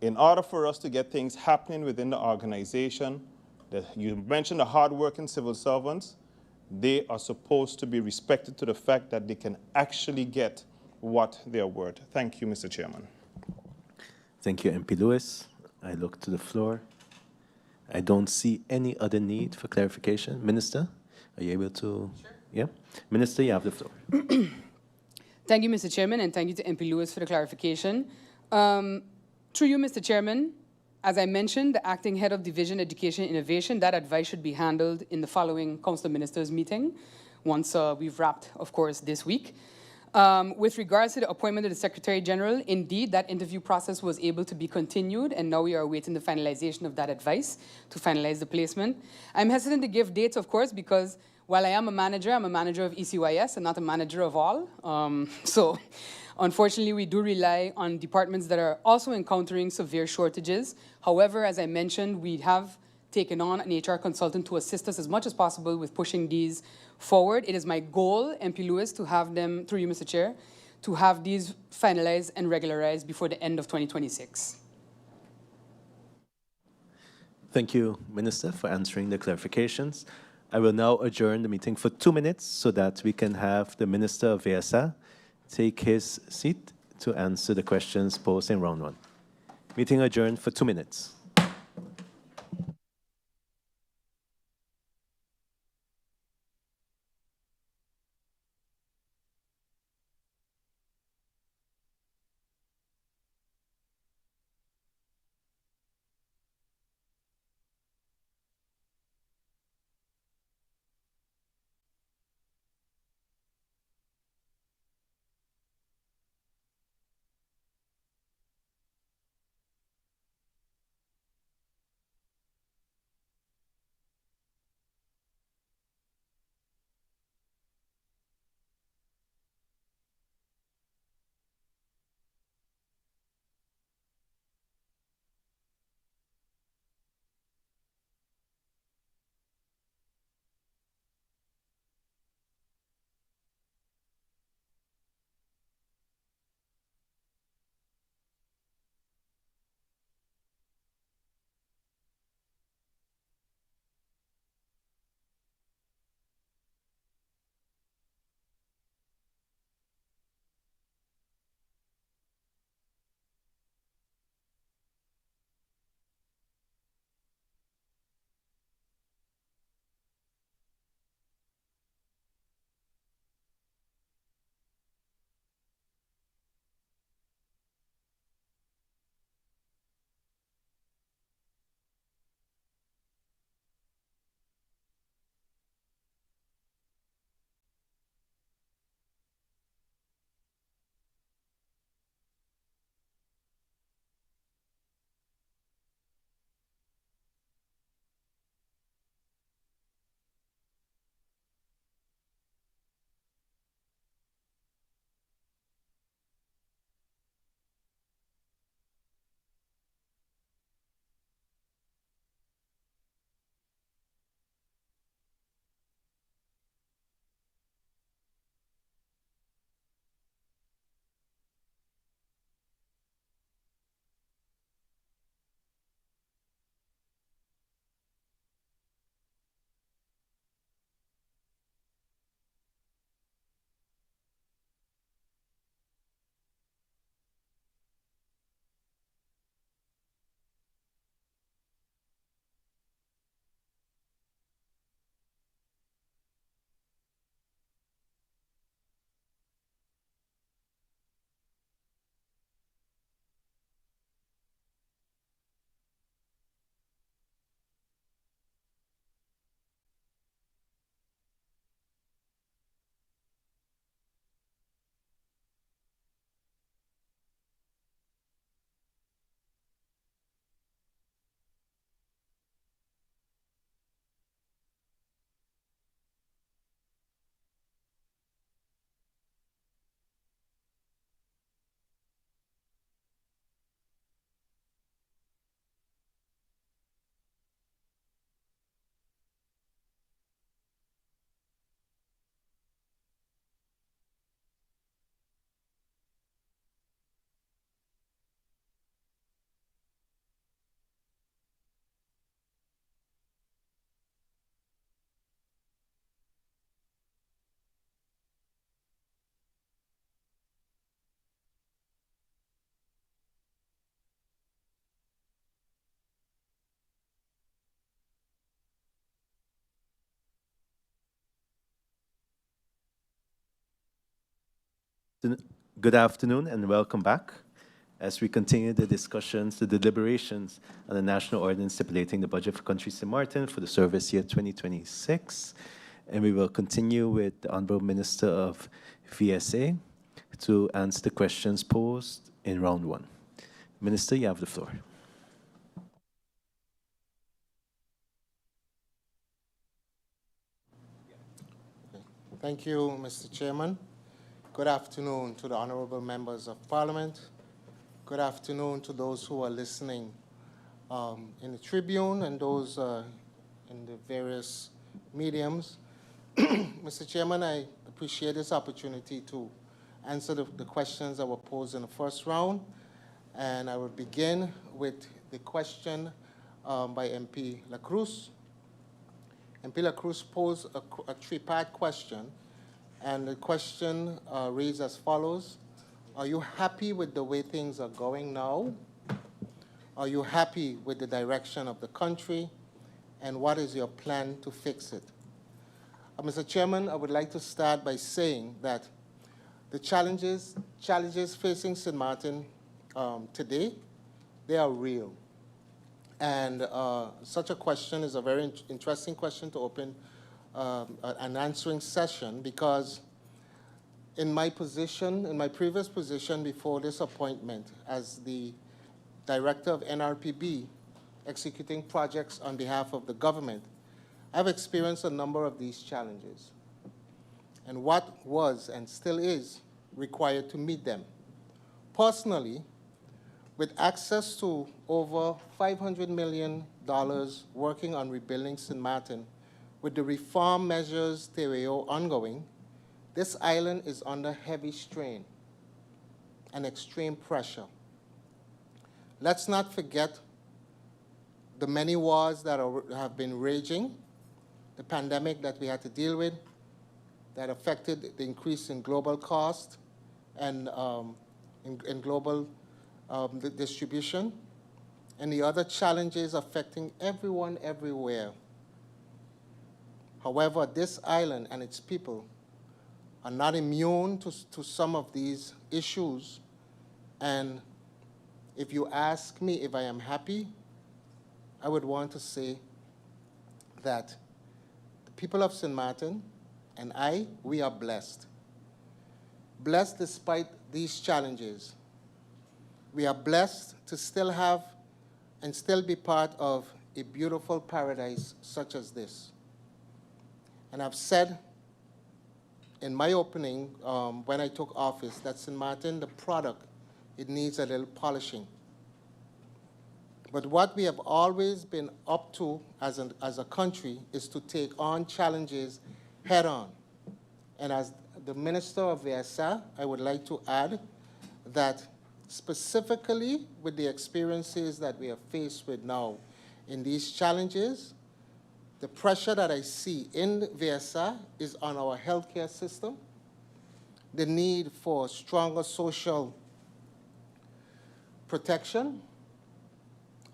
I: In order for us to get things happening within the organization, you mentioned the hardworking civil servants, they are supposed to be respected to the fact that they can actually get what they are worth. Thank you, Mr. Chairman.
A: Thank you, MP Lewis. I look to the floor. I don't see any other need for clarification. Minister, are you able to? Sure. Yeah? Minister, you have the floor.
M: Thank you, Mr. Chairman, and thank you to MP Lewis for the clarification. Through you, Mr. Chairman, as I mentioned, the acting head of Division Education and Innovation, that advice should be handled in the following Council of Ministers meeting, once we've wrapped, of course, this week. With regards to the appointment of the Secretary General, indeed, that interview process was able to be continued, and now we are awaiting the finalization of that advice to finalize the placement. I'm hesitant to give dates, of course, because while I am a manager, I'm a manager of ECYS and not a manager of all. So unfortunately, we do rely on departments that are also encountering severe shortages. However, as I mentioned, we have taken on an HR consultant to assist us as much as possible with pushing these forward. It is my goal, MP Lewis, to have them, through you, Mr. Chair, to have these finalized and regularized before the end of 2026.
A: Thank you, Minister, for answering the clarifications. I will now adjourn the meeting for 2 minutes so that we can have the Minister of VSA take his seat to answer the questions posed in round 1. Meeting adjourned for 2 minutes. Good afternoon and welcome back. As we continue the discussions, the deliberations on the national ordinance stipulating the budget for Country Sint Maarten for the service year 2026. And we will continue with the Honorable Minister of VSA to answer the questions posed in round one. Minister, you have the floor.
N: Thank you, Mr. Chairman. Good afternoon to the honorable members of Parliament. Good afternoon to those who are listening in the Tribune and those in the various mediums. Mr. Chairman, I appreciate this opportunity to answer the questions that were posed in the first round. And I will begin with the question by MP La Cruz. MP La Cruz posed a three-part question, and the question reads as follows. Are you happy with the way things are going now? Are you happy with the direction of the country? And what is your plan to fix it? Mr. Chairman, I would like to start by saying that the challenges facing Sint Maarten today, they are real. And such a question is a very interesting question to open an answering session, because in my position, in my previous position before this appointment as the Director of NRPB, executing projects on behalf of the government, I've experienced a number of these challenges and what was and still is required to meet them. Personally, with access to over $500 million working on rebuilding Sint Maarten, with the reform measures TWO ongoing, this island is under heavy strain and extreme pressure. Let's not forget the many wars that have been raging, the pandemic that we had to deal with, that affected the increase in global cost and in global the distribution, and the other challenges affecting everyone everywhere. However, this island and its people are not immune to some of these issues. And if you ask me if I am happy, I would want to say that the people of Sint Maarten and we are blessed. Blessed despite these challenges. We are blessed to still have and still be part of a beautiful paradise such as this. And I've said in my opening when I took office that Sint Maarten, the product, it needs a little polishing. But what we have always been up to as a country is to take on challenges head on. And as the Minister of VSA, I would like to add that specifically with the experiences that we are faced with now in these challenges, the pressure that I see in VSA is on our healthcare system, the need for stronger social protection,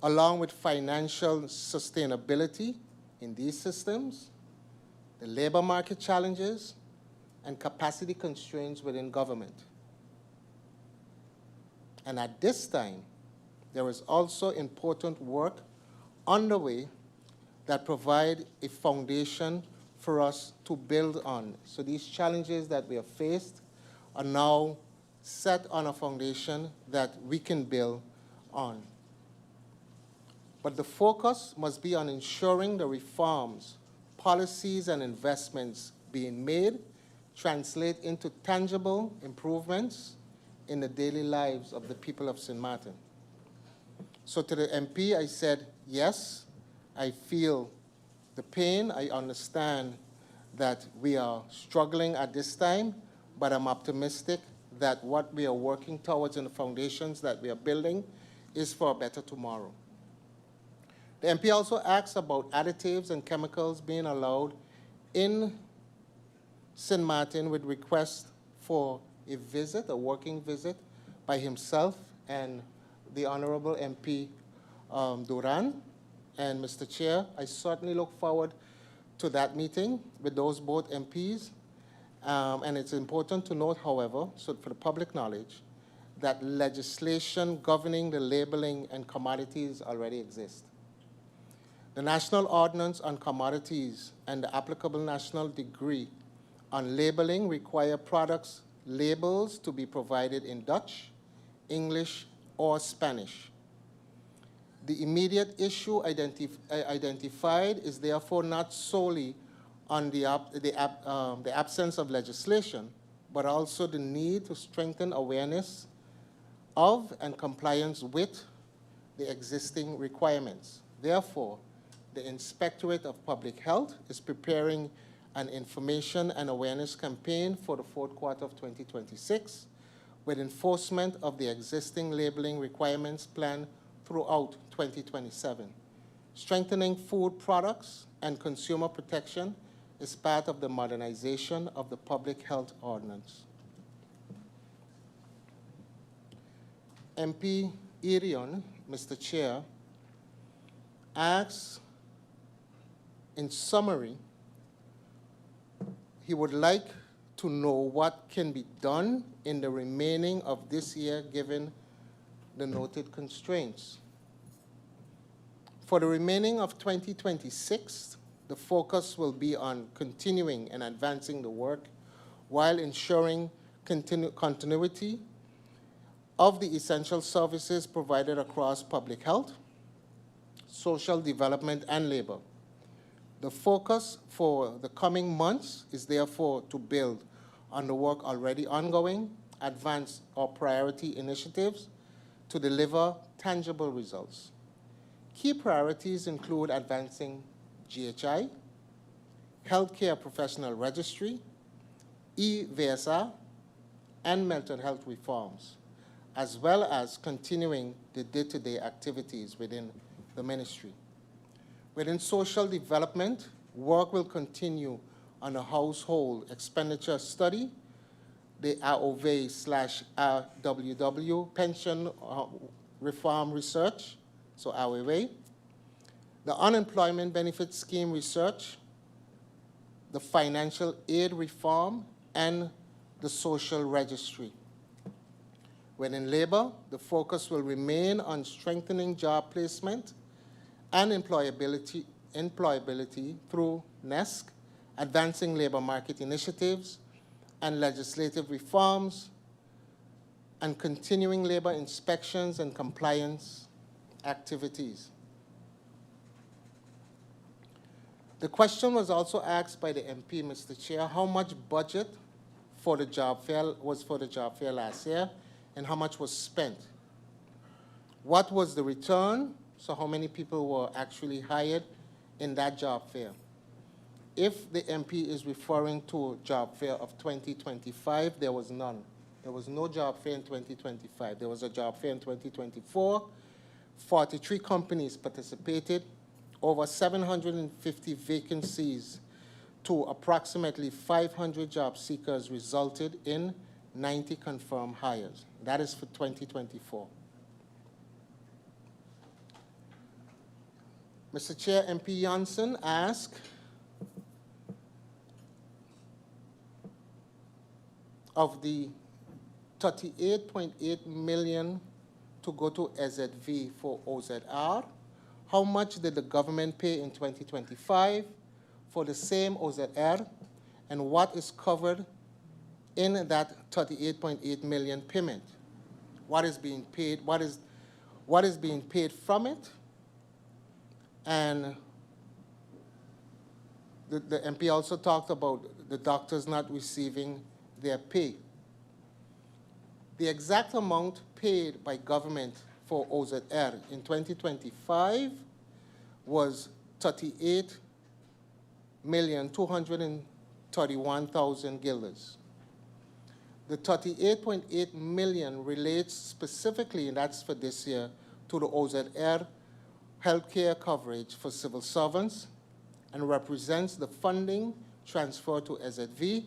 N: along with financial sustainability in these systems, the labor market challenges, and capacity constraints within government. And at this time, there is also important work underway that provide a foundation for us to build on. So these challenges that we have faced are now set on a foundation that we can build on. But the focus must be on ensuring the reforms, policies, and investments being made translate into tangible improvements in the daily lives of the people of Sint Maarten. So to the MP, I said, yes, I feel the pain. I understand that we are struggling at this time, but I'm optimistic that what we are working towards and the foundations that we are building is for a better tomorrow. The MP also asked about additives and chemicals being allowed in Sint Maarten with request for a visit, a working visit by himself and the Honorable MP Duran. And Mr. Chair, I certainly look forward to that meeting with those both MPs. And it's important to note, however, so for the public knowledge, that legislation governing the labeling and commodities already exists. The National Ordinance on Commodities and the applicable national decree on labeling require products labels to be provided in Dutch, English, or Spanish. The immediate issue identified is therefore not solely on the absence of legislation, but also the need to strengthen awareness of and compliance with the existing requirements. Therefore, the Inspectorate of Public Health is preparing an information and awareness campaign for the fourth quarter of 2026 with enforcement of the existing labeling requirements planned throughout 2027. Strengthening food products and consumer protection is part of the modernization of the Public Health Ordinance. MP Irion, Mr. Chair, asks, in summary, he would like to know what can be done in the remaining of this year given the noted constraints. For the remaining of 2026, the focus will be on continuing and advancing the work while ensuring continuity of the essential services provided across public health, social development, and labor. The focus for the coming months is therefore to build on the work already ongoing, advance our priority initiatives to deliver tangible results. Key priorities include advancing GHI, healthcare professional registry, e-VSR, and mental health reforms, as well as continuing the day-to-day activities within the ministry. Within social development, work will continue on a household expenditure study, the ROV/RWW pension reform research, so ROV, the unemployment benefit scheme research, the financial aid reform, and the social registry. Within labor, the focus will remain on strengthening job placement and employability through NESC, advancing labor market initiatives and legislative reforms, and continuing labor inspections and compliance activities. The question was also asked by the MP, Mr. Chair, how much budget for the job fair was for the job fair last year and how much was spent? What was the return? So how many people were actually hired in that job fair? If the MP is referring to a job fair of 2025, there was none. There was no job fair in 2025. There was a job fair in 2024. 43 companies participated. Over 750 vacancies to approximately 500 job seekers resulted in 90 confirmed hires. That is for 2024. Mr. Chair, MP Janssen asked, of the 38.8 million to go to SZV for OZR, how much did the government pay in 2025 for the same OZR, and what is covered in that 38.8 million payment? What is being paid? What is being paid from it? And the MP also talked about the doctors not receiving their pay. The exact amount paid by government for OZR in 2025 was 38,231,000 guilders. The 38.8 million relates specifically, and that's for this year, to the OZR healthcare coverage for civil servants and represents the funding transferred to SZV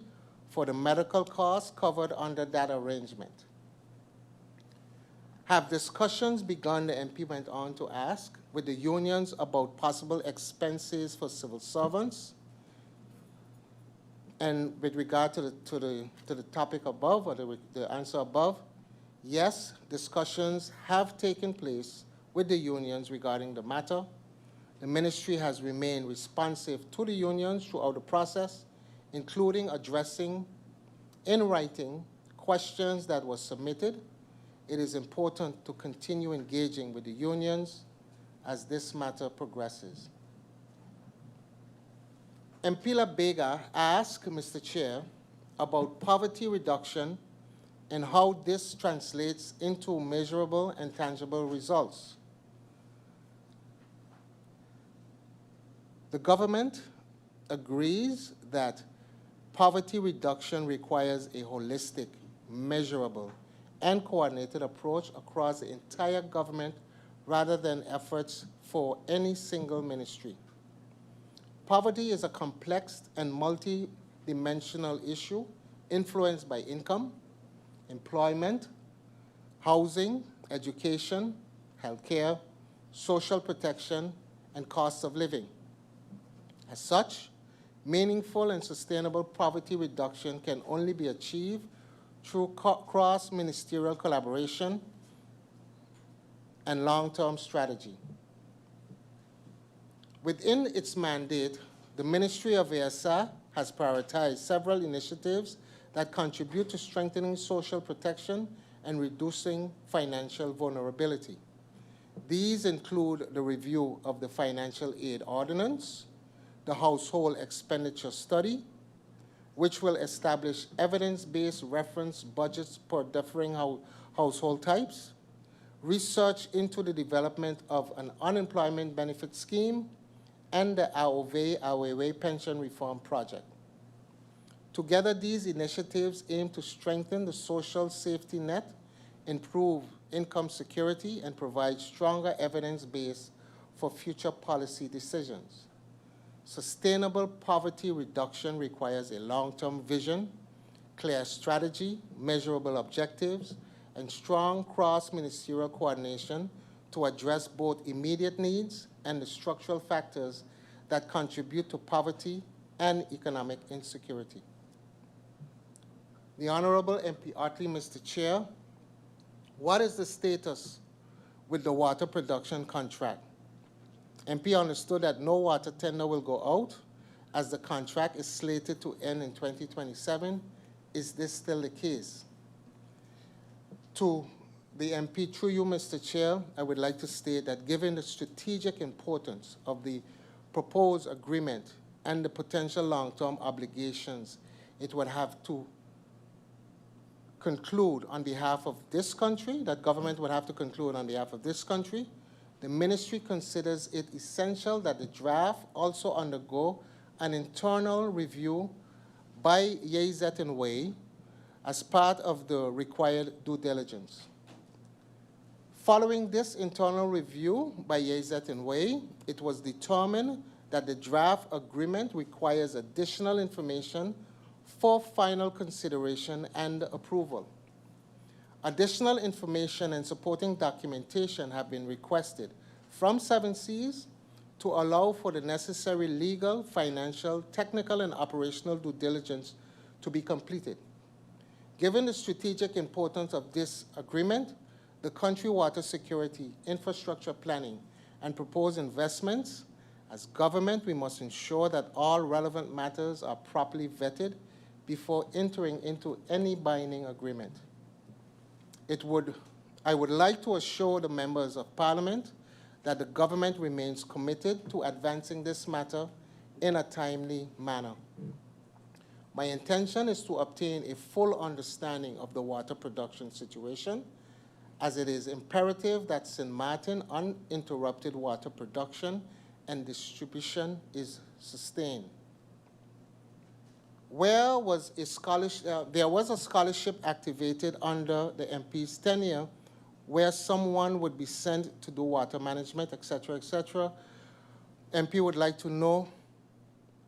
N: for the medical costs covered under that arrangement. Have discussions begun, the MP went on to ask, with the unions about possible expenses for civil servants And with regard to the topic above, or the answer above, yes, discussions have taken place with the unions regarding the matter. The ministry has remained responsive to the unions throughout the process, including addressing in writing questions that were submitted. It is important to continue engaging with the unions as this matter progresses. Mpila Bega asked Mr. Chair about poverty reduction and how this translates into measurable and tangible results. The government agrees that poverty reduction requires a holistic, measurable, and coordinated approach across the entire government rather than efforts for any single ministry. Poverty is a complex and multi-dimensional issue influenced by income, employment, housing, education, healthcare, social protection, and cost of living. As such, meaningful and sustainable poverty reduction can only be achieved through cross-ministerial collaboration and long-term strategy. Within its mandate, the Ministry of ESA has prioritized several initiatives that contribute to strengthening social protection and reducing financial vulnerability. These include the review of the Financial Aid Ordinance, the Household Expenditure Study, which will establish evidence-based reference budgets per differing household types, research into the development of an unemployment benefit scheme, and the Awewe Pension Reform Project. Together, these initiatives aim to strengthen the social safety net, improve income security, and provide stronger evidence base for future policy decisions. Sustainable poverty reduction requires a long-term vision, clear strategy, measurable objectives, and strong cross-ministerial coordination to address both immediate needs and the structural factors that contribute to poverty and economic insecurity. The Honorable MP Otley, Mr. Chair, what is the status with the water production contract? MP understood that no water tender will go out as the contract is slated to end in 2027. Is this still the case? To the MP, through you, Mr. Chair, I would like to state that given the strategic importance of the proposed agreement and the potential long-term obligations it would have to conclude on behalf of this country, that government would have to conclude on behalf of this country, the ministry considers it essential that the draft also undergo an internal review by Yezet and Way as part of the required due diligence. Following this internal review by Yezet and Way, it was determined that the draft agreement requires additional information for final consideration and approval. Additional information and supporting documentation have been requested from 7 Seas to allow for the necessary legal, financial, technical, and operational due diligence to be completed. Given the strategic importance of this agreement, the country water security, infrastructure planning, and proposed investments, as government, we must ensure that all relevant matters are properly vetted before entering into any binding agreement. I would like to assure the members of Parliament that the government remains committed to advancing this matter in a timely manner. My intention is to obtain a full understanding of the water production situation, as it is imperative that Sint Maarten uninterrupted water production and distribution is sustained. There was a scholarship activated under the MP's tenure where someone would be sent to do water management, et cetera, MP would like to know,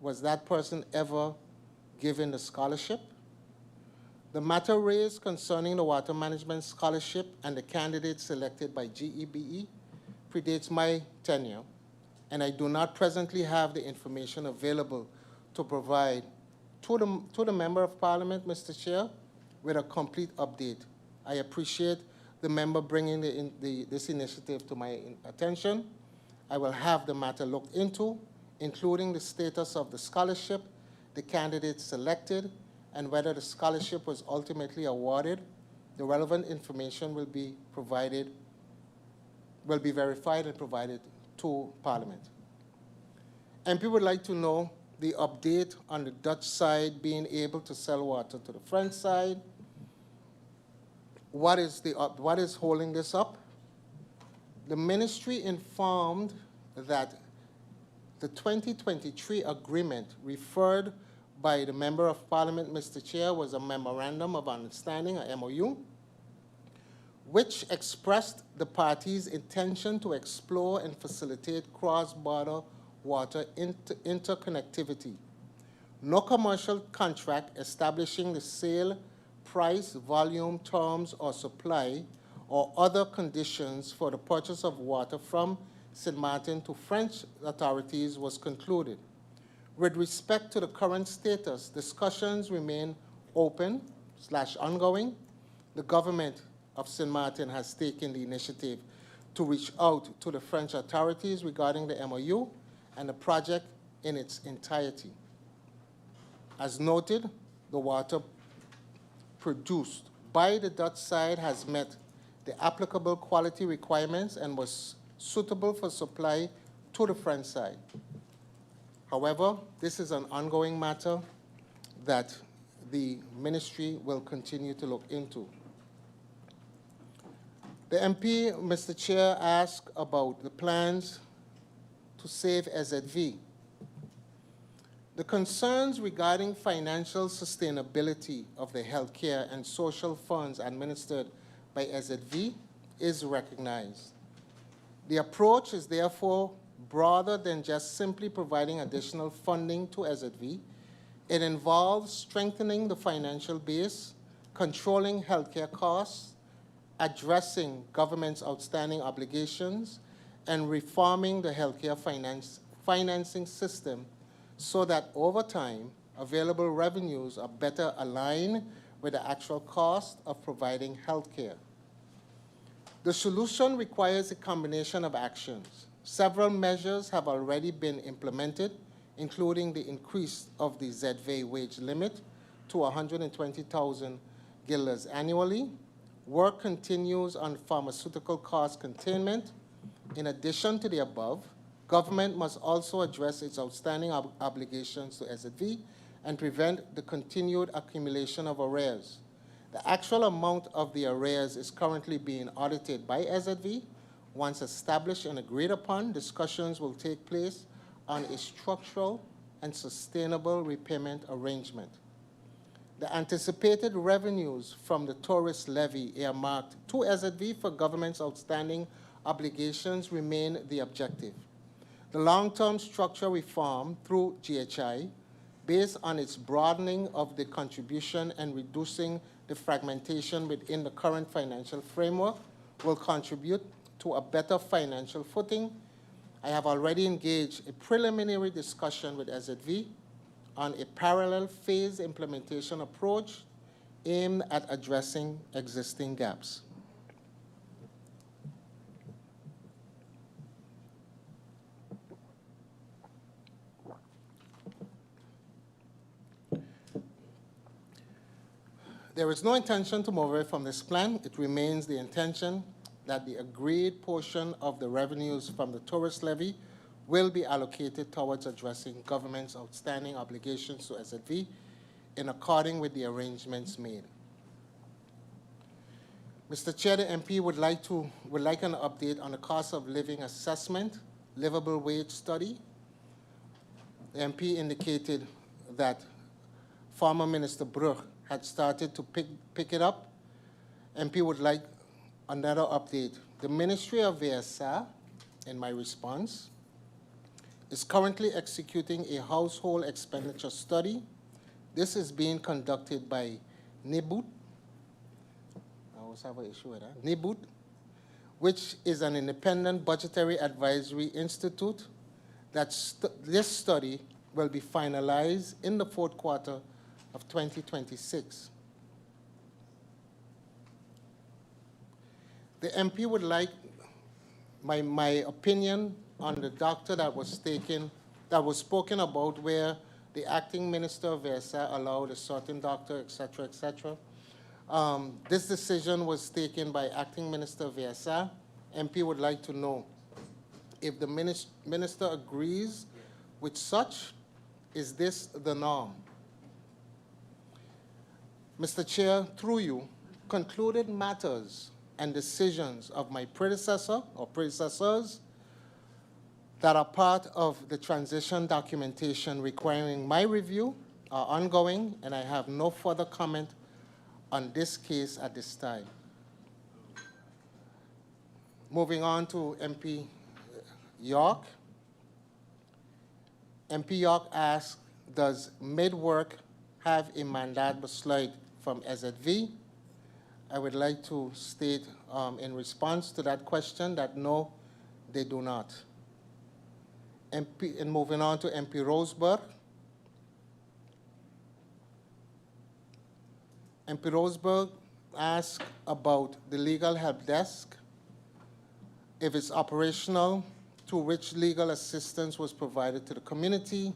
N: was that person ever given the scholarship? The matter raised concerning the water management scholarship and the candidate selected by GEBE predates my tenure, and I do not presently have the information available to provide to the Member of Parliament, Mr. Chair, with a complete update. I appreciate the member bringing this initiative to my attention. I will have the matter looked into, including the status of the scholarship, the candidates selected, and whether the scholarship was ultimately awarded. The relevant information will be verified and provided to Parliament. MP would like to know the update on the Dutch side being able to sell water to the French side. What is holding this up? The ministry informed that the 2023 agreement referred by the Member of Parliament, Mr. Chair, was a Memorandum of Understanding, a MOU, which expressed the parties' intention to explore and facilitate cross-border water interconnectivity. No commercial contract establishing the sale, price, volume, terms, or supply, or other conditions for the purchase of water from Sint Maarten to French authorities was concluded. With respect to the current status, discussions remain open/ongoing. The government of Sint Maarten has taken the initiative to reach out to the French authorities regarding the MOU and the project in its entirety. As noted, the water produced by the Dutch side has met the applicable quality requirements and was suitable for supply to the French side. However, this is an ongoing matter that the ministry will continue to look into. The MP, Mr. Chair, asked about the plans to save SZV. The concerns regarding financial sustainability of the healthcare and social funds administered by SZV is recognized. The approach is therefore broader than just simply providing additional funding to SZV. It involves strengthening the financial base, controlling healthcare costs, addressing government's outstanding obligations, and reforming the healthcare financing system so that over time, available revenues are better aligned with the actual cost of providing healthcare. The solution requires a combination of actions. Several measures have already been implemented, including the increase of the ZV wage limit to 120,000 guilders annually. Work continues on pharmaceutical cost containment. In addition to the above, government must also address its outstanding obligations to SZV and prevent the continued accumulation of arrears. The actual amount of the arrears is currently being audited by SZV. Once established and agreed upon, discussions will take place on a structural and sustainable repayment arrangement. The anticipated revenues from the tourist levy earmarked to SZV for government's outstanding obligations remain the objective. The long-term structure reform through GHI, based on its broadening of the contribution and reducing the fragmentation within the current financial framework, will contribute to a better financial footing. I have already engaged a preliminary discussion with SZV on a parallel phase implementation approach aimed at addressing existing gaps. There is no intention to move away from this plan. It remains the intention that the agreed portion of the revenues from the tourist levy will be allocated towards addressing government's outstanding obligations to SZV in accordance with the arrangements made. Mr. Chair, the MP would like an update on the cost of living assessment, livable wage study. The MP indicated that former Minister Bruch had started to pick it up. MP would like another update. The Ministry of VSA, in my response, is currently executing a household expenditure study. This is being conducted by NIBUT. I always have an issue with that. NIBUT, which is an independent budgetary advisory institute. This study will be finalized in the fourth quarter of 2026. The MP would like my opinion on the doctor that was spoken about, where the acting minister of VSA allowed a certain doctor, etc., etc. This decision was taken by acting minister of VSA. MP would like to know if the minister agrees with such. Is this the norm? Mr. Chair, through you, concluded matters and decisions of my predecessor or predecessors that are part of the transition documentation requiring my review are ongoing, and I have no further comment on this case at this time. Moving on to MP York. MP York asks, does Midwork have a mandat slide from SZV? I would like to state in response to that question that no, they do not. And moving on to MP Roseburg. MP Roseburg asked about the legal help desk, if it's operational, to which legal assistance was provided to the community.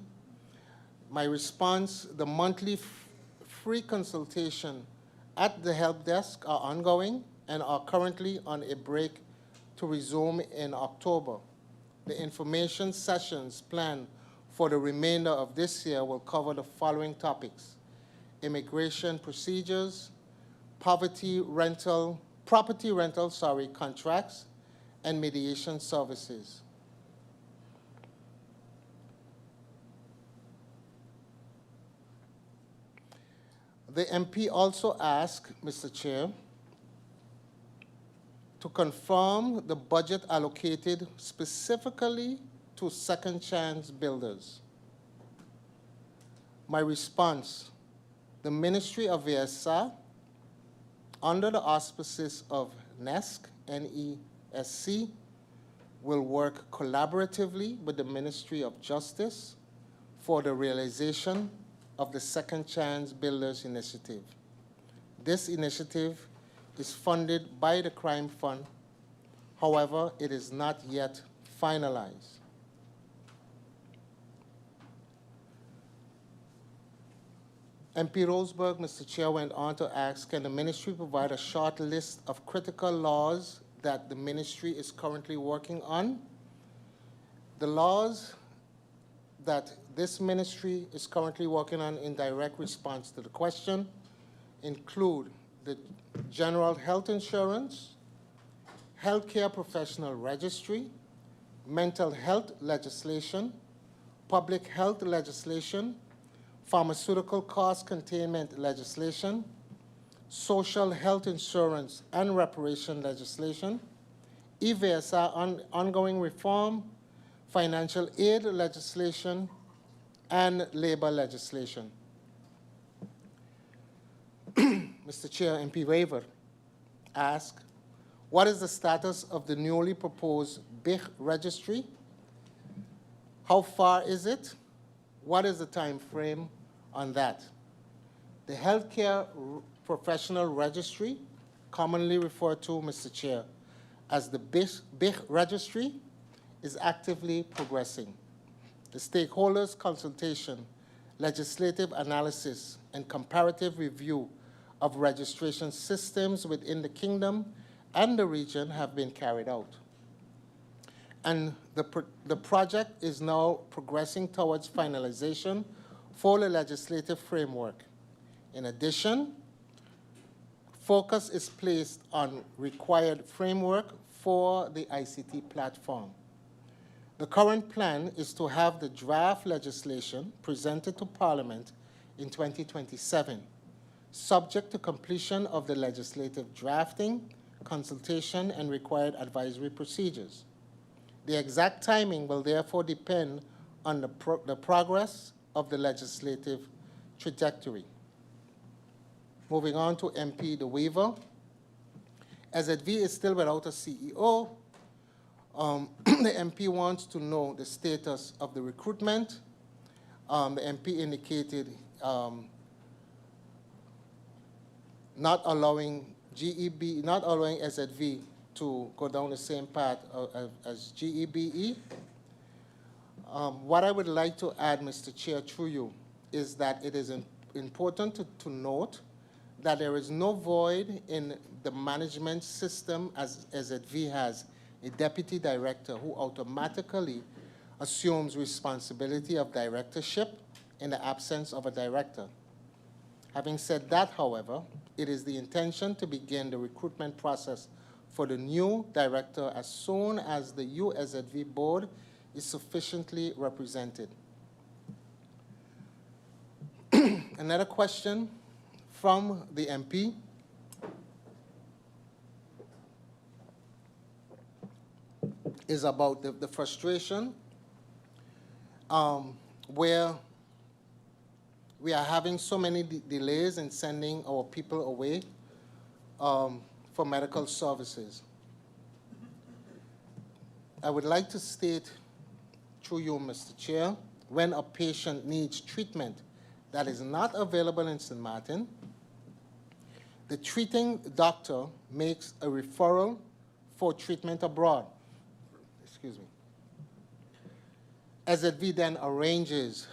N: My response, the monthly free consultation at the help desk are ongoing and are currently on a break to resume in October. The information sessions planned for the remainder of this year will cover the following topics: immigration procedures, property rental contracts, and mediation services. The MP also asked, Mr. Chair, to confirm the budget allocated specifically to second chance builders. My response, the Ministry of VSA, under the auspices of NESC, N-E-S-C, will work collaboratively with the Ministry of Justice for the realization of the Second Chance Builders Initiative. This initiative is funded by the Crime Fund. However, it is not yet finalized. MP Roseburg, Mr. Chair, went on to ask, can the ministry provide a short list of critical laws that the ministry is currently working on? The laws that this ministry is currently working on in direct response to the question include the General Health Insurance, Healthcare Professional Registry, Mental Health Legislation, Public Health Legislation, Pharmaceutical Cost Containment Legislation, Social Health Insurance and Reparation Legislation, EVSA ongoing reform, financial aid legislation, and labor legislation. Mr. Chair, MP Waver asked, what is the status of the newly proposed BIG registry? How far is it? What is the time frame on that? The Healthcare Professional Registry, commonly referred to, Mr. Chair, as the BIG registry, is actively progressing. The stakeholders' consultation, legislative analysis, and comparative review of registration systems within the Kingdom and the region have been carried out. And the project is now progressing towards finalization for the legislative framework. In addition, focus is placed on required framework for the ICT platform. The current plan is to have the draft legislation presented to Parliament in 2027, subject to completion of the legislative drafting, consultation, and required advisory procedures. The exact timing will therefore depend on the progress of the legislative trajectory. Moving on to MP De Wever. SZV is still without a CEO. The MP wants to know the status of the recruitment. the MP indicated not allowing not allowing SZV to go down the same path as GEBE. What I would like to add, Mr. Chair, through you, is that it is important to note that there is no void in the management system as SZV has a deputy director who automatically assumes responsibility of directorship in the absence of a director. Having said that, however, it is the intention to begin the recruitment process for the new director as soon as the USZV board is sufficiently represented. Another question from the MP. Is about the frustration where we are having so many delays in sending our people away for medical services. I would like to state through you, Mr. Chair, when a patient needs treatment that is not available in St. Maarten, the treating doctor makes a referral for treatment abroad. Excuse me. SZV then arranges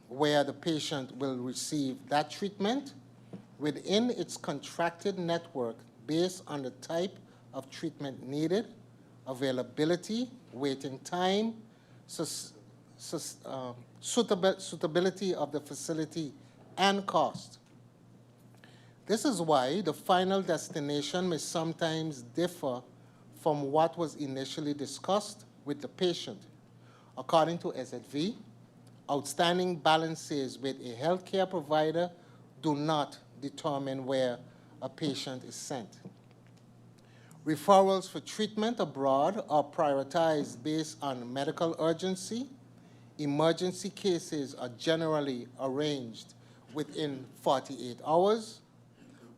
N: where the patient will receive that treatment within its contracted network based on the type of treatment needed, availability, waiting time, suitability of the facility, and cost. This is why the final destination may sometimes differ from what was initially discussed with the patient. According to SZV, outstanding balances with a healthcare provider do not determine where a patient is sent. Referrals for treatment abroad are prioritized based on medical urgency. Emergency cases are generally arranged within 48 hours,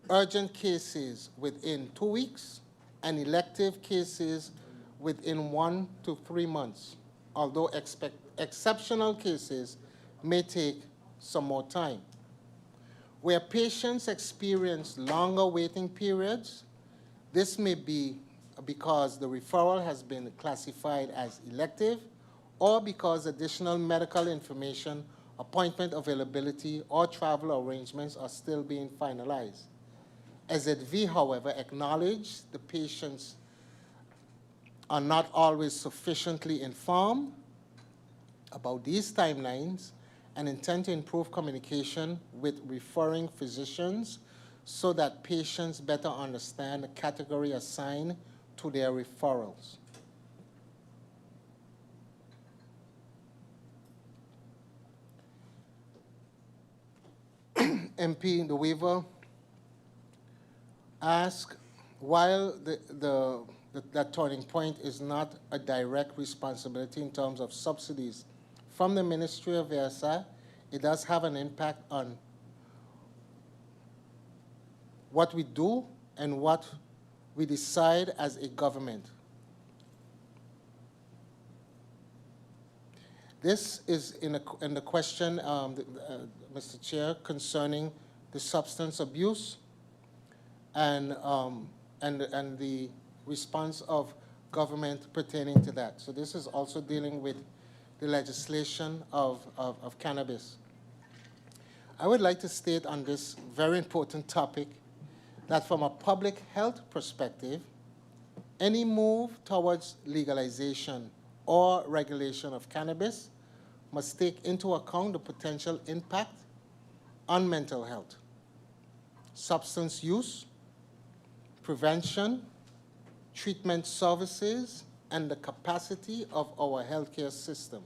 N: urgent cases within 2 weeks, and elective cases within 1 to 3 months, although exceptional cases may take some more time. Where patients experience longer waiting periods, this may be because the referral has been classified as elective or because additional medical information, appointment availability, or travel arrangements are still being finalized. SZV, however, acknowledged the patients are not always sufficiently informed about these timelines and intend to improve communication with referring physicians so that patients better understand the category assigned to their referrals. MP De Wever asked, while that turning point is not a direct responsibility in terms of subsidies from the Ministry of VSI, it does have an impact on what we do and what we decide as a government. This is in the question, Mr. Chair, concerning the substance abuse and the response of government pertaining to that. So this is also dealing with the legislation of cannabis. I would like to state on this very important topic that from a public health perspective, any move towards legalization or regulation of cannabis must take into account the potential impact on mental health, substance use, prevention, treatment services, and the capacity of our healthcare system.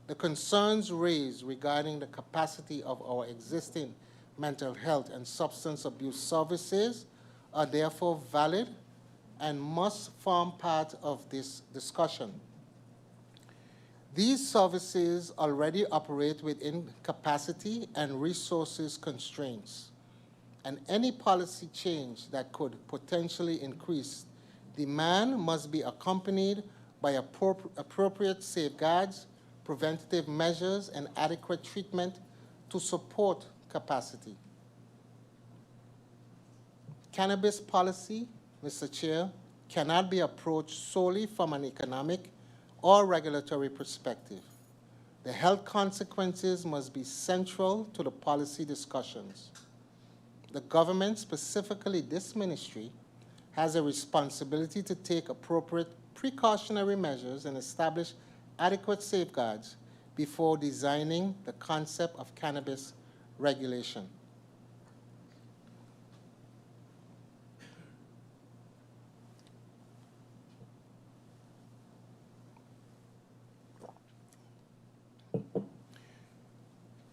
N: The concerns raised regarding the capacity of our existing mental health and substance abuse services are therefore valid and must form part of this discussion. These services already operate within capacity and resources constraints, and any policy change that could potentially increase demand must be accompanied by appropriate safeguards, preventative measures, and adequate treatment to support capacity. Cannabis policy, Mr. Chair, cannot be approached solely from an economic or regulatory perspective. The health consequences must be central to the policy discussions. The government, specifically this ministry, has a responsibility to take appropriate precautionary measures and establish adequate safeguards before designing the concept of cannabis regulation.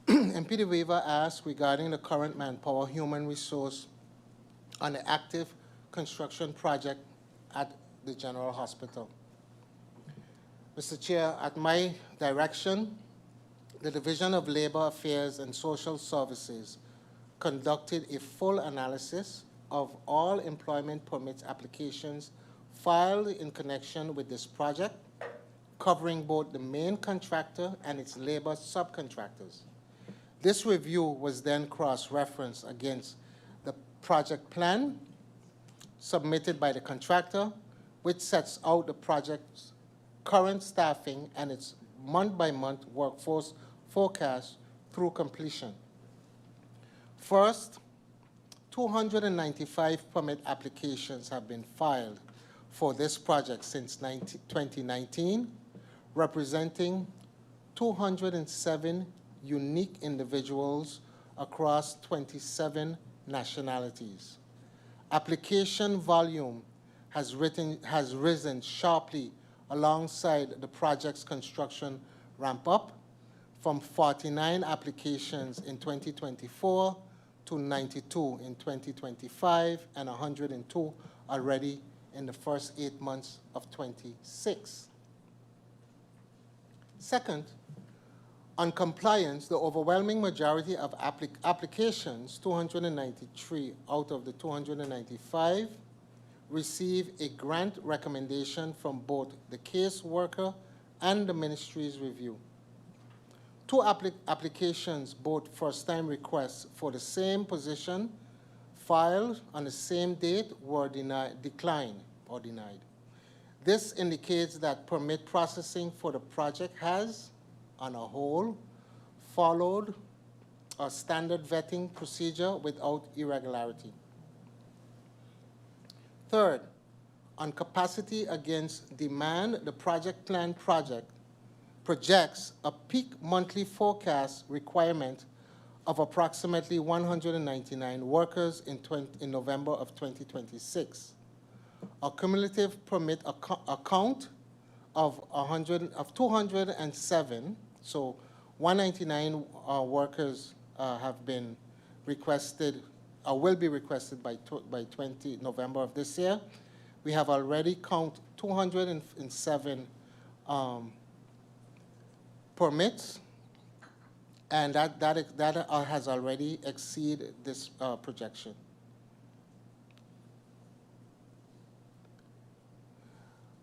N: MP De Wever asked regarding the current manpower human resource on the active construction project at the General Hospital. Mr. Chair, at my direction, the Division of Labor Affairs and Social Services conducted a full analysis of all employment permits applications filed in connection with this project, covering both the main contractor and its labor subcontractors. This review was then cross-referenced against the project plan submitted by the contractor, which sets out the project's current staffing and its month-by-month workforce forecast through completion. First, 295 permit applications have been filed for this project since 2019, representing 207 unique individuals across 27 nationalities. Application volume has risen sharply alongside the project's construction ramp-up, from 49 applications in 2024 to 92 in 2025 and 102 already in the first 8 months of 26. Second, on compliance, the overwhelming majority of applications, 293 out of the 295, receive a grant recommendation from both the caseworker and the ministry's review. 2 applications, both first-time requests for the same position, filed on the same date, were declined or denied. This indicates that permit processing for the project has, on a whole, followed a standard vetting procedure without irregularity. Third, on capacity against demand, the project plan projects a peak monthly forecast requirement of approximately 199 workers in November of 2026. A cumulative permit account of 207, so 199 workers have been requested, will be requested by 20 November of this year. We have already counted 207 permits, and that has already exceeded this projection.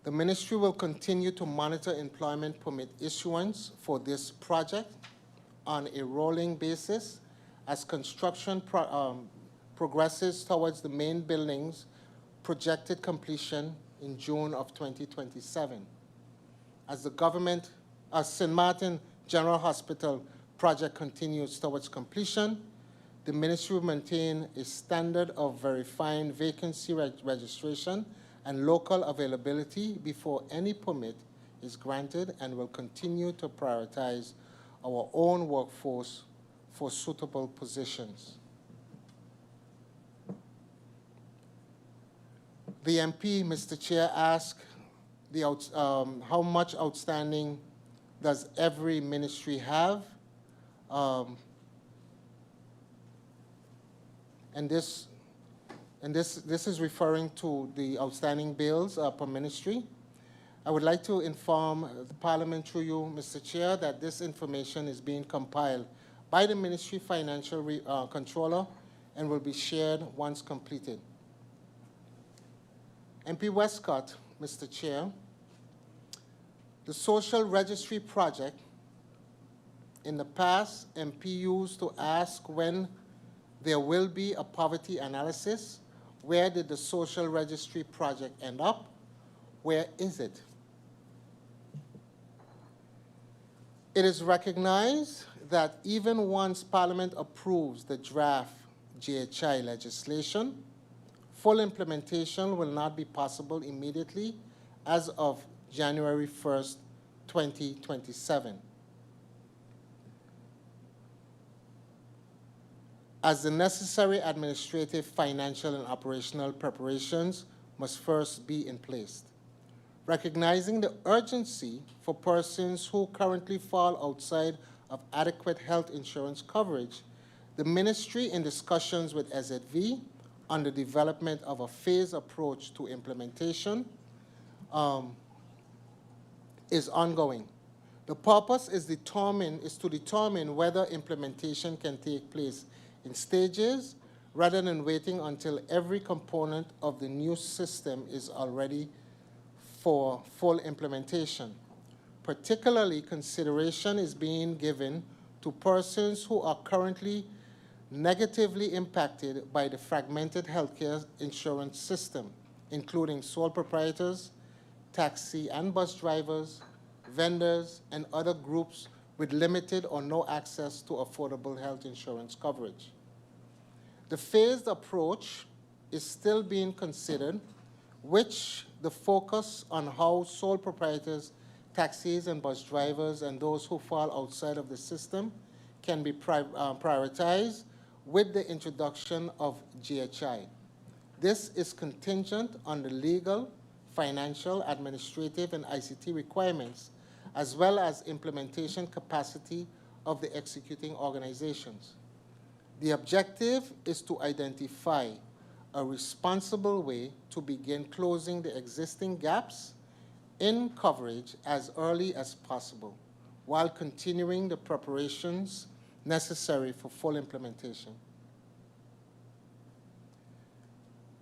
N: The ministry will continue to monitor employment permit issuance for this project on a rolling basis as construction progresses towards the main building's projected completion in June of 2027. As the Sint Maarten General Hospital project continues towards completion, the ministry will maintain a standard of verifying vacancy registration and local availability before any permit is granted, and will continue to prioritize our own workforce for suitable positions. The MP, Mr. Chair, asked how much outstanding does every ministry have? And this is referring to the outstanding bills per ministry. I would like to inform the Parliament through you, Mr. Chair, that this information is being compiled by the Ministry Financial Controller and will be shared once completed. MP Westcott, Mr. Chair, the Social Registry Project In the past, MP used to ask when there will be a poverty analysis. Where did the social registry project end up? Where is it? It is recognized that even once Parliament approves the draft GHI legislation, full implementation will not be possible immediately as of January 1st, 2027. As the necessary administrative, financial, and operational preparations must first be in place. Recognizing the urgency for persons who currently fall outside of adequate health insurance coverage, the Ministry, in discussions with SZV on the development of a phased approach to implementation, is ongoing. The purpose is to determine whether implementation can take place in stages rather than waiting until every component of the new system is already for full implementation. Particularly, consideration is being given to persons who are currently negatively impacted by the fragmented healthcare insurance system, including sole proprietors, taxi and bus drivers, vendors, and other groups with limited or no access to affordable health insurance coverage. The phased approach is still being considered, which the focus on how sole proprietors, taxis and bus drivers, and those who fall outside of the system can be prioritized with the introduction of GHI. This is contingent on the legal, financial, administrative, and ICT requirements, as well as implementation capacity of the executing organizations. The objective is to identify a responsible way to begin closing the existing gaps in coverage as early as possible, while continuing the preparations necessary for full implementation.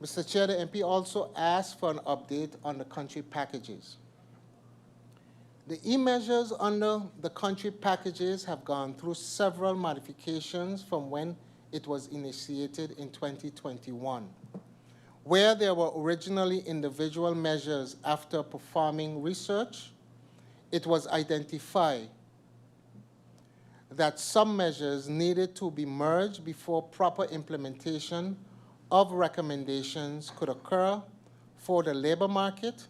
N: Mr. Chair, the MP also asked for an update on the country packages. The e-measures under the country packages have gone through several modifications from when it was initiated in 2021. Where there were originally individual measures after performing research, it was identified that some measures needed to be merged before proper implementation of recommendations could occur for the labor market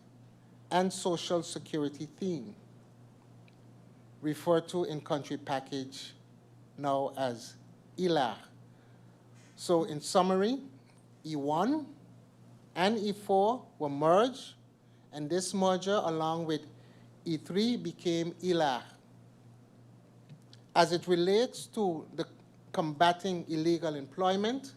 N: and social security theme, referred to in country package now as ELAR. So in summary, E1 and E4 were merged, and this merger along with E3 became ELAR. As it relates to the combating illegal employment,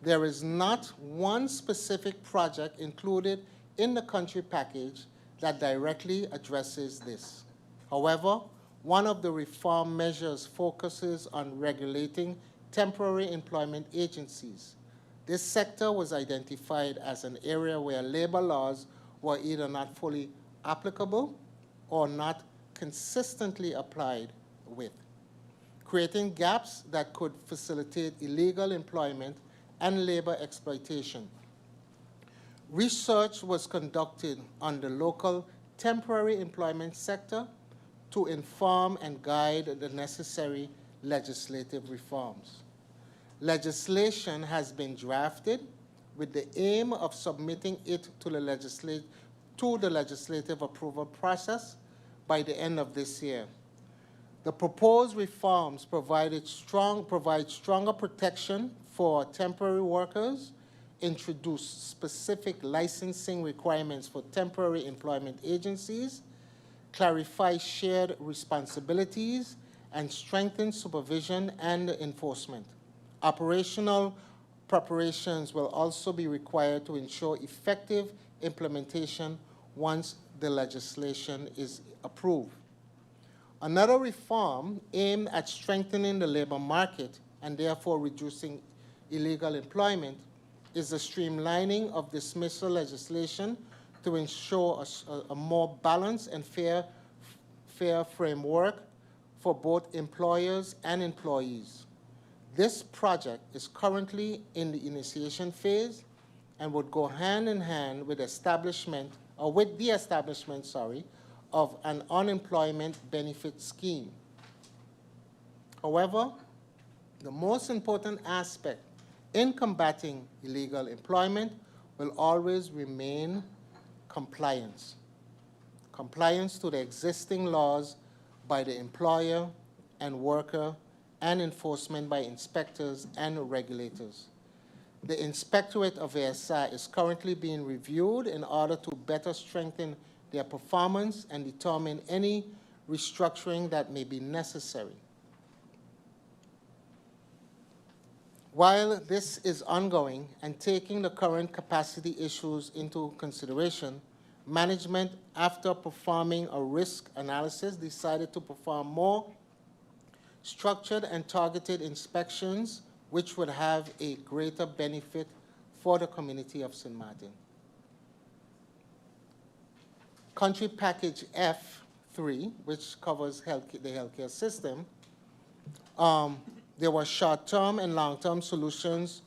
N: there is not one specific project included in the country package that directly addresses this. However, one of the reform measures focuses on regulating temporary employment agencies. This sector was identified as an area where labor laws were either not fully applicable or not consistently applied with, creating gaps that could facilitate illegal employment and labor exploitation. Research was conducted on the local temporary employment sector to inform and guide the necessary legislative reforms. Legislation has been drafted with the aim of submitting it to the legislative approval process by the end of this year. The proposed reforms provide stronger protection for temporary workers, introduce specific licensing requirements for temporary employment agencies, clarify shared responsibilities, and strengthen supervision and enforcement. Operational preparations will also be required to ensure effective implementation once the legislation is approved. Another reform aimed at strengthening the labor market and therefore reducing illegal employment is the streamlining of dismissal legislation to ensure a more balanced and fair framework for both employers and employees. This project is currently in the initiation phase and would go hand in hand with the establishment of an unemployment benefit scheme. However, the most important aspect in combating illegal employment will always remain compliance. Compliance to the existing laws by the employer and worker, and enforcement by inspectors and regulators. The Inspectorate of ASI is currently being reviewed in order to better strengthen their performance and determine any restructuring that may be necessary. While this is ongoing and taking the current capacity issues into consideration, management, after performing a risk analysis, decided to perform more structured and targeted inspections, which would have a greater benefit for the community of Sint Maarten. Country Package F3, which covers the healthcare system, there were short-term and long-term solutions.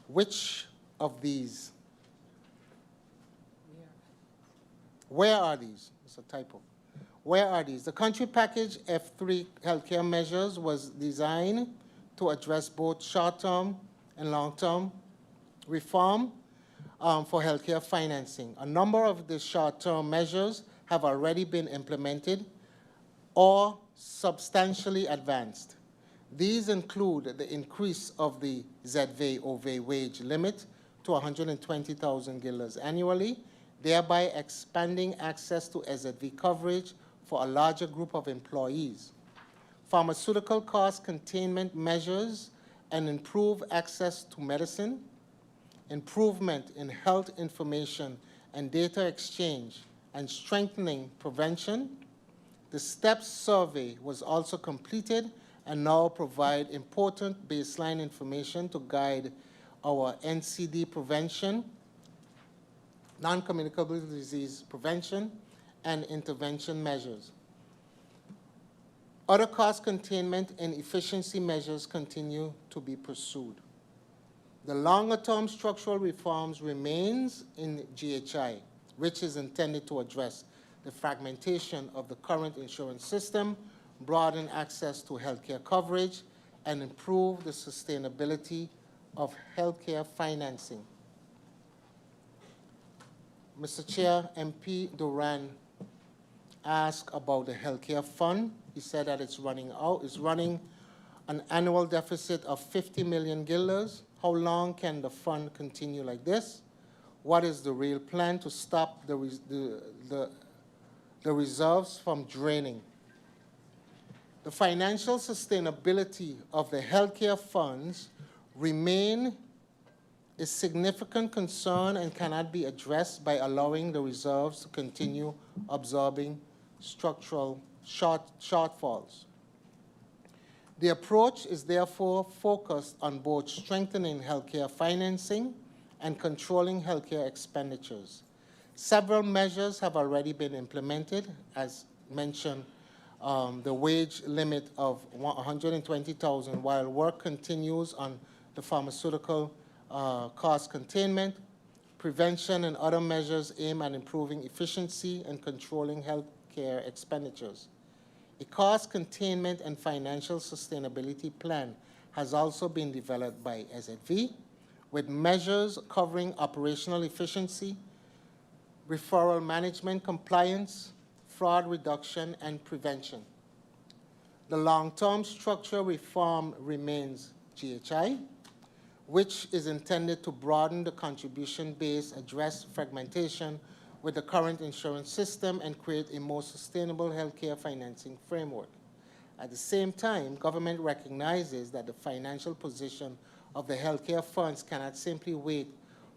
N: Which of these? Where are these? It's a typo. Where are these? The Country Package F3 healthcare measures was designed to address both short-term and long-term reform for healthcare financing. A number of the short-term measures have already been implemented or substantially advanced. These include the increase of the ZV/OV wage limit to 120,000 guilders annually, thereby expanding access to SZV coverage for a larger group of employees. Pharmaceutical cost containment measures and improved access to medicine, improvement in health information and data exchange, and strengthening prevention. The STEPS survey was also completed and now provide important baseline information to guide our NCD prevention, non-communicable disease prevention, and intervention measures. Other cost containment and efficiency measures continue to be pursued. The longer-term structural reforms remains in GHI, which is intended to address the fragmentation of the current insurance system, broaden access to healthcare coverage, and improve the sustainability of healthcare financing. Mr. Chair, MP Duran asked about the healthcare fund. He said that it's running out. It's running an annual deficit of 50 million guilders. How long can the fund continue like this? What is the real plan to stop the reserves from draining? The financial sustainability of the healthcare funds remain a significant concern and cannot be addressed by allowing the reserves to continue absorbing structural shortfalls. The approach is therefore focused on both strengthening healthcare financing and controlling healthcare expenditures. Several measures have already been implemented, as mentioned, the wage limit of 120,000, while work continues on the pharmaceutical cost containment, prevention, and other measures aimed at improving efficiency and controlling healthcare expenditures. A cost containment and financial sustainability plan has also been developed by SZV, with measures covering operational efficiency, referral management compliance, fraud reduction, and prevention. The long-term structural reform remains GHI, which is intended to broaden the contribution base, address fragmentation with the current insurance system, and create a more sustainable healthcare financing framework. At the same time, government recognizes that the financial position of the healthcare funds cannot simply wait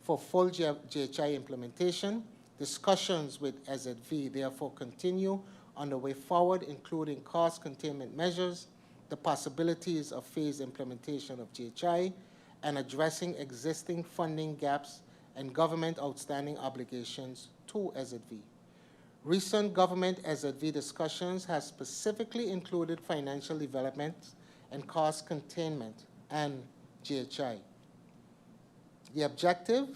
N: for full GHI implementation. Discussions with SZV therefore continue on the way forward, including cost containment measures, the possibilities of phased implementation of GHI, and addressing existing funding gaps and government outstanding obligations to SZV. Recent government SZV discussions have specifically included financial development and cost containment and GHI. The objective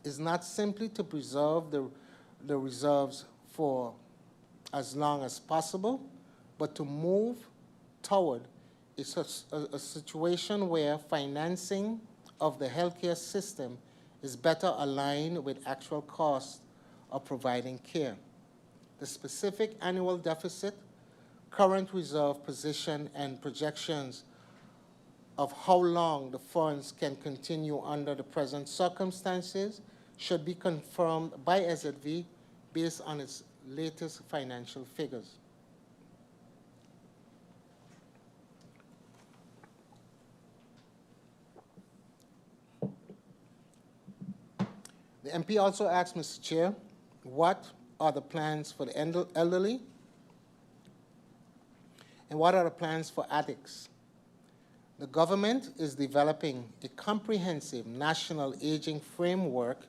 N: is not simply to preserve the reserves for as long as possible, but to move toward a situation where financing of the healthcare system is better aligned with actual costs of providing care. The specific annual deficit, current reserve position, and projections of how long the funds can continue under the present circumstances should be confirmed by SZV based on its latest financial figures. The MP also asked, Mr. Chair, what are the plans for the elderly and what are the plans for addicts? The government is developing a comprehensive national aging framework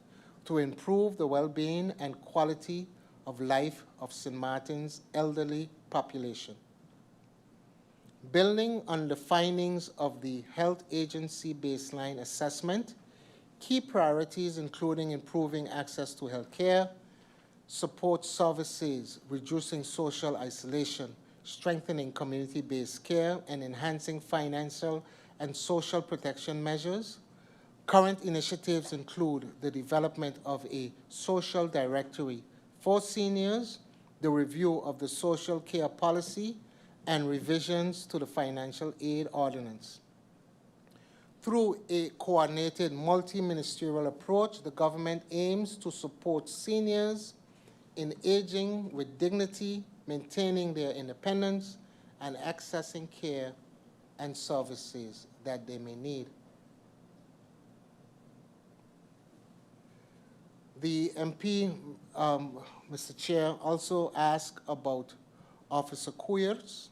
N: to improve the well-being and quality of life of St. Maarten's elderly population. Building on the findings of the Health Agency baseline assessment, key priorities including improving access to health care, support services, reducing social isolation, strengthening community-based care, and enhancing financial and social protection measures. Current initiatives include the development of a social directory for seniors, the review of the social care policy, and revisions to the financial aid ordinance. Through a coordinated multi-ministerial approach, the government aims to support seniors in aging with dignity, maintaining their independence, and accessing care and services that they may need. The MP, Mr. Chair, also asked about Officer Kuyers,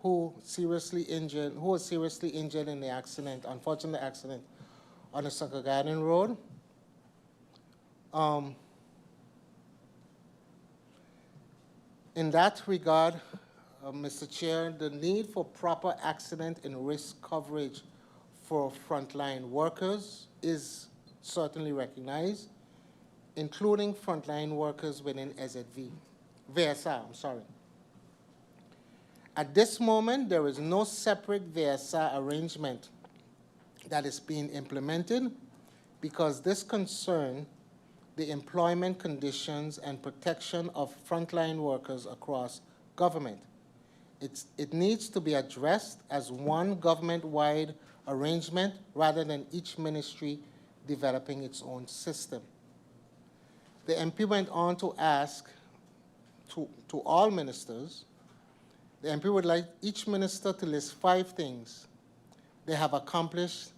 N: who was seriously injured in the accident, unfortunate accident on the Sucker Garden Road. In that regard, Mr. Chair, the need for proper accident and risk coverage for frontline workers is certainly recognized, including frontline workers within VSR. At this moment, there is no separate VSR arrangement that is being implemented because this concerns the employment conditions and protection of frontline workers across government. It needs to be addressed as one government-wide arrangement rather than each ministry developing its own system. The MP went on to ask to all ministers, the MP would like each minister to list 5 things they have accomplished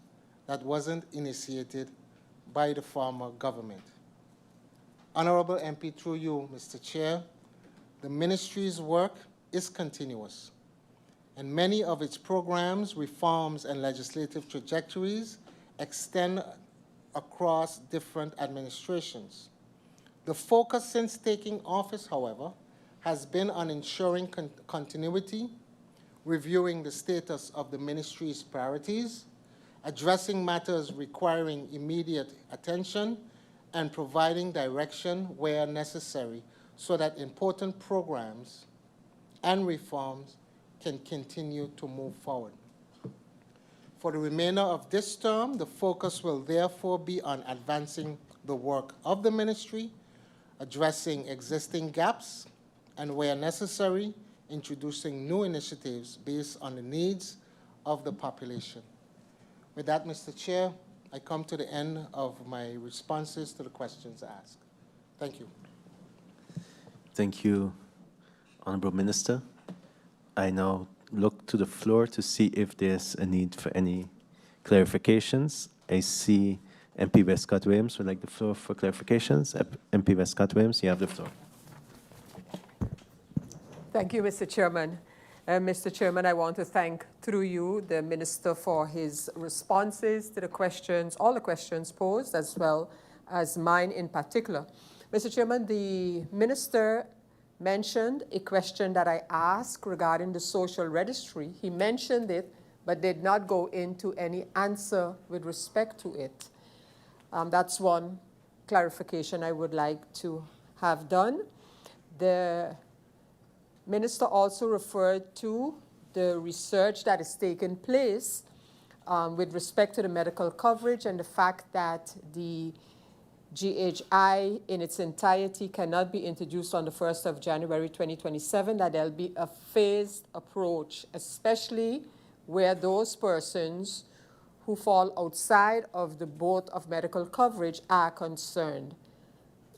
N: that wasn't initiated by the former government. Honorable MP, through you, Mr. Chair, the ministry's work is continuous, and many of its programs, reforms, and legislative trajectories extend across different administrations. The focus since taking office, however, has been on ensuring continuity, reviewing the status of the ministry's priorities, addressing matters requiring immediate attention, and providing direction where necessary so that important programs and reforms can continue to move forward. For the remainder of this term, the focus will therefore be on advancing the work of the ministry, addressing existing gaps, and where necessary, introducing new initiatives based on the needs of the population. With that, Mr. Chair, I come to the end of my responses to the questions asked. Thank you.
A: Thank you, Honorable Minister. I now look to the floor to see if there's a need for any clarifications. I see MP Westcott-Williams would like the floor for clarifications. MP Westcott-Williams, you have the floor.
K: Thank you, Mr. Chairman. Mr. Chairman, I want to thank, through you, the Minister for his responses to the questions, all the questions posed, as well as mine in particular. Mr. Chairman, the minister mentioned a question that I asked regarding the social registry. He mentioned it, but did not go into any answer with respect to it. That's one clarification I would like to have done. The minister also referred to the research that is taking place with respect to the medical coverage and the fact that the GHI in its entirety cannot be introduced on the 1st of January 2027, that there'll be a phased approach, especially where those persons who fall outside of the boat of medical coverage are concerned.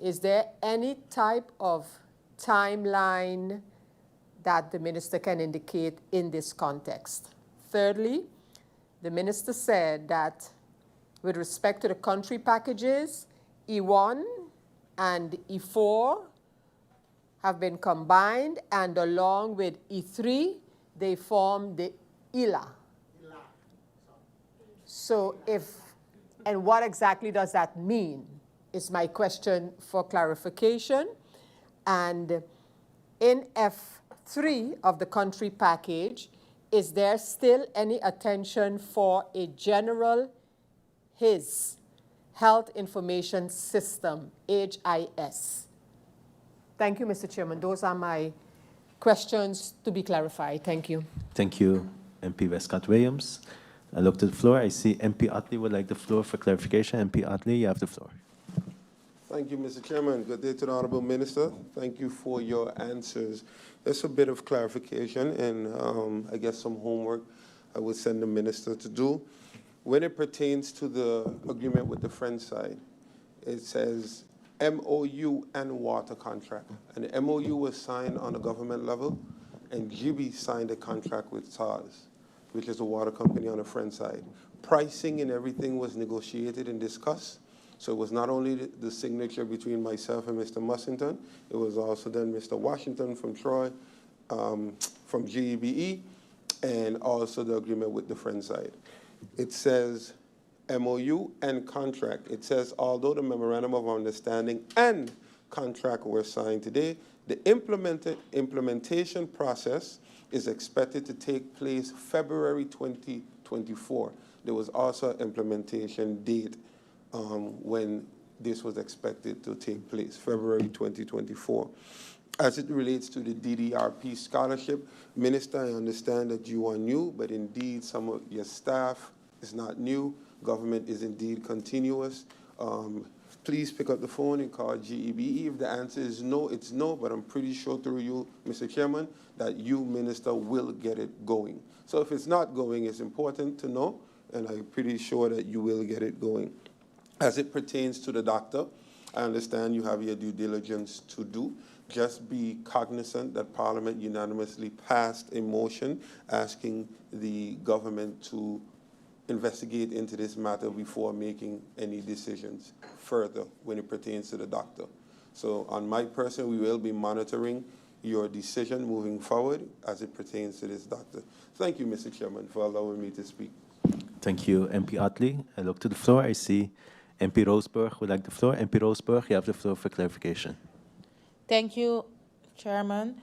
K: Is there any type of timeline that the minister can indicate in this context? Thirdly, the minister said that with respect to the country packages, E1 and E4 have been combined, and along with E3, they form the ILA. So and what exactly does that mean is my question for clarification. And in F3 of the country package, is there still any attention for a general HIS, Health Information System, HIS? Thank you, Mr. Chairman. Those are my questions to be clarified. Thank you.
A: Thank you, MP Westcott-Williams. I look to the floor. I see MP Otley would like the floor for clarification. MP Otley, you have the floor.
O: Thank you, Mr. Chairman. Good day to the Honorable Minister. Thank you for your answers. There's a bit of clarification and I guess some homework I would send the Minister to do. When it pertains to the agreement with the French side, it says MOU and water contract. And the MOU was signed on a government level, and GB signed a contract with SARS, which is a water company on the French side. Pricing and everything was negotiated and discussed. So it was not only the signature between myself and Mr. Mussington, it was also then Mr. Washington from Troy, from GEBE, and also the agreement with the French side. It says MOU and contract. It says, although the memorandum of understanding and contract were signed today, the implementation process is expected to take place February 2024. There was also an implementation date when this was expected to take place, February 2024. As it relates to the DDRP scholarship, Minister, I understand that you are new, but indeed some of your staff is not new. Government is indeed continuous. Please pick up the phone and call GEBE. If the answer is no, it's no, but I'm pretty sure through you, Mr. Chairman, that you, Minister, will get it going. So if it's not going, it's important to know, and I'm pretty sure that you will get it going. As it pertains to the doctor, I understand you have your due diligence to do. Just be cognizant that Parliament unanimously passed a motion asking the government to investigate into this matter before making any decisions further when it pertains to the doctor. So on my person, we will be monitoring your decision moving forward as it pertains to this doctor. Thank you, Mr. Chairman, for allowing me to speak.
A: Thank you, MP Otley. I look to the floor. I see MP Roseburg would like the floor. MP Roseburg, you have the floor for clarification.
L: Thank you, Chairman.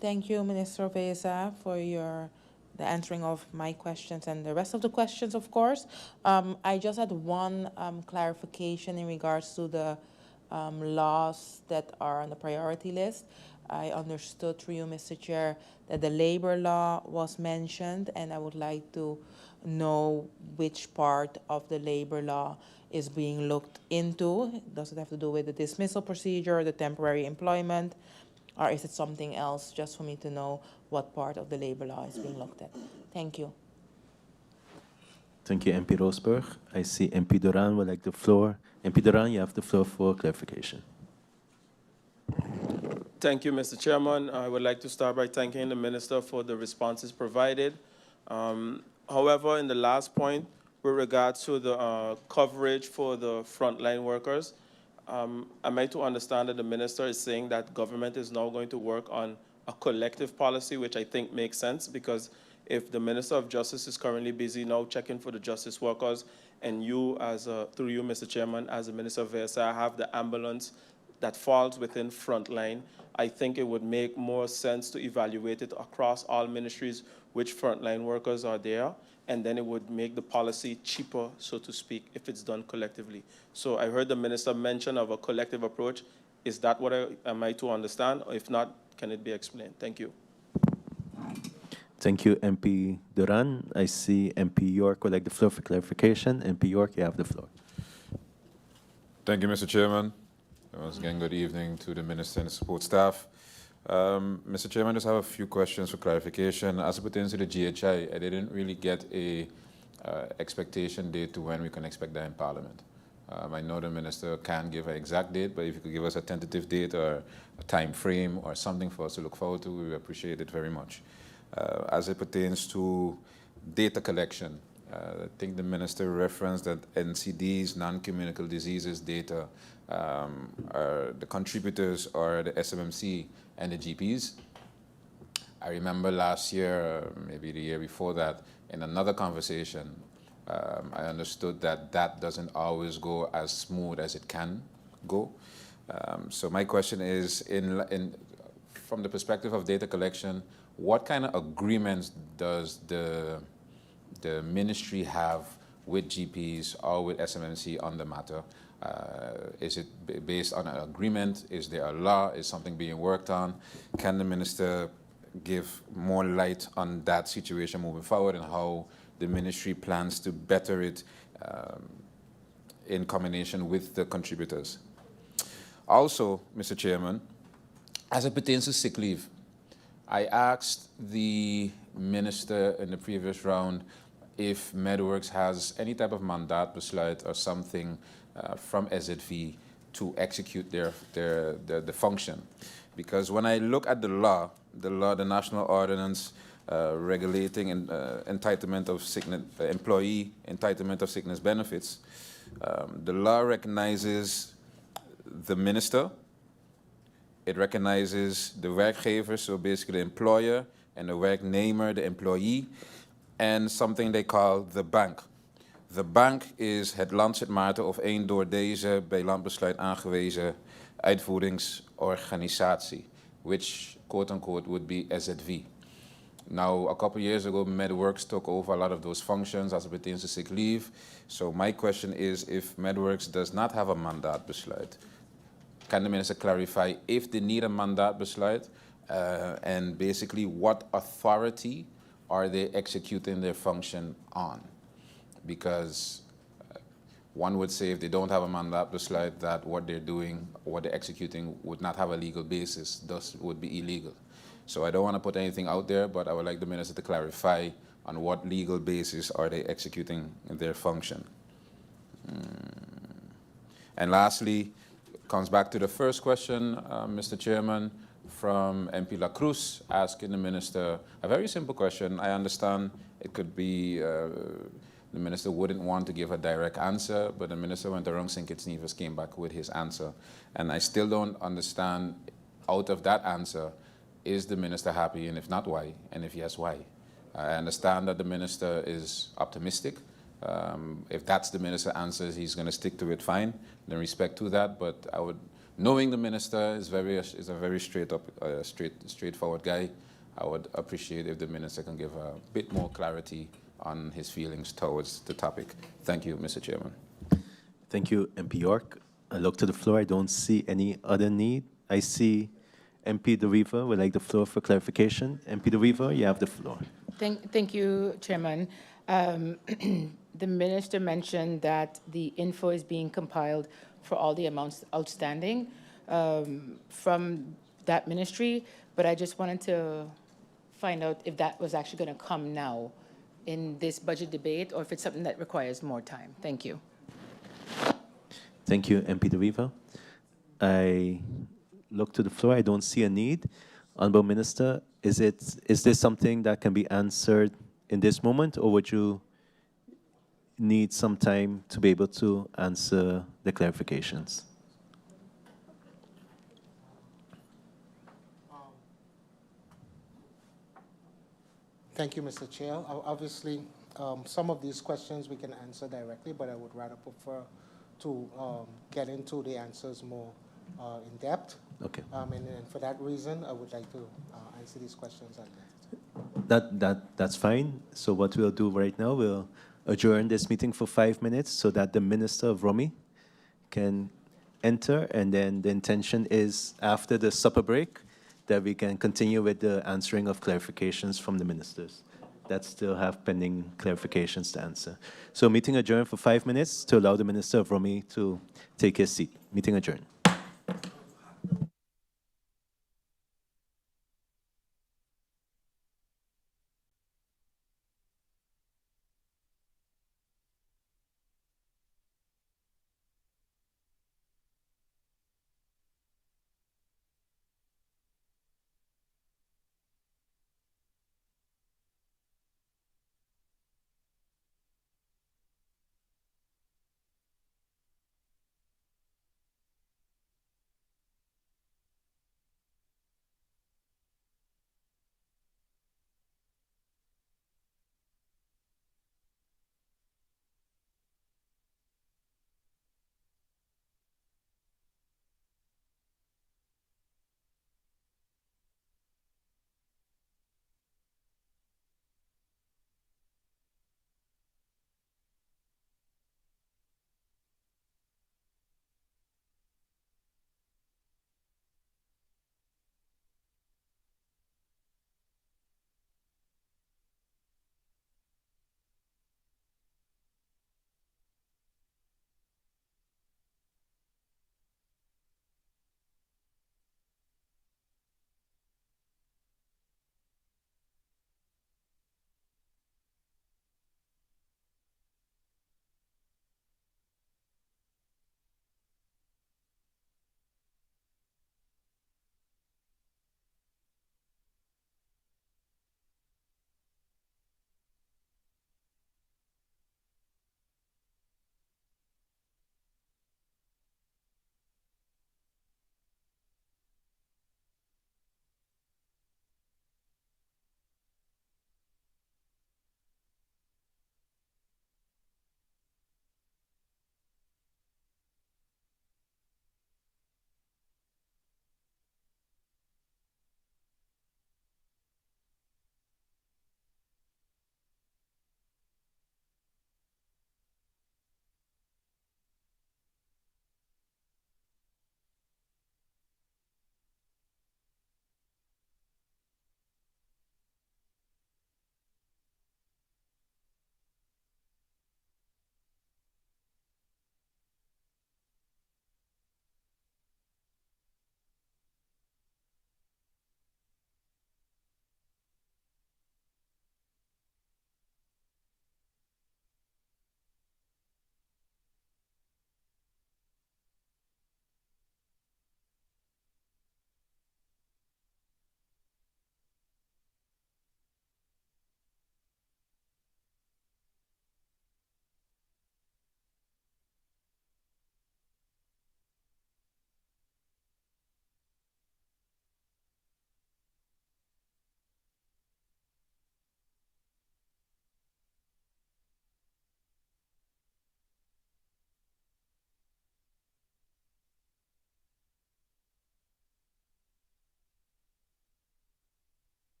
L: Thank you, Minister Veza, for the answering of my questions and the rest of the questions, of course. I just had one clarification in regards to the laws that are on the priority list. I understood through you, Mr. Chair, that the labor law was mentioned, and I would like to know which part of the labor law is being looked into. Does it have to do with the dismissal procedure, the temporary employment, or is it something else, just for me to know what part of the labor law is being looked at? Thank you.
A: Thank you, MP Roseburg. I see MP Duran would like the floor. MP Duran, you have the floor for clarification.
C: Thank you, Mr. Chairman. I would like to start by thanking the Minister for the responses provided. However, in the last point, with regards to the coverage for the frontline workers, am I to understand that the Minister is saying that government is now going to work on a collective policy, which I think makes sense, because if the Minister of Justice is currently busy now checking for the justice workers, and you, through you, Mr. Chairman, as the Minister of VSI, have the ambulance that falls within frontline, I think it would make more sense to evaluate it across all ministries, which frontline workers are there, and then it would make the policy cheaper, so to speak, if it's done collectively. So I heard the minister mention of a collective approach. Is that what am I to understand? Or if not, can it be explained? Thank you.
A: Thank you, MP Duran. I see MP York would like the floor for clarification. MP York, you have the floor.
F: Thank you, Mr. Chairman. Once again, good evening to the Minister and the support staff. Mr. Chairman, I just have a few questions for clarification. As it pertains to the GHI, I didn't really get a expectation date to when we can expect that in Parliament. I know the Minister can't give an exact date, but if you could give us a tentative date or a time frame or something for us to look forward to, we would appreciate it very much. As it pertains to data collection, I think the Minister referenced that NCDs, non-communicable diseases data, are the contributors are the SMMC and the GPs. I remember last year, maybe the year before that, in another conversation, I understood that that doesn't always go as smooth as it can go. So my question is, from the perspective of data collection, what kind of agreements does the ministry have with GPs or with SMMC on the matter? Is it based on an agreement? Is there a law? Is something being worked on? Can the minister give more light on that situation moving forward and how the ministry plans to better it in combination with the contributors? Also, Mr. Chairman, as it pertains to sick leave, I asked the minister in the previous round if MedWorks has any type of mandat, besluit, or something from SZV to execute the function. Because when I look at the National Ordinance regulating entitlement of sickness, employee entitlement of sickness benefits, the law recognizes the minister, it recognizes the werkgever, so basically the employer, and the werknemer, the employee, and something they call the bank. The bank is het Land Sint Maarten of één door deze bij landbesluit aangewezen uitvoeringsorganisatie, which quote-unquote would be SZV. Now, a couple years ago, MedWorks took over a lot of those functions as it pertains to sick leave. So my question is, if MedWorks does not have a mandaatbesluit, can the minister clarify if they need a mandaatbesluit and basically what authority are they executing their function on? Because one would say if they don't have a mandaatbesluit that what they're doing, what they're executing would not have a legal basis, thus would be illegal. So I don't want to put anything out there, but I would like the minister to clarify on what legal basis are they executing their function. And lastly, comes back to the first question, Mr. Chairman, from MP La Cruz, asking the minister a very simple question. I understand it could be the minister wouldn't want to give a direct answer, but the minister went around St. Kitts Nevis, came back with his answer. And I still don't understand, out of that answer, is the minister happy, and if not, why? And if yes, why? I understand that the minister is optimistic. If that's the minister's answer, he's going to stick to it, fine. Then respect to that. But I would, knowing the minister is a very straightforward guy, I would appreciate if the minister can give a bit more clarity on his feelings towards the topic. Thank you, Mr. Chairman.
A: Thank you, MP York. I look to the floor. I don't see any other need. I see MP De Wever would like the floor for clarification. MP De Wever, you have the floor.
E: Thank you, Chairman. The minister mentioned that the info is being compiled for all the amounts outstanding from that ministry, but I just wanted to find out if that was actually going to come now in this budget debate or if it's something that requires more time. Thank you.
A: Thank you, MP De Wever. I look to the floor. I don't see a need. Honourable Minister, is this something that can be answered in this moment, or would you need some time to be able to answer the clarifications?
N: Thank you, Mr. Chair. Obviously, some of these questions we can answer directly, but I would rather prefer to get into the answers more in depth.
A: Okay.
N: And for that reason, I would like to answer these questions at length.
A: That's fine. So what we'll do right now, we'll adjourn this meeting for 5 minutes so that the Minister of Romy can enter, and then the intention is after the supper break that we can continue with the answering of clarifications from the ministers that still have pending clarifications to answer. So meeting adjourned for 5 minutes to allow the Minister of Romy to take his seat. Meeting adjourned.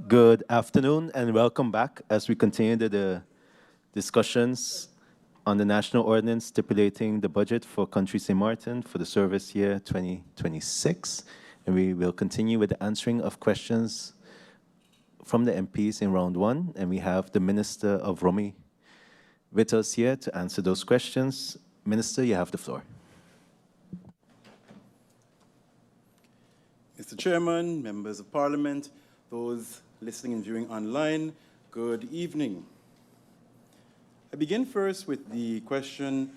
A: Good afternoon and welcome back as we continue the discussions on the national ordinance stipulating the budget for Country St. Maarten for the service year 2026. And we will continue with the answering of questions from the MPs in round one. And we have the Minister of Romy with us here to answer those questions. Minister, you have the floor.
P: Mr. Chairman, members of Parliament, those listening and viewing online, good evening. I begin first with the question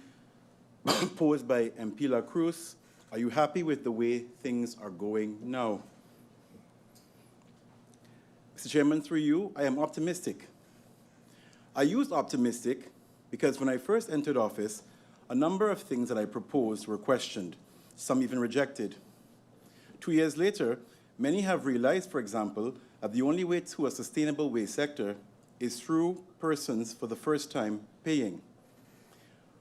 P: posed by MP La Cruz. Are you happy with the way things are going now? Mr. Chairman, through you, I am optimistic. I use optimistic because when I first entered office, a number of things that I proposed were questioned, some even rejected. 2 years later, many have realized, for example, that the only way to a sustainable waste sector is through persons for the first time paying.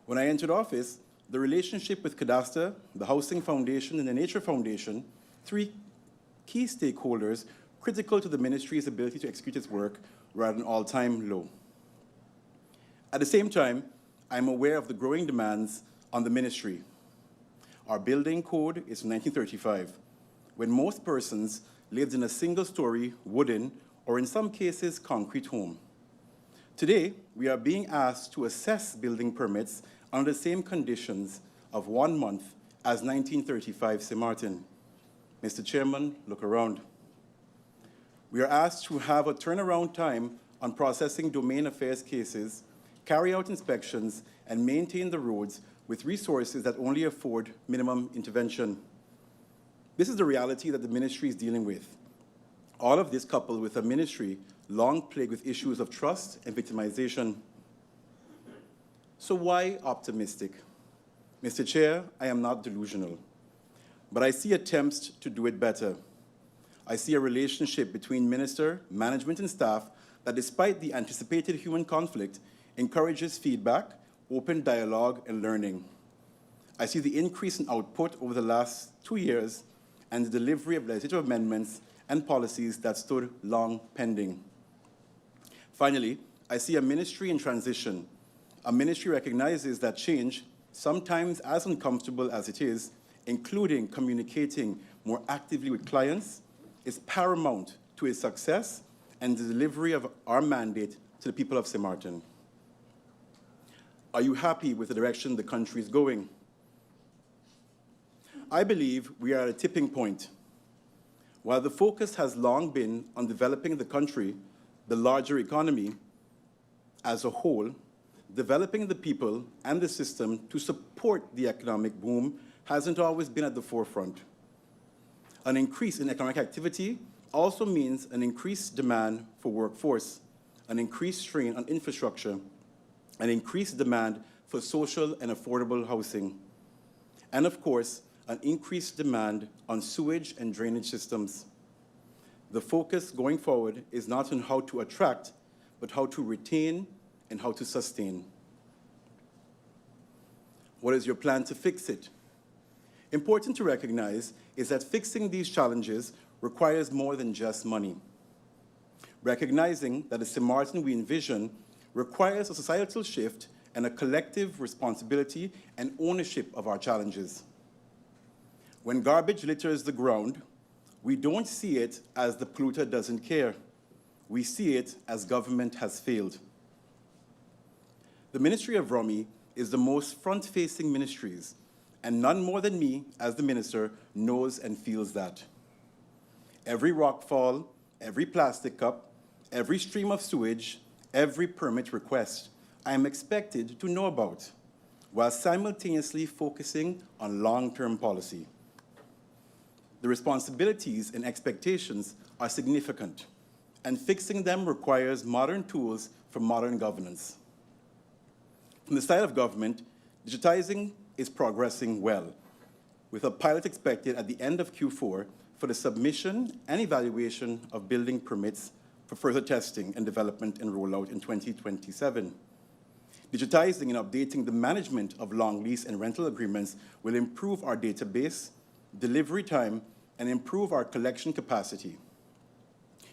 P: When I entered office, the relationship with Cadastre, the Housing Foundation, and the Nature Foundation, three key stakeholders critical to the ministry's ability to execute its work, were at an all-time low. At the same time, I'm aware of the growing demands on the ministry. Our building code is from 1935, when most persons lived in a single-story, wooden, or in some cases, concrete home. Today, we are being asked to assess building permits under the same conditions of 1 month as 1935 St. Maarten. Mr. Chairman, look around. We are asked to have a turnaround time on processing domain affairs cases, carry out inspections, and maintain the roads with resources that only afford minimum intervention. This is the reality that the ministry is dealing with. All of this coupled with a ministry long plagued with issues of trust and victimization. So why optimistic? Mr. Chair, I am not delusional, but I see attempts to do it better. I see a relationship between minister, management, and staff that, despite the anticipated human conflict, encourages feedback, open dialogue, and learning. I see the increase in output over the last 2 years and the delivery of legislative amendments and policies that stood long pending. Finally, I see a ministry in transition. A ministry recognizes that change, sometimes as uncomfortable as it is, including communicating more actively with clients, is paramount to its success and the delivery of our mandate to the people of St. Maarten. Are you happy with the direction the country is going? I believe we are at a tipping point. While the focus has long been on developing the country, the larger economy as a whole, developing the people and the system to support the economic boom hasn't always been at the forefront. An increase in economic activity also means an increased demand for workforce, an increased strain on infrastructure, an increased demand for social and affordable housing, and of course, an increased demand on sewage and drainage systems. The focus going forward is not on how to attract, but how to retain and how to sustain. What is your plan to fix it? Important to recognize is that fixing these challenges requires more than just money. Recognizing that the St. Maarten we envision requires a societal shift and a collective responsibility and ownership of our challenges. When garbage litters the ground, we don't see it as the polluter doesn't care. We see it as government has failed. The Ministry of Romy is the most front-facing ministries, and none more than me, as the minister, knows and feels that. Every rockfall, every plastic cup, every stream of sewage, every permit request, I am expected to know about, while simultaneously focusing on long-term policy. The responsibilities and expectations are significant, and fixing them requires modern tools for modern governance. From the side of government, digitizing is progressing well, with a pilot expected at the end of Q4 for the submission and evaluation of building permits for further testing and development and rollout in 2027. Digitizing and updating the management of long lease and rental agreements will improve our database, delivery time, and improve our collection capacity.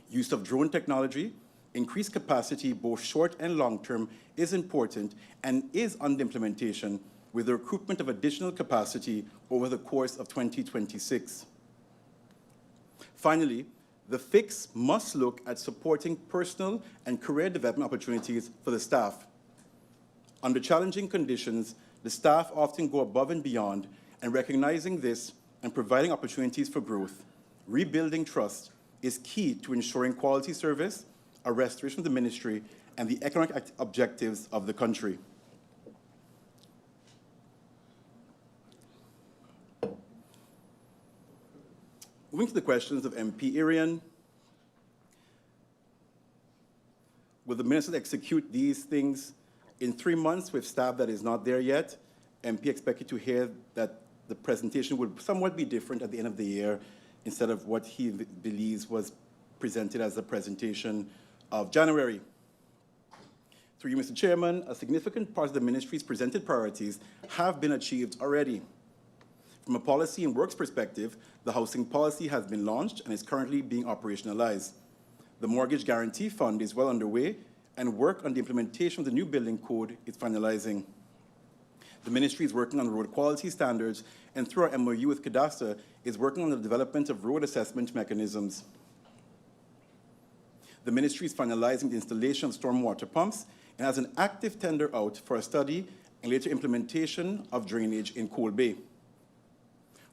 P: Use of drone technology, increased capacity, both short and long term, is important and is under implementation with the recruitment of additional capacity over the course of 2026. Finally, the fix must look at supporting personal and career development opportunities for the staff. Under challenging conditions, the staff often go above and beyond, and recognizing this and providing opportunities for growth, rebuilding trust is key to ensuring quality service, a restoration of the ministry, and the economic objectives of the country. Moving to the questions of MP Irian. Will the minister execute these things in 3 months with staff that is not there yet? MP expected to hear that the presentation would somewhat be different at the end of the year instead of what he believes was presented as a presentation of January. Through you, Mr. Chairman, a significant part of the ministry's presented priorities have been achieved already. From a policy and works perspective, the housing policy has been launched and is currently being operationalized. The Mortgage Guarantee Fund is well underway, and work on the implementation of the new building code is finalizing. The ministry is working on road quality standards, and through our MOU with Cadastre, is working on the development of road assessment mechanisms. The ministry is finalizing the installation of stormwater pumps and has an active tender out for a study and later implementation of drainage in Coal Bay.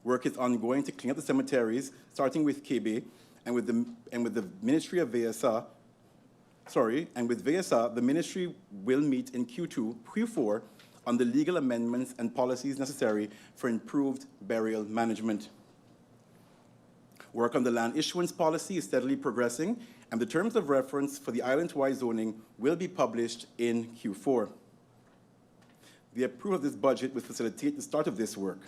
P: Work is ongoing to clean up the cemeteries, starting with KB, and with the Ministry of VSA, with VSA, the ministry will meet in Q4 on the legal amendments and policies necessary for improved burial management. Work on the land issuance policy is steadily progressing, and the terms of reference for the island-wide zoning will be published in Q4. The approval of this budget will facilitate the start of this work.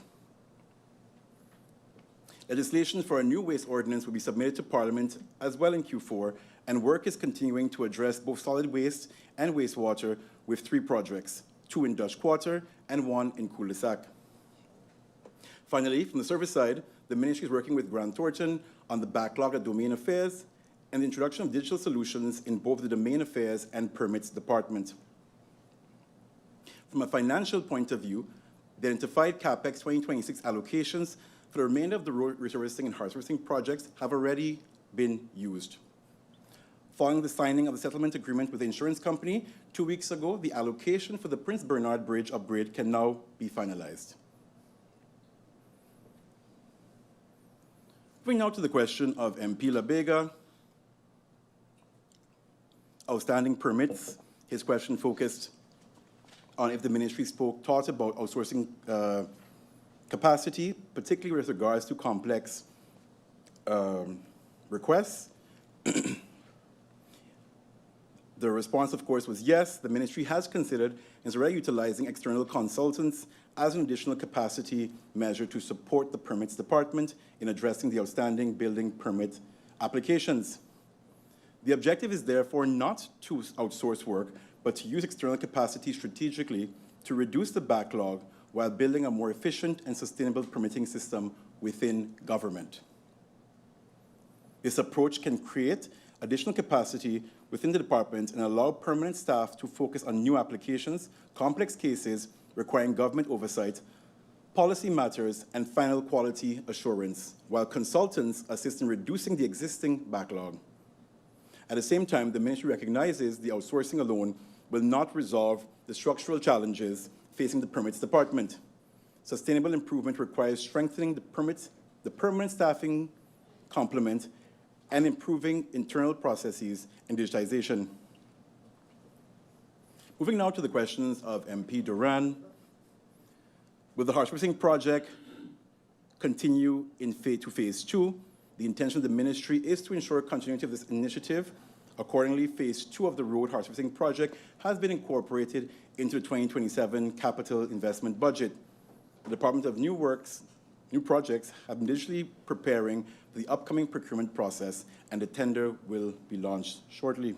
P: Legislation for a new waste ordinance will be submitted to Parliament as well in Q4, and work is continuing to address both solid waste and wastewater with 3 projects, 2 in Dutch Quarter and 1 in Cul-de-sac. Finally, from the service side, the ministry is working with Grant Thornton on the backlog of domain affairs and the introduction of digital solutions in both the domain affairs and permits department. From a financial point of view, the identified CapEx 2026 allocations for the remainder of the road resurfacing and harvesting projects have already been used. Following the signing of the settlement agreement with the insurance company 2 weeks ago, the allocation for the Prince Bernard Bridge upgrade can now be finalized. Moving now to the question of MP Labega. Outstanding permits. His question focused on if the ministry thought about outsourcing capacity, particularly with regards to complex requests. The response, of course, was yes. The ministry has considered and is already utilizing external consultants as an additional capacity measure to support the permits department in addressing the outstanding building permit applications. The objective is therefore not to outsource work, but to use external capacity strategically to reduce the backlog while building a more efficient and sustainable permitting system within government. This approach can create additional capacity within the department and allow permanent staff to focus on new applications, complex cases requiring government oversight, policy matters, and final quality assurance, while consultants assist in reducing the existing backlog. At the same time, the ministry recognizes the outsourcing alone will not resolve the structural challenges facing the permits department. Sustainable improvement requires strengthening the permanent staffing complement and improving internal processes and digitization. Moving now to the questions of MP Duran. Will the harvesting project continue in phase 2? The intention of the ministry is to ensure continuity of this initiative. Accordingly, phase 2 of the road harvesting project has been incorporated into the 2027 capital investment budget. The Department of New Projects have been digitally preparing for the upcoming procurement process, and the tender will be launched shortly.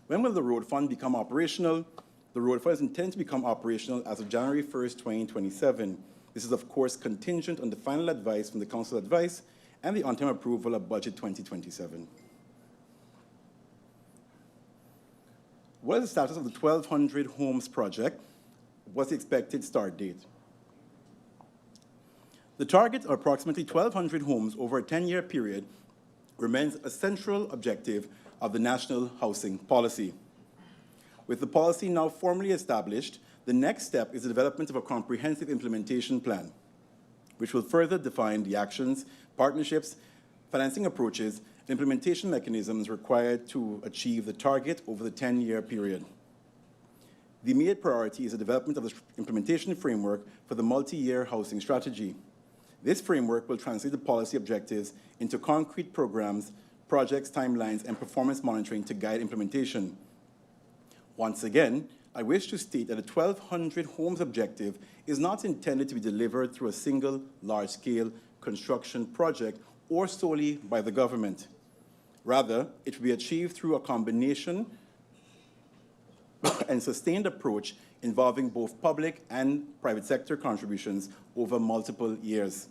P: When will the road fund become operational? The road fund is intended to become operational as of January 1st, 2027. This is, of course, contingent on the final advice from the Council Advice and the on-time approval of Budget 2027. What is the status of the 1,200 homes project? What's the expected start date? The target of approximately 1,200 homes over a 10-year period remains a central objective of the National Housing Policy. With the policy now formally established, the next step is the development of a comprehensive implementation plan, which will further define the actions, partnerships, financing approaches, and implementation mechanisms required to achieve the target over the 10-year period. The immediate priority is the development of the implementation framework for the multi-year housing strategy. This framework will translate the policy objectives into concrete programs, projects, timelines, and performance monitoring to guide implementation. Once again, I wish to state that the 1,200 homes objective is not intended to be delivered through a single large-scale construction project or solely by the government. Rather, it will be achieved through a combination and sustained approach involving both public and private sector contributions over multiple years.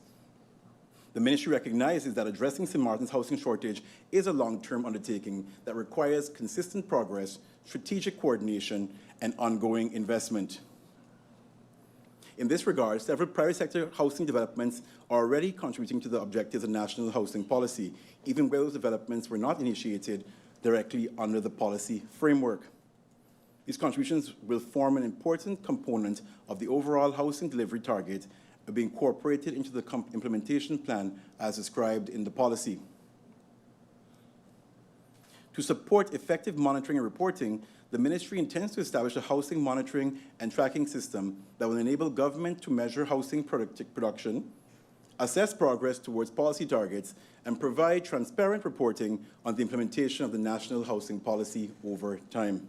P: The ministry recognizes that addressing St. Maarten's housing shortage is a long-term undertaking that requires consistent progress, strategic coordination, and ongoing investment. In this regard, several private sector housing developments are already contributing to the objectives of national housing policy, even where those developments were not initiated directly under the policy framework. These contributions will form an important component of the overall housing delivery target and be incorporated into the implementation plan as described in the policy. To support effective monitoring and reporting, the ministry intends to establish a housing monitoring and tracking system that will enable government to measure housing production, assess progress towards policy targets, and provide transparent reporting on the implementation of the national housing policy over time.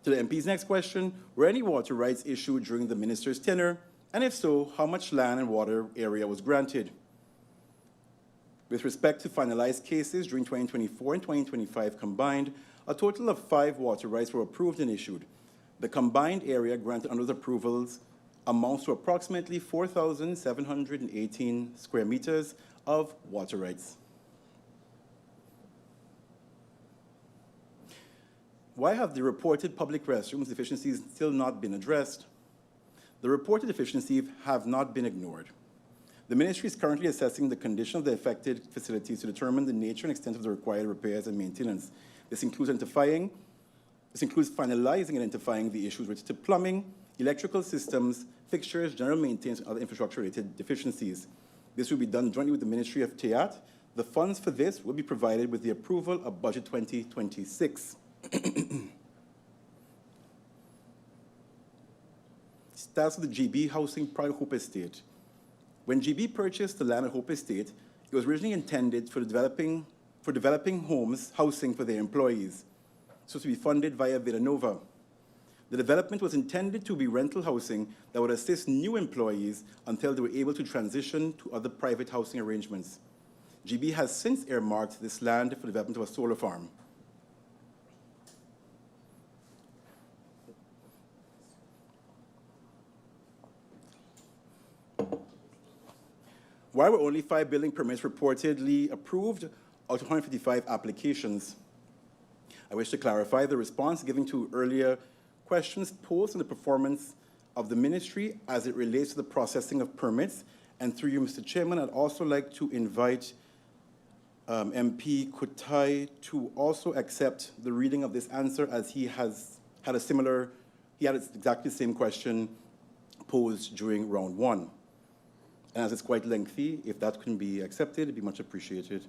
P: To the MP's next question, were any water rights issued during the minister's tenure? And if so, how much land and water area was granted? With respect to finalized cases during 2024 and 2025 combined, a total of 5 water rights were approved and issued. The combined area granted under the approvals amounts to approximately 4,718 square meters of water rights. Why have the reported public restrooms deficiencies still not been addressed? The reported deficiencies have not been ignored. The ministry is currently assessing the condition of the affected facilities to determine the nature and extent of the required repairs and maintenance. This includes finalizing and identifying the issues related to plumbing, electrical systems, fixtures, general maintenance, and other infrastructure-related deficiencies. This will be done jointly with the Ministry of TEAT. The funds for this will be provided with the approval of Budget 2026. Status of the GB Housing Private Hope Estate. When GB purchased the land at Hope Estate, it was originally intended for developing housing for their employees, so to be funded via Villanova. The development was intended to be rental housing that would assist new employees until they were able to transition to other private housing arrangements. GB has since earmarked this land for development of a solar farm. Why were only 5 building permits reportedly approved out of 155 applications? I wish to clarify the response given to earlier questions posed on the performance of the ministry as it relates to the processing of permits. And through you, Mr. Chairman, I'd also like to invite MP Kutai to also accept the reading of this answer, as he had exactly the same question posed during round 1. And as it's quite lengthy, if that can be accepted, it'd be much appreciated.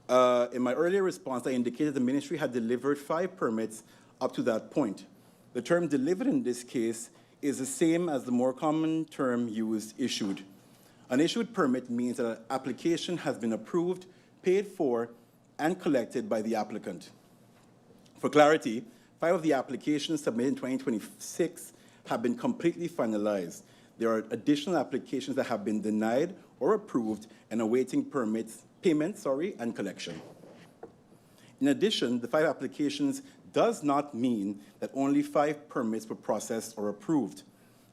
P: In my earlier response, I indicated the ministry had delivered 5 permits up to that point. The term delivered in this case is the same as the more common term used, issued. An issued permit means that an application has been approved, paid for, and collected by the applicant. For clarity, 5 of the applications submitted in 2026 have been completely finalized. There are additional applications that have been denied or approved and awaiting payment, and collection. In addition, the 5 applications does not mean that only 5 permits were processed or approved.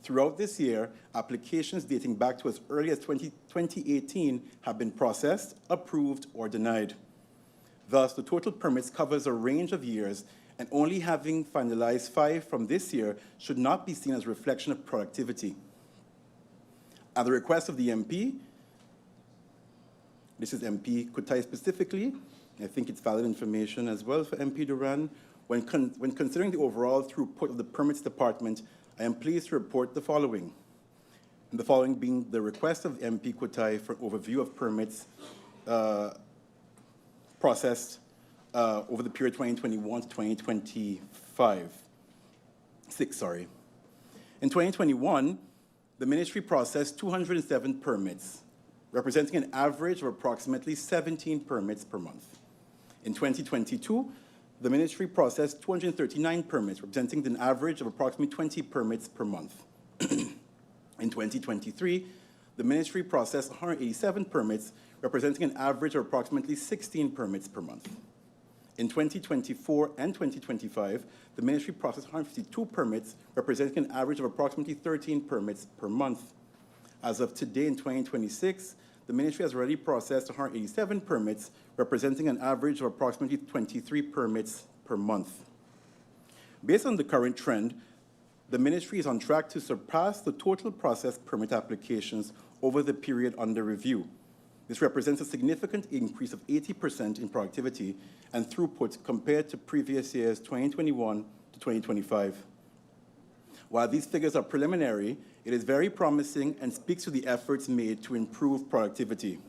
P: Throughout this year, applications dating back to as early as 2018 have been processed, approved, or denied. Thus, the total permits covers a range of years, and only having finalized 5 from this year should not be seen as a reflection of productivity. At the request of the MP, this is MP Kutai specifically, I think it's valid information as well for MP Duran, when considering the overall throughput of the Permits Department, I am pleased to report the following. And the following being the request of MP Kutai for overview of permits processed over the period 2021 to 2025. In 2021, the ministry processed 207 permits, representing an average of approximately 17 permits per month. In 2022, the ministry processed 239 permits, representing an average of approximately 20 permits per month. In 2023, the ministry processed 187 permits, representing an average of approximately 16 permits per month. In 2024 and 2025, the ministry processed 152 permits, representing an average of approximately 13 permits per month. As of today in 2026, the ministry has already processed 187 permits, representing an average of approximately 23 permits per month. Based on the current trend, the ministry is on track to surpass the total processed permit applications over the period under review. This represents a significant increase of 80% in productivity and throughput compared to previous years 2021 to 2025. While these figures are preliminary, it is very promising and speaks to the efforts made to improve productivity.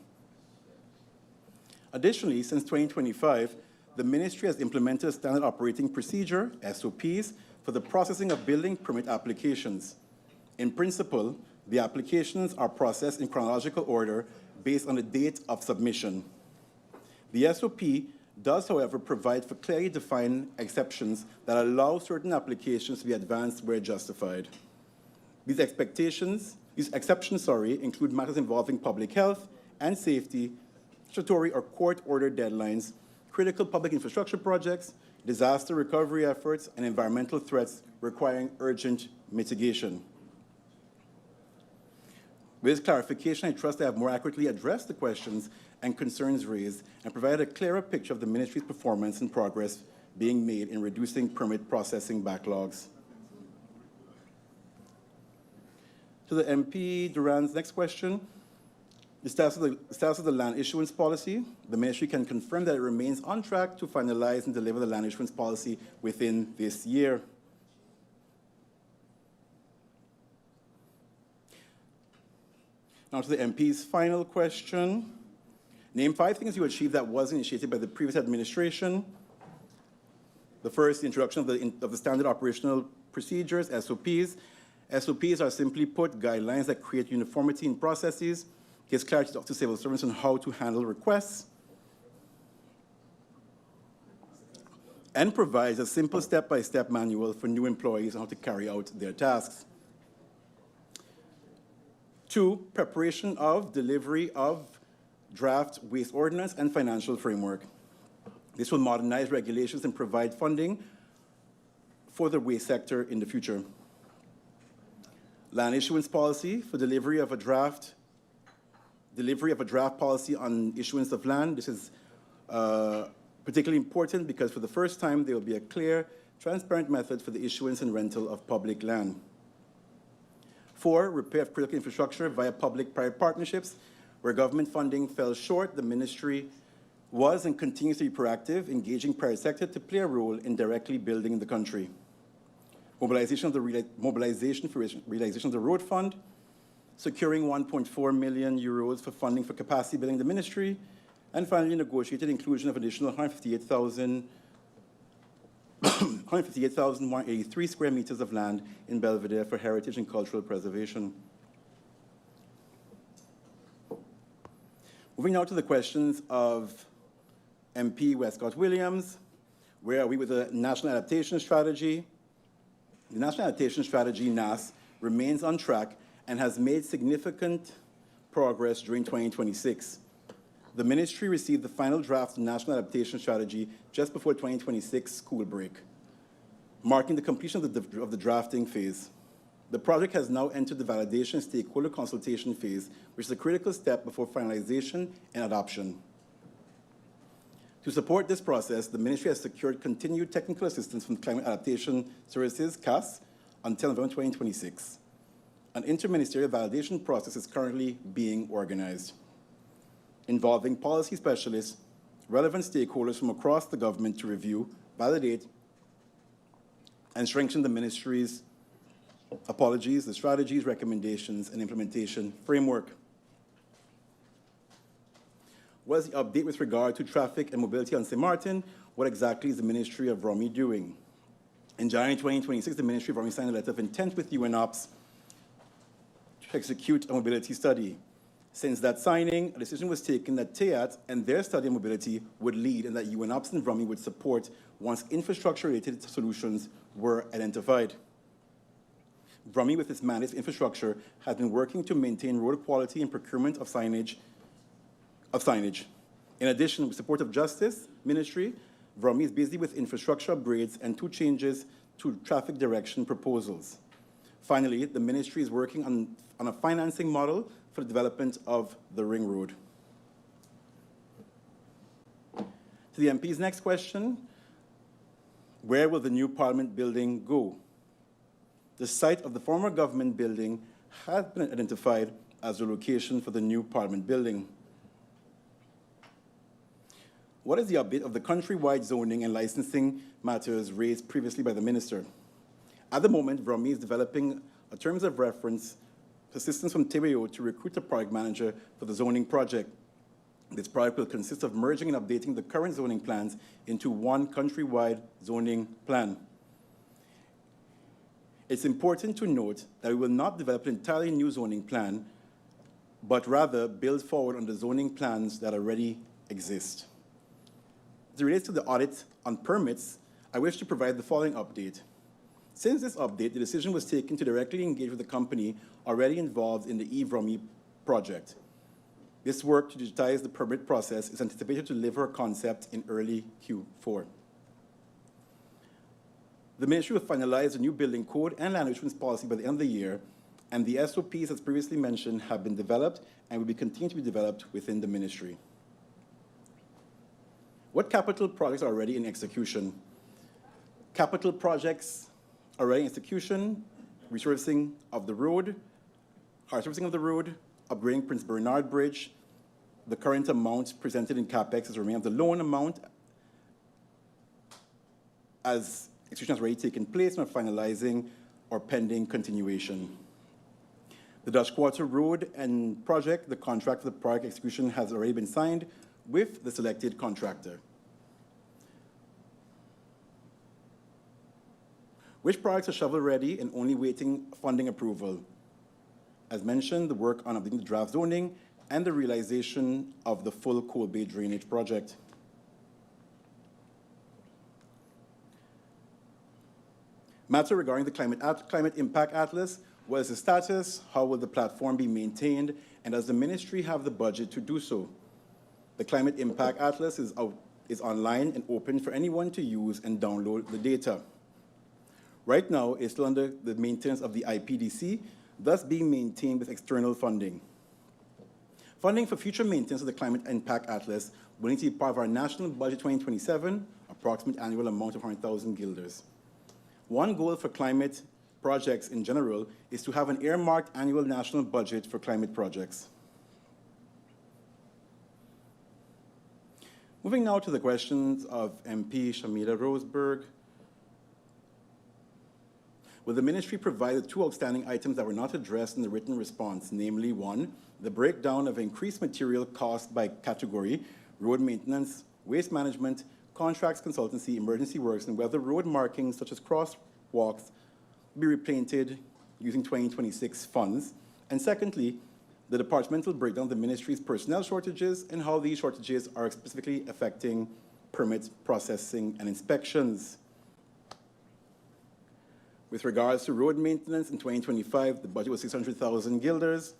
P: Additionally, since 2025, the ministry has implemented a standard operating procedure, SOPs, for the processing of building permit applications. In principle, the applications are processed in chronological order based on the date of submission. The SOP does, however, provide for clearly defined exceptions that allow certain applications to be advanced where justified. These exceptions include matters involving public health and safety, statutory or court-ordered deadlines, critical public infrastructure projects, disaster recovery efforts, and environmental threats requiring urgent mitigation. With this clarification, I trust I have more accurately addressed the questions and concerns raised and provided a clearer picture of the ministry's performance and progress being made in reducing permit processing backlogs. To the MP Duran's next question, the status of the land issuance policy, the ministry can confirm that it remains on track to finalize and deliver the land issuance policy within this year. Now to the MP's final question. Name 5 things you achieved that was initiated by the previous administration. The first, the introduction of the standard operational procedures, SOPs. SOPs are simply put guidelines that create uniformity in processes, gives clarity to civil servants on how to handle requests, and provides a simple step-by-step manual for new employees on how to carry out their tasks. 2, preparation of delivery of draft waste ordinance and financial framework. This will modernize regulations and provide funding for the waste sector in the future. Land issuance policy for delivery of a draft policy on issuance of land. This is particularly important because for the first time there will be a clear, transparent method for the issuance and rental of public land. 4, repair of critical infrastructure via public-private partnerships. Where government funding fell short, the ministry was and continues to be proactive, engaging private sector to play a role in directly building the country. Mobilization for realization of the road fund, securing 1.4 million euros for funding for capacity building the ministry, and finally negotiated inclusion of additional 158,183 square meters of land in Belvedere for heritage and cultural preservation. Moving now to the questions of MP Westcott Williams. Where are we with the National Adaptation Strategy? The National Adaptation Strategy, NAS, remains on track and has made significant progress during 2026. The ministry received the final draft of the National Adaptation Strategy just before 2026 school break, marking the completion of the drafting phase. The project has now entered the validation stakeholder consultation phase, which is a critical step before finalization and adoption. To support this process, the ministry has secured continued technical assistance from Climate Adaptation Services, CAS, until November 2026. An interministerial validation process is currently being organized, involving policy specialists, relevant stakeholders from across the government to review, validate, and strengthen the ministry's the strategies, recommendations, and implementation framework. What is the update with regard to traffic and mobility on Sint Maarten? What exactly is the Ministry of ROMI doing? In January 2026, the Ministry of ROMI signed a letter of intent with UNOPS to execute a mobility study. Since that signing, a decision was taken that TEAT and their study on mobility would lead and that UNOPS and ROMI would support once infrastructure-related solutions were identified. ROMI, with its managed infrastructure, has been working to maintain road quality and procurement of signage. In addition, with support of Justice Ministry, ROMI is busy with infrastructure upgrades and 2 changes to traffic direction proposals. Finally, the ministry is working on a financing model for the development of the Ring Road. To the MP's next question, where will the new Parliament building go? The site of the former government building has been identified as the location for the new Parliament building. What is the update of the countrywide zoning and licensing matters raised previously by the minister? At the moment, ROMI is developing a terms of reference assistance from TBO to recruit a project manager for the zoning project. This project will consist of merging and updating the current zoning plans into one countrywide zoning plan. It's important to note that we will not develop an entirely new zoning plan, but rather build forward on the zoning plans that already exist. As it relates to the audit on permits, I wish to provide the following update. Since this update, the decision was taken to directly engage with the company already involved in the eVROMI project. This work to digitize the permit process is anticipated to deliver a concept in early Q4. The ministry will finalize the new building code and land use policy by the end of the year, and the SOPs, as previously mentioned, have been developed and will continue to be developed within the ministry. What capital projects are already in execution? Capital projects already in execution, resurfacing of the road, hard surfacing of the road, upgrading Prince Bernard Bridge. The current amount presented in CapEx is remain of the loan amount as execution has already taken place and are finalizing or pending continuation. The Dutch Quarter Road and project, the contract for the project execution has already been signed with the selected contractor. Which projects are shovel-ready and only waiting funding approval? As mentioned, the work on updating the draft zoning and the realization of the full Coal Bay drainage project. Matter regarding the Climate Impact Atlas. What is the status? How will the platform be maintained? And does the ministry have the budget to do so? The Climate Impact Atlas is online and open for anyone to use and download the data. Right now, it's still under the maintenance of the IPDC, thus being maintained with external funding. Funding for future maintenance of the Climate Impact Atlas will need to be part of our National Budget 2027, approximate annual amount of 100,000 guilders. One goal for climate projects in general is to have an earmarked annual national budget for climate projects. Moving now to the questions of MP Shamida Roseberg. Will the ministry provide the 2 outstanding items that were not addressed in the written response, namely 1, the breakdown of increased material cost by category, road maintenance, waste management, contracts, consultancy, emergency works, and whether road markings such as crosswalks be repainted using 2026 funds. And secondly, the departmental breakdown of the ministry's personnel shortages and how these shortages are specifically affecting permit processing and inspections. With regards to road maintenance, in 2025, the budget was 600,000 guilders.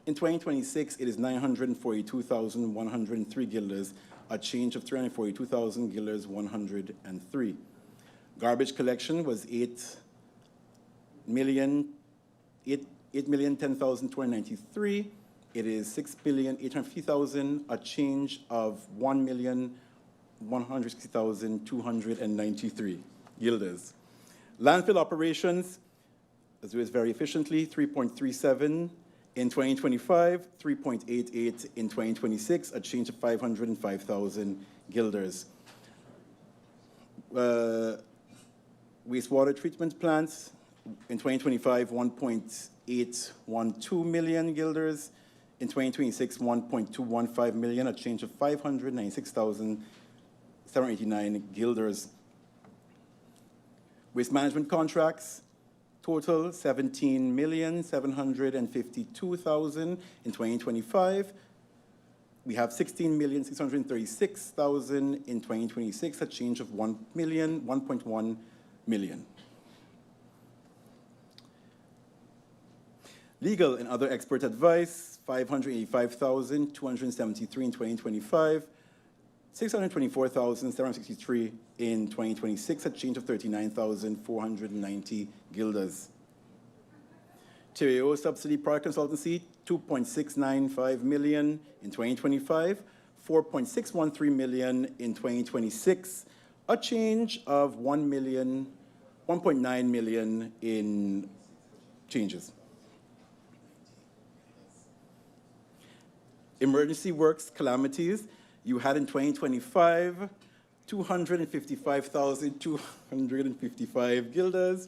P: In 2026, it is 942,103 guilders, a change of 342,000 guilders, 103. Garbage collection was $8,010,293. It is $6,850,000, a change of $1,160,293 guilders. Landfill operations, as it is very efficiently, 3.37 in 2025, 3.88 in 2026, a change of 505,000 guilders. Wastewater treatment plants, in 2025, 1.812 million guilders. In 2026, 1.215 million, a change of 596,789 guilders. Waste management contracts, total 17,752,000 in 2025. We have 16,636,000 in 2026, a change of 1.1 million. Legal and other expert advice, 585,273 in 2025, 624,763 in 2026, a change of 39,490 guilders. TRAO subsidy product consultancy, 2.695 million in 2025, 4.613 million in 2026, a change of 1.9 million in changes. Emergency works calamities, you had in 2025, 255,255 guilders,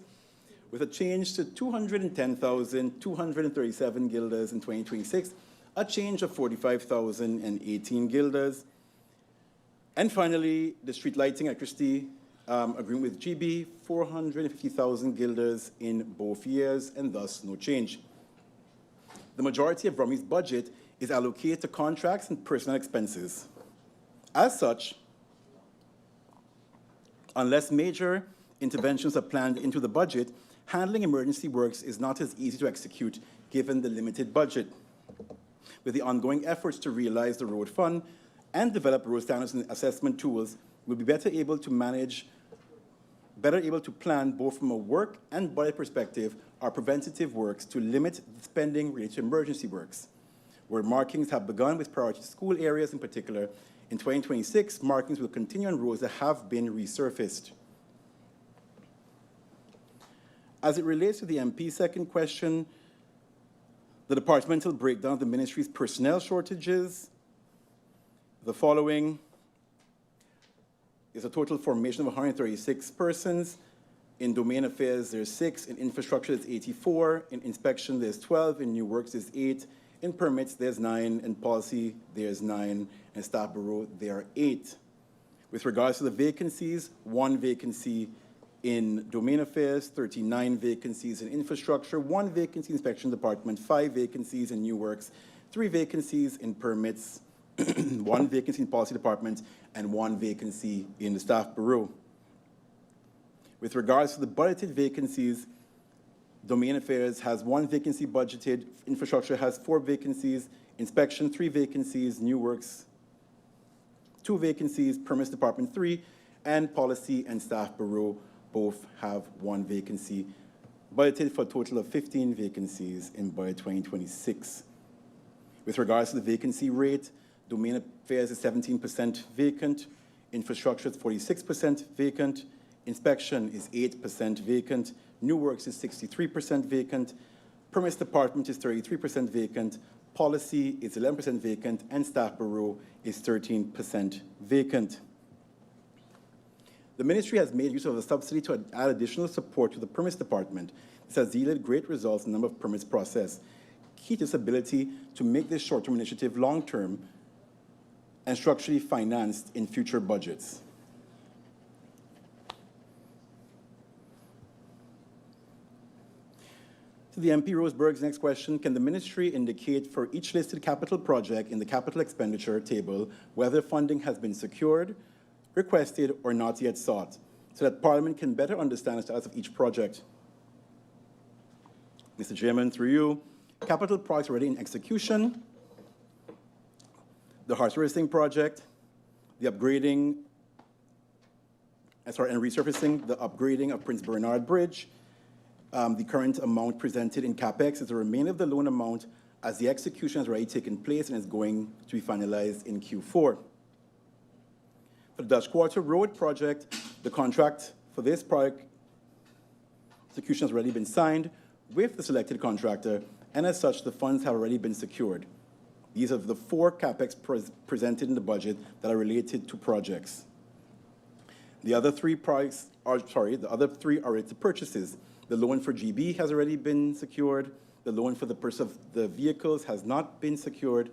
P: with a change to 210,237 guilders in 2026, a change of 45,018 guilders. And finally, the street lighting electricity agreement with GB, 450,000 guilders in both years, and thus no change. The majority of Brummie's budget is allocated to contracts and personnel expenses. As such, unless major interventions are planned into the budget, handling emergency works is not as easy to execute given the limited budget. With the ongoing efforts to realize the road fund and develop road standards and assessment tools, we'll be better able to plan both from a work and budget perspective our preventative works to limit spending related to emergency works. Where markings have begun with priority school areas in particular, in 2026, markings will continue on roads that have been resurfaced. As it relates to the MP's second question, the departmental breakdown of the ministry's personnel shortages, the following is a total formation of 136 persons. In domain affairs, there's 6. In infrastructure, there's 84. In inspection, there's 12. In new works, there's 8. In permits, there's 9. In policy, there's 9. And staff bureau, there are 8. With regards to the vacancies, 1 vacancy in domain affairs, 39 vacancies in infrastructure, 1 vacancy in inspection department, 5 vacancies in new works, 3 vacancies in permits, 1 vacancy in policy department, and 1 vacancy in the staff bureau. With regards to the budgeted vacancies, domain affairs has 1 vacancy budgeted, infrastructure has 4 vacancies, inspection 3 vacancies, new works 2 vacancies, permits department 3, and policy and staff bureau both have 1 vacancy, budgeted for a total of 15 vacancies in budget 2026. With regards to the vacancy rate, domain affairs is 17% vacant, infrastructure is 46% vacant, inspection is 8% vacant, new works is 63% vacant, permits department is 33% vacant, policy is 11% vacant, and staff bureau is 13% vacant. The ministry has made use of a subsidy to add additional support to the permits department. This has yielded great results in the number of permits processed. Key to its ability to make this short-term initiative long-term and structurally financed in future budgets. To the MP Roseberg's next question, can the ministry indicate for each listed capital project in the capital expenditure table whether funding has been secured, requested, or not yet sought, so that Parliament can better understand the status of each project? Mr. Chairman, through you, capital projects already in execution, the Horse Racing project, the upgrading, and resurfacing, the upgrading of Prince Bernard Bridge, the current amount presented in CapEx is the remainder of the loan amount, as the execution has already taken place and is going to be finalized in Q4. For the Dutch Quarter Road project, the contract for this project execution has already been signed with the selected contractor, and as such, the funds have already been secured. These are the 4 CapEx presented in the budget that are related to projects. The other 3 the other 3 are related to purchases. The loan for GB has already been secured. The loan for the purchase of the vehicles has not been secured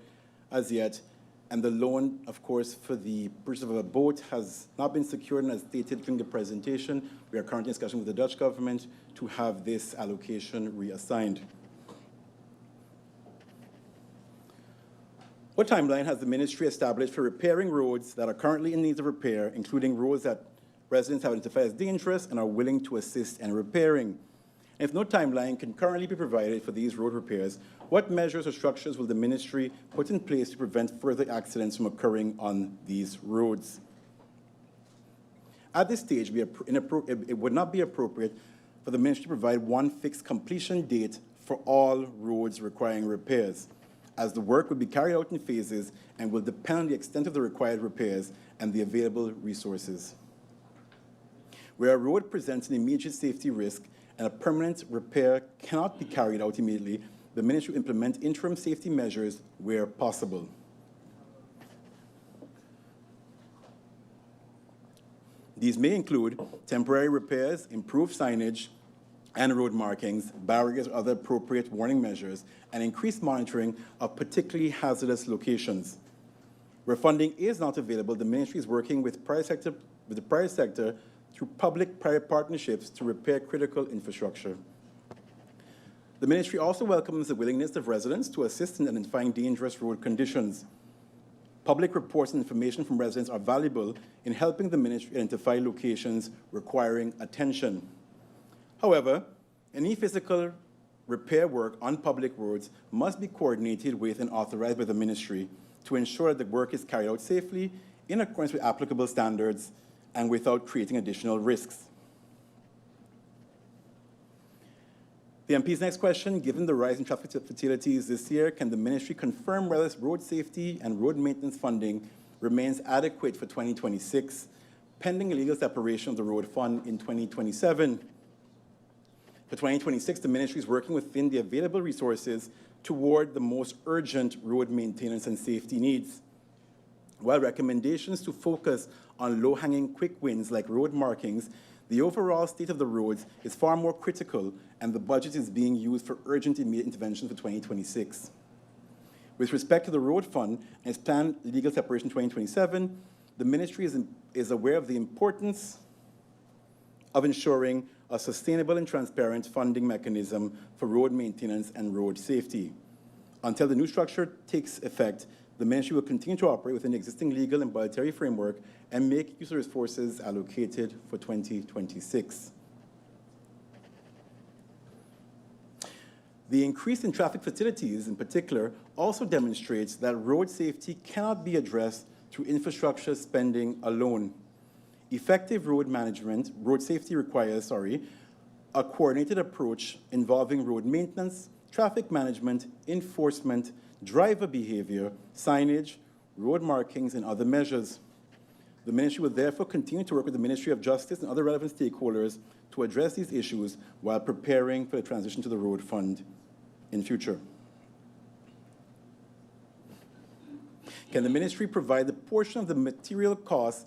P: as yet. And the loan, of course, for the purchase of a boat has not been secured, and as stated during the presentation, we are currently in discussion with the Dutch government to have this allocation reassigned. What timeline has the ministry established for repairing roads that are currently in need of repair, including roads that residents have identified as dangerous and are willing to assist in repairing? And if no timeline can currently be provided for these road repairs, what measures or structures will the ministry put in place to prevent further accidents from occurring on these roads? At this stage, it would not be appropriate for the ministry to provide one fixed completion date for all roads requiring repairs, as the work will be carried out in phases and will depend on the extent of the required repairs and the available resources. Where a road presents an immediate safety risk and a permanent repair cannot be carried out immediately, the ministry will implement interim safety measures where possible. These may include temporary repairs, improved signage and road markings, barriers, or other appropriate warning measures, and increased monitoring of particularly hazardous locations. Where funding is not available, the ministry is working with the private sector through public-private partnerships to repair critical infrastructure. The ministry also welcomes the willingness of residents to assist in identifying dangerous road conditions. Public reports and information from residents are valuable in helping the ministry identify locations requiring attention. However, any physical repair work on public roads must be coordinated with and authorized by the ministry to ensure that the work is carried out safely in accordance with applicable standards and without creating additional risks. The MP's next question: given the rise in traffic fatalities this year, can the ministry confirm whether road safety and road maintenance funding remains adequate for 2026, pending legal separation of the road fund in 2027? For 2026, the ministry is working within the available resources toward the most urgent road maintenance and safety needs. While recommendations to focus on low-hanging quick wins like road markings, the overall state of the roads is far more critical, and the budget is being used for urgent immediate intervention for 2026. With respect to the road fund and its planned legal separation in 2027, the ministry is aware of the importance of ensuring a sustainable and transparent funding mechanism for road maintenance and road safety. Until the new structure takes effect, the ministry will continue to operate within the existing legal and budgetary framework and make use of resources allocated for 2026. The increase in traffic fatalities, in particular, also demonstrates that road safety cannot be addressed through infrastructure spending alone. Effective road safety requires, a coordinated approach involving road maintenance, traffic management, enforcement, driver behavior, signage, road markings, and other measures. The ministry will therefore continue to work with the Ministry of Justice and other relevant stakeholders to address these issues while preparing for the transition to the road fund in future. Can the ministry provide the portion of the material cost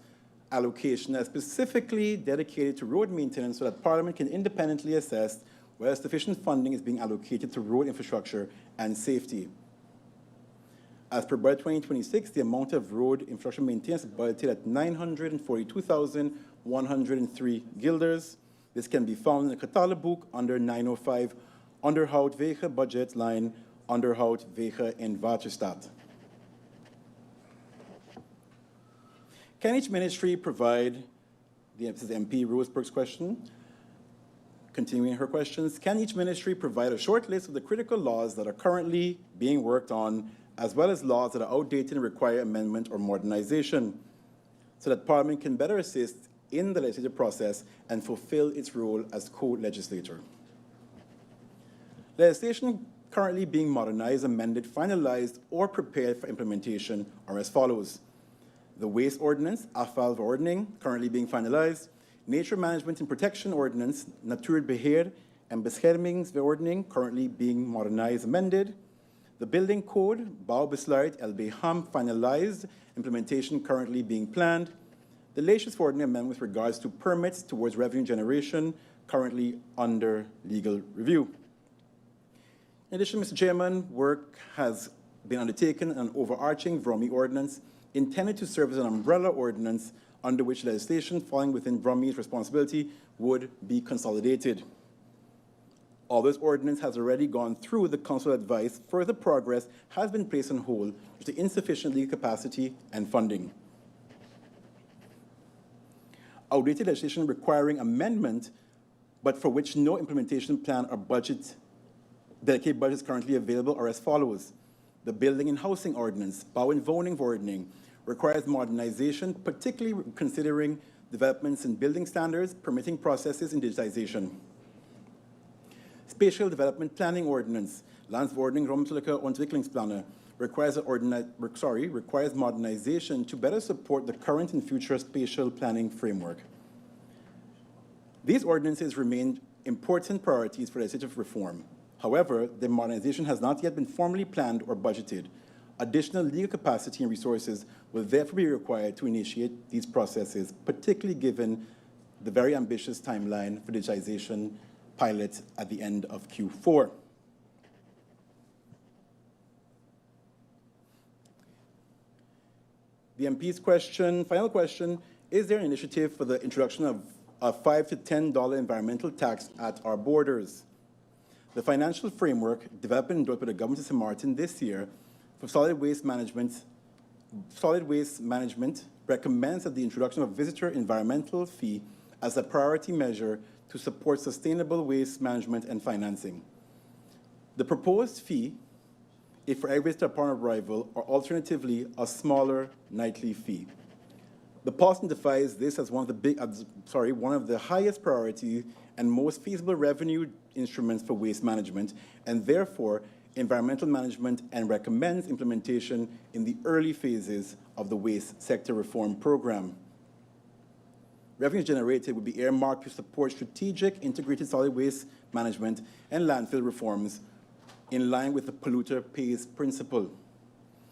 P: allocation that is specifically dedicated to road maintenance so that Parliament can independently assess whether sufficient funding is being allocated to road infrastructure and safety? As per budget 2026, the amount of road infrastructure maintenance is budgeted at 942,103 guilders. This can be found in the Kataleboek under 905 Onderhoud Wegen budget line Onderhoud Wegen in Waterstaat. Can each ministry provide, this is MP Roseberg's question, continuing her questions, can each ministry provide a short list of the critical laws that are currently being worked on, as well as laws that are outdated and require amendment or modernization, so that Parliament can better assist in the legislative process and fulfill its role as co-legislator? Legislation currently being modernized, amended, finalized, or prepared for implementation are as follows. The Waste Ordinance, Afvalverordening, currently being finalized. Nature Management and Protection Ordinance, Natuurbeheer en Beschermingsverordening, currently being modernized, amended. The Building Code, Bouwbesluit LBHAM, finalized, implementation currently being planned. The Landsverordening amendment with regards to permits towards revenue generation, currently under legal review. In addition, Mr. Chairman, work has been undertaken on an overarching VROMI ordinance intended to serve as an umbrella ordinance under which legislation falling within VROMI's responsibility would be consolidated. Although this ordinance has already gone through the council advice, further progress has been placed on hold due to insufficient legal capacity and funding. Outdated legislation requiring amendment, but for which no implementation plan or dedicated budget is currently available, are as follows. The Building and Housing Ordinance, Bouw- en Woningverordening, requires modernization, particularly considering developments in building standards, permitting processes, and digitization. Spatial Development Planning Ordinance, Landsverordening Ruimtelijke Ontwikkelingsplannen, requires modernization to better support the current and future spatial planning framework. These ordinances remain important priorities for legislative reform. However, the modernization has not yet been formally planned or budgeted. Additional legal capacity and resources will therefore be required to initiate these processes, particularly given the very ambitious timeline for digitization pilot at the end of Q4. The MP's question, final question, is there an initiative for the introduction of a $5 to $10 environmental tax at our borders? The financial framework developed and endorsed by the government of Sint Maarten this year for solid waste management recommends that the introduction of a visitor environmental fee as a priority measure to support sustainable waste management and financing. The proposed fee, if for every visitor upon arrival, or alternatively, a smaller nightly fee. The policy identifies this as one of the highest priority and most feasible revenue instruments for waste management, and therefore environmental management, and recommends implementation in the early phases of the waste sector reform program. Revenue generated would be earmarked to support strategic integrated solid waste management and landfill reforms in line with the polluter pays principle.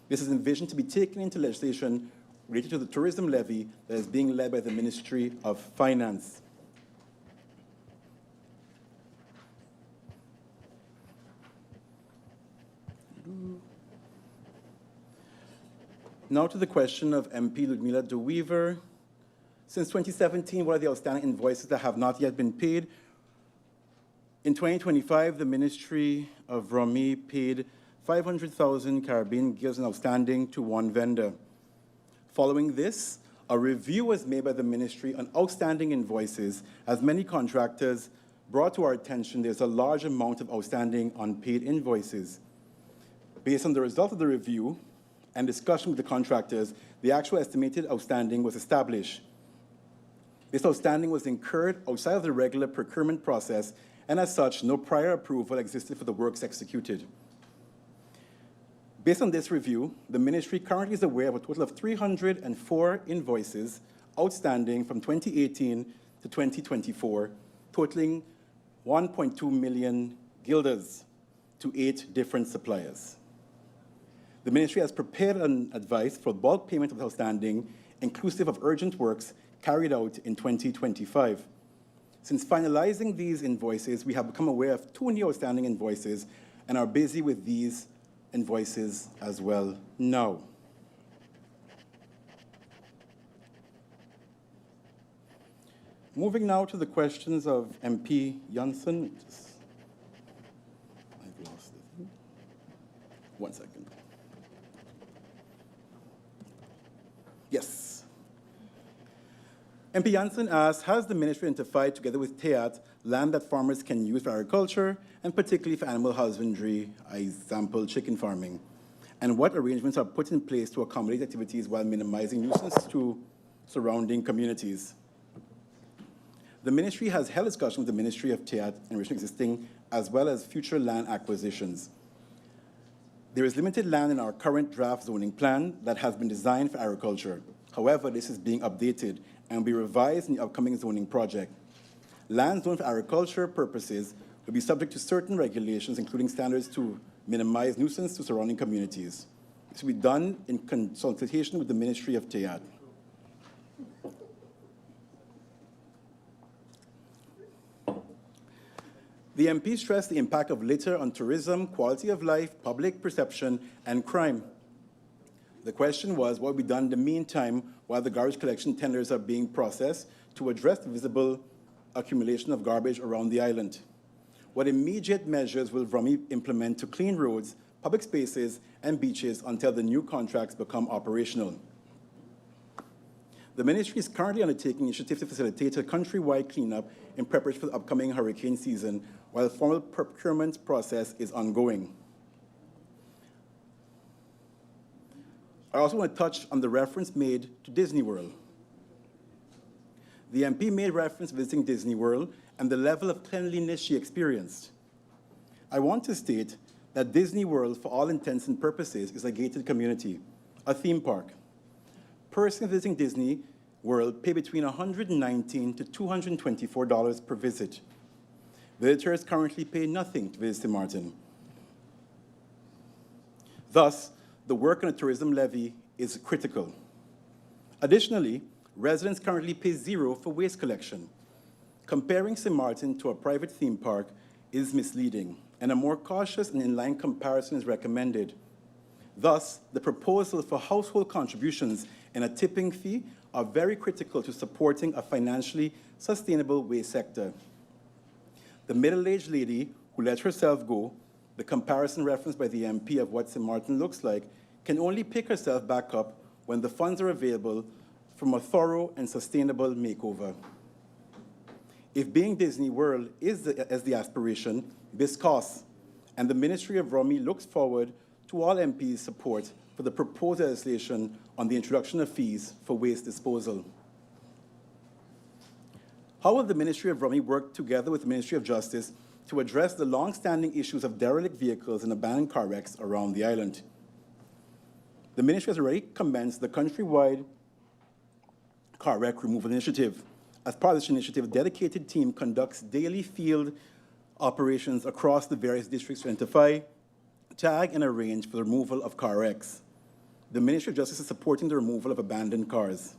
P: This is envisioned to be taken into legislation related to the tourism levy that is being led by the Ministry of Finance. Now to the question of MP Ludmila de Wever. Since 2017, what are the outstanding invoices that have not yet been paid? In 2025, the Ministry of VROMI paid 500,000 Caribbean gills in outstanding to one vendor. Following this, a review was made by the ministry on outstanding invoices, as many contractors brought to our attention there's a large amount of outstanding unpaid invoices. Based on the result of the review and discussion with the contractors, the actual estimated outstanding was established. This outstanding was incurred outside of the regular procurement process, and as such, no prior approval existed for the works executed. Based on this review, the ministry currently is aware of a total of 304 invoices outstanding from 2018 to 2024, totaling 1.2 million guilders to 8 different suppliers. The ministry has prepared an advice for bulk payment of the outstanding, inclusive of urgent works carried out in 2025. Since finalizing these invoices, we have become aware of 2 new outstanding invoices and are busy with these invoices as well now. Moving now to the questions of MP Janssen. I've lost it. 1 second. Yes. MP Janssen asks, has the ministry identified, together with TEAT, land that farmers can use for agriculture, and particularly for animal husbandry, example, chicken farming? And what arrangements are put in place to accommodate activities while minimizing nuisance to surrounding communities? The ministry has held discussions with the Ministry of TEAT in relation to existing as well as future land acquisitions. There is limited land in our current draft zoning plan that has been designed for agriculture. However, this is being updated and will be revised in the upcoming zoning project. Land zoned for agriculture purposes will be subject to certain regulations, including standards to minimize nuisance to surrounding communities. This will be done in consultation with the Ministry of TEAT. The MP stressed the impact of litter on tourism, quality of life, public perception, and crime. The question was what will be done in the meantime while the garbage collection tenders are being processed to address the visible accumulation of garbage around the island. What immediate measures will VROMI implement to clean roads, public spaces, and beaches until the new contracts become operational? The ministry is currently undertaking initiatives to facilitate a countrywide cleanup in preparation for the upcoming hurricane season, while the formal procurement process is ongoing. I also want to touch on the reference made to Disney World. The MP made reference to visiting Disney World and the level of cleanliness she experienced. I want to state that Disney World, for all intents and purposes, is a gated community, a theme park. Persons visiting Disney World pay between $119 to $224 per visit. Visitors currently pay nothing to visit Sint Maarten. Thus, the work on a tourism levy is critical. Additionally, residents currently pay zero for waste collection. Comparing Sint Maarten to a private theme park is misleading, and a more cautious and in-line comparison is recommended. Thus, the proposal for household contributions and a tipping fee are very critical to supporting a financially sustainable waste sector. The middle-aged lady who let herself go, the comparison referenced by the MP of what Sint Maarten looks like, can only pick herself back up when the funds are available from a thorough and sustainable makeover. If being Disney World is as the aspiration, this costs, and the Ministry of VROMI looks forward to all MPs' support for the proposed legislation on the introduction of fees for waste disposal. How will the Ministry of VROMI work together with the Ministry of Justice to address the long-standing issues of derelict vehicles and abandoned car wrecks around the island? The Ministry has already commenced the countrywide car wreck removal initiative. As part of this initiative, a dedicated team conducts daily field operations across the various districts to identify, tag, and arrange for the removal of car wrecks. The Ministry of Justice is supporting the removal of abandoned cars.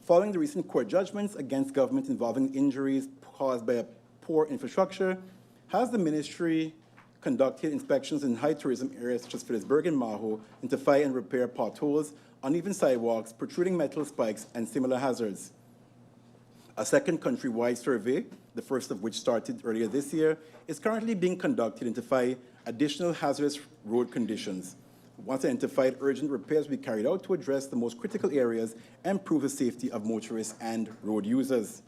P: Following the recent court judgments against government involving injuries caused by a poor infrastructure, has the ministry conducted inspections in high tourism areas such as Phillipsburg and Maho, identify and repair potholes, uneven sidewalks, protruding metal spikes, and similar hazards? A second countrywide survey, the first of which started earlier this year, is currently being conducted to identify additional hazardous road conditions. Once identified, urgent repairs will be carried out to address the most critical areas and improve the safety of motorists and road users.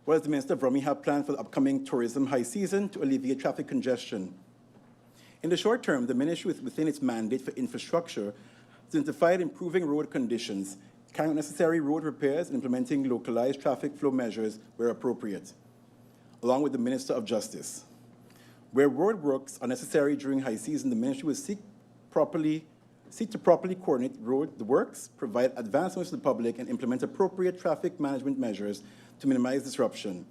P: What does the Minister of VROMI have planned for the upcoming tourism high season to alleviate traffic congestion? In the short term, the ministry, within its mandate for infrastructure, has identified improving road conditions, carrying out necessary road repairs, and implementing localized traffic flow measures where appropriate, along with the Minister of Justice. Where road works are necessary during high season, the ministry will seek to properly coordinate the works, provide advance notice to the public, and implement appropriate traffic management measures to minimize disruption.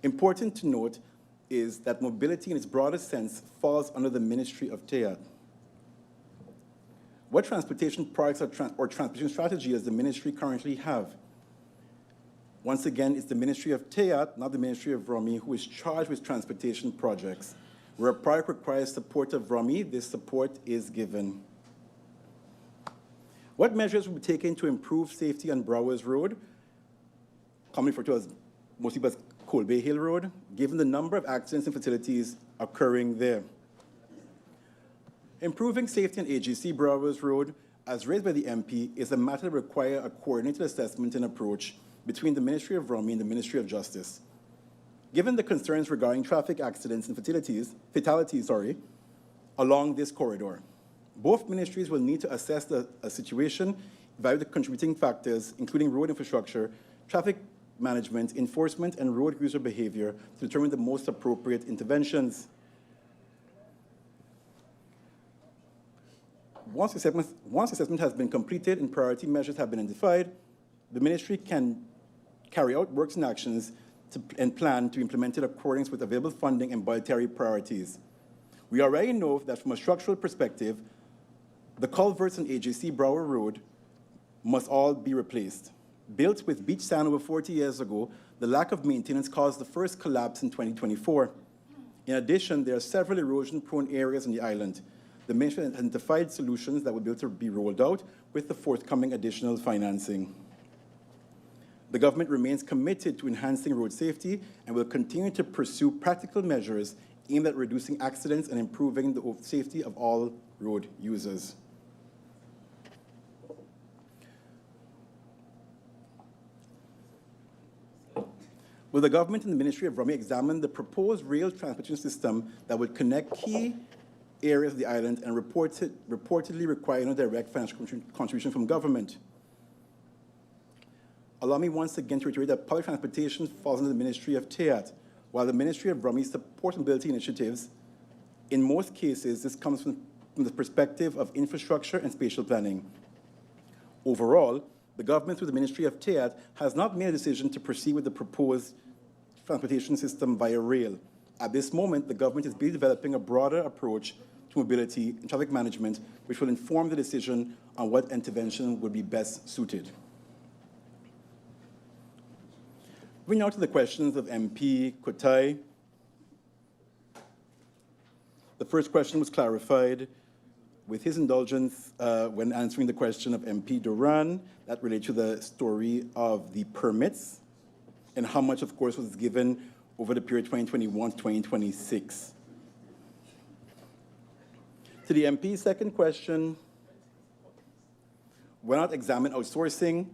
P: Important to note is that mobility in its broadest sense falls under the Ministry of TEAT. What transportation products or transportation strategy does the ministry currently have? Once again, it's the Ministry of TEAT, not the Ministry of VROMI, who is charged with transportation projects. Where a project requires support of VROMI, this support is given. What measures will be taken to improve safety on Browers Road, commonly referred to as most people as Colby Hill Road, given the number of accidents and fatalities occurring there? Improving safety on AGC Browers Road, as raised by the MP, is a matter that requires a coordinated assessment and approach between the Ministry of VROMI and the Ministry of Justice. Given the concerns regarding traffic accidents and fatalities along this corridor, Both ministries will need to assess the situation, evaluate the contributing factors, including road infrastructure, traffic management, enforcement, and road user behavior to determine the most appropriate interventions. Once assessment has been completed and priority measures have been identified, the ministry can carry out works and actions and plan to implement it according with available funding and budgetary priorities. We already know that from a structural perspective, the culverts on AJC Brower Road must all be replaced. Built with beach sand over 40 years ago, the lack of maintenance caused the first collapse in 2024. In addition, there are several erosion-prone areas on the island. The ministry has identified solutions that will be able to be rolled out with the forthcoming additional financing. The government remains committed to enhancing road safety and will continue to pursue practical measures aimed at reducing accidents and improving the safety of all road users. Will the government and the Ministry of Rummy examine the proposed rail transportation system that would connect key areas of the island and reportedly require no direct financial contribution from government? Allow me once again to reiterate that public transportation falls under the Ministry of TEAT, while the Ministry of Rummy supports mobility initiatives. In most cases, this comes from the perspective of infrastructure and spatial planning. Overall, the government, through the Ministry of TEAT, has not made a decision to proceed with the proposed transportation system via rail. At this moment, the government is busy developing a broader approach to mobility and traffic management, which will inform the decision on what intervention would be best suited. Moving now to the questions of MP Kotai. The first question was clarified with his indulgence when answering the question of MP Duran that related to the story of the permits and how much, of course, was given over the period 2021 to 2026. To the MP's second question, why not examine outsourcing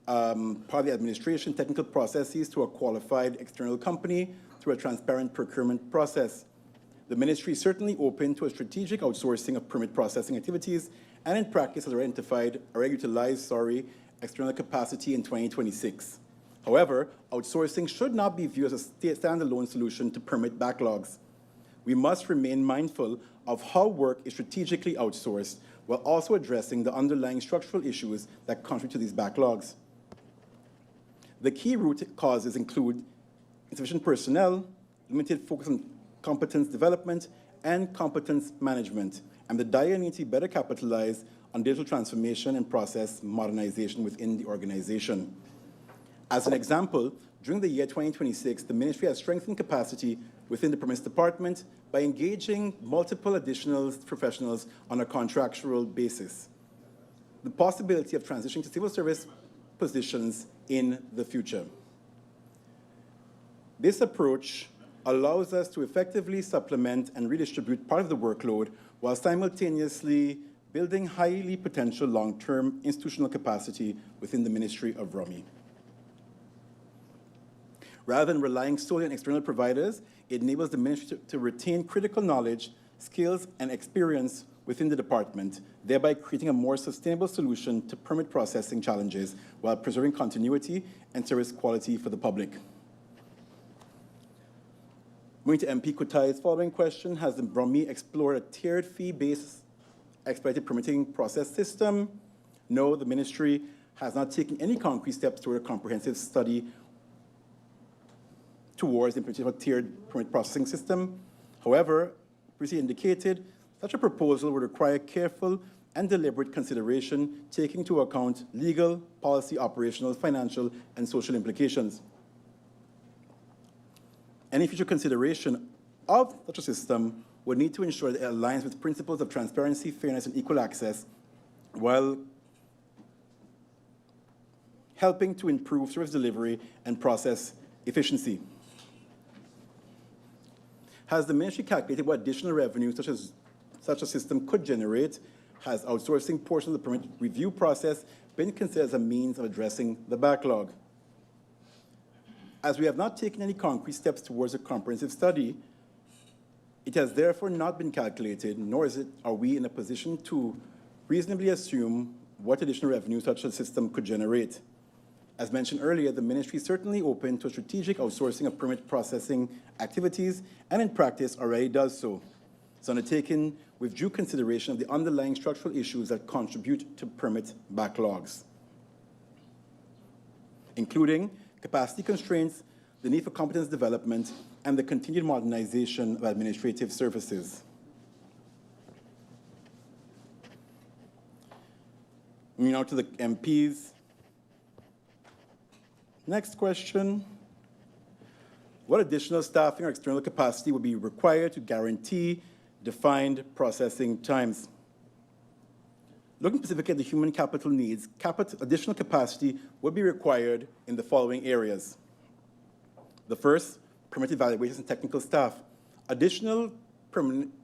P: part of the administration technical processes to a qualified external company through a transparent procurement process? The ministry is certainly open to a strategic outsourcing of permit processing activities and in practice has identified or utilized, external capacity in 2026. However, outsourcing should not be viewed as a standalone solution to permit backlogs. We must remain mindful of how work is strategically outsourced while also addressing the underlying structural issues that contribute to these backlogs. The key root causes include insufficient personnel, limited focus on competence development, and competence management, and the dire need to be better capitalized on digital transformation and process modernization within the organization. As an example, during the year 2026, the ministry has strengthened capacity within the permits department by engaging multiple additional professionals on a contractual basis. The possibility of transitioning to civil service positions in the future. This approach allows us to effectively supplement and redistribute part of the workload while simultaneously building highly potential long-term institutional capacity within the Ministry of Rummy. Rather than relying solely on external providers, it enables the ministry to retain critical knowledge, skills, and experience within the department, thereby creating a more sustainable solution to permit processing challenges while preserving continuity and service quality for the public. Moving to MP Kutai's following question, has the Rummy explored a tiered fee-based expedited permitting process system? No, the ministry has not taken any concrete steps toward a comprehensive study towards the implementation of a tiered permit processing system. However, previously indicated, such a proposal would require careful and deliberate consideration, taking into account legal, policy, operational, financial, and social implications. Any future consideration of such a system would need to ensure that it aligns with principles of transparency, fairness, and equal access, while helping to improve service delivery and process efficiency. Has the ministry calculated what additional revenue such a system could generate? Has outsourcing portion of the permit review process been considered as a means of addressing the backlog? As we have not taken any concrete steps towards a comprehensive study, It has therefore not been calculated, nor are we in a position to reasonably assume what additional revenue such a system could generate. As mentioned earlier, the ministry is certainly open to strategic outsourcing of permit processing activities, and in practice already does so. It's undertaken with due consideration of the underlying structural issues that contribute to permit backlogs, including capacity constraints, the need for competence development, and the continued modernization of administrative services. Moving now to the MPs. Next question. What additional staffing or external capacity would be required to guarantee defined processing times? Looking specifically at the human capital needs, additional capacity would be required in the following areas. The first, permit evaluators and technical staff. Additional permanent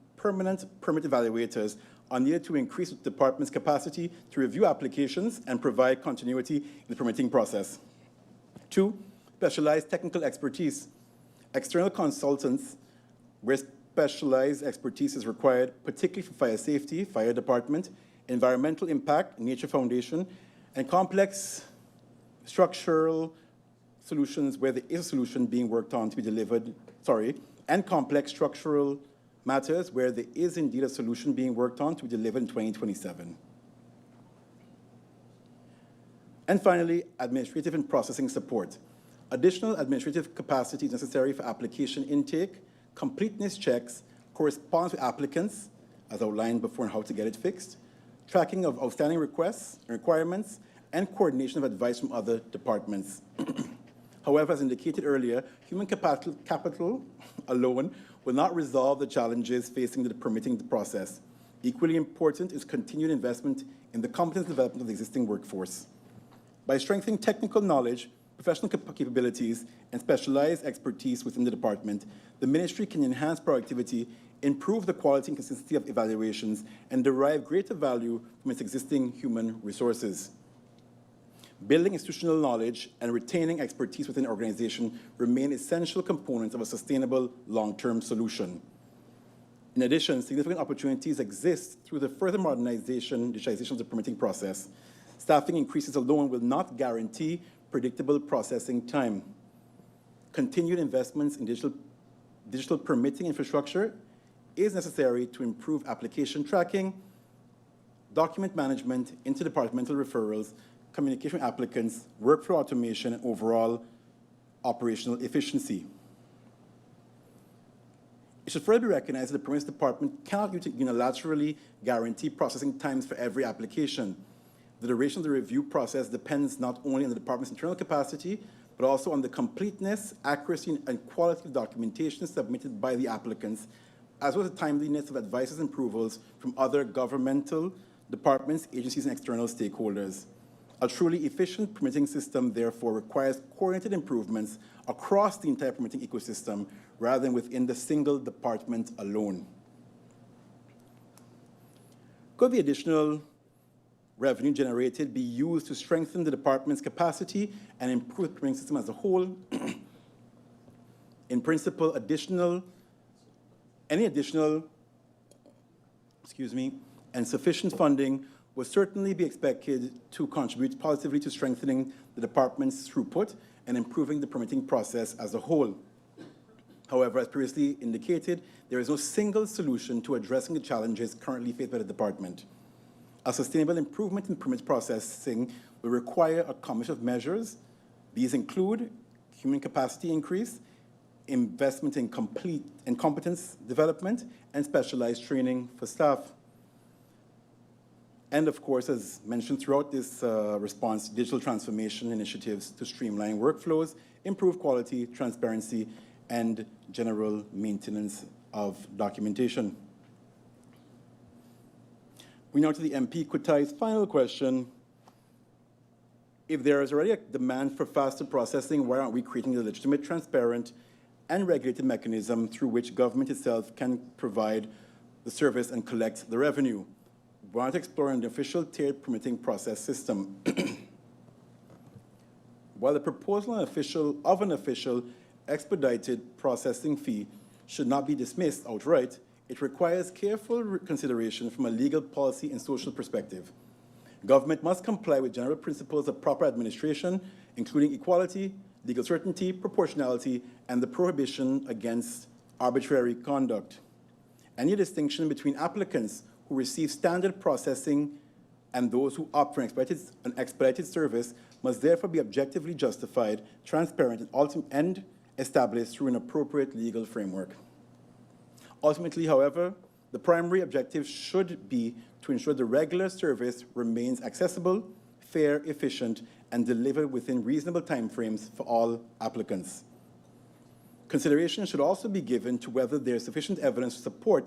P: permit evaluators are needed to increase the department's capacity to review applications and provide continuity in the permitting process. 2, specialized technical expertise. External consultants where specialized expertise is required, particularly for fire safety, fire department, environmental impact, nature foundation, and complex structural solutions where there is a solution being worked on to be delivered, and complex structural matters where there is indeed a solution being worked on to be delivered in 2027. And finally, administrative and processing support. Additional administrative capacity is necessary for application intake, completeness checks, correspondence with applicants, as outlined before on how to get it fixed, tracking of outstanding requests and requirements, and coordination of advice from other departments. However, as indicated earlier, human capital alone will not resolve the challenges facing the permitting process. Equally important is continued investment in the competence development of the existing workforce. By strengthening technical knowledge, professional capabilities, and specialized expertise within the department, the ministry can enhance productivity, improve the quality and consistency of evaluations, and derive greater value from its existing human resources. Building institutional knowledge and retaining expertise within an organization remain essential components of a sustainable long-term solution. In addition, significant opportunities exist through the further modernization, digitization of the permitting process. Staffing increases alone will not guarantee predictable processing time. Continued investments in digital permitting infrastructure is necessary to improve application tracking, document management, interdepartmental referrals, communication with applicants, workflow automation, and overall operational efficiency. It should further be recognized that the permits department cannot unilaterally guarantee processing times for every application. The duration of the review process depends not only on the department's internal capacity, but also on the completeness, accuracy, and quality of documentation submitted by the applicants, as well as the timeliness of advices and approvals from other governmental departments, agencies, and external stakeholders. A truly efficient permitting system, therefore, requires coordinated improvements across the entire permitting ecosystem rather than within the single department alone. Could the additional revenue generated be used to strengthen the department's capacity and improve the permitting system as a whole? In principle, any additional and sufficient funding will certainly be expected to contribute positively to strengthening the department's throughput and improving the permitting process as a whole. However, as previously indicated, there is no single solution to addressing the challenges currently faced by the department. A sustainable improvement in permit processing will require a combination of measures. These include human capacity increase, investment in competence development, and specialized training for staff. And of course, as mentioned throughout this response, digital transformation initiatives to streamline workflows, improve quality, transparency, and general maintenance of documentation. We now to the MP Kutai's final question. If there is already a demand for faster processing, why aren't we creating a legitimate, transparent, and regulated mechanism through which government itself can provide the service and collect the revenue? Why not explore an official tiered permitting process system? While the proposal of an official expedited processing fee should not be dismissed outright, it requires careful consideration from a legal, policy, and social perspective. Government must comply with general principles of proper administration, including equality, legal certainty, proportionality, and the prohibition against arbitrary conduct. Any distinction between applicants who receive standard processing and those who opt for an expedited service must therefore be objectively justified, transparent, and established through an appropriate legal framework. Ultimately, however, the primary objective should be to ensure the regular service remains accessible, fair, efficient, and delivered within reasonable timeframes for all applicants. Consideration should also be given to whether there is sufficient evidence to support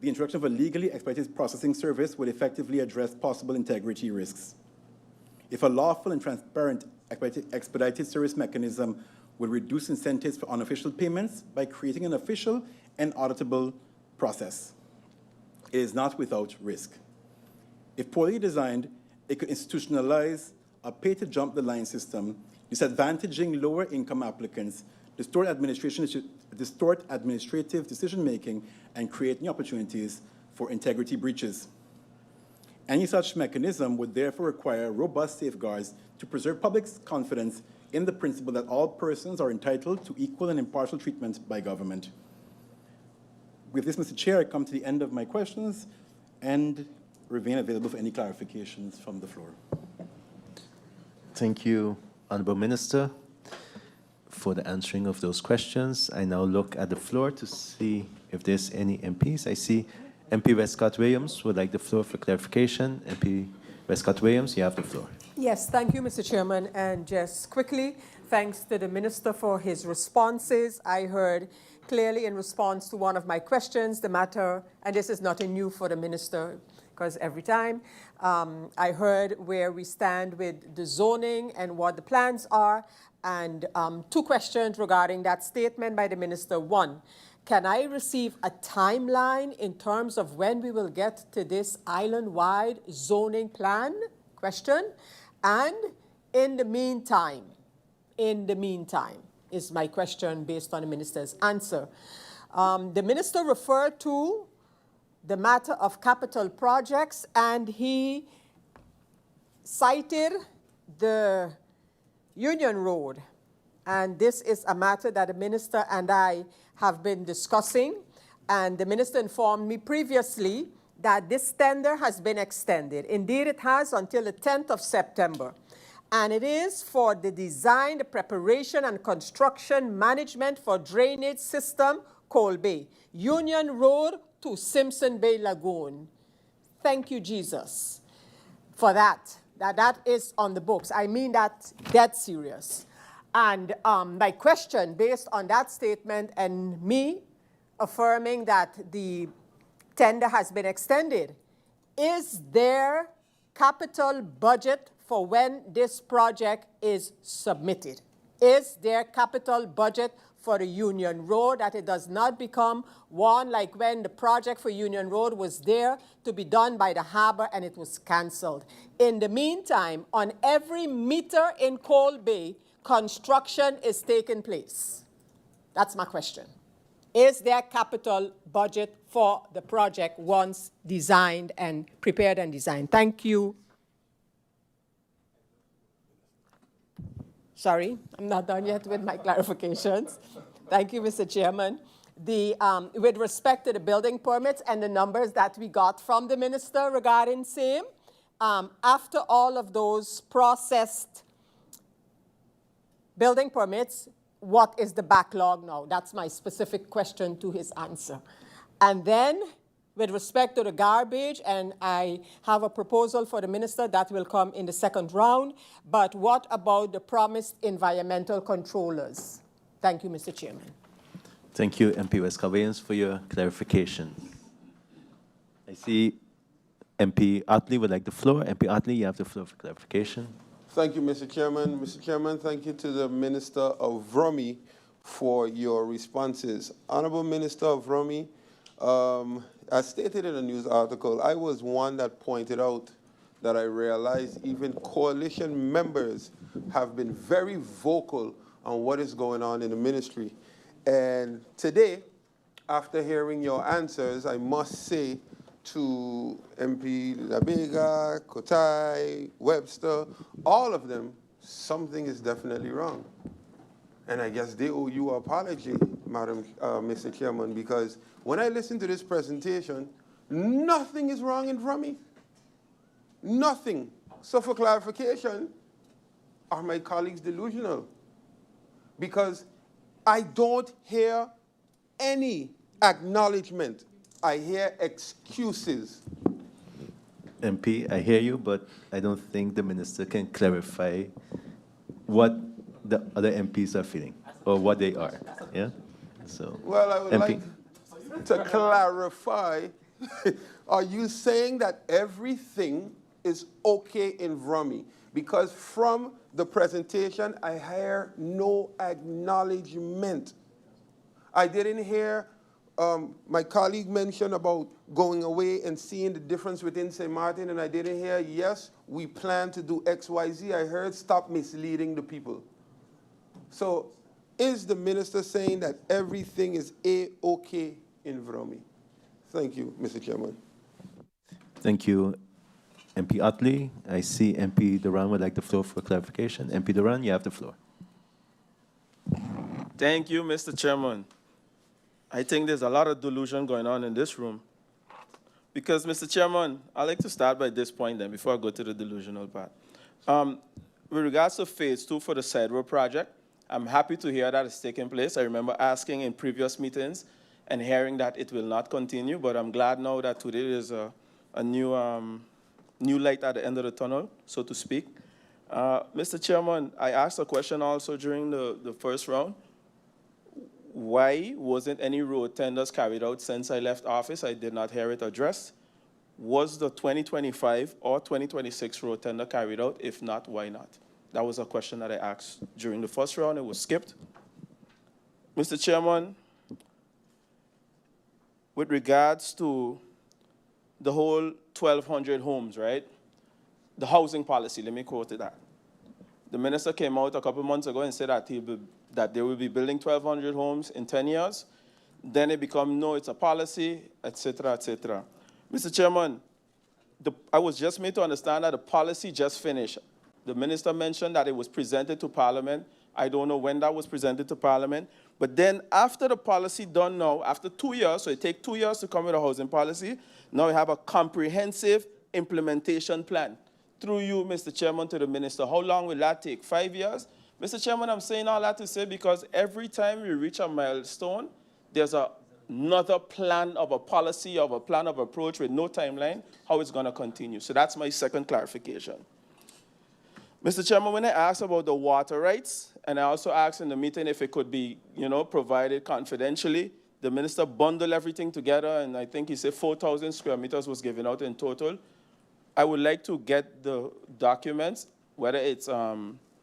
P: the introduction of a legally expedited processing service would effectively address possible integrity risks. If a lawful and transparent expedited service mechanism would reduce incentives for unofficial payments by creating an official and auditable process, it is not without risk. If poorly designed, it could institutionalize a pay-to-jump-the-line system, disadvantaging lower-income applicants, distort administrative decision-making, and create new opportunities for integrity breaches. Any such mechanism would therefore require robust safeguards to preserve public's confidence in the principle that all persons are entitled to equal and impartial treatment by government. With this, Mr. Chair, I come to the end of my questions and remain available for any clarifications from the floor.
A: Thank you, Honourable Minister, for the answering of those questions. I now look at the floor to see if there's any MPs. I see MP Westcott-Williams would like the floor for clarification. MP Westcott-Williams, you have the floor.
K: Yes, thank you, Mr. Chairman. And just quickly, thanks to the Minister for his responses. I heard clearly in response to one of my questions, the matter, and this is nothing new for the Minister, because every time I heard where we stand with the zoning and what the plans are, and two questions regarding that statement by the Minister. One, can I receive a timeline in terms of when we will get to this island-wide zoning plan? Question. And in the meantime, is my question based on the Minister's answer. The Minister referred to the matter of capital projects, and he cited the Union Road. And this is a matter that the Minister and I have been discussing. And the Minister informed me previously that this tender has been extended. Indeed, it has until the 10th of September. And it is for the design, the preparation, and construction management for drainage system, Coal Bay, Union Road to Simpson Bay Lagoon. Thank you, Jesus, for that. That is on the books. I mean that dead serious. And my question, based on that statement and me affirming that the tender has been extended, is there capital budget for when this project is submitted? Is there capital budget for the Union Road, that it does not become one like when the project for Union Road was there to be done by the harbor and it was canceled? In the meantime, on every meter in Coal Bay, construction is taking place. That's my question. Is there capital budget for the project once designed and prepared and designed? Thank you. Sorry, I'm not done yet with my clarifications. Thank you, Mr. Chairman. With respect to the building permits and the numbers that we got from the Minister regarding same, after all of those processed building permits, what is the backlog now? That's my specific question to his answer. And then, with respect to the garbage, and I have a proposal for the Minister that will come in the second round, but what about the promised environmental controllers? Thank you, Mr. Chairman.
A: Thank you, MP Westcott-Williams, for your clarification. I see MP Otley would like the floor. MP Otley, you have the floor for clarification.
O: Thank you, Mr. Chairman. Mr. Chairman, thank you to the Minister of Vrummy for your responses. Honorable Minister of Vrummy, as stated in a news article, I was one that pointed out that I realized even coalition members have been very vocal on what is going on in the ministry. And today, after hearing your answers, I must say to MP Labega, Kotai, Webster, all of them, something is definitely wrong. And I guess they owe you an apology, Mr. Chairman, because when I listen to this presentation, nothing is wrong in Vrummy. Nothing. So for clarification, are my colleagues delusional? Because I don't hear any acknowledgement. I hear excuses.
A: MP, I hear you, but I don't think the minister can clarify what the other MPs are feeling or what they are. Yeah? So,
O: Well, I would
A: MP.
O: like to clarify. Are you saying that everything is okay in Vrummy? Because from the presentation, I hear no acknowledgement. I didn't hear my colleague mention about going away and seeing the difference within St. Maarten, and I didn't hear, yes, we plan to do X, Y, Z. I heard stop misleading the people. So is the minister saying that everything is A-okay in Vrummy? Thank you, Mr. Chairman.
A: Thank you, MP Utley. I see MP Duran would like the floor for clarification. MP Duran, you have the floor.
C: Thank you, Mr. Chairman. I think there's a lot of delusion going on in this room. Because, Mr. Chairman, I'd like to start by this point then, before I go to the delusional part. With regards to phase 2 for the side road project, I'm happy to hear that it's taking place. I remember asking in previous meetings and hearing that it will not continue, but I'm glad now that today there's a new light at the end of the tunnel, so to speak. Mr. Chairman, I asked a question also during the first round. Why wasn't any road tenders carried out since I left office? I did not hear it addressed. Was the 2025 or 2026 road tender carried out? If not, why not? That was a question that I asked during the first round. It was skipped. Mr. Chairman, with regards to the whole 1,200 homes, right? The housing policy, let me quote it that. The minister came out a couple months ago and said that they will be building 1,200 homes in 10 years. Then it became, no, it's a policy, et cetera, et cetera. Mr. Chairman, I was just made to understand that the policy just finished. The minister mentioned that it was presented to Parliament. I don't know when that was presented to Parliament. But then after the policy done now, after 2 years, so it takes 2 years to come with a housing policy, now we have a comprehensive implementation plan. Through you, Mr. Chairman, to the minister, how long will that take? 5 years? Mr. Chairman, I'm saying all that to say because every time we reach a milestone, there's another plan of a policy, of a plan of approach with no timeline, how it's going to continue. So that's my second clarification. Mr. Chairman, when I asked about the water rights, and I also asked in the meeting if it could be, provided confidentially, the minister bundled everything together, and I think he said 4,000 square meters was given out in total. I would like to get the documents, whether it's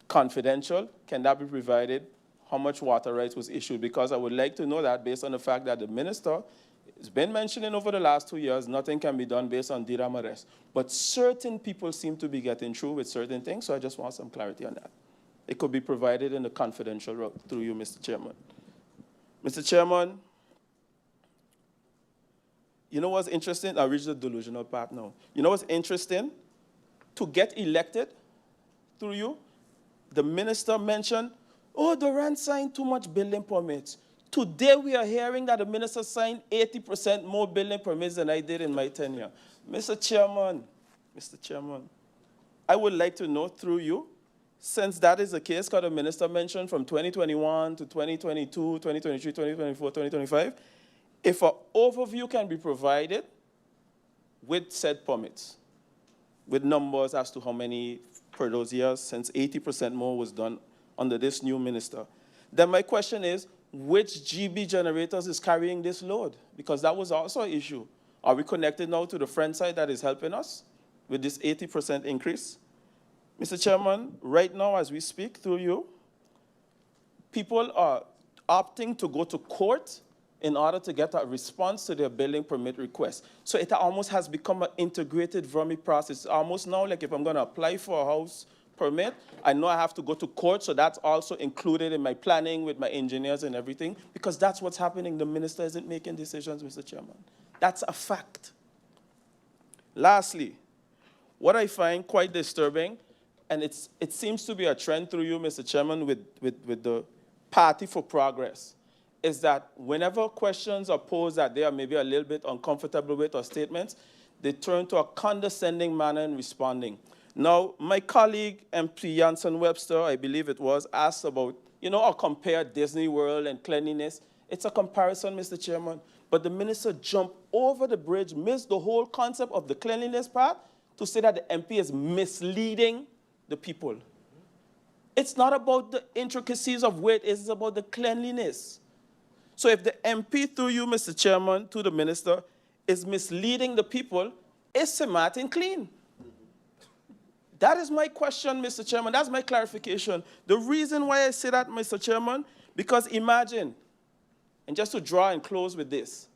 C: confidential, can that be provided, how much water rights was issued, because I would like to know that based on the fact that the minister has been mentioning over the last 2 years, nothing can be done based on DRAM arrest. But certain people seem to be getting through with certain things, so I just want some clarity on that. It could be provided in the confidential route through you, Mr. Chairman. Mr. Chairman, you know what's interesting? I'll reach the delusional part now. You know what's interesting? To get elected through you, the minister mentioned, oh, Durant signed too much building permits. Today we are hearing that the minister signed 80% more building permits than I did in my tenure. Mr. Chairman, I would like to know through you, since that is the case, because the minister mentioned from 2021 to 2022, 2023, 2024, 2025, if an overview can be provided with said permits, with numbers as to how many per those years, since 80% more was done under this new minister. Then my question is, which GB generators is carrying this load? Because that was also an issue. Are we connected now to the friend side that is helping us with this 80% increase? Mr. Chairman, right now as we speak through you, people are opting to go to court in order to get a response to their building permit request. So it almost has become an integrated Vrummy process. Almost now, like if I'm going to apply for a house permit. I know I have to go to court, so that's also included in my planning with my engineers and everything, because that's what's happening. The minister isn't making decisions, Mr. Chairman. That's a fact. Lastly, what I find quite disturbing, and it seems to be a trend through you, Mr. Chairman, with the Party for Progress, is that whenever questions are posed that they are maybe a little bit uncomfortable with or statements, they turn to a condescending manner in responding. Now, my colleague, MP Jansen Webster, I believe it was, asked about, or compare Disney World and cleanliness. It's a comparison, Mr. Chairman. But the minister jumped over the bridge, missed the whole concept of the cleanliness part to say that the MP is misleading the people. It's not about the intricacies of where it is, it's about the cleanliness. So if the MP, through you, Mr. Chairman, to the minister, is misleading the people, is Sint Maarten clean? That is my question, Mr. Chairman. That's my clarification. The reason why I say that, Mr. Chairman, because imagine, and just to draw and close with this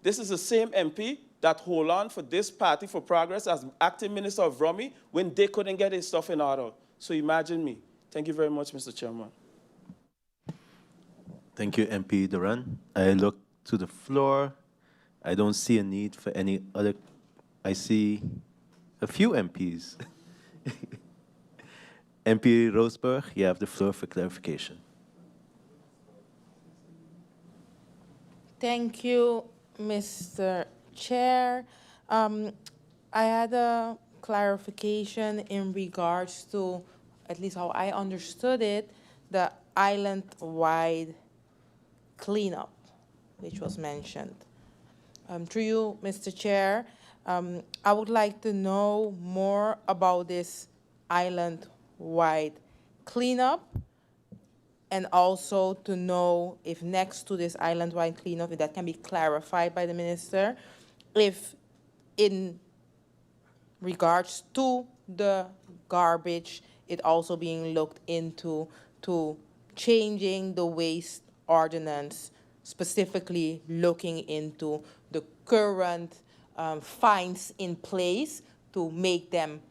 C: is the same MP that hold on for this Party for Progress as acting Minister of Romy when they couldn't get his stuff in order. So imagine me. Thank you very much, Mr. Chairman.
A: Thank you, MP Duran. I look to the floor. I don't see a need for any other. I see a few MPs. MP Roseberg, you have the floor for clarification.
L: Thank you, Mr. Chair. I had a clarification in regards to, at least how I understood it, the island-wide cleanup, which was mentioned. Through you, Mr. Chair, I would like to know more about this island-wide cleanup, and also to know if next to this island-wide cleanup, if that can be clarified by the minister, if in regards to the garbage, it also being looked into to changing the waste ordinance, specifically looking into the current fines in place to make them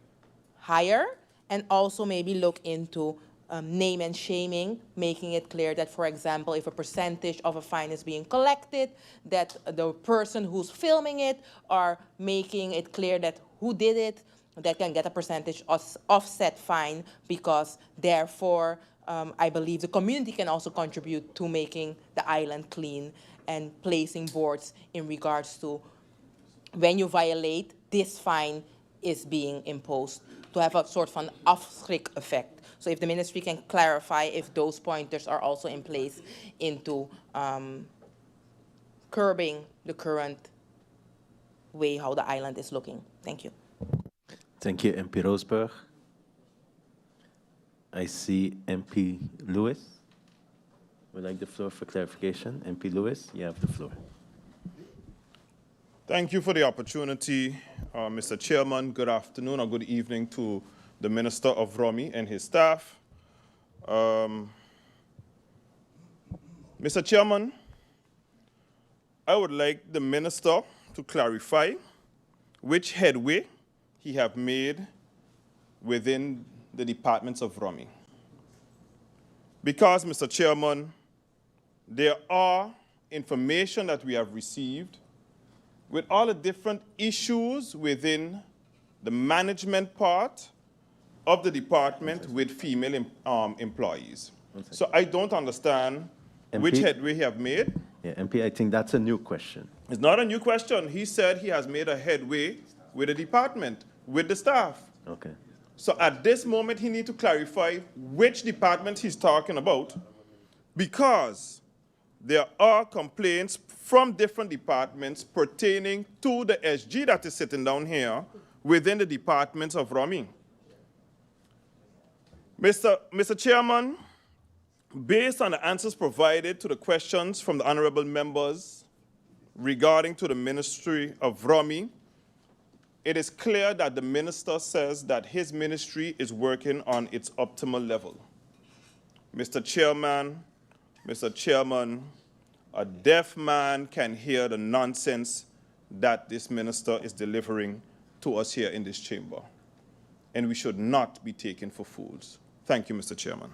L: higher, and also maybe look into name and shaming, making it clear that, for example, if a percentage of a fine is being collected, that the person who's filming it or making it clear that who did it, that can get a percentage offset fine, because therefore I believe the community can also contribute to making the island clean and placing boards in regards to when you violate, this fine is being imposed, to have a sort of an afschrik effect. So if the ministry can clarify if those pointers are also in place into curbing the current way how the island is looking. Thank you.
A: Thank you, MP Roseberg. I see MP Lewis. Would like the floor for clarification. MP Lewis, you have the floor.
I: Thank you for the opportunity, Mr. Chairman. Good afternoon or good evening to the Minister of Romy and his staff. Mr. Chairman, I would like the Minister to clarify which headway he have made within the departments of Romy. Because, Mr. Chairman, there are information that we have received with all the different issues within the management part of the department with female employees. So I don't understand
A: MP?
I: which headway he have made.
A: Yeah, MP, I think that's a new question.
I: It's not a new question. He said he has made a headway with the department, with the staff.
A: Okay.
I: So at this moment, he needs to clarify which department he's talking about, because there are complaints from different departments pertaining to the SG that is sitting down here within the departments of Romy. Mr. Chairman, based on the answers provided to the questions from the honorable members regarding to the Ministry of Romy, it is clear that the minister says that his ministry is working on its optimal level. Mr. Chairman, a deaf man can hear the nonsense that this minister is delivering to us here in this chamber. and we should not be taken for fools. Thank you, Mr. Chairman.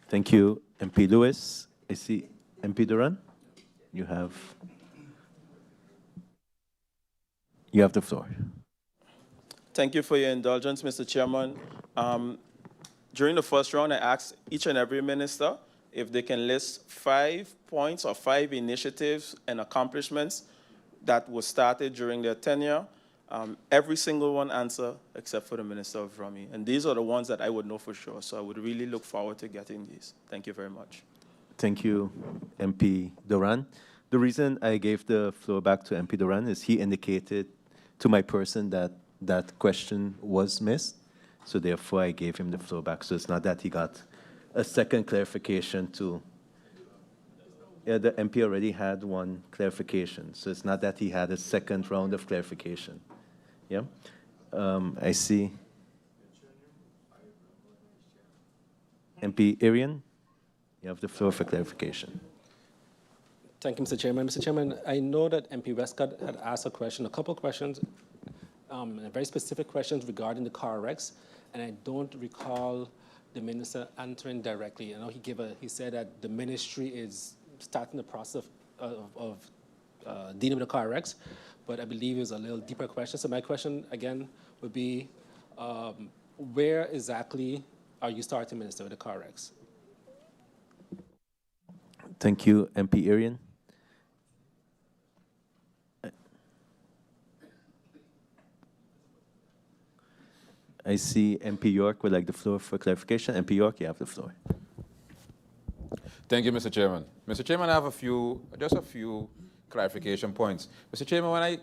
A: Thank you, MP Lewis. I see MP Duran. You have the floor.
C: Thank you for your indulgence, Mr. Chairman. During the first round, I asked each and every minister if they can list 5 points or 5 initiatives and accomplishments that were started during their tenure. Every single one answered except for the Minister of Rummy. And these are the ones that I would know for sure. So I would really look forward to getting these. Thank you very much.
A: Thank you, MP Duran. The reason I gave the floor back to MP Duran is he indicated to my person that that question was missed. So therefore, I gave him the floor back. So it's not that he got a second clarification to... Yeah, the MP already had one clarification. So it's not that he had a second round of clarification. Yeah? I see. MP Arian, you have the floor for clarification.
G: Thank you, Mr. Chairman. Mr. Chairman, I know that MP Westcott had asked a question, a couple of questions, very specific questions regarding the car wrecks, and I don't recall the minister answering directly. I know he said that the ministry is starting the process of dealing with the car wrecks, but I believe it was a little deeper question. So my question again would be, where exactly are you starting, Minister, with the car wrecks?
A: Thank you, MP Arian. I see MP York would like the floor for clarification. MP York, you have the floor.
F: Thank you, Mr. Chairman. Mr. Chairman, I have just a few clarification points. Mr. Chairman, when I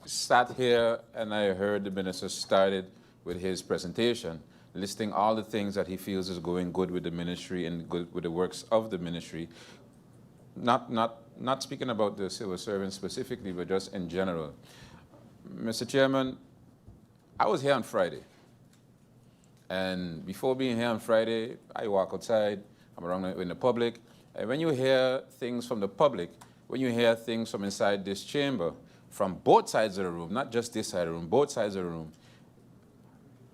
F: sat here and I heard the minister started with his presentation, listing all the things that he feels is going good with the ministry and good with the works of the ministry, not speaking about the civil servants specifically, but just in general. Mr. Chairman, I was here on Friday. And before being here on Friday, I walk outside, I'm around in the public, and when you hear things from the public, when you hear things from inside this chamber, from both sides of the room, not just this side of the room, both sides of the room,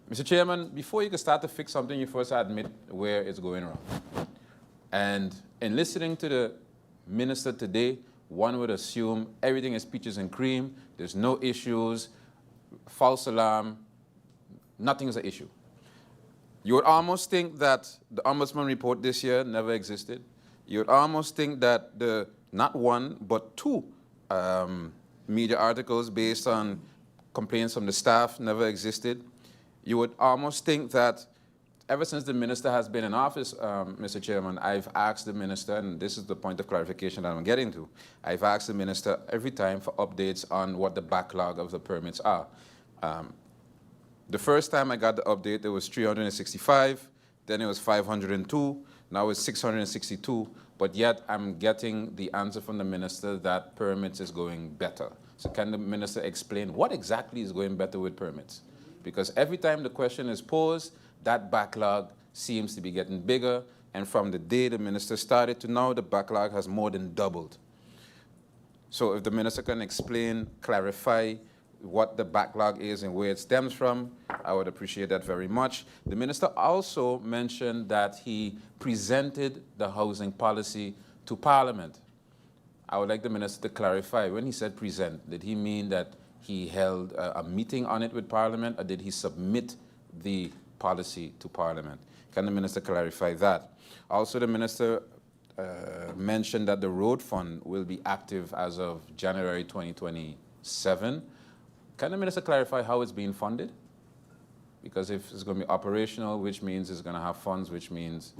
F: Mr. Chairman, before you can start to fix something, you first admit where it's going wrong. And in listening to the minister today, one would assume everything is peaches and cream, there's no issues, false alarm, nothing is an issue. You would almost think that the Ombudsman report this year never existed. You would almost think that the not one, but 2 media articles based on complaints from the staff never existed. You would almost think that ever since the minister has been in office, Mr. Chairman, I've asked the minister, and this is the point of clarification that I'm getting to, I've asked the minister every time for updates on what the backlog of the permits are. The first time I got the update, it was 365, then it was 502, now it's 662, but yet I'm getting the answer from the minister that permits is going better. So can the minister explain what exactly is going better with permits? Because every time the question is posed, that backlog seems to be getting bigger, and from the day the minister started to now, the backlog has more than doubled. So if the minister can explain, clarify what the backlog is and where it stems from, I would appreciate that very much. The minister also mentioned that he presented the housing policy to Parliament. I would like the minister to clarify, when he said present, did he mean that he held a meeting on it with Parliament, or did he submit the policy to Parliament? Can the minister clarify that? Also, the minister mentioned that the road fund will be active as of January 2027. Can the minister clarify how it's being funded? Because if it's going to be operational, which means it's going to have funds, which means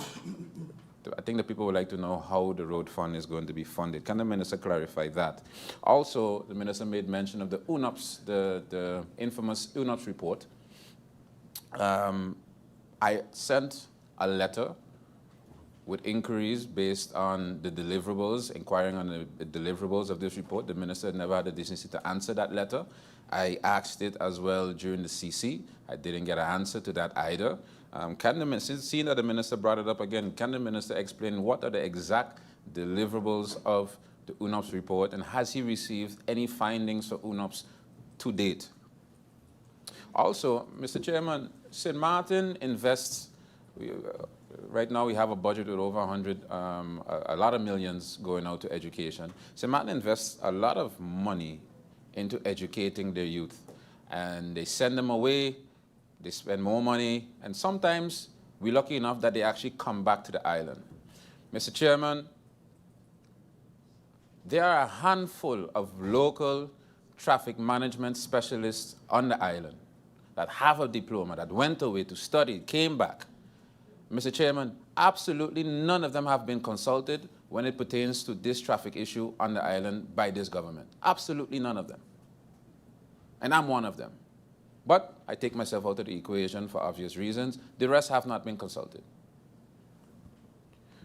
F: I think the people would like to know how the road fund is going to be funded. Can the minister clarify that? Also, the minister made mention of the UNOPS, the infamous UNOPS report. I sent a letter with inquiries based on the deliverables, inquiring on the deliverables of this report. The minister never had the decency to answer that letter. I asked it as well during the CC. I didn't get an answer to that either. Can the minister, seeing that the minister brought it up again, can the minister explain what are the exact deliverables of the UNOPS report, and has he received any findings for UNOPS to date? Also, Mr. Chairman, St. Maarten invests, right now we have a budget with over 100, a lot of millions going out to education. St. Maarten invests a lot of money into educating their youth. And they send them away, they spend more money, and sometimes we're lucky enough that they actually come back to the island. Mr. Chairman, there are a handful of local traffic management specialists on the island that have a diploma, that went away to study, came back. Mr. Chairman, absolutely none of them have been consulted when it pertains to this traffic issue on the island by this government. Absolutely none of them. And I'm one of them. But I take myself out of the equation for obvious reasons. The rest have not been consulted.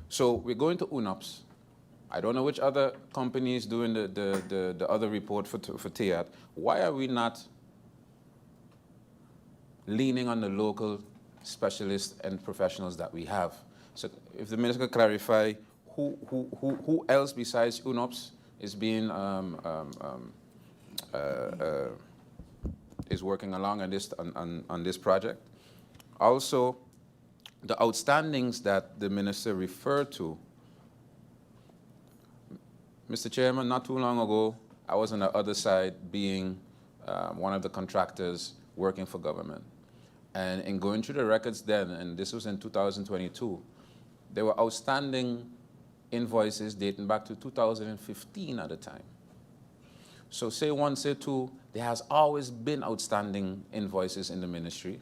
F: So we're going to UNOPS. I don't know which other company is doing the other report for TEAT. Why are we not leaning on the local specialists and professionals that we have? So if the minister could clarify who else besides UNOPS is being is working along on this project. Also, the outstandings that the minister referred to. Mr. Chairman, not too long ago, I was on the other side being one of the contractors working for government. And in going through the records then, and this was in 2022, there were outstanding invoices dating back to 2015 at the time. So say one, say two, there has always been outstanding invoices in the ministry.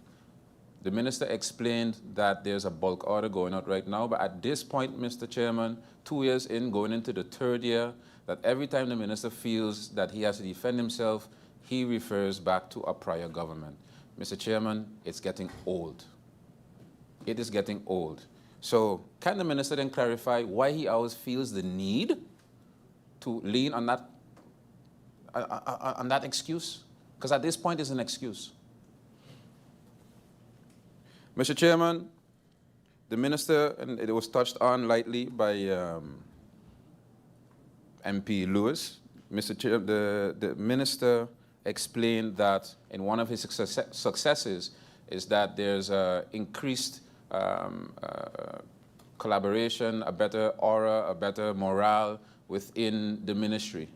F: The minister explained that there's a bulk order going out right now, but at this point, Mr. Chairman, 2 years in, going into the third year, that every time the minister feels that he has to defend himself, he refers back to a prior government. Mr. Chairman, it's getting old. It is getting old. So can the minister then clarify why he always feels the need to lean on that excuse? Because at this point, it's an excuse. Mr. Chairman, the minister, and it was touched on lightly by MP Lewis, Mr. Chair, the minister explained that in one of his successes is that there's increased collaboration, a better aura, a better morale within the ministry.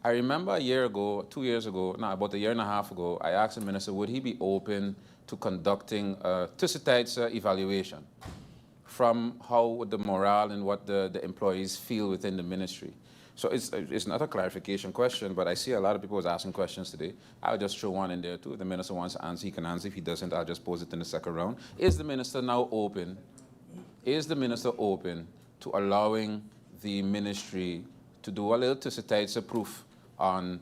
F: I remember a year ago, 2 years ago, no, about a year and a half ago, I asked the minister, would he be open to conducting a tussentijds evaluation from how the morale and what the employees feel within the ministry. So it's not a clarification question, but I see a lot of people was asking questions today. I'll just throw one in there too. If the minister wants to answer, he can answer. If he doesn't, I'll just pose it in the second round. Is the minister now open? Is the minister open to allowing the ministry to do a little tussentijds proof on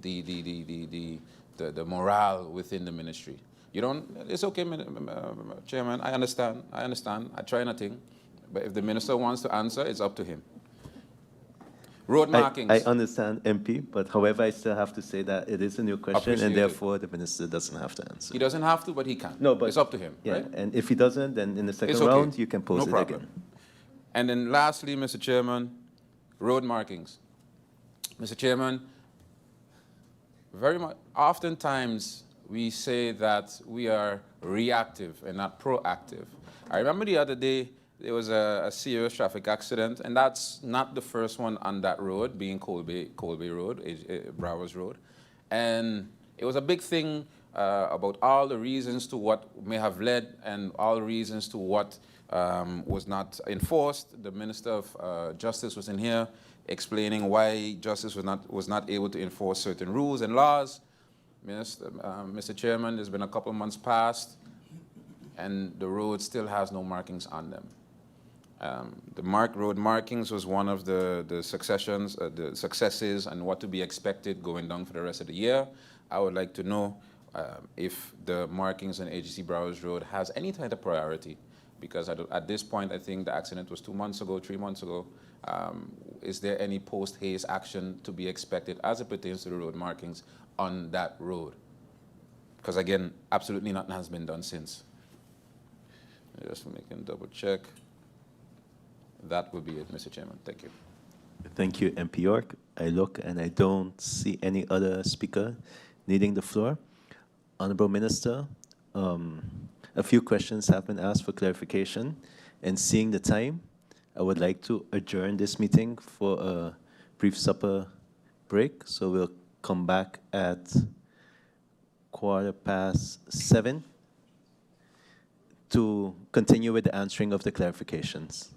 F: the morale within the ministry? You don't, it's okay, Chairman, I understand, I try nothing, but if the minister wants to answer, it's up to him. Road markings.
A: I understand, MP, but however, I still have to say that it is a new question, and therefore the minister doesn't have to answer.
F: He doesn't have to, but he can.
A: No, but
F: it's up to him,
A: yeah,
F: right?
A: And if he doesn't, then in the second
F: It's okay.
A: round, you can pose
F: No
A: it
F: problem.
A: again.
F: And then lastly, Mr. Chairman, road markings. Mr. Chairman, very much, oftentimes we say that we are reactive and not proactive. I remember the other day, there was a serious traffic accident, and that's not the first one on that road, being Colby Road, Browers Road. And it was a big thing about all the reasons to what may have led and all the reasons to what was not enforced. The Minister of Justice was in here explaining why Justice was not able to enforce certain rules and laws. Mr. Chairman, there's been a couple of months past, and the road still has no markings on them. The road markings was one of the successes and what to be expected going down for the rest of the year. I would like to know if the markings on AGC Browers Road has any kind of priority, because at this point, I think the accident was 2 months ago, 3 months ago. Is there any post-haste action to be expected as it pertains to the road markings on that road? Because again, absolutely nothing has been done since. Just making double check. That would be it, Mr. Chairman. Thank you.
A: Thank you, MP York. I look and I don't see any other speaker needing the floor. Honorable Minister, a few questions have been asked for clarification, and seeing the time, I would like to adjourn this meeting for a brief supper break. So we'll come back at 7:15 to continue with the answering of the clarifications.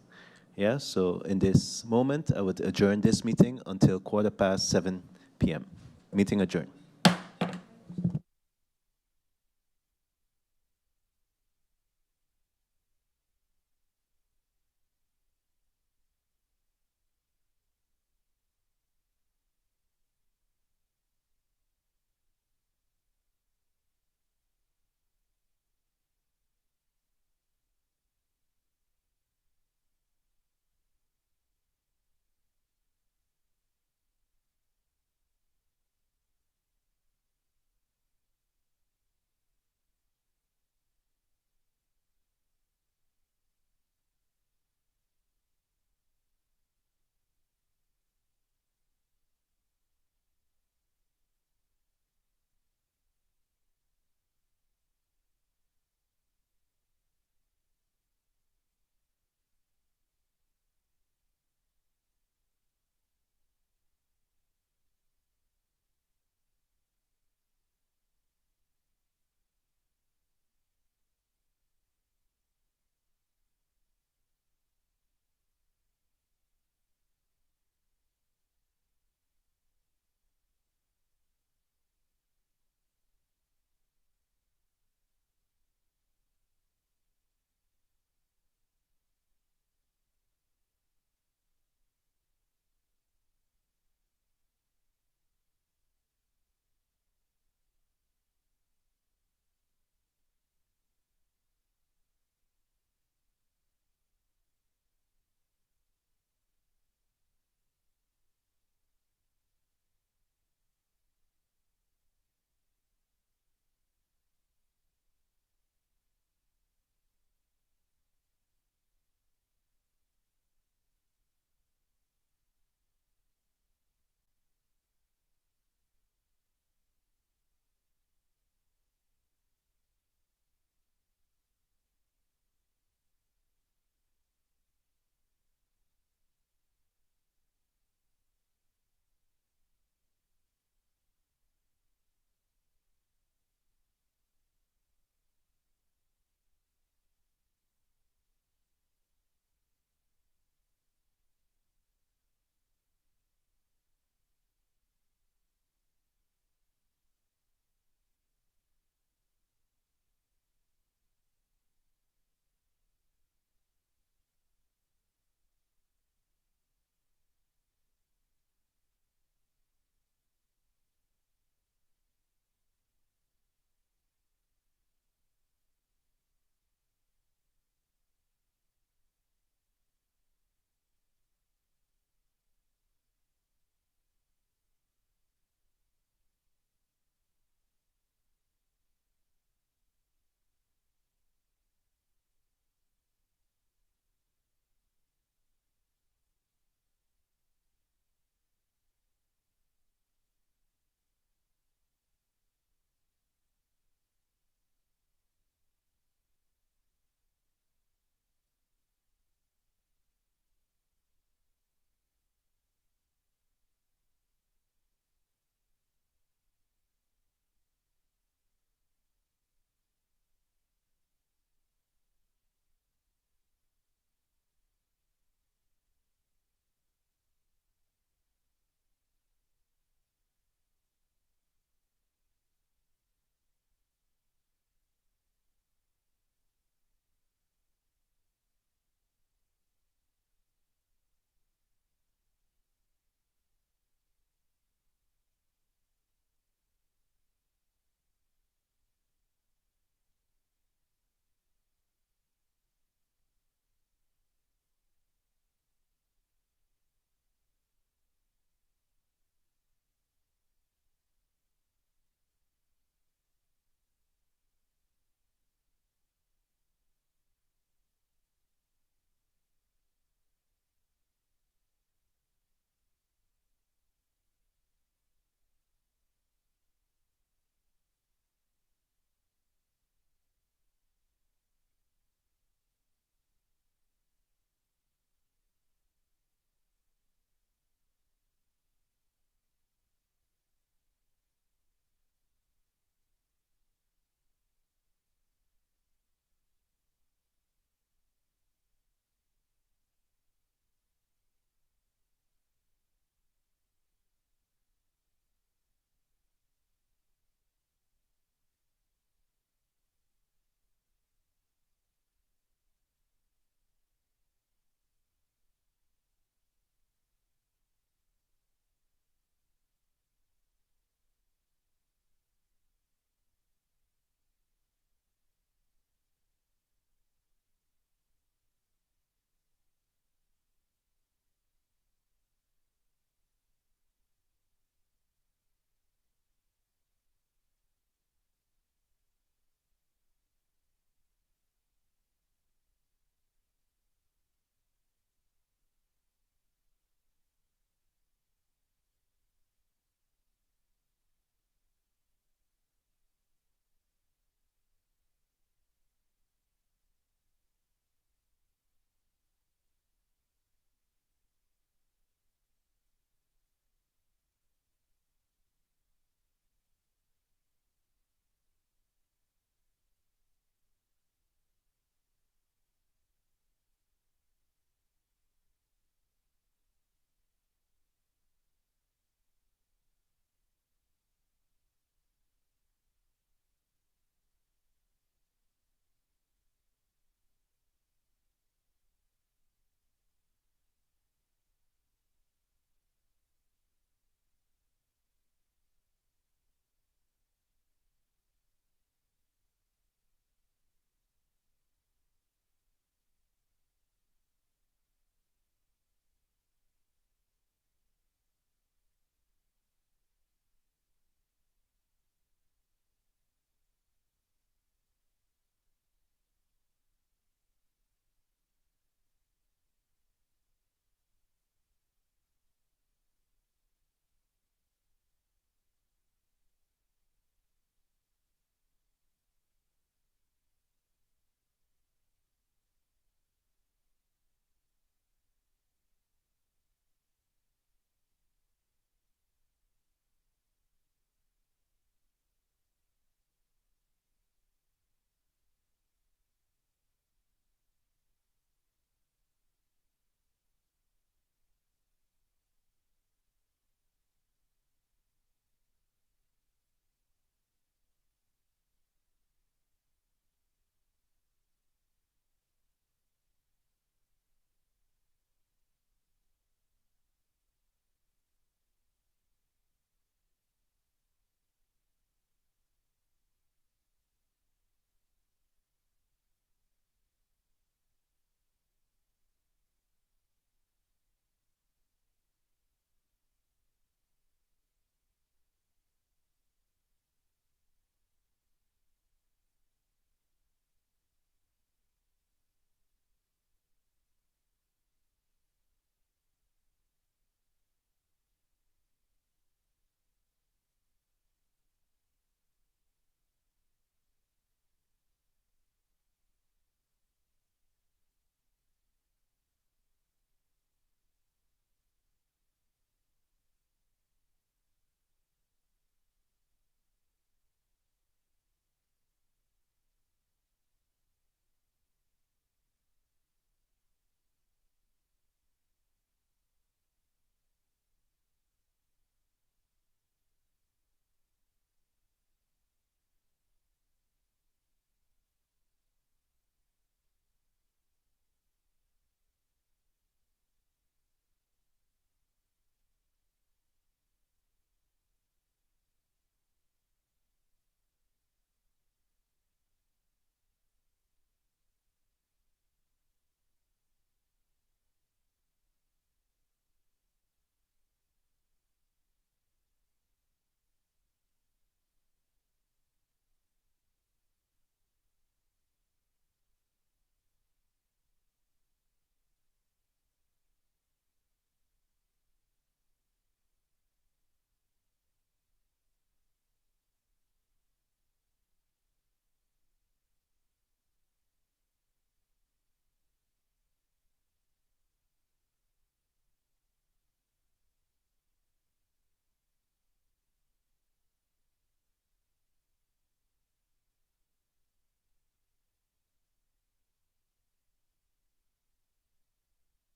A: Yeah, so in this moment, I would adjourn this meeting until 7:15 p.m. Meeting adjourned.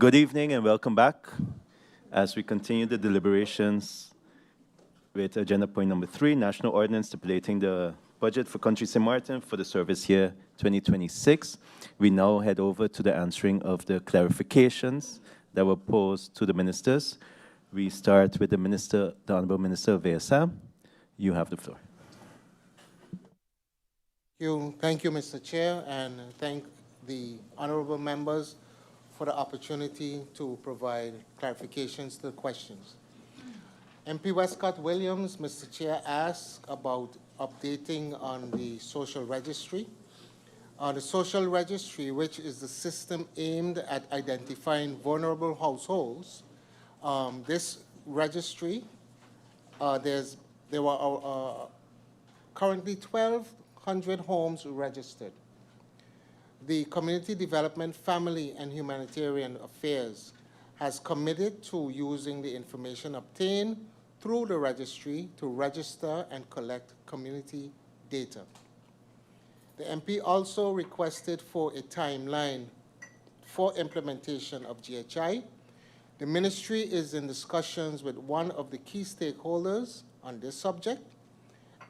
A: Good evening and welcome back as we continue the deliberations with agenda point number 3, National Ordinance stipulating the budget for Country Sint Maarten for the service year 2026. We now head over to the answering of the clarifications that were posed to the ministers. We start with the Minister, the Honorable Minister of VSA. You have the floor.
N: Thank you, Mr. Chair, and thank the honorable members for the opportunity to provide clarifications to the questions. MP Westcott Williams, Mr. Chair, asked about updating on the social registry. The social registry, which is the system aimed at identifying vulnerable households, this registry, there were currently 1,200 homes registered. The Community Development, Family and Humanitarian Affairs has committed to using the information obtained through the registry to register and collect community data. The MP also requested for a timeline for implementation of GHI. The ministry is in discussions with one of the key stakeholders on this subject,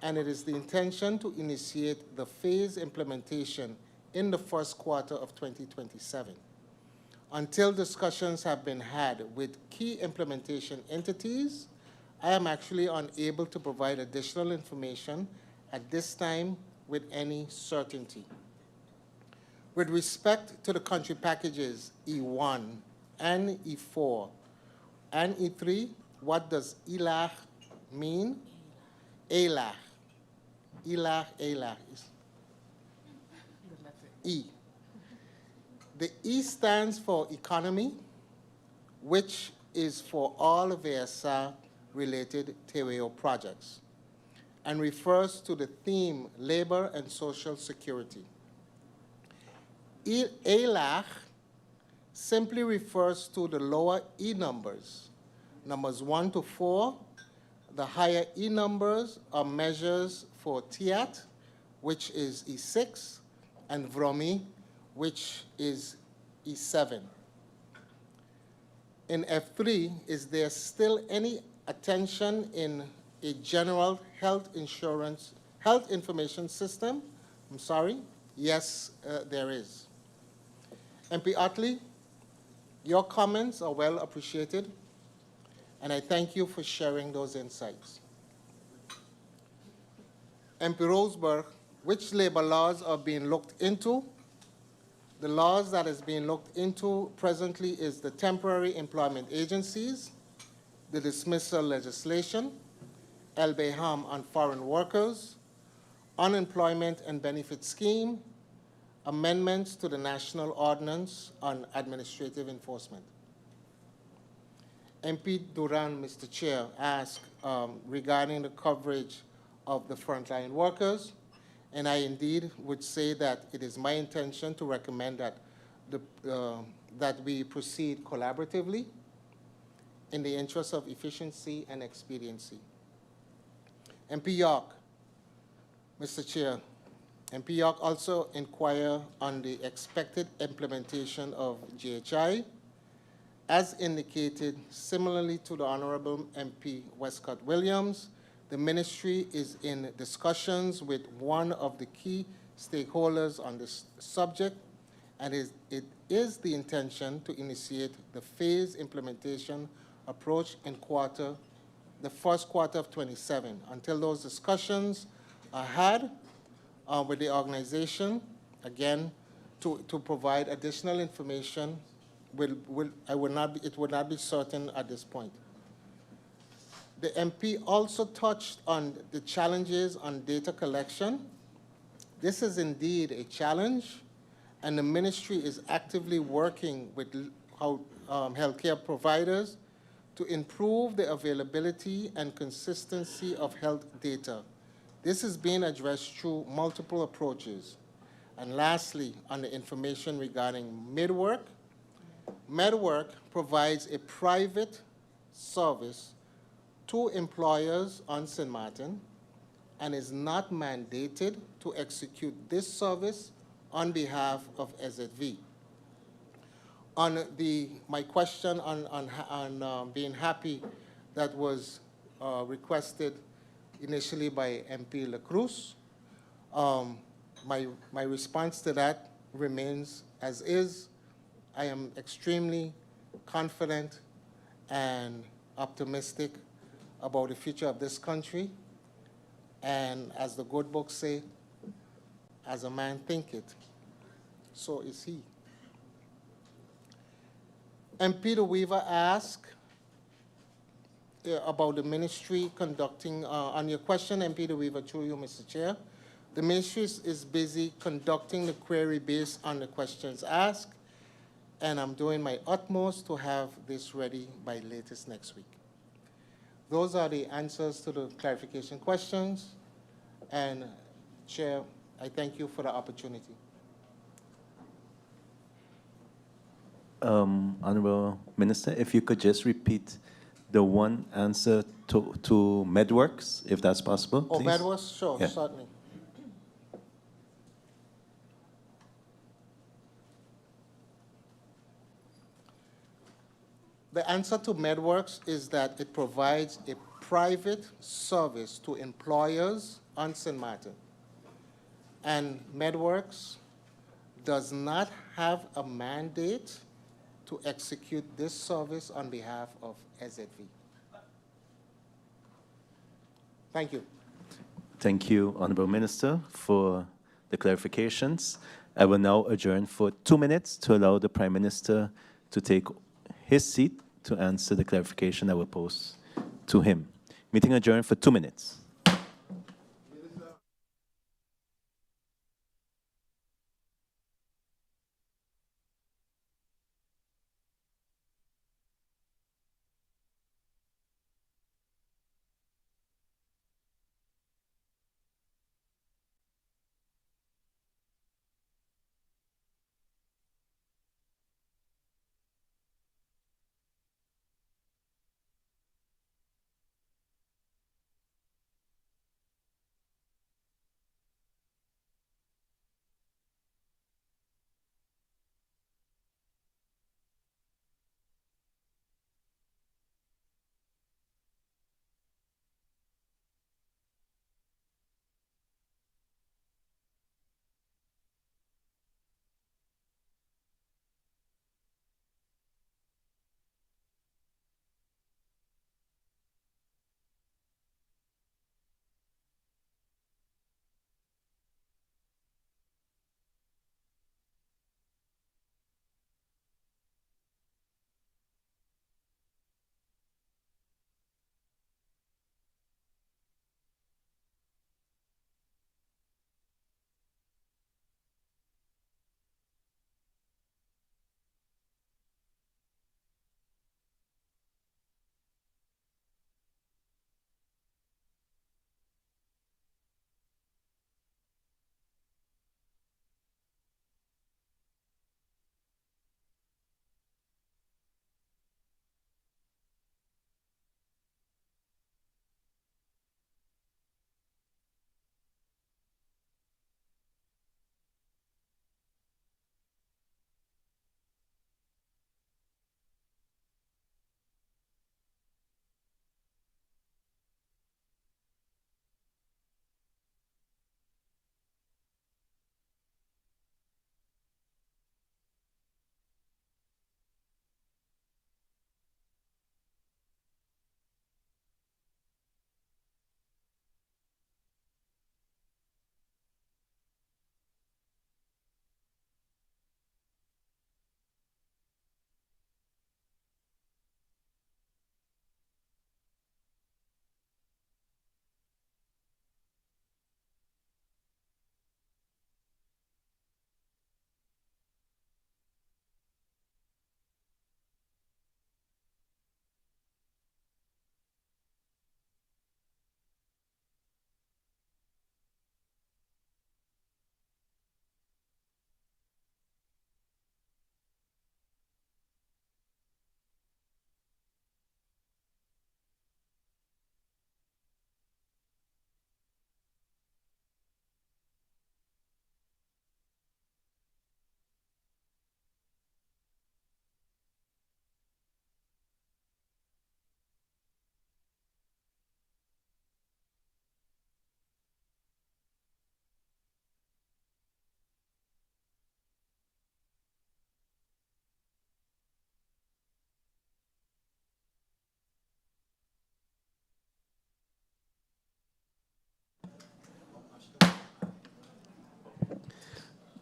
N: and it is the intention to initiate the phase implementation in the first quarter of 2027. Until discussions have been had with key implementation entities, I am actually unable to provide additional information at this time with any certainty. With respect to the country packages E1 and E4 and E3, what does ELAH mean? ELAH. ELAH is E. The E stands for economy, which is for all of VSA-related TWO projects, and refers to the theme labor and social security. ELAH simply refers to the lower E numbers, numbers 1 to 4. The higher E numbers are measures for TIAT, which is E6, and VROMI, which is E7. In F3, is there still any attention in a general health information system? I'm sorry. Yes, there is. MP Otley, your comments are well appreciated, and I thank you for sharing those insights. MP Roseberg, which labor laws are being looked into? The laws that is being looked into presently is the temporary employment agencies, the dismissal legislation, El-Beham on foreign workers, unemployment and benefit scheme, amendments to the National Ordinance on administrative enforcement. MP Duran, Mr. Chair, asked regarding the coverage of the frontline workers, and I indeed would say that it is my intention to recommend that, that we proceed collaboratively in the interest of efficiency and expediency. MP York, Mr. Chair, MP York also inquired on the expected implementation of GHI. As indicated, similarly to the Honorable MP Westcott Williams, the ministry is in discussions with one of the key stakeholders on this subject, and it is the intention to initiate the phase implementation approach in the first quarter of 27. Until those discussions are had with the organization, again, to provide additional information, it would not be certain at this point. The MP also touched on the challenges on data collection. This is indeed a challenge, and the ministry is actively working with healthcare providers to improve the availability and consistency of health data. This is being addressed through multiple approaches. And lastly, on the information regarding MedWork, MedWork provides a private service to employers on Sint Maarten and is not mandated to execute this service on behalf of SZV. On my question on being happy, that was requested initially by MP La Cruz. My response to that remains as is. I am extremely confident and optimistic about the future of this country. And as the good books say, as a man thinketh, so is he. MP De Weaver asked about the ministry conducting, on your question, MP De Weaver, through you, Mr. Chair, the ministry is busy conducting the query based on the questions asked, and I'm doing my utmost to have this ready by latest next week. Those are the answers to the clarification questions, and Chair, I thank you for the opportunity.
A: Honorable Minister, if you could just repeat the one answer to MedWorks, if that's possible, please.
N: Oh, MedWorks? Sure,
A: Yeah.
N: certainly. The answer to MedWorks is that it provides a private service to employers on St. Maarten. And MedWorks does not have a mandate to execute this service on behalf of SZV. Thank you.
A: Thank you, Honorable Minister, for the clarifications. I will now adjourn for 2 minutes to allow the Prime Minister to take his seat to answer the clarification I will pose to him. Meeting adjourned for 2 minutes.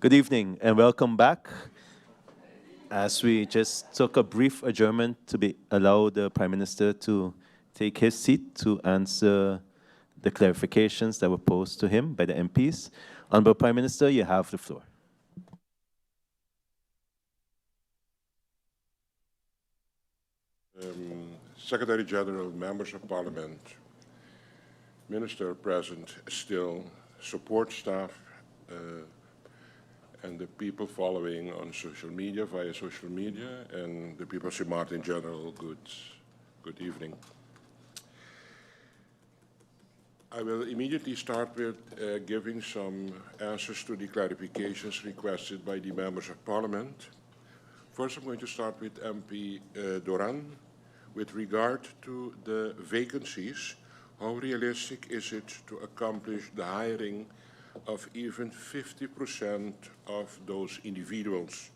A: Good evening and welcome back. As we just took a brief adjournment to allow the Prime Minister to take his seat to answer the clarifications that were posed to him by the MPs. Honourable Prime Minister, you have the floor.
Q: Secretary General, members of Parliament, Minister present still, support staff, and the people following on social media, via social media, and the people of Sint Maarten in general, good evening. I will immediately start with giving some answers to the clarifications requested by the members of Parliament. First, I'm going to start with MP Doran. With regard to the vacancies, how realistic is it to accomplish the hiring of even 50% of those individuals,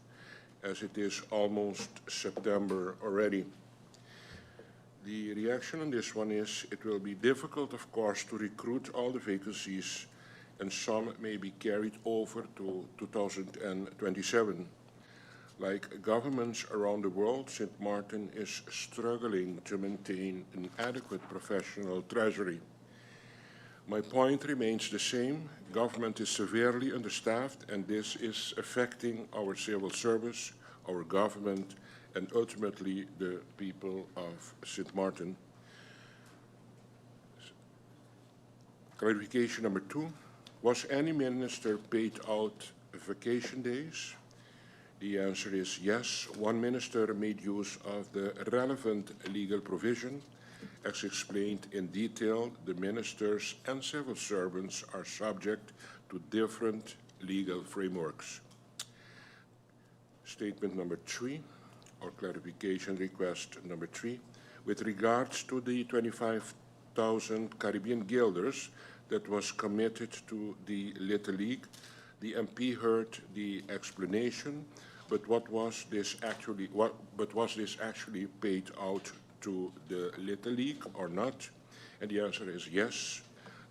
Q: as it is almost September already? The reaction on this one is it will be difficult, of course, to recruit all the vacancies, and some may be carried over to 2027. Like governments around the world, Sint Maarten is struggling to maintain an adequate professional treasury. My point remains the same. Government is severely understaffed, and this is affecting our civil service, our government, and ultimately the people of Sint Maarten. Clarification number 2. Was any minister paid out vacation days? The answer is yes. One minister made use of the relevant legal provision. As explained in detail, the ministers and civil servants are subject to different legal frameworks. Statement number 3, or clarification request number 3, with regards to the 25,000 Caribbean guilders that was committed to the Little League, the MP heard the explanation, but was this actually paid out to the Little League or not? And the answer is yes.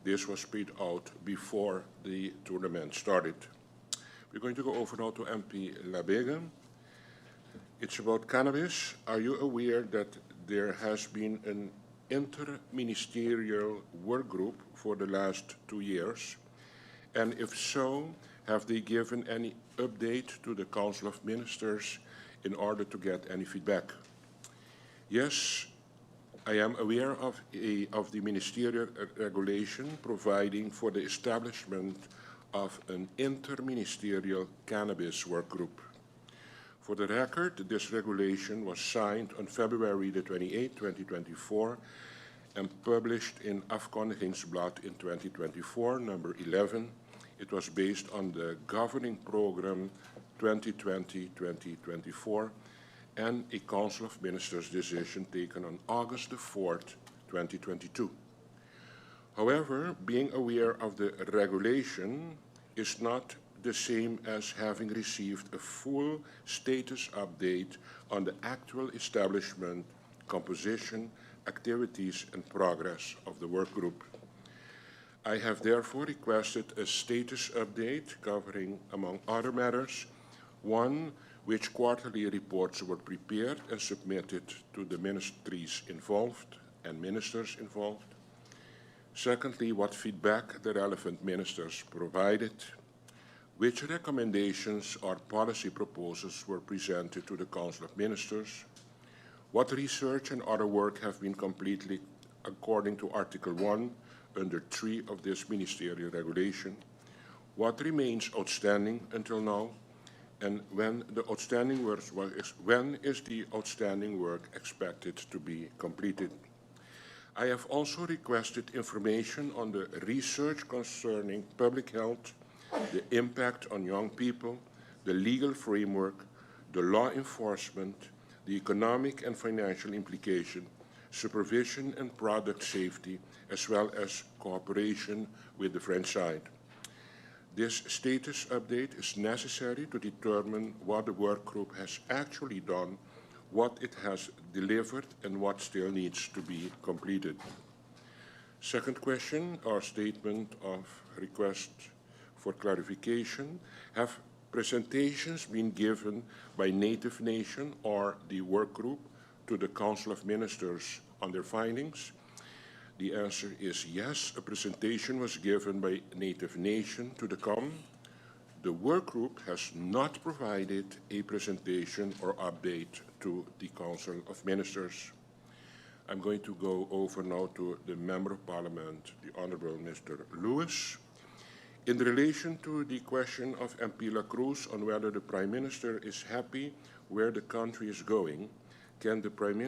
Q: This was paid out before the tournament started. We're going to go over now to MP Labega. It's about cannabis. Are you aware that there has been an inter-ministerial work group for the last 2 years? And if so, have they given any update to the Council of Ministers in order to get any feedback? Yes, I am aware of the ministerial regulation providing for the establishment of an interministerial cannabis work group. For the record, this regulation was signed on February the 28th, 2024, and published in Afkondigingsblad in 2024, number 11. It was based on the governing program 2020-2024 and a Council of Ministers decision taken on August the 4th, 2022. However, being aware of the regulation is not the same as having received a full status update on the actual establishment, composition, activities, and progress of the work group. I have therefore requested a status update covering, among other matters, 1, which quarterly reports were prepared and submitted to the ministries involved and ministers involved. Secondly, what feedback the relevant ministers provided, which recommendations or policy proposals were presented to the Council of Ministers, what research and other work have been completed according to Article 1 under 3 of this ministerial regulation, what remains outstanding until now, and when is the outstanding work expected to be completed. I have also requested information on the research concerning public health, the impact on young people, the legal framework, the law enforcement, the economic and financial implication, supervision and product safety, as well as cooperation with the French side. This status update is necessary to determine what the work group has actually done, what it has delivered, and what still needs to be completed. Second question, or statement of request for clarification. Have presentations been given by Native Nation or the work group to the Council of Ministers on their findings? The answer is yes, a presentation was given by Native Nation to the COM. The work group has not provided a presentation or update to the Council of Ministers. I'm going to go over now to the Member of Parliament, the Honourable Mr. Lewis. In relation to the question of MP La Cruz on whether the Prime Minister is happy where the country is going, can the Prime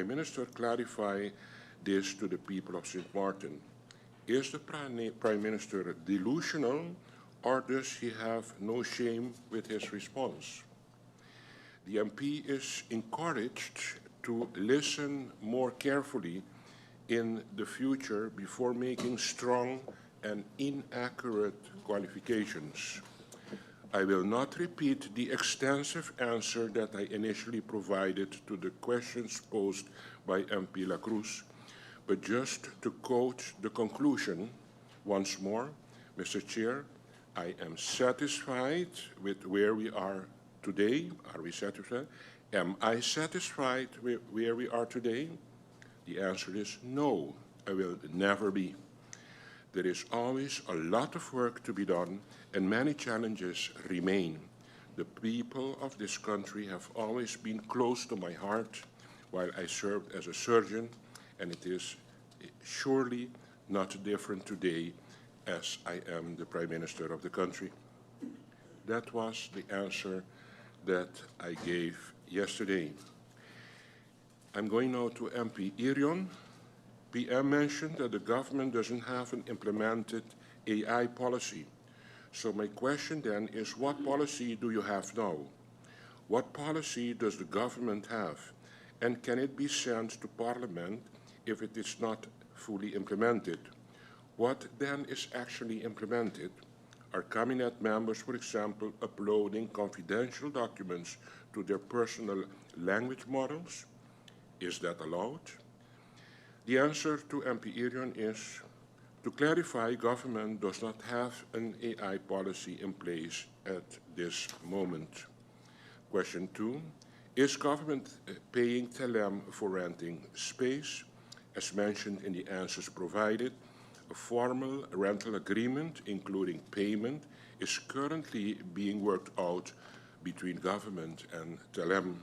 Q: Minister clarify this to the people of Sint Maarten? Is the Prime Minister delusional, or does he have no shame with his response? The MP is encouraged to listen more carefully in the future before making strong and inaccurate qualifications. I will not repeat the extensive answer that I initially provided to the questions posed by MP La Cruz, but just to quote the conclusion once more, Mr. Chair, I am satisfied with where we are today. Are we satisfied? Am I satisfied with where we are today? The answer is no, I will never be. There is always a lot of work to be done and many challenges remain. The people of this country have always been close to my heart while I served as a surgeon, and it is surely not different today as I am the Prime Minister of the country. That was the answer that I gave yesterday. I'm going now to MP Irion. PM mentioned that the government doesn't have an implemented AI policy. So my question then is, what policy do you have now? What policy does the government have? And can it be sent to Parliament if it is not fully implemented? What then is actually implemented? Are cabinet members, for example, uploading confidential documents to their personal language models? Is that allowed? The answer to MP Irion is, to clarify, government does not have an AI policy in place at this moment. Question 2, is government paying Telem for renting space? As mentioned in the answers provided, a formal rental agreement, including payment, is currently being worked out between government and Telem.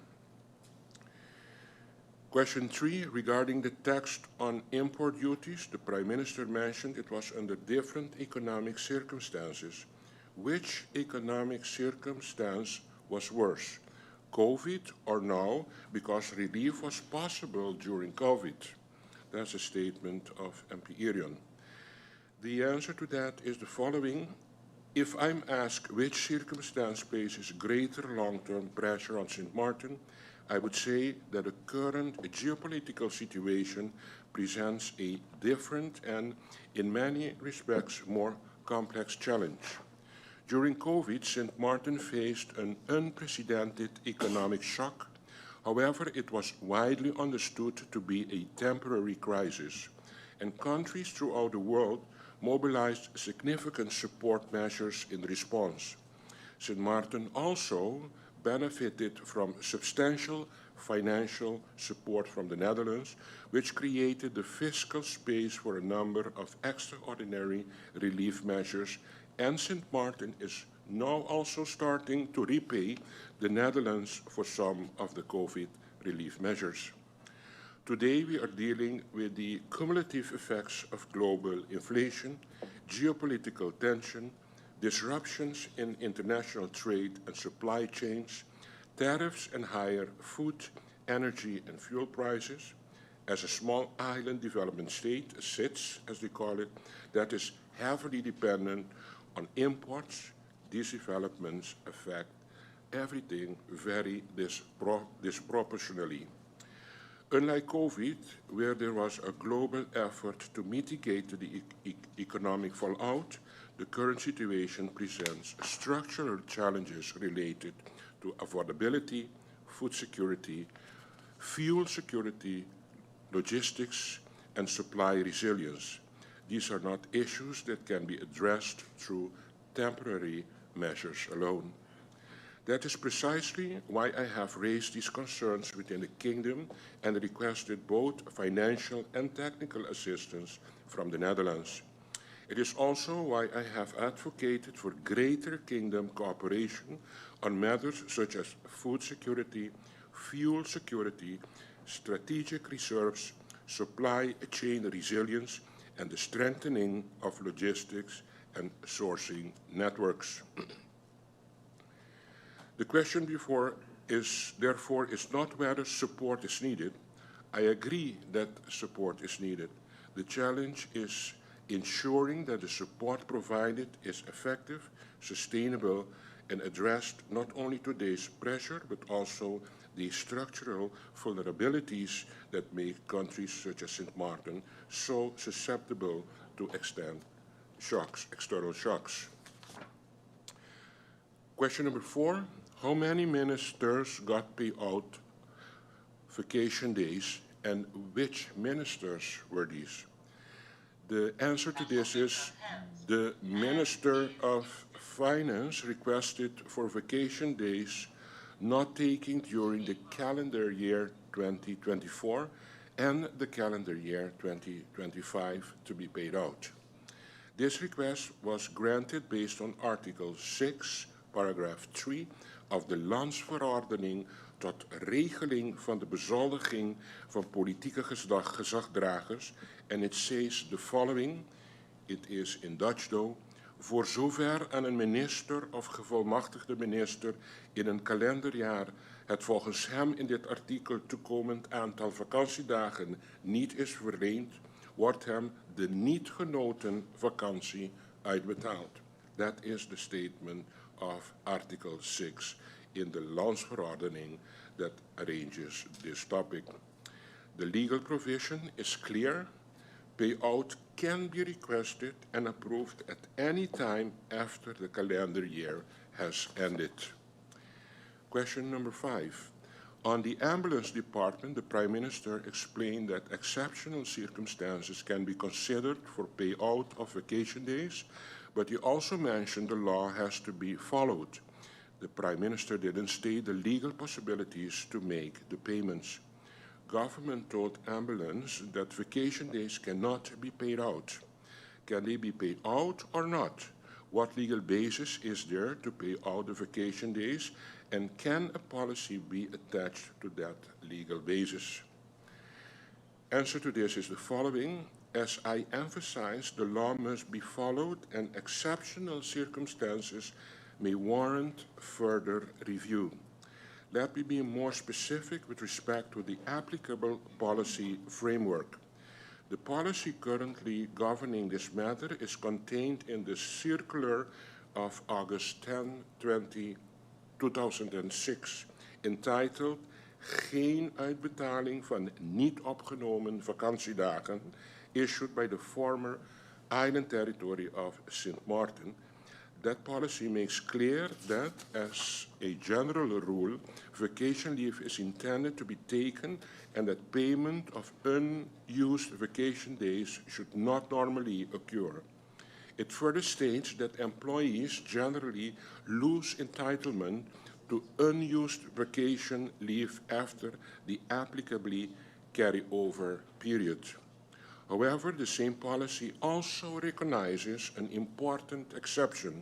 Q: Question 3, regarding the text on import duties, the Prime Minister mentioned it was under different economic circumstances. Which economic circumstance was worse, COVID or now, because relief was possible during COVID? That's a statement of MP Irion. The answer to that is the following. If I'm asked which circumstance places greater long-term pressure on Sint Maarten, I would say that the current geopolitical situation presents a different and, in many respects, more complex challenge. During COVID, Sint Maarten faced an unprecedented economic shock. However, it was widely understood to be a temporary crisis, and countries throughout the world mobilized significant support measures in response. Sint Maarten also benefited from substantial financial support from the Netherlands, which created the fiscal space for a number of extraordinary relief measures, and Sint Maarten is now also starting to repay the Netherlands for some of the COVID relief measures. Today we are dealing with the cumulative effects of global inflation, geopolitical tension, disruptions in international trade and supply chains, tariffs and higher food, energy and fuel prices. As a small island development state, SIDS as they call it, that is heavily dependent on imports, these developments affect everything very disproportionately. Unlike COVID, where there was a global effort to mitigate the economic fallout, the current situation presents structural challenges related to affordability, food security, fuel security, logistics, and supply resilience. These are not issues that can be addressed through temporary measures alone. That is precisely why I have raised these concerns within the Kingdom and requested both financial and technical assistance from the Netherlands. It is also why I have advocated for greater Kingdom cooperation on matters such as food security, fuel security, strategic reserves, supply chain resilience, and the strengthening of logistics and sourcing networks. The question therefore is not whether support is needed. I agree that support is needed. The challenge is ensuring that the support provided is effective, sustainable, and addressed not only today's pressure, but also the structural vulnerabilities that make countries such as Sint Maarten so susceptible to external shocks. Question number 4, how many ministers got payout vacation days and which ministers were these? The answer to this is the Minister of Finance requested for vacation days not taken during the calendar year 2024 and the calendar year 2025 to be paid out. This request was granted based on Article 6, paragraaf 3 of de Landsverordening tot regeling van de bezoldiging van politieke gezagdragers. And it says the following, it is in Dutch though, voor zover aan een minister of gevolmachtigde minister in een kalenderjaar het volgens hem in dit artikel toekomend aantal vakantiedagen niet is verleend, wordt hem de niet genoten vakantie uitbetaald. That is the statement of Article 6 in the Landsverordening that arranges this topic. The legal provision is clear. Payout can be requested and approved at any time after the calendar year has ended. Question number 5. On the ambulance department, the Prime Minister explained that exceptional circumstances can be considered for payout of vacation days, but he also mentioned the law has to be followed. The Prime Minister didn't state the legal possibilities to make the payments. Government told ambulance that vacation days cannot be paid out. Can they be paid out or not? What legal basis is there to pay out the vacation days? And can a policy be attached to that legal basis? Answer to this is the following. As I emphasized, the law must be followed and exceptional circumstances may warrant further review. Let me be more specific with respect to the applicable policy framework. The policy currently governing this matter is contained in the circular of August 10, 2006, entitled Geen uitbetaling van niet opgenomen vakantiedagen, issued by the former island territory of Sint Maarten. That policy makes clear that, as a general rule, vacation leave is intended to be taken and that payment of unused vacation days should not normally occur. It further states that employees generally lose entitlement to unused vacation leave after the applicably carryover period. However, the same policy also recognizes an important exception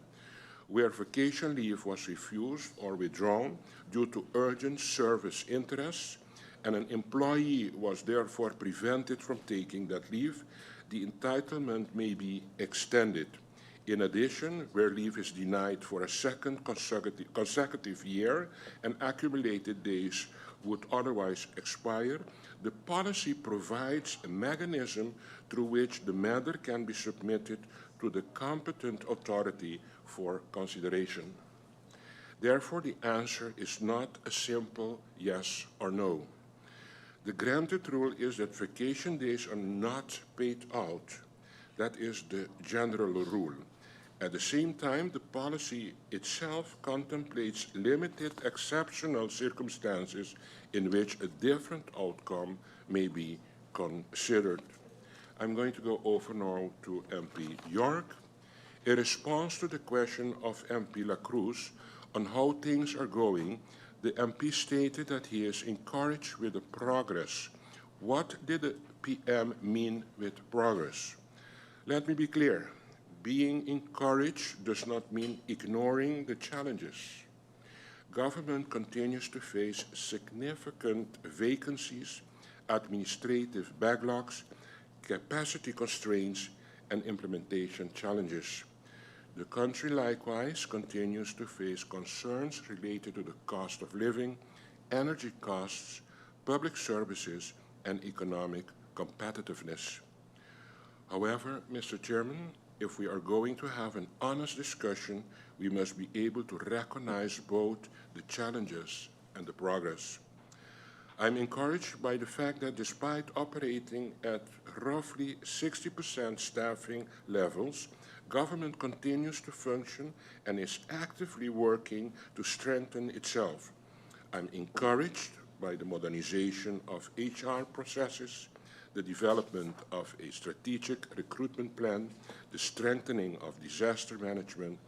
Q: where vacation leave was refused or withdrawn due to urgent service interests and an employee was therefore prevented from taking that leave, the entitlement may be extended. In addition, where leave is denied for a second consecutive year and accumulated days would otherwise expire, the policy provides a mechanism through which the matter can be submitted to the competent authority for consideration. Therefore, the answer is not a simple yes or no. The granted rule is that vacation days are not paid out. That is the general rule. At the same time, the policy itself contemplates limited exceptional circumstances in which a different outcome may be considered. I'm going to go over now to MP York. In response to the question of MP La Cruz on how things are going, the MP stated that he is encouraged with the progress. What did the PM mean with progress? Let me be clear. Being encouraged does not mean ignoring the challenges. Government continues to face significant vacancies, administrative backlogs, capacity constraints, and implementation challenges. The country likewise continues to face concerns related to the cost of living, energy costs, public services, and economic competitiveness. However, Mr. Chairman, if we are going to have an honest discussion, we must be able to recognize both the challenges and the progress. I'm encouraged by the fact that despite operating at roughly 60% staffing levels, government continues to function and is actively working to strengthen itself. I'm encouraged by the modernization of HR processes, the development of a strategic recruitment plan, the strengthening of disaster management,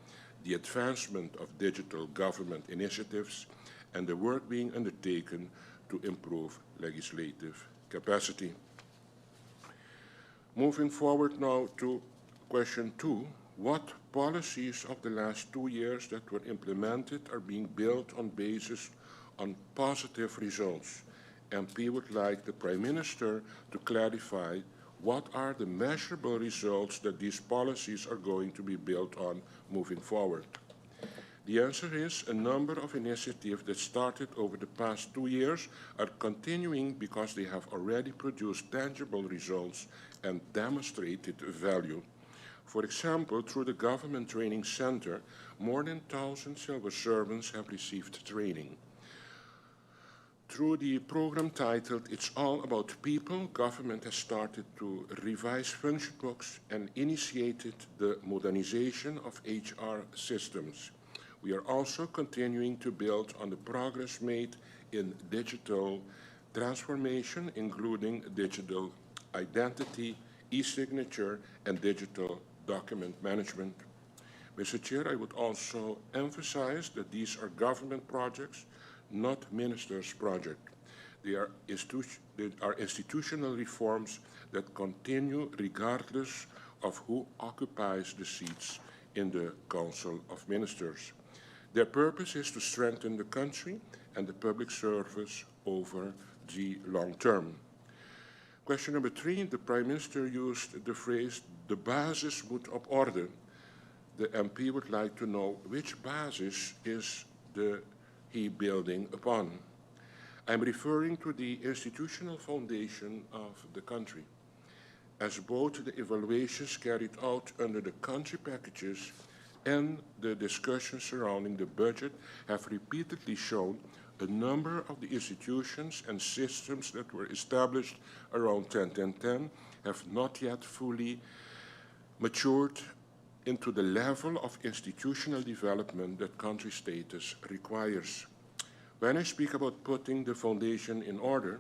Q: the advancement of digital government initiatives, and the work being undertaken to improve legislative capacity. Moving forward now to question 2, what policies of the last 2 years that were implemented are being built on basis on positive results? MP would like the Prime Minister to clarify what are the measurable results that these policies are going to be built on moving forward. The answer is a number of initiatives that started over the past 2 years are continuing because they have already produced tangible results and demonstrated value. For example, through the Government Training Center, more than 1,000 civil servants have received training. Through the program titled It's All About People, government has started to revise function books and initiated the modernization of HR systems. We are also continuing to build on the progress made in digital transformation, including digital identity, e-signature, and digital document management. Mr. Chair, I would also emphasize that these are government projects, not ministers' projects. They are institutional reforms that continue regardless of who occupies the seats in the Council of Ministers. Their purpose is to strengthen the country and the public service over the long term. Question number 3, the Prime Minister used the phrase, the basis moet op orde. The MP would like to know which basis is he building upon. I'm referring to the institutional foundation of the country, as both the evaluations carried out under the country packages and the discussions surrounding the budget have repeatedly shown a number of the institutions and systems that were established around 10-10-10 have not yet fully matured into the level of institutional development that country status requires. When I speak about putting the foundation in order,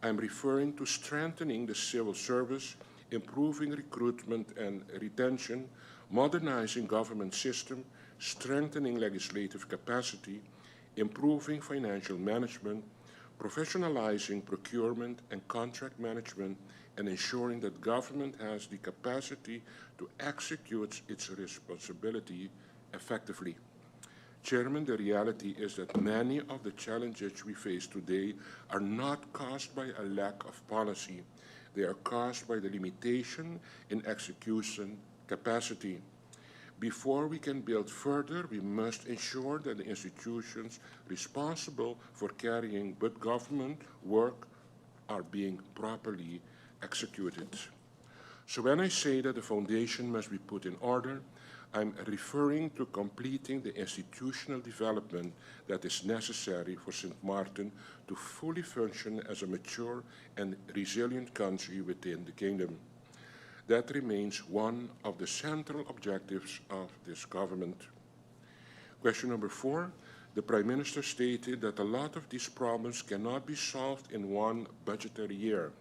Q: I'm referring to strengthening the civil service, improving recruitment and retention, modernizing government system, strengthening legislative capacity, improving financial management, professionalizing procurement and contract management, and ensuring that government has the capacity to execute its responsibility effectively. Chairman, the reality is that many of the challenges we face today are not caused by a lack of policy. They are caused by the limitation in execution capacity. Before we can build further, we must ensure that the institutions responsible for carrying good government work are being properly executed. So when I say that the foundation must be put in order, I'm referring to completing the institutional development that is necessary for Sint Maarten to fully function as a mature and resilient country within the kingdom. That remains one of the central objectives of this government. Question number 4, the Prime Minister stated that a lot of these problems cannot be solved in one budgetary year.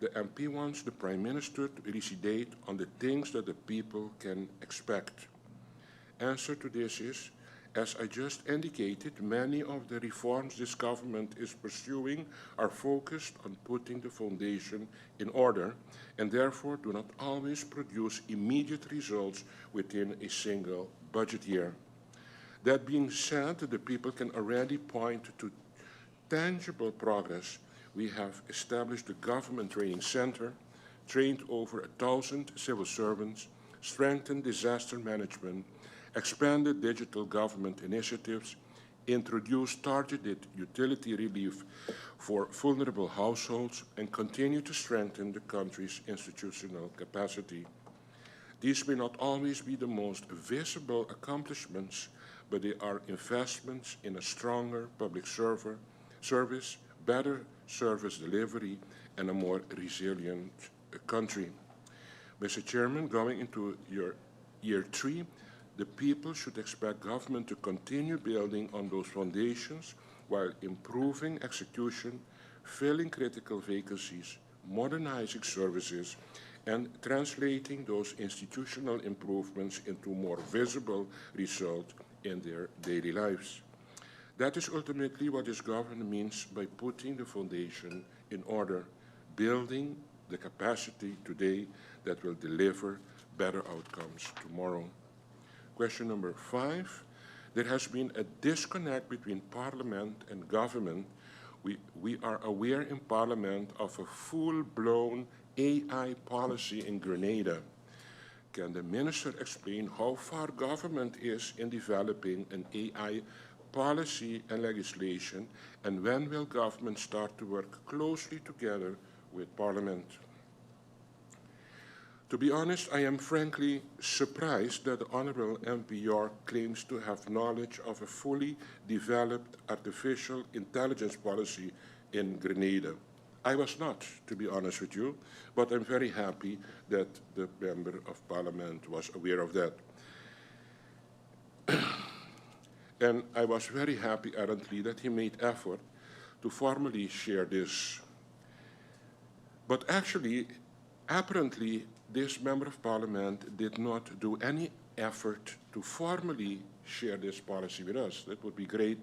Q: The MP wants the Prime Minister to elucidate on the things that the people can expect. Answer to this is, as I just indicated, many of the reforms this government is pursuing are focused on putting the foundation in order and therefore do not always produce immediate results within a single budget year. That being said, the people can already point to tangible progress. We have established the Government Training Center, trained over 1,000 civil servants, strengthened disaster management, expanded digital government initiatives, introduced targeted utility relief for vulnerable households, and continue to strengthen the country's institutional capacity. These may not always be the most visible accomplishments, but they are investments in a stronger public service, better service delivery, and a more resilient country. Mr. Chairman, going into your year 3, the people should expect government to continue building on those foundations while improving execution, filling critical vacancies, modernizing services, and translating those institutional improvements into more visible results in their daily lives. That is ultimately what this government means by putting the foundation in order, building the capacity today that will deliver better outcomes tomorrow. Question number 5, there has been a disconnect between Parliament and government. We are aware in Parliament of a full-blown AI policy in Grenada. Can the Minister explain how far government is in developing an AI policy and legislation, and when will government start to work closely together with Parliament? To be honest, I am frankly surprised that the Honourable MP York claims to have knowledge of a fully developed artificial intelligence policy in Grenada. I was not, to be honest with you, but I'm very happy that the Member of Parliament was aware of that. And I was very happy, errantly, that he made effort to formally share this. But actually, apparently, this Member of Parliament did not do any effort to formally share this policy with us. That would be great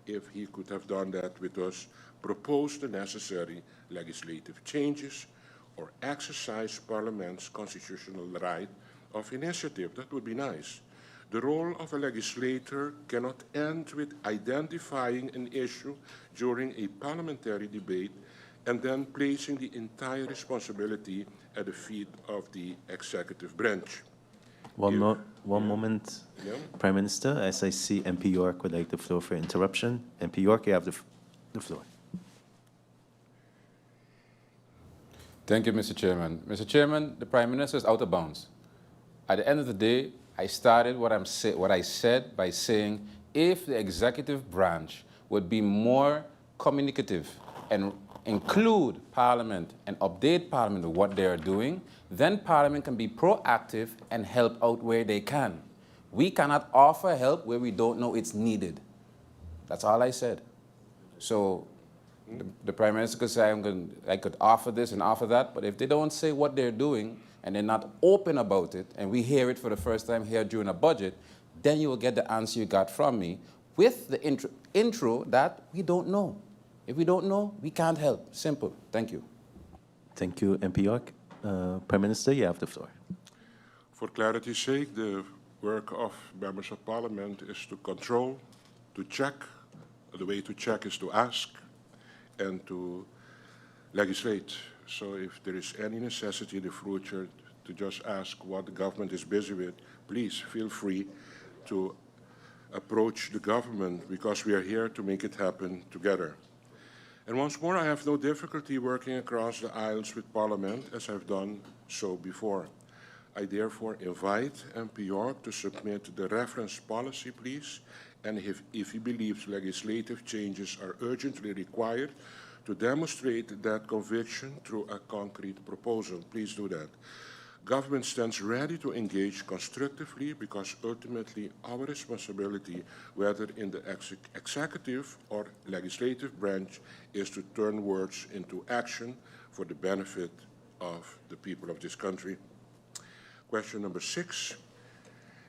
Q: if he could have done that with us, propose the necessary legislative changes, or exercise Parliament's constitutional right of initiative. That would be nice. The role of a legislator cannot end with identifying an issue during a parliamentary debate and then placing the entire responsibility at the feet of the executive branch.
A: One moment,
Q: Yeah.
A: Prime Minister, as I see MP York would like the floor for interruption. MP York, you have the floor.
F: Thank you, Mr. Chairman. Mr. Chairman, the Prime Minister is out of bounds. At the end of the day, I started what I said by saying if the executive branch would be more communicative and include Parliament and update Parliament with what they are doing, then Parliament can be proactive and help out where they can. We cannot offer help where we don't know it's needed. That's all I said. So the Prime Minister could say, I could offer this and offer that, but if they don't say what they're doing and they're not open about it, and we hear it for the first time here during a budget, then you will get the answer you got from me with the intro that we don't know. If we don't know, we can't help. Simple. Thank you.
A: Thank you, MP York. Prime Minister, you have the floor.
Q: For clarity's sake, the work of members of Parliament is to control, to check. The way to check is to ask and to legislate. So if there is any necessity in the future to just ask what the government is busy with, please feel free to approach the government, because we are here to make it happen together. And once more, I have no difficulty working across the aisles with Parliament, as I've done so before. I therefore invite MP York to submit the reference policy, please, and if he believes legislative changes are urgently required, to demonstrate that conviction through a concrete proposal. Please do that. Government stands ready to engage constructively because ultimately our responsibility, whether in the executive or legislative branch, is to turn words into action for the benefit of the people of this country. Question number 6.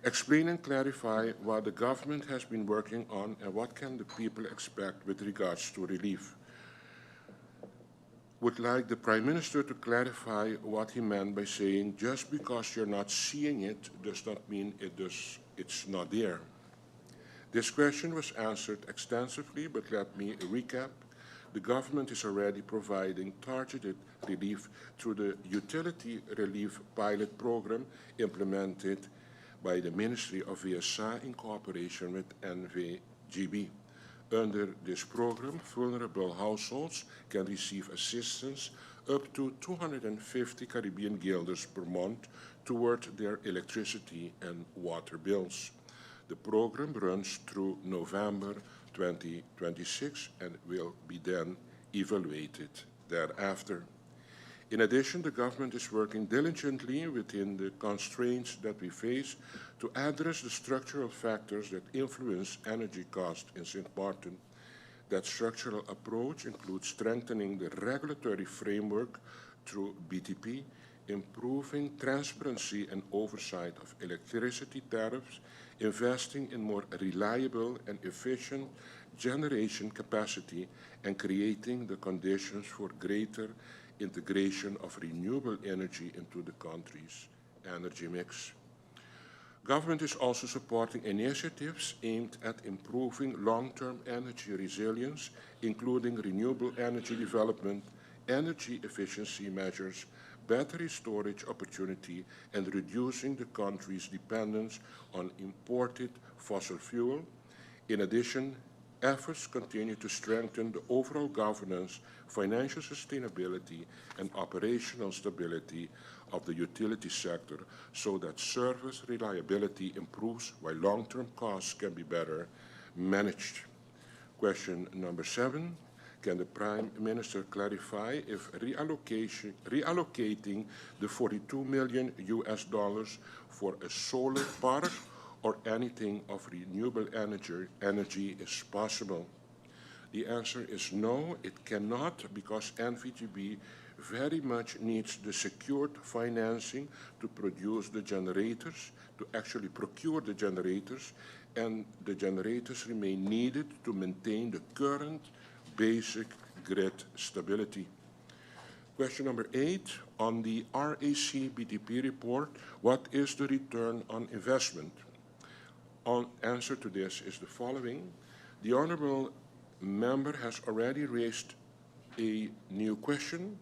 Q: Explain and clarify what the government has been working on and what can the people expect with regards to relief. Would like the Prime Minister to clarify what he meant by saying just because you're not seeing it does not mean it's not there. This question was answered extensively, but let me recap. The government is already providing targeted relief through the Utility Relief Pilot Program implemented by the Ministry of VSA in cooperation with NVGB. Under this program, vulnerable households can receive assistance up to 250 Caribbean guilders per month toward their electricity and water bills. The program runs through November 2026 and will be then evaluated thereafter. In addition, the government is working diligently within the constraints that we face to address the structural factors that influence energy costs in Sint Maarten. That structural approach includes strengthening the regulatory framework through BTP, improving transparency and oversight of electricity tariffs, investing in more reliable and efficient generation capacity, and creating the conditions for greater integration of renewable energy into the country's energy mix. Government is also supporting initiatives aimed at improving long-term energy resilience, including renewable energy development, energy efficiency measures, battery storage opportunity, and reducing the country's dependence on imported fossil fuel. In addition, efforts continue to strengthen the overall governance, financial sustainability, and operational stability of the utility sector so that service reliability improves while long-term costs can be better managed. Question number 7. Can the Prime Minister clarify if reallocating the $42 million for a solar park or anything of renewable energy is possible? The answer is no, it cannot, because NVGB very much needs the secured financing to produce the generators, to actually procure the generators, and the generators remain needed to maintain the current basic grid stability. Question number 8, on the RAC BTP report, what is the return on investment? Answer to this is the following. The Honourable Member has already raised a new question,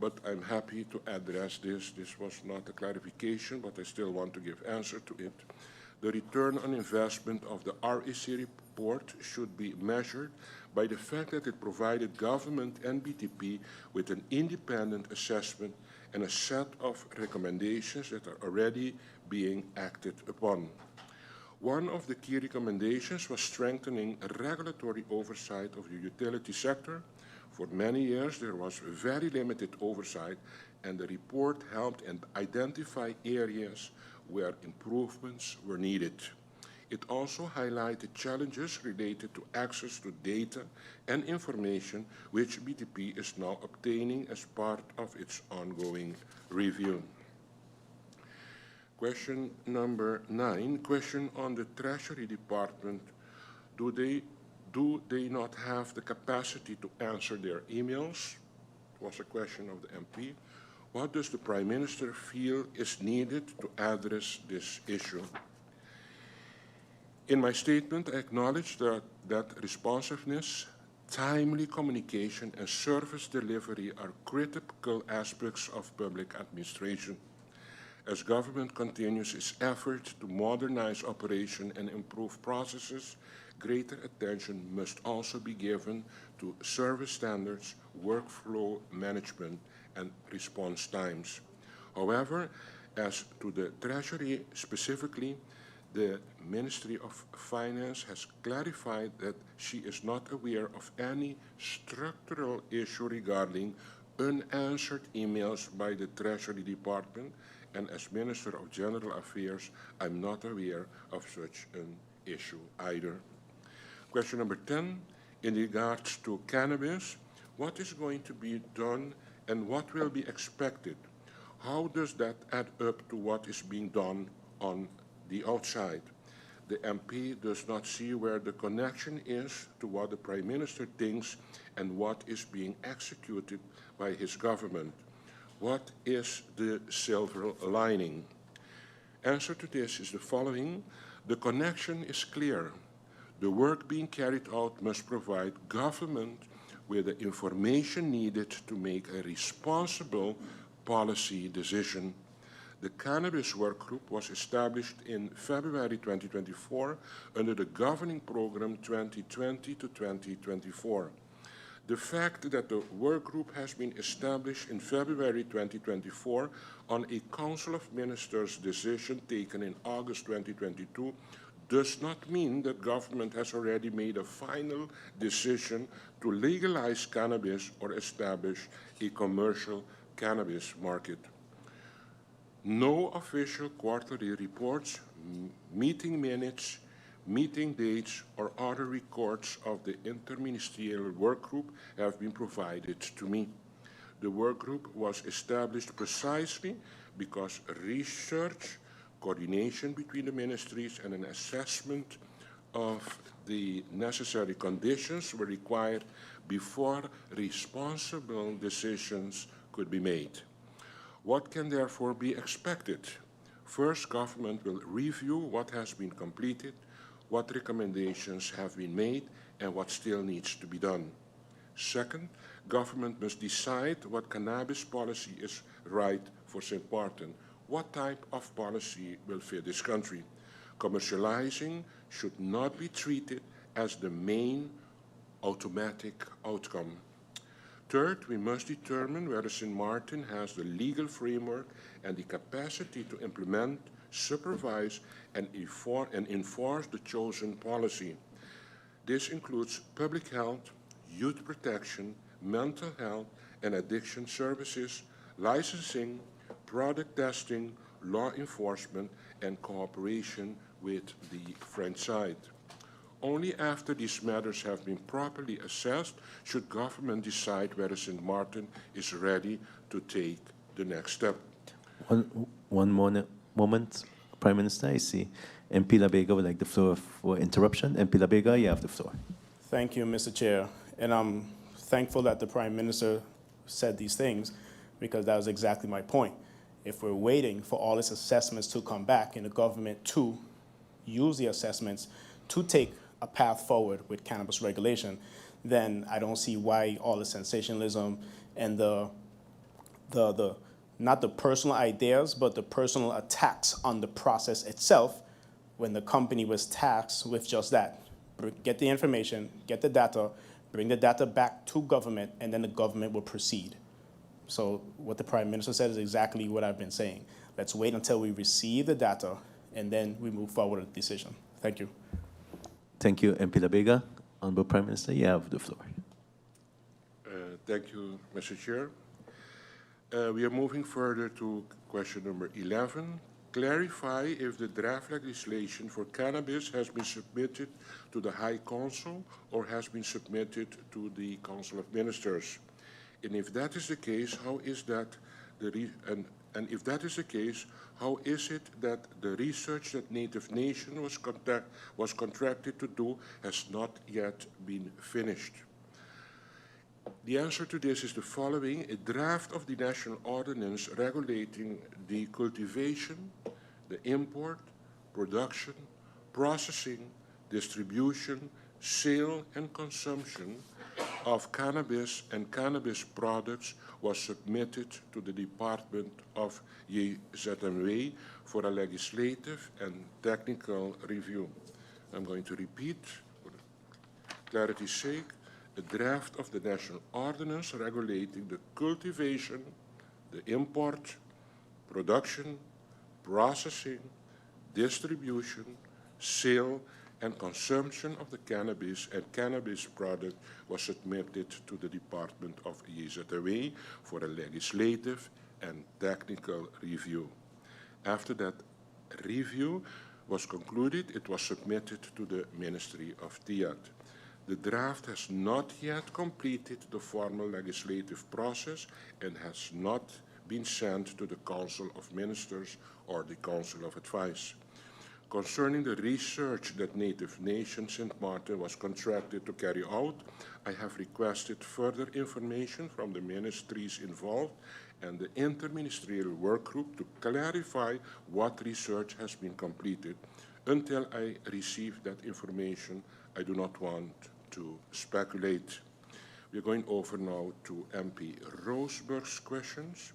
Q: but I'm happy to address this. This was not a clarification, but I still want to give answer to it. The return on investment of the RAC report should be measured by the fact that it provided government and BTP with an independent assessment and a set of recommendations that are already being acted upon. One of the key recommendations was strengthening regulatory oversight of the utility sector. For many years, there was very limited oversight, and the report helped identify areas where improvements were needed. It also highlighted challenges related to access to data and information, which BTP is now obtaining as part of its ongoing review. Question number 9, question on the Treasury Department. Do they not have the capacity to answer their emails? It was a question of the MP. What does the Prime Minister feel is needed to address this issue? In my statement, I acknowledge that responsiveness, timely communication, and service delivery are critical aspects of public administration. As government continues its effort to modernize operation and improve processes, greater attention must also be given to service standards, workflow management, and response times. However, as to the Treasury specifically, the Ministry of Finance has clarified that she is not aware of any structural issue regarding unanswered emails by the Treasury Department, and as Minister of General Affairs, I'm not aware of such an issue either. Question number 10, in regards to cannabis, what is going to be done and what will be expected? How does that add up to what is being done on the outside? The MP does not see where the connection is to what the Prime Minister thinks and what is being executed by his government. What is the silver lining? Answer to this is the following. The connection is clear. The work being carried out must provide government with the information needed to make a responsible policy decision. The Cannabis Work Group was established in February 2024 under the governing program 2020 to 2024. The fact that the work group has been established in February 2024 on a Council of Ministers decision taken in August 2022 does not mean that government has already made a final decision to legalize cannabis or establish a commercial cannabis market. No official quarterly reports, meeting minutes, meeting dates, or other records of the interministerial work group have been provided to me. The work group was established precisely because research, coordination between the ministries, and an assessment of the necessary conditions were required before responsible decisions could be made. What can therefore be expected? First, government will review what has been completed, what recommendations have been made, and what still needs to be done. Second, government must decide what cannabis policy is right for Sint Maarten. What type of policy will fit this country? Commercializing should not be treated as the main automatic outcome. Third, we must determine whether Sint Maarten has the legal framework and the capacity to implement, supervise, and enforce the chosen policy. This includes public health, youth protection, mental health and addiction services, licensing, product testing, law enforcement, and cooperation with the French side. Only after these matters have been properly assessed should government decide whether Sint Maarten is ready to take the next step.
A: One moment, Prime Minister, I see MP Labega would like the floor for interruption. MP Labega, you have the floor.
J: Thank you, Mr. Chair. And I'm thankful that the Prime Minister said these things because that was exactly my point. If we're waiting for all its assessments to come back and the government to use the assessments to take a path forward with cannabis regulation, then I don't see why all the sensationalism and the not the personal ideas, but the personal attacks on the process itself when the company was tasked with just that. Get the information, get the data, bring the data back to government, and then the government will proceed. So what the Prime Minister said is exactly what I've been saying. Let's wait until we receive the data, and then we move forward with the decision. Thank you.
A: Thank you, MP Labega. Honorable Prime Minister, you have the floor.
Q: Thank you, Mr. Chair. We are moving further to question number 11. Clarify if the draft legislation for cannabis has been submitted to the High Council or has been submitted to the Council of Ministers. And if that is the case, how is that and if that is the case, how is it that the research that Native Nation was contracted to do has not yet been finished? The answer to this is the following. A draft of the National Ordinance regulating the cultivation, the import, production, processing, distribution, sale, and consumption of cannabis and cannabis products was submitted to the Department of JZMW for a legislative and technical review. I'm going to repeat, for clarity's sake, a draft of the National Ordinance regulating the cultivation, the import, production, processing, distribution, sale, and consumption of the cannabis and cannabis product was submitted to the Department of JZMW for a legislative and technical review. After that review was concluded, it was submitted to the Ministry of Fiat. The draft has not yet completed the formal legislative process and has not been sent to the Council of Ministers or the Council of Advice. Concerning the research that Native Nation Sint Maarten was contracted to carry out, I have requested further information from the ministries involved and the interministerial work group to clarify what research has been completed. Until I receive that information, I do not want to speculate. We're going over now to MP Roseberg's questions.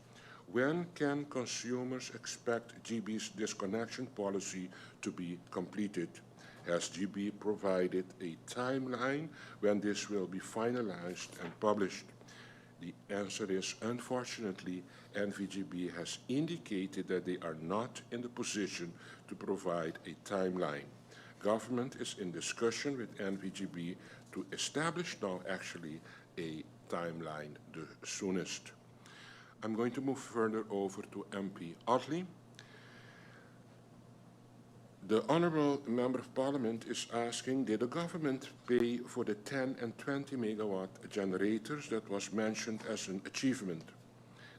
Q: When can consumers expect GB's disconnection policy to be completed? Has GB provided a timeline when this will be finalized and published? The answer is, unfortunately, NVGB has indicated that they are not in the position to provide a timeline. Government is in discussion with NVGB to establish now actually a timeline the soonest. I'm going to move further over to MP Otley. The Honourable Member of Parliament is asking, did the government pay for the 10 and 20 megawatt generators that was mentioned as an achievement?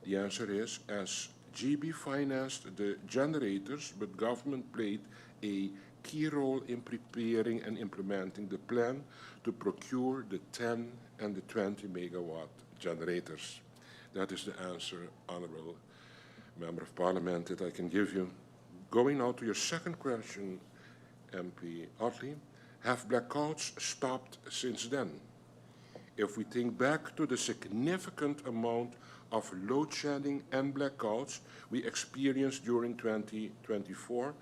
Q: The answer is, as GB financed the generators, but government played a key role in preparing and implementing the plan to procure the 10 and the 20 megawatt generators. That is the answer, Honourable Member of Parliament, that I can give you. Going now to your second question, MP Otley, have blackouts stopped since then? If we think back to the significant amount of load shedding and blackouts we experienced during 2024,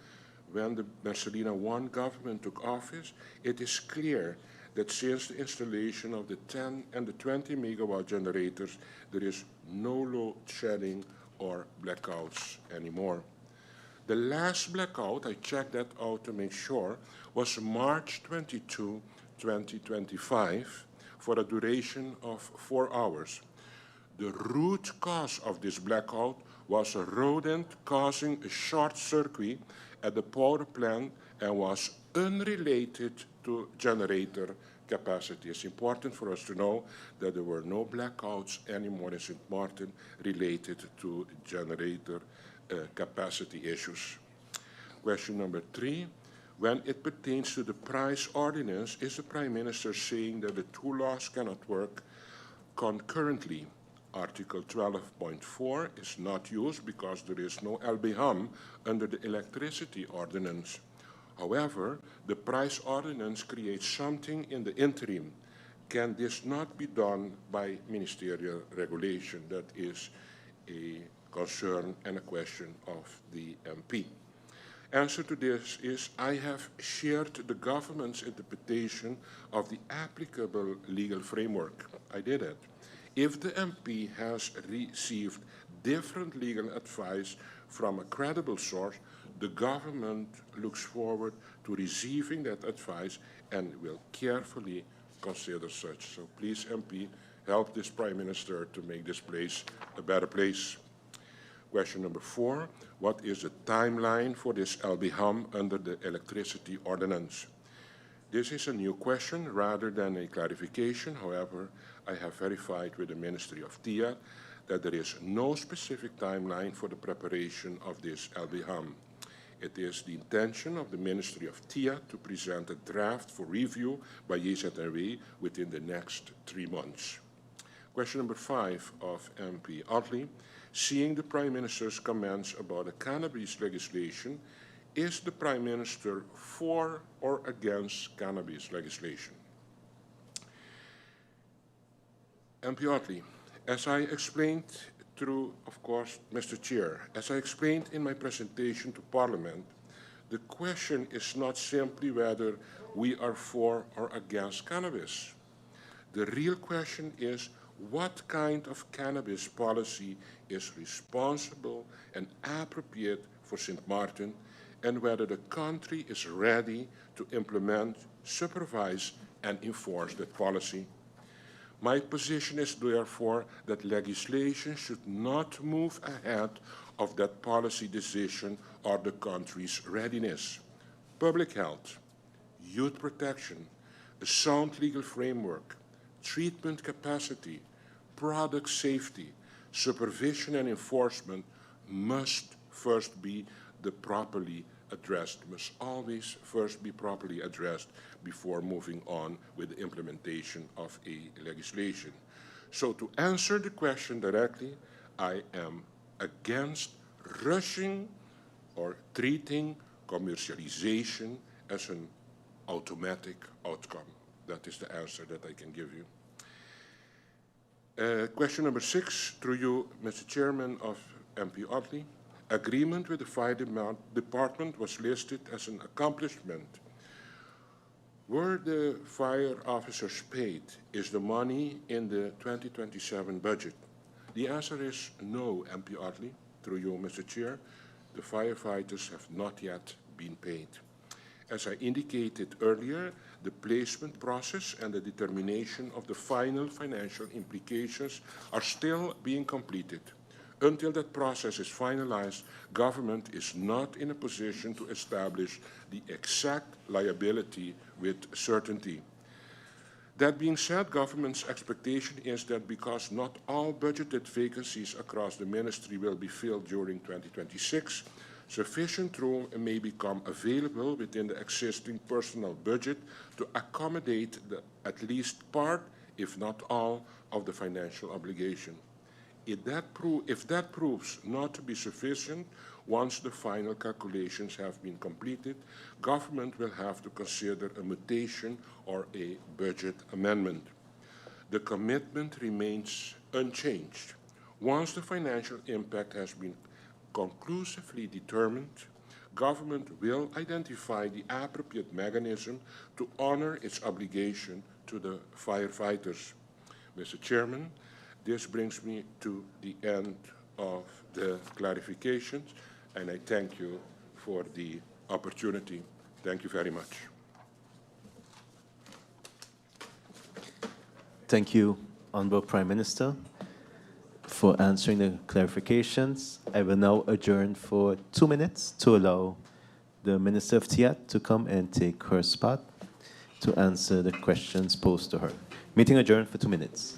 Q: when the Marcelina I government took office, it is clear that since the installation of the 10 and the 20 megawatt generators, there is no load shedding or blackouts anymore. The last blackout, I checked that out to make sure, was March 22, 2025, for a duration of 4 hours. The root cause of this blackout was a rodent causing a short circuit at the power plant and was unrelated to generator capacity. It's important for us to know that there were no blackouts anymore in Sint Maarten related to generator capacity issues. Question number 3, when it pertains to the price ordinance, is the Prime Minister saying that the two laws cannot work concurrently? Article 12.4 is not used because there is no LBHAM under the electricity ordinance. However, the price ordinance creates something in the interim. Can this not be done by ministerial regulation? That is a concern and a question of the MP. Answer to this is, I have shared the government's interpretation of the applicable legal framework. I did it. If the MP has received different legal advice from a credible source, the government looks forward to receiving that advice and will carefully consider such. So please, MP, help this Prime Minister to make this place a better place. Question number 4, what is the timeline for this LBHAM under the electricity ordinance? This is a new question rather than a clarification. However, I have verified with the Ministry of Fiat that there is no specific timeline for the preparation of this LBHAM. It is the intention of the Ministry of Fiat to present a draft for review by JZNW within the next 3 months. Question number 5 of MP Otley. Seeing the Prime Minister's comments about the cannabis legislation, is the Prime Minister for or against cannabis legislation? MP Otley, as I explained through, of course, Mr. Chair, as I explained in my presentation to Parliament, the question is not simply whether we are for or against cannabis. The real question is what kind of cannabis policy is responsible and appropriate for Sint Maarten, and whether the country is ready to implement, supervise, and enforce that policy. My position is therefore that legislation should not move ahead of that policy decision or the country's readiness. Public health, youth protection, a sound legal framework, treatment capacity, product safety, supervision and enforcement must first be must always first be properly addressed before moving on with the implementation of a legislation. So to answer the question directly, I am against rushing or treating commercialization as an automatic outcome. That is the answer that I can give you. Question number 6, through you, Mr. Chairman of MP Otley. Agreement with the fire department was listed as an accomplishment. Were the fire officers paid? Is the money in the 2027 budget? The answer is no, MP Otley, through you, Mr. Chair. The firefighters have not yet been paid. As I indicated earlier, the placement process and the determination of the final financial implications are still being completed. Until that process is finalized, government is not in a position to establish the exact liability with certainty. That being said, government's expectation is that because not all budgeted vacancies across the ministry will be filled during 2026, sufficient room may become available within the existing personnel budget to accommodate at least part, if not all, of the financial obligation. If that proves not to be sufficient, once the final calculations have been completed, government will have to consider a mutation or a budget amendment. The commitment remains unchanged. Once the financial impact has been conclusively determined, government will identify the appropriate mechanism to honor its obligation to the firefighters. Mr. Chairman, this brings me to the end of the clarifications, and I thank you for the opportunity. Thank you very much.
A: Thank you, Honorable Prime Minister, for answering the clarifications. I will now adjourn for 2 minutes to allow the Minister of TIAT to come and take her spot to answer the questions posed to her. Meeting adjourned for 2 minutes.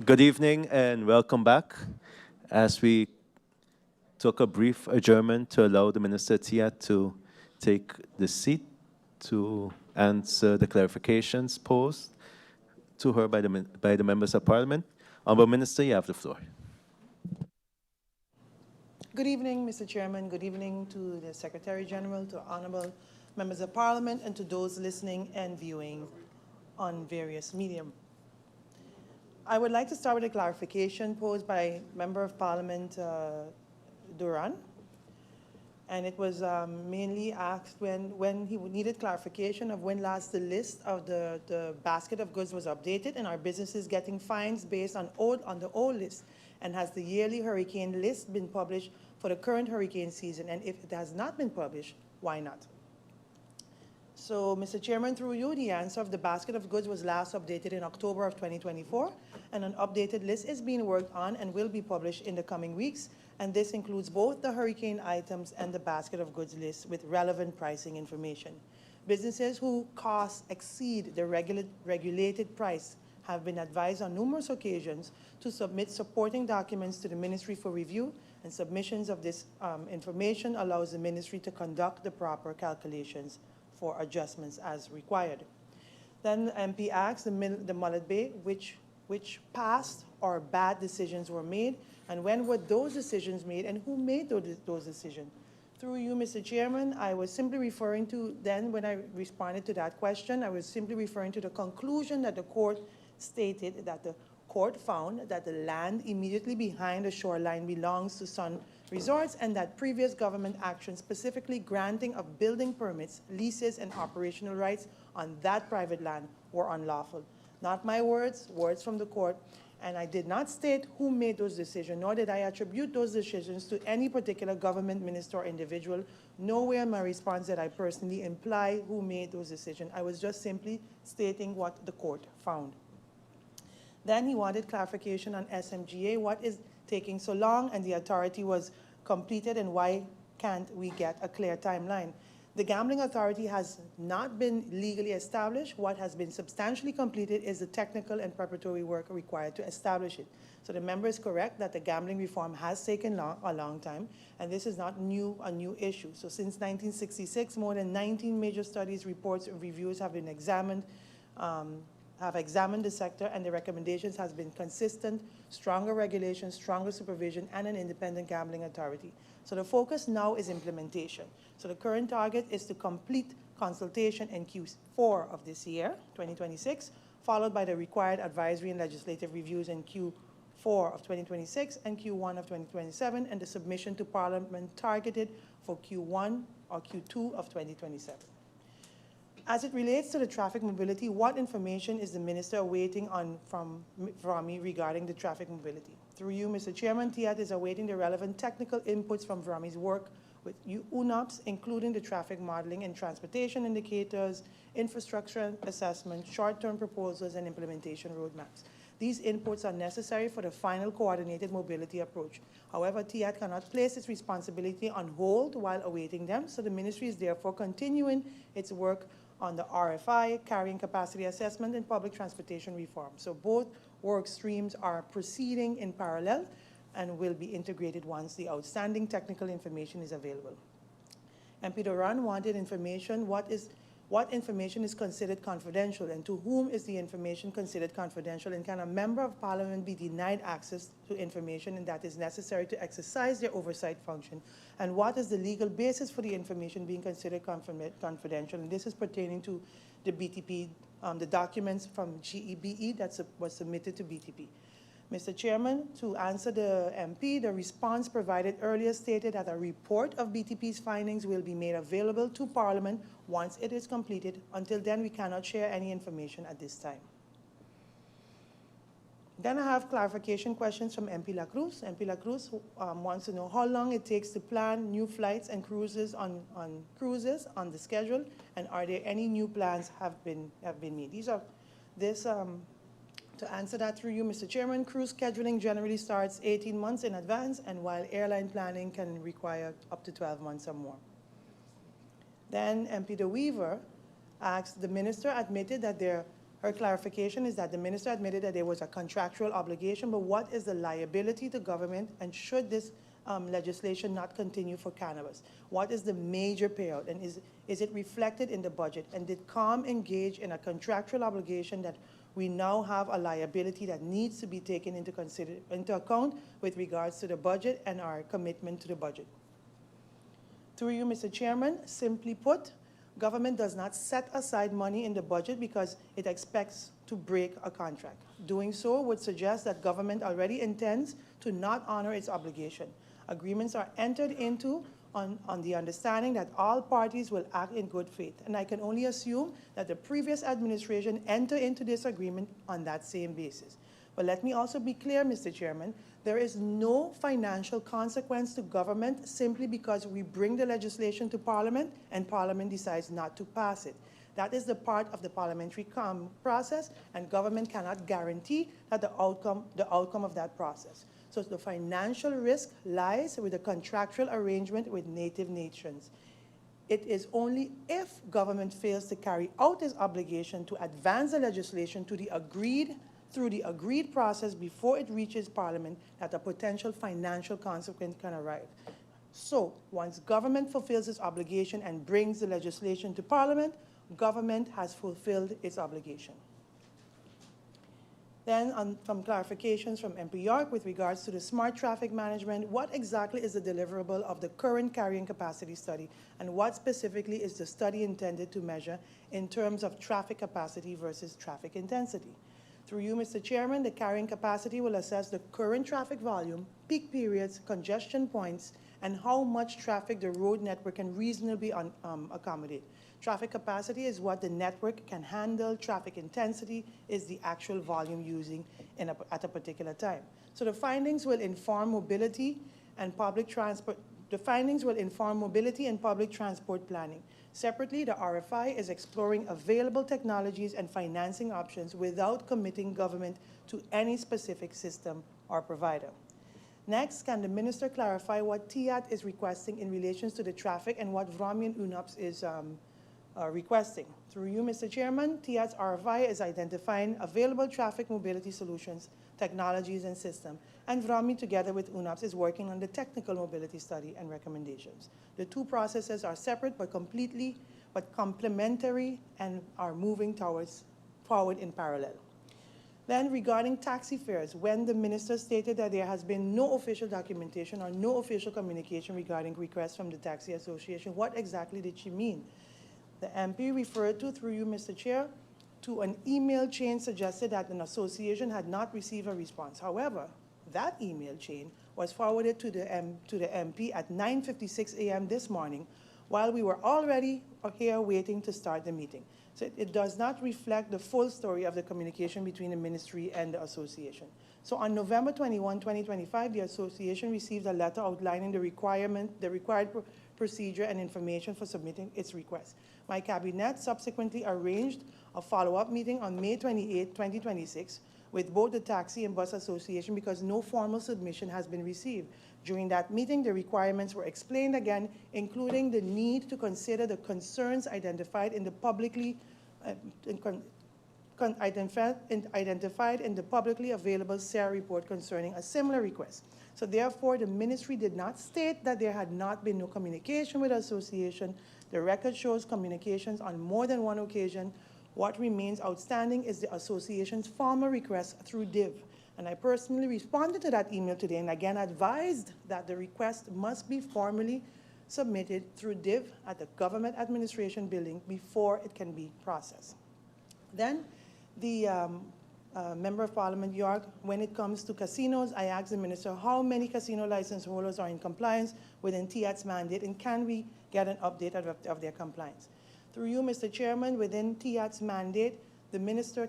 A: Good evening and welcome back. As we took a brief adjournment to allow the Minister Tia to take the seat to answer the clarifications posed to her by the members of Parliament. Honourable Minister, you have the floor.
B: Good evening, Mr. Chairman. Good evening to the Secretary General, to honorable members of Parliament, and to those listening and viewing on various medium. I would like to start with a clarification posed by Member of Parliament Duran. And it was mainly asked when he needed clarification of when last the list of the basket of goods was updated and are businesses getting fines based on the old list, and has the yearly hurricane list been published for the current hurricane season, and if it has not been published, why not? So, Mr. Chairman, through you, the answer of the basket of goods was last updated in October of 2024, and an updated list is being worked on and will be published in the coming weeks, and this includes both the hurricane items and the basket of goods list with relevant pricing information. Businesses whose costs exceed the regulated price have been advised on numerous occasions to submit supporting documents to the Ministry for review, and submissions of this information allows the Ministry to conduct the proper calculations for adjustments as required. Then the MP asks the Mullet Bay which past or bad decisions were made, and when were those decisions made, and who made those decisions? Through you, Mr. Chairman, I was simply referring to, then when I responded to that question, I was simply referring to the conclusion that the court stated that the court found that the land immediately behind the shoreline belongs to Sun Resorts, and that previous government action, specifically granting of building permits, leases, and operational rights on that private land, were unlawful. Not my words, words from the court, and I did not state who made those decisions, nor did I attribute those decisions to any particular government minister or individual. Nowhere in my response did I personally imply who made those decisions. I was just simply stating what the court found. Then he wanted clarification on SMGA, what is taking so long, and the authority was completed, and why can't we get a clear timeline? The Gambling Authority has not been legally established. What has been substantially completed is the technical and preparatory work required to establish it. So the member is correct that the gambling reform has taken a long time, and this is not a new issue. So since 1966, more than 19 major studies, reports, and reviews have been examined, have examined the sector, and the recommendations has been consistent, stronger regulation, stronger supervision, and an independent gambling authority. So the focus now is implementation. So the current target is to complete consultation in Q4 of this year, 2026, followed by the required advisory and legislative reviews in Q4 of 2026 and Q1 of 2027, and the submission to Parliament targeted for Q1 or Q2 of 2027. As it relates to the traffic mobility, what information is the Minister awaiting from VRAMI regarding the traffic mobility? Through you, Mr. Chairman, TIAT is awaiting the relevant technical inputs from VRAMI's work with UNOPS, including the traffic modeling and transportation indicators, infrastructure assessment, short-term proposals, and implementation roadmaps. These inputs are necessary for the final coordinated mobility approach. However, TIAT cannot place its responsibility on hold while awaiting them, so the Ministry is therefore continuing its work on the RFI, carrying capacity assessment, and public transportation reform. So both work streams are proceeding in parallel and will be integrated once the outstanding technical information is available. MP Duran wanted information, what information is considered confidential, and to whom is the information considered confidential, and can a member of Parliament be denied access to information and that is necessary to exercise their oversight function, and what is the legal basis for the information being considered confidential, and this is pertaining to the BTP, the documents from GEBE that was submitted to BTP. Mr. Chairman, to answer the MP, the response provided earlier stated that a report of BTP's findings will be made available to Parliament once it is completed. Until then, we cannot share any information at this time. Then I have clarification questions from MP La Cruz. MP La Cruz wants to know how long it takes to plan new flights and cruises on the schedule, and are there any new plans have been made? To answer that through you, Mr. Chairman, cruise scheduling generally starts 18 months in advance, and while airline planning can require up to 12 months or more. Then MP De Weaver asked, the Minister admitted that there Her clarification is that the minister admitted that there was a contractual obligation, but what is the liability to government, and should this legislation not continue for cannabis? What is the major payout, and is it reflected in the budget? And did COM engage in a contractual obligation that we now have a liability that needs to be taken into account with regards to the budget and our commitment to the budget? Through you, Mr. Chairman, simply put, government does not set aside money in the budget because it expects to break a contract. Doing so would suggest that government already intends to not honor its obligation. Agreements are entered into on the understanding that all parties will act in good faith, and I can only assume that the previous administration entered into this agreement on that same basis. But let me also be clear, Mr. Chairman, there is no financial consequence to government simply because we bring the legislation to Parliament and Parliament decides not to pass it. That is the part of the parliamentary process, and government cannot guarantee that the outcome of that process. So the financial risk lies with the contractual arrangement with native nations. It is only if government fails to carry out its obligation to advance the legislation through the agreed process before it reaches Parliament that a potential financial consequence can arrive. So once government fulfills its obligation and brings the legislation to Parliament, government has fulfilled its obligation. Then some clarifications from MP York with regards to the smart traffic management. What exactly is the deliverable of the current carrying capacity study, and what specifically is the study intended to measure in terms of traffic capacity versus traffic intensity? Through you, Mr. Chairman, the carrying capacity will assess the current traffic volume, peak periods, congestion points, and how much traffic the road network can reasonably accommodate. Traffic capacity is what the network can handle. Traffic intensity is the actual volume using at a particular time. So the findings will inform mobility and public transport. The findings will inform mobility and public transport planning. Separately, the RFI is exploring available technologies and financing options without committing government to any specific system or provider. Next, can the minister clarify what TIAT is requesting in relation to the traffic and what VROMI and UNOPS is requesting? Through you, Mr. Chairman, TIAT's RFI is identifying available traffic mobility solutions, technologies, and systems, and VROMI, together with UNOPS, is working on the technical mobility study and recommendations. The two processes are separate but complementary and are moving forward in parallel. Then regarding taxi fares, when the minister stated that there has been no official documentation or no official communication regarding requests from the Taxi Association, what exactly did she mean? The MP referred to, through you, Mr. Chair, to an email chain suggested that an association had not received a response. However, that email chain was forwarded to the MP at 9:56 a.m. this morning while we were already here waiting to start the meeting. So it does not reflect the full story of the communication between the ministry and the association. So on November 21, 2025, the association received a letter outlining the required procedure and information for submitting its request. My cabinet subsequently arranged a follow-up meeting on May 28, 2026, with both the Taxi and Bus Association because no formal submission has been received. During that meeting, the requirements were explained again, including the need to consider the concerns identified in the publicly identified in the publicly available SARE report concerning a similar request. So therefore, the ministry did not state that there had not been no communication with the association. The record shows communications on more than one occasion. What remains outstanding is the association's formal request through DIV. And I personally responded to that email today and again advised that the request must be formally submitted through DIV at the government administration building before it can be processed. Then the Member of Parliament York, when it comes to casinos, I asked the minister how many casino license holders are in compliance within TIAT's mandate, and can we get an update of their compliance? Through you, Mr. Chairman, within TIAT's mandate, the minister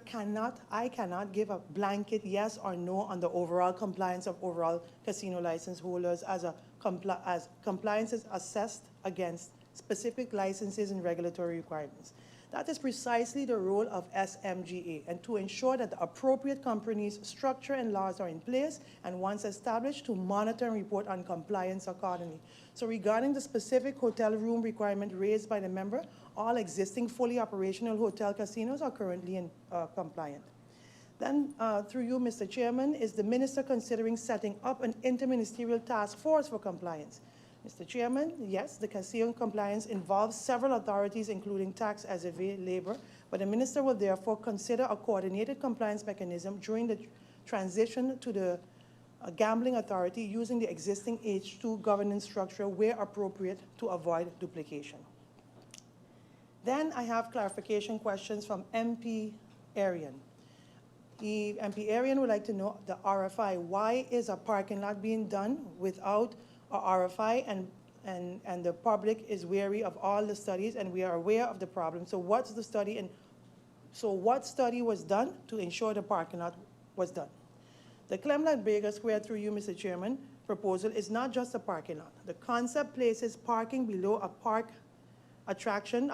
B: I cannot give a blanket yes or no on the overall compliance of overall casino license holders as compliance is assessed against specific licenses and regulatory requirements. That is precisely the role of SMGA, and to ensure that the appropriate companies' structure and laws are in place, and once established, to monitor and report on compliance accordingly. So regarding the specific hotel room requirement raised by the member, all existing fully operational hotel casinos are currently in compliant. Then, through you, Mr. Chairman, is the minister considering setting up an interministerial task force for compliance? Mr. Chairman, yes, the casino compliance involves several authorities, including tax, SFA, labor, but the minister will therefore consider a coordinated compliance mechanism during the transition to the gambling authority using the existing H2 governance structure where appropriate to avoid duplication. Then I have clarification questions from MP Arian. MP Arian would like to know the RFI. Why is a parking lot being done without a RFI, and the public is wary of all the studies and we are aware of the problem? So what's the study, and so what study was done to ensure the parking lot was done? The Clemland Baker Square, through you, Mr. Chairman, proposal is not just a parking lot. The concept places parking below a park attraction.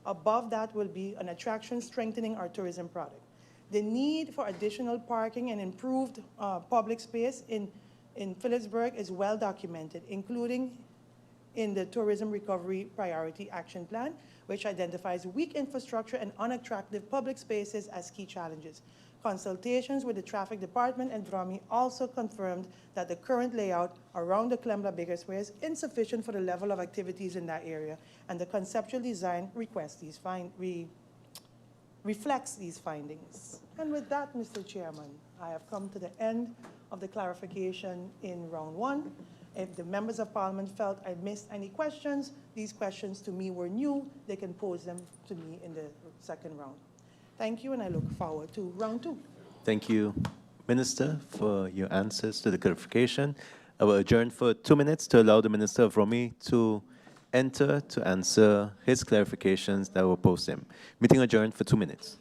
B: Above that will be an attraction strengthening our tourism product. The need for additional parking and improved public space in Phillipsburg is well documented, including in the Tourism Recovery Priority Action Plan, which identifies weak infrastructure and unattractive public spaces as key challenges. Consultations with the Traffic Department and VROMI also confirmed that the current layout around the Clemla Baker Square is insufficient for the level of activities in that area, and the conceptual design reflects these findings. And with that, Mr. Chairman, I have come to the end of the clarification in round one. If the members of parliament felt I missed any questions, these questions to me were new, they can pose them to me in the second round. Thank you, and I look forward to round two.
A: Thank you, Minister, for your answers to the clarification. I will adjourn for 2 minutes to allow the Minister of Romi to enter to answer his clarifications that were posed to him. Meeting adjourned for 2 minutes.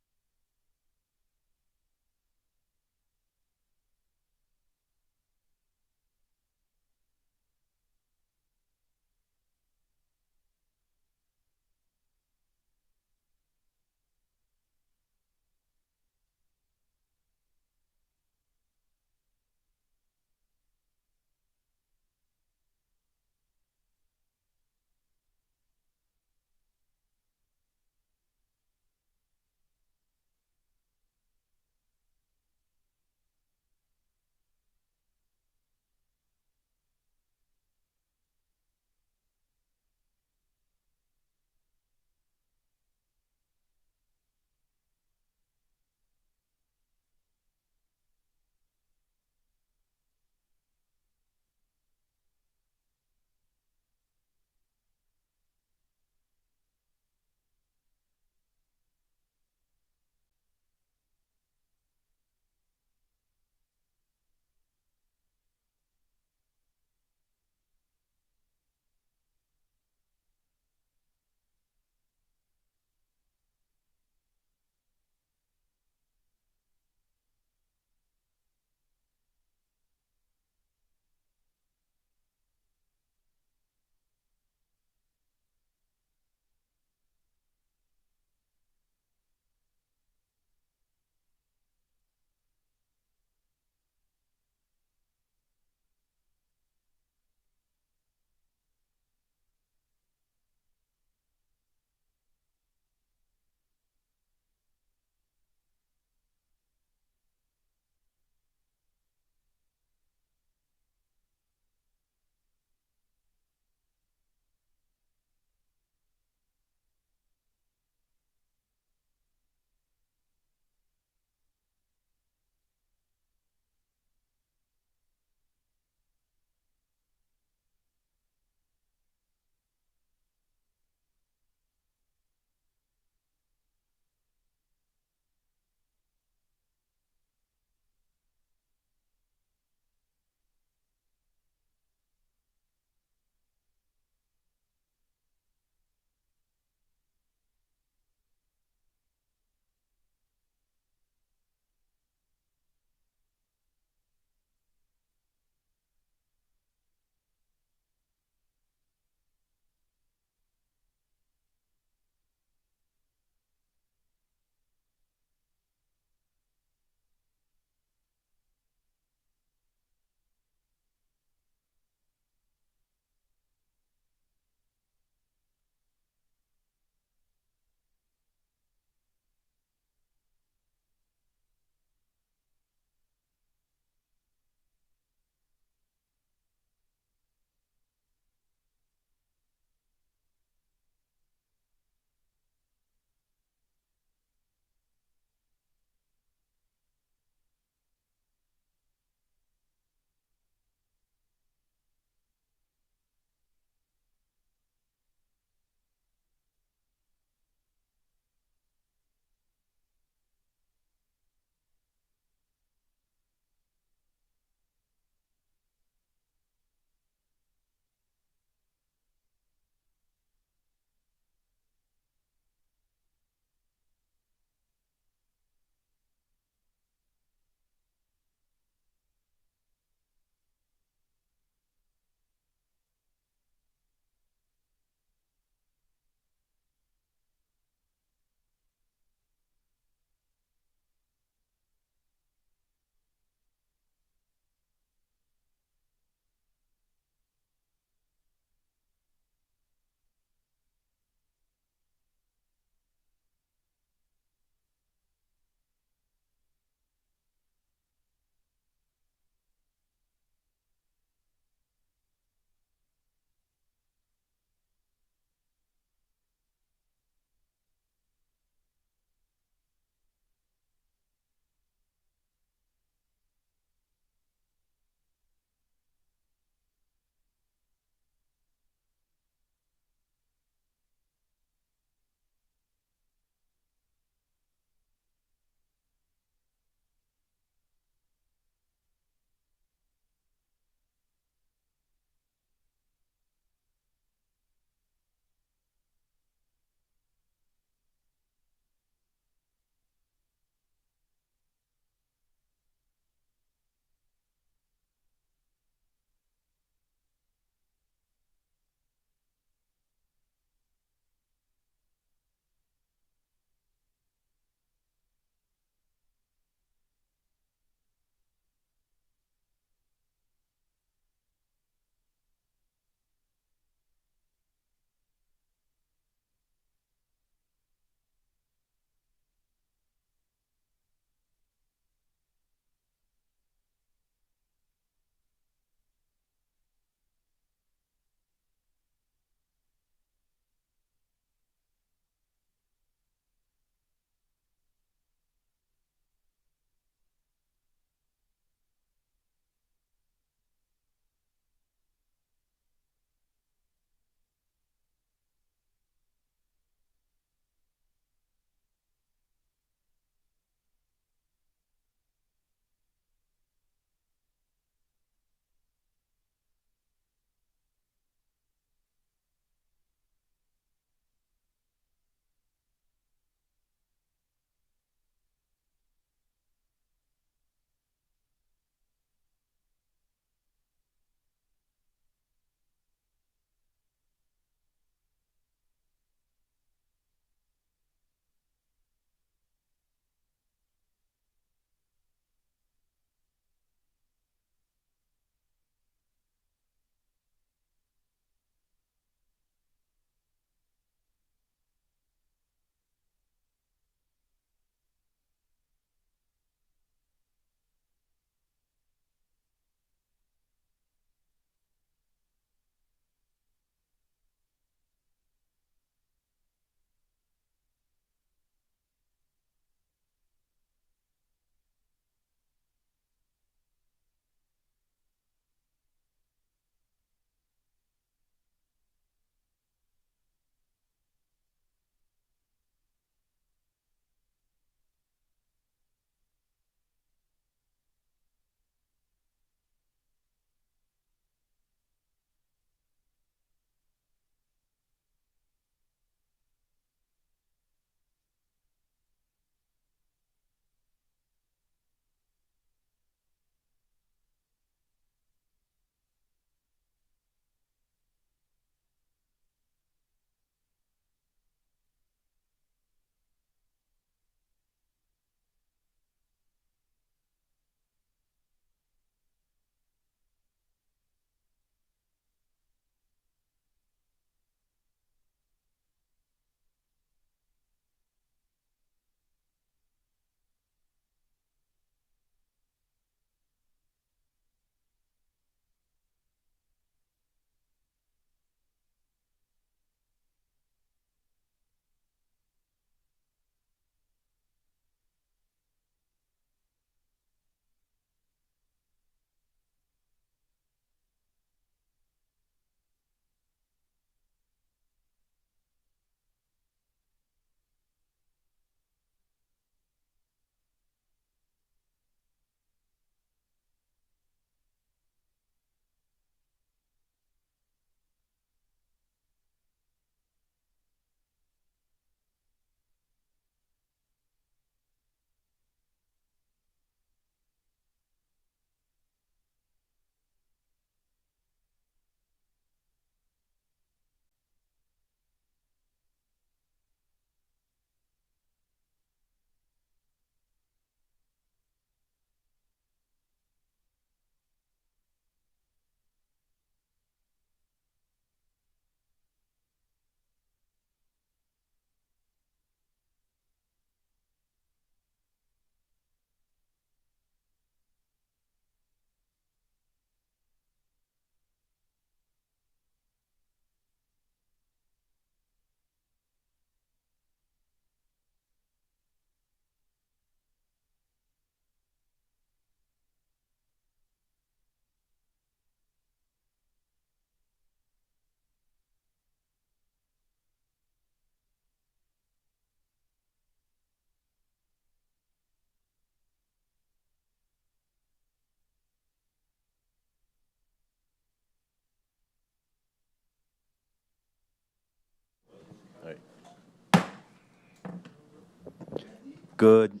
A: Good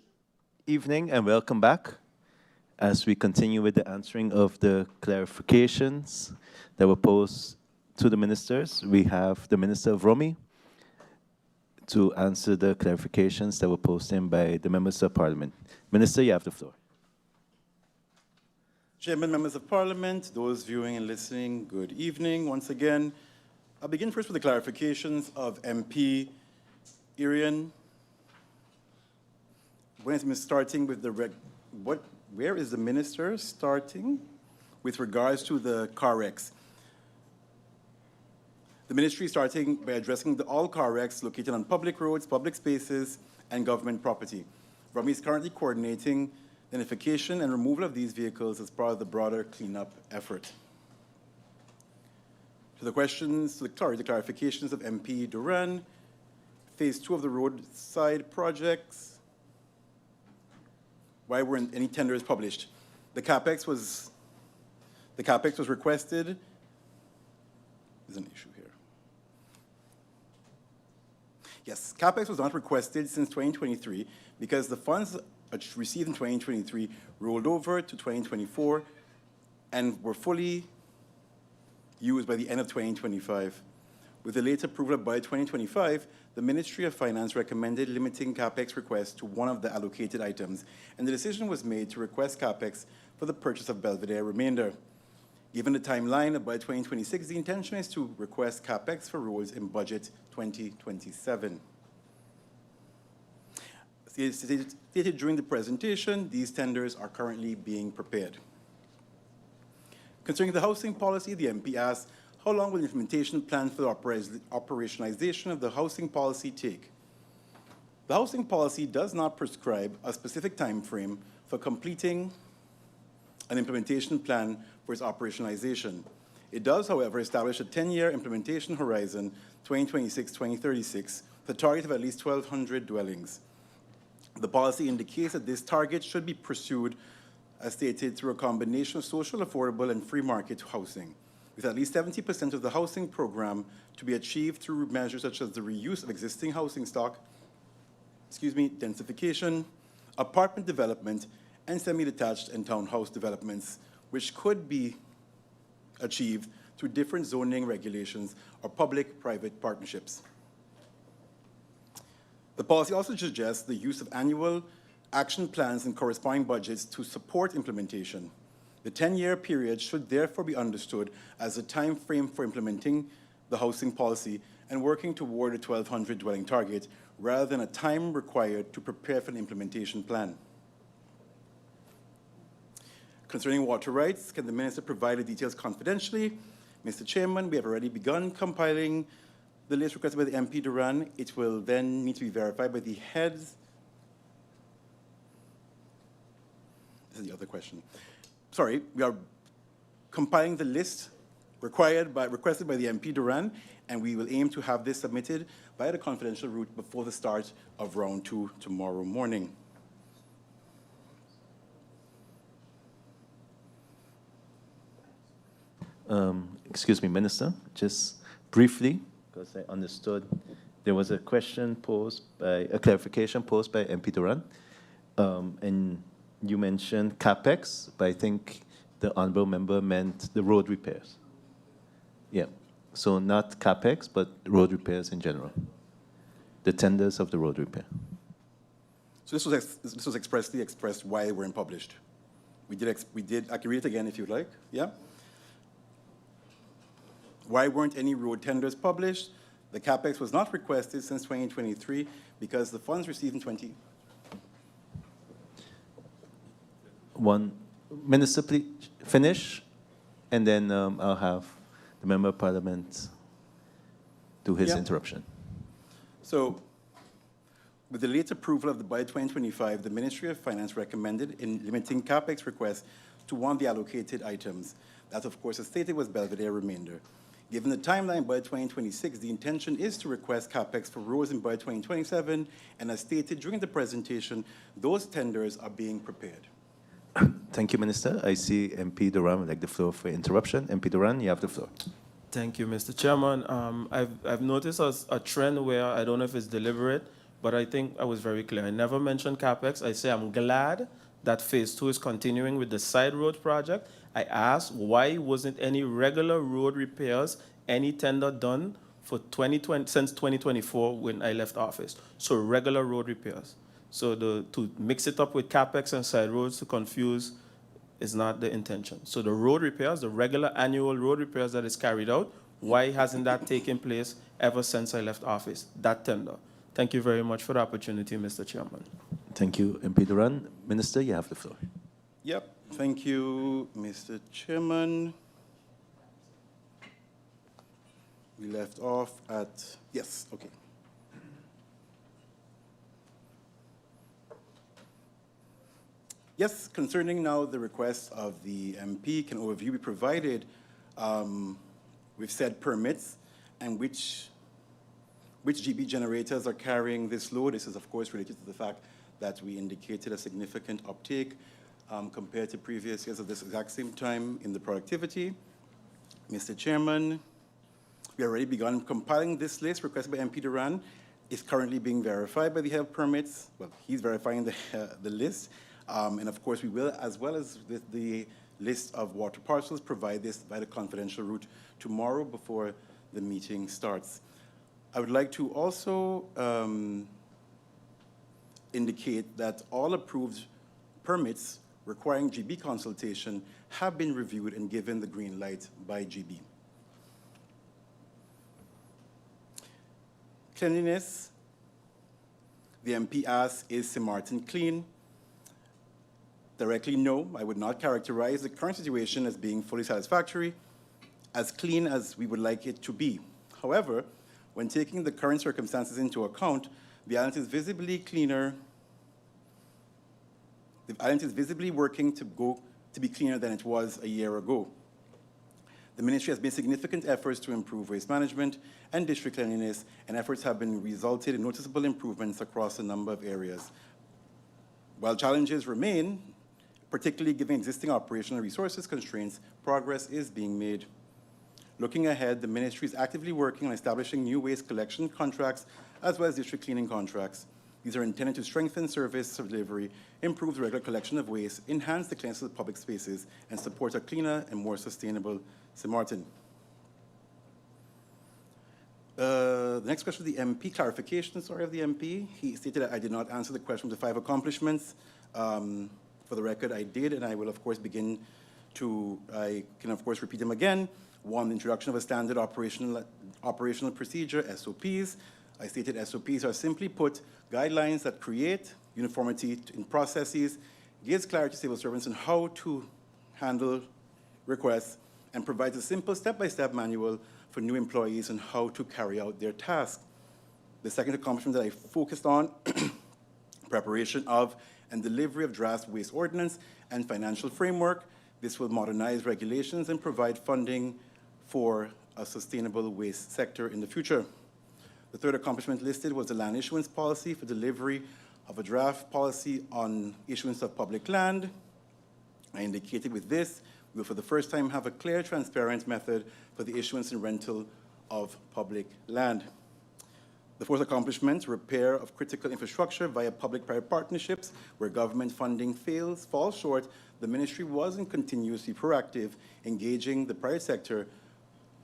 A: evening and welcome back. As we continue with the answering of the clarifications that were posed to the ministers, we have the Minister of Romy to answer the clarifications that were posed in by the members of Parliament. Minister, you have the floor.
P: Chairman, members of Parliament, those viewing and listening, good evening once again. I'll begin first with the clarifications of MP Irian. When is starting with the where is the minister starting with regards to the car wrecks? The ministry is starting by addressing all car wrecks located on public roads, public spaces, and government property. ROMI is currently coordinating identification and removal of these vehicles as part of the broader cleanup effort. To the questions, the clarifications of MP Duran, phase 2 of the roadside projects. Why weren't any tenders published? The capex was requested. There's an issue here. Yes, capex was not requested since 2023 because the funds received in 2023 rolled over to 2024 and were fully used by the end of 2025. With the late approval by 2025, the Ministry of Finance recommended limiting capex requests to one of the allocated items, and the decision was made to request capex for the purchase of Belvedere remainder. Given the timeline by 2026, the intention is to request capex for roads in budget 2027. Stated during the presentation, these tenders are currently being prepared. Concerning the housing policy, the MP asked, how long will the implementation plan for the operationalization of the housing policy take? The housing policy does not prescribe a specific time frame for completing an implementation plan for its operationalization. It does, however, establish a 10-year implementation horizon, 2026-2036, with a target of at least 1,200 dwellings. The policy indicates that this target should be pursued, as stated, through a combination of social, affordable, and free market housing, with at least 70% of the housing program to be achieved through measures such as the reuse of existing housing stock, densification, apartment development, and semi-detached and townhouse developments, which could be achieved through different zoning regulations or public-private partnerships. The policy also suggests the use of annual action plans and corresponding budgets to support implementation. The 10-year period should therefore be understood as a time frame for implementing the housing policy and working toward a 1,200 dwelling target, rather than a time required to prepare for an implementation plan. Concerning water rights, can the minister provide the details confidentially? Mr. Chairman, we have already begun compiling the list requested by the MP Duran. It will then need to be verified by the heads. This is the other question. Sorry, we are compiling the list requested by the MP Duran, and we will aim to have this submitted via the confidential route before the start of round 2 tomorrow morning.
A: Excuse me, Minister, just briefly, because I understood there was a question posed by, a clarification posed by MP Duran, and you mentioned CAPEX, but I think the honorable member meant the road repairs. Yeah, so not CAPEX, but road repairs in general, the tenders of the road repair.
P: So this was expressly expressed why they weren't published. We did, I can read it again if you'd like, yeah? Why weren't any road tenders published? The CAPEX was not requested since 2023 because the funds received in
A: Minister, please finish, and then I'll have the Member of Parliament do his interruption.
P: So, with the late approval of the budget 2025, the Ministry of Finance recommended in limiting CAPEX requests to one of the allocated items. That, of course, as stated, was Belvedere remainder. Given the timeline by 2026, the intention is to request CAPEX for roads in by 2027, and as stated during the presentation, those tenders are being prepared.
A: Thank you, Minister. I see MP Duran would like the floor for interruption. MP Duran, you have the floor.
C: Thank you, Mr. Chairman. I've noticed a trend where, I don't know if it's deliberate, but I think I was very clear. I never mentioned CapEx. I say I'm glad that phase 2 is continuing with the side road project. I asked why wasn't any regular road repairs, any tender done for 2020, since 2024 when I left office. So regular road repairs. So to mix it up with CapEx and side roads to confuse is not the intention. So the road repairs, the regular annual road repairs that is carried out, why hasn't that taken place ever since I left office? That tender. Thank you very much for the opportunity, Mr. Chairman.
A: Thank you, MP Duran. Minister, you have the floor.
P: Yep, thank you, Mr. Chairman. We left off at, yes, okay. Yes, concerning now the request of the MP, can overview be provided with said permits and which GB generators are carrying this load? This is, of course, related to the fact that we indicated a significant uptake compared to previous years at this exact same time in the productivity. Mr. Chairman, we already begun compiling this list requested by MP Duran. It's currently being verified by the health permits. Well, he's verifying the list. And of course, we will, as well as with the list of water parcels, provide this by the confidential route tomorrow before the meeting starts. I would like to also indicate that all approved permits requiring GB consultation have been reviewed and given the green light by GB. Cleanliness, the MP asks, is Sint Maarten clean? Directly, no. I would not characterize the current situation as being fully satisfactory, as clean as we would like it to be. However, when taking the current circumstances into account, the island is visibly cleaner. The island is visibly working to be cleaner than it was a year ago. The ministry has made significant efforts to improve waste management and district cleanliness, and efforts have been resulted in noticeable improvements across a number of areas. While challenges remain, particularly given existing operational resources constraints, progress is being made. Looking ahead, the ministry is actively working on establishing new waste collection contracts as well as district cleaning contracts. These are intended to strengthen service delivery, improve the regular collection of waste, enhance the cleanliness of public spaces, and support a cleaner and more sustainable Sint Maarten. The next question of the MP, clarification, sorry, of the MP. He stated that I did not answer the question of the 5 accomplishments. For the record, I did, and I will, of course, I can, of course, repeat them again. 1, the introduction of a standard operational procedure, SOPs. I stated SOPs are simply put guidelines that create uniformity in processes, gives clarity to civil servants on how to handle requests, and provides a simple step-by-step manual for new employees on how to carry out their tasks. The second accomplishment that I focused on, preparation of and delivery of draft waste ordinance and financial framework. This will modernize regulations and provide funding for a sustainable waste sector in the future. The third accomplishment listed was the land issuance policy for delivery of a draft policy on issuance of public land. I indicated with this, we will for the first time have a clear, transparent method for the issuance and rental of public land. The fourth accomplishment, repair of critical infrastructure via public-private partnerships where government funding falls short. The ministry was and continues to be proactive, engaging the private sector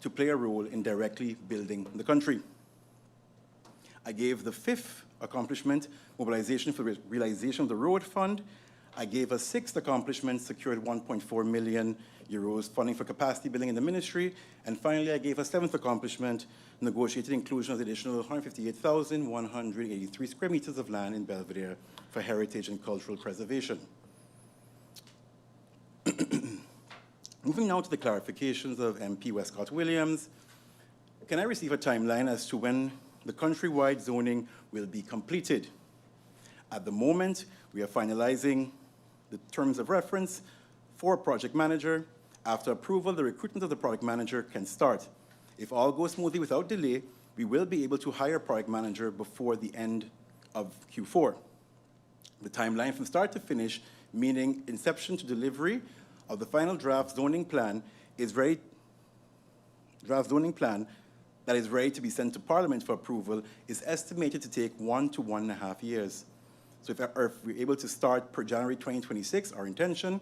P: to play a role in directly building the country. I gave the fifth accomplishment, mobilization for the realization of the road fund. I gave a sixth accomplishment, secured 1.4 million euros funding for capacity building in the ministry. And finally, I gave a seventh accomplishment, negotiated inclusion of the additional 158,183 square meters of land in Belvedere for heritage and cultural preservation. Moving now to the clarifications of MP Westcott Williams. Can I receive a timeline as to when the countrywide zoning will be completed? At the moment, we are finalizing the terms of reference for project manager. After approval, the recruitment of the project manager can start. If all goes smoothly without delay, we will be able to hire a project manager before the end of Q4. The timeline from start to finish, meaning inception to delivery of the final draft zoning plan, that is ready to be sent to Parliament for approval is estimated to take 1 to 1.5 years. So if we're able to start per January 2026, our intention,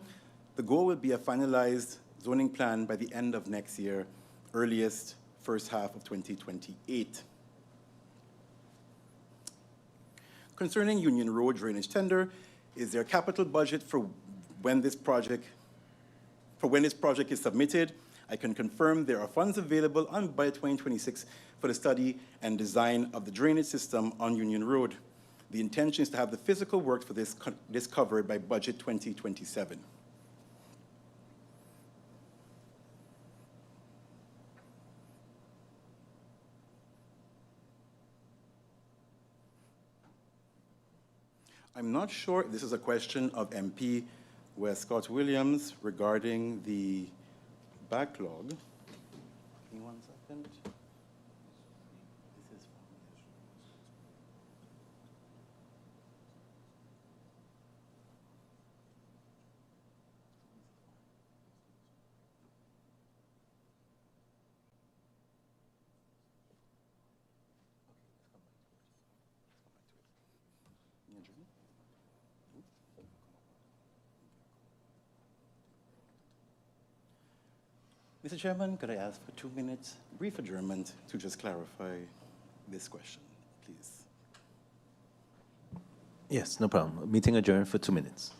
P: the goal will be a finalized zoning plan by the end of next year, earliest first half of 2028. Concerning Union Road drainage tender, is there a capital budget for when this project is submitted? I can confirm there are funds available on budget 2026 for the study and design of the drainage system on Union Road. The intention is to have the physical works for this covered by budget 2027. I'm not sure if this is a question of MP Westcott Williams regarding the backlog. Give me 1 second. This is Mr. Chairman, could I ask for 2 minutes, brief adjournment to just clarify this question, please?
A: Yes, no problem. Meeting adjourned for 2 minutes.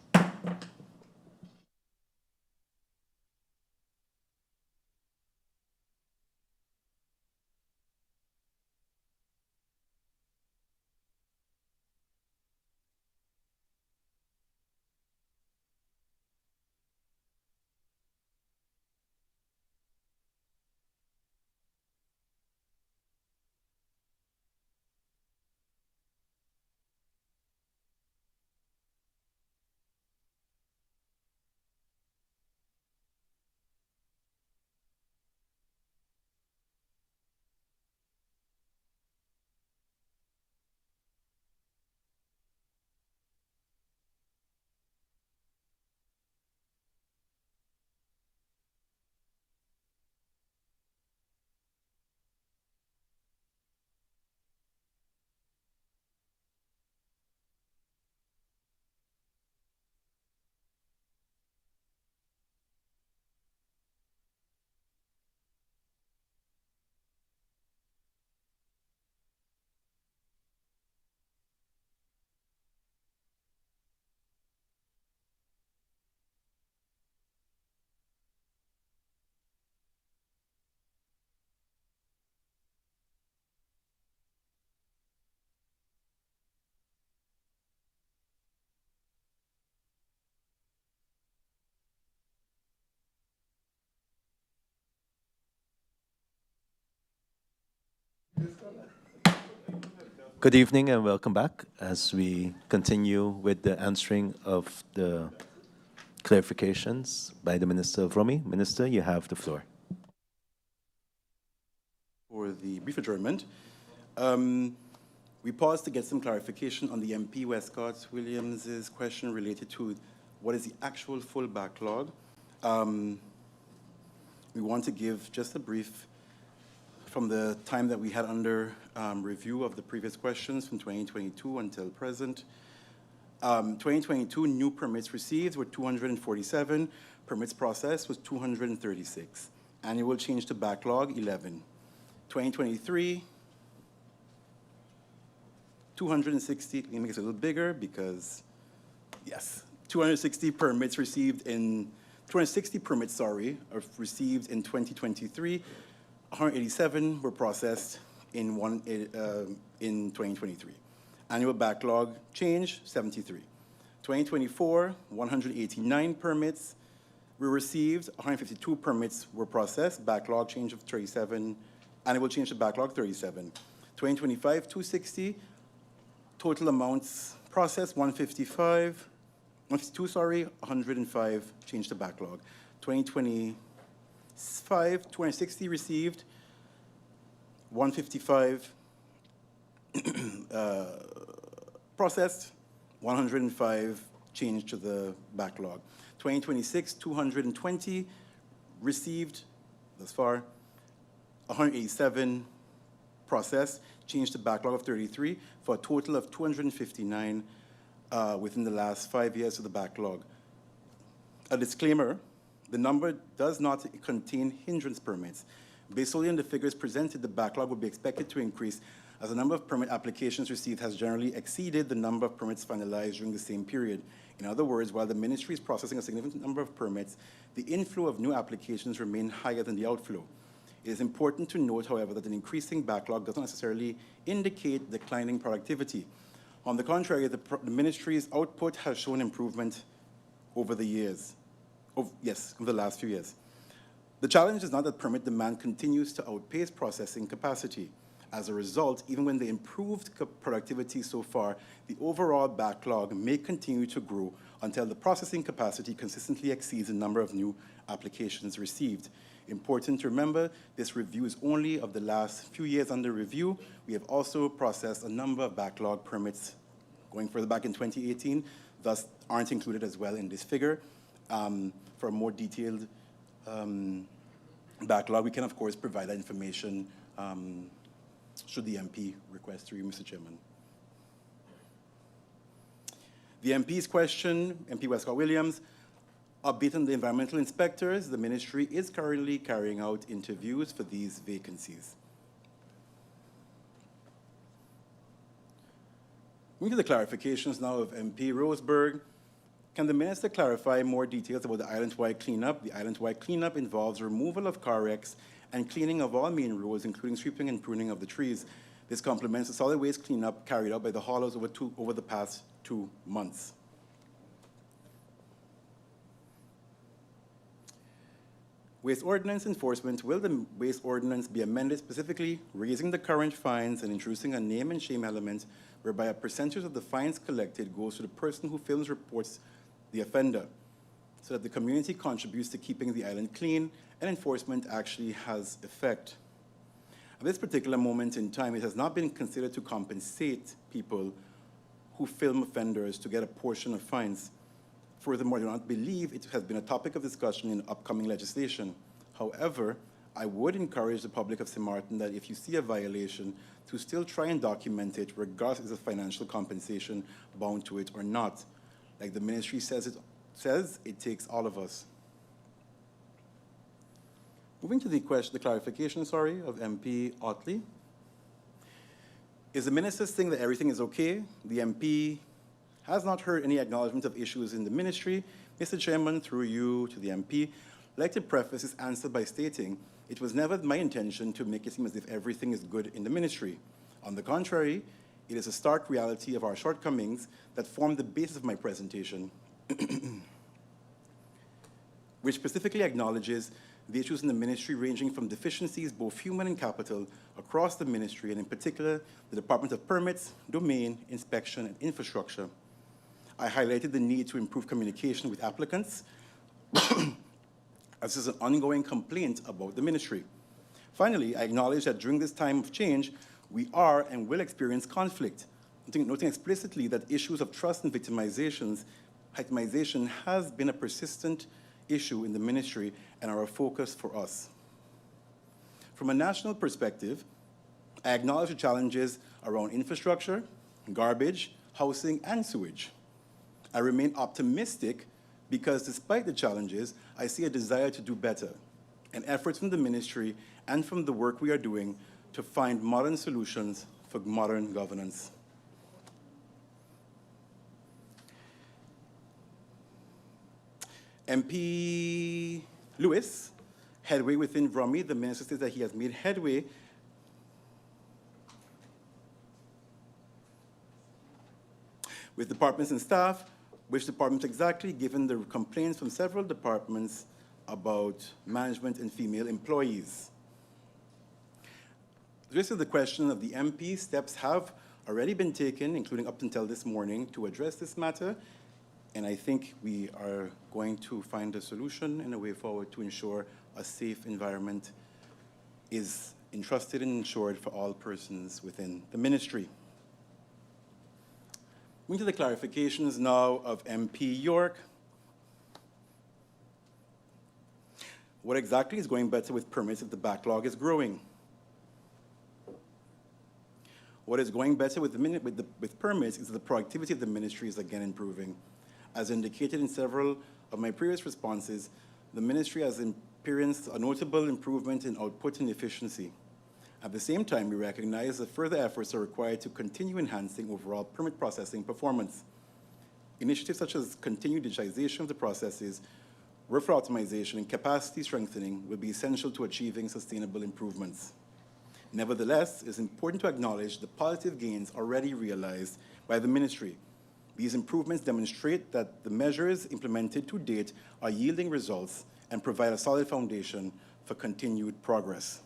A: Good evening and welcome back as we continue with the answering of the clarifications by the Minister of Romy. Minister, you have the floor.
P: For the brief adjournment, we paused to get some clarification on the MP Westcott Williams's question related to what is the actual full backlog. We want to give just a brief from the time that we had under review of the previous questions from 2022 until present. 2022 new permits received were 247, permits processed was 236. Annual change to backlog 11. 2023, 260, let me make it a little bigger because, yes, 260 permits received in, 260 permits, sorry, are received in 2023. 187 were processed in 2023. Annual backlog change, 73. 2024, 189 permits were received, 152 permits were processed, backlog change of 37, annual change to backlog 37. 2025, 260, total amounts processed, 152, sorry, 105 change to backlog. 2025, 260 received, 155 processed, 105 changed to the backlog. 2026, 220 received thus far, 187 process changed the backlog of 33 for a total of 259 within the last 5 years of the backlog. A disclaimer, the number does not contain hindrance permits. Based solely on the figures presented, the backlog would be expected to increase as the number of permit applications received has generally exceeded the number of permits finalized during the same period. In other words, while the ministry is processing a significant number of permits, the inflow of new applications remain higher than the outflow. It is important to note, however, that an increasing backlog does not necessarily indicate declining productivity. On the contrary, the ministry's output has shown improvement over the years. Over the last few years. The challenge is not that permit demand continues to outpace processing capacity. As a result, even when they improved productivity so far, the overall backlog may continue to grow until the processing capacity consistently exceeds the number of new applications received. Important to remember, this review is only of the last few years under review. We have also processed a number of backlog permits going further back in 2018, thus aren't included as well in this figure. For a more detailed backlog, we can of course provide that information should the MP request through you, Mr. Chairman. The MP's question, MP Westcott Williams, update on the environmental inspectors. The ministry is currently carrying out interviews for these vacancies. Moving to the clarifications now of MP Roseberg. Can the minister clarify more details about the island-wide cleanup? The island-wide cleanup involves removal of car wrecks and cleaning of all main roads, including sweeping and pruning of the trees. This complements the solid waste cleanup carried out by the haulers over the past 2 months. Waste ordinance enforcement. Will the waste ordinance be amended, specifically raising the current fines and introducing a name and shame element whereby a percentage of the fines collected goes to the person who films reports the offender, so that the community contributes to keeping the island clean and enforcement actually has effect? At this particular moment in time, it has not been considered to compensate people who film offenders to get a portion of fines. Furthermore, I do not believe it has been a topic of discussion in upcoming legislation. However, I would encourage the public of Sint Maarten that if you see a violation, to still try and document it, regardless of financial compensation bound to it or not. Like the ministry says, it takes all of us. Moving to the clarification, of MP Otley. Is the minister saying that everything is okay? The MP has not heard any acknowledgement of issues in the ministry. Mr. Chairman, through you to the MP, I'd like to preface this answer by stating it was never my intention to make it seem as if everything is good in the ministry. On the contrary, it is a stark reality of our shortcomings that form the basis of my presentation, which specifically acknowledges the issues in the ministry ranging from deficiencies, both human and capital, across the ministry, and in particular, the Department of Permits, Domain, Inspection, and Infrastructure. I highlighted the need to improve communication with applicants, as this is an ongoing complaint about the ministry. Finally, I acknowledge that during this time of change, we are and will experience conflict, noting explicitly that issues of trust and victimization has been a persistent issue in the ministry and are a focus for us. From a national perspective, I acknowledge the challenges around infrastructure, garbage, housing, and sewage. I remain optimistic because despite the challenges, I see a desire to do better, and efforts from the ministry and from the work we are doing to find modern solutions for modern governance. MP Lewis, headway within VROMI. The minister says that he has made headway with departments and staff. Which departments exactly, given the complaints from several departments about management and female employees? This is the question of the MP. Steps have already been taken, including up until this morning, to address this matter. And I think we are going to find a solution and a way forward to ensure a safe environment is entrusted and ensured for all persons within the ministry. Moving to the clarifications now of MP York. What exactly is going better with permits if the backlog is growing? What is going better with permits is that the productivity of the ministry is again improving. As indicated in several of my previous responses, the ministry has experienced a notable improvement in output and efficiency. At the same time, we recognize that further efforts are required to continue enhancing overall permit processing performance. Initiatives such as continued digitization of the processes, workflow optimization, and capacity strengthening will be essential to achieving sustainable improvements. Nevertheless, it is important to acknowledge the positive gains already realized by the ministry. These improvements demonstrate that the measures implemented to date are yielding results and provide a solid foundation for continued progress.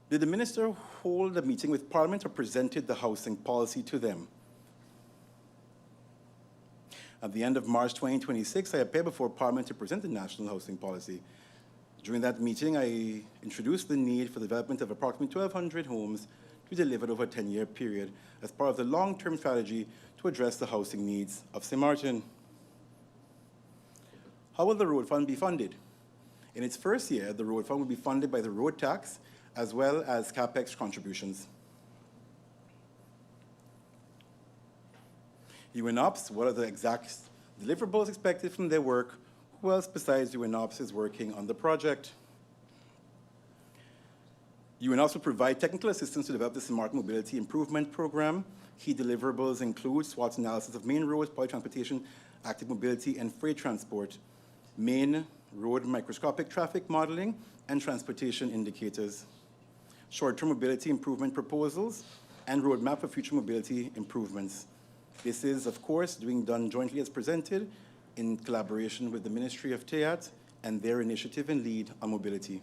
P: Did the minister hold a meeting with Parliament or presented the housing policy to them? At the end of March 2026, I appeared before Parliament to present the National Housing Policy. During that meeting, I introduced the need for the development of approximately 1,200 homes to be delivered over a 10-year period as part of the long-term strategy to address the housing needs of Sint Maarten. How will the road fund be funded? In its first year, the road fund will be funded by the road tax as well as CapEx contributions. UNOPS, what are the exact deliverables expected from their work? Who else besides UNOPS is working on the project? UNOPS will provide technical assistance to develop the Sint Maarten Mobility Improvement Program. Key deliverables include SWOT analysis of main roads, public transportation, active mobility, and freight transport, main road microscopic traffic modeling, and transportation indicators, short-term mobility improvement proposals, and roadmap for future mobility improvements. This is, of course, done jointly as presented in collaboration with the Ministry of TEAT and their initiative and lead on mobility.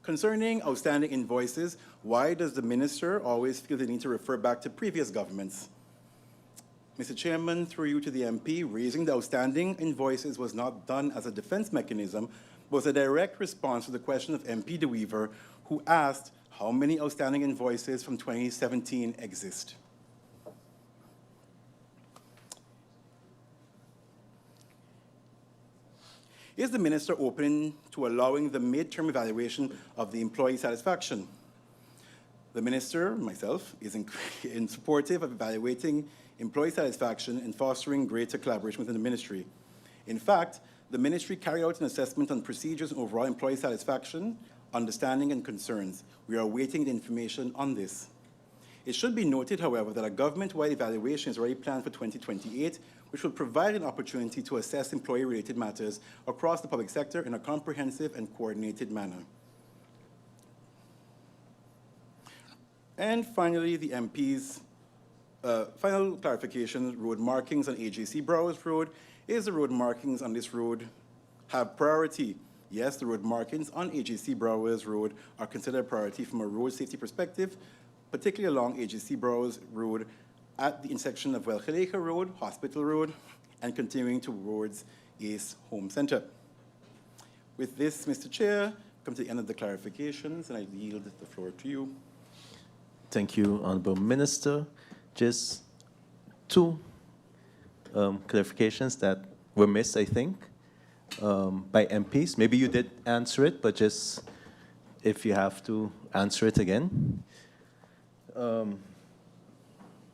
P: Concerning outstanding invoices, why does the minister always feel the need to refer back to previous governments? Mr. Chairman, through you to the MP, raising the outstanding invoices was not done as a defense mechanism, but was a direct response to the question of MP De Wever, who asked how many outstanding invoices from 2017 exist. Is the minister open to allowing the midterm evaluation of the employee satisfaction? The minister, myself, is supportive of evaluating employee satisfaction and fostering greater collaboration within the ministry. In fact, the ministry carried out an assessment on procedures and overall employee satisfaction, understanding, and concerns. We are awaiting the information on this. It should be noted, however, that a government-wide evaluation is already planned for 2028, which will provide an opportunity to assess employee-related matters across the public sector in a comprehensive and coordinated manner. And finally, the MP's final clarification, road markings on AJC Browers Road. Is the road markings on this road have priority? Yes, the road markings on AJC Browers Road are considered a priority from a road safety perspective, particularly along AJC Browers Road at the intersection of Welgelegen Road, Hospital Road, and continuing towards Ace Home Center. With this, Mr. Chair, come to the end of the clarifications, and I yield the floor to you.
A: Thank you, Honorable Minister. Just two clarifications that were missed, I think, by MPs. Maybe you did answer it, but just if you have to answer it again.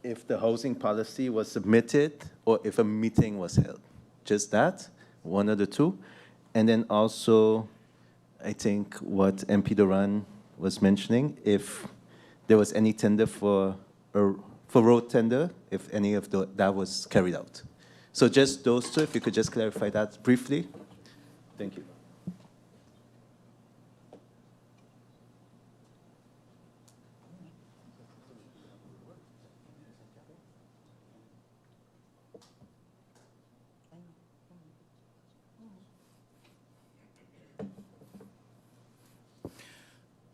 A: If the housing policy was submitted or if a meeting was held. Just that, one of the two. And then also, I think what MP Duran was mentioning, if there was any tender for road tender, if any of that was carried out. So just those two, if you could just clarify that briefly. Thank you.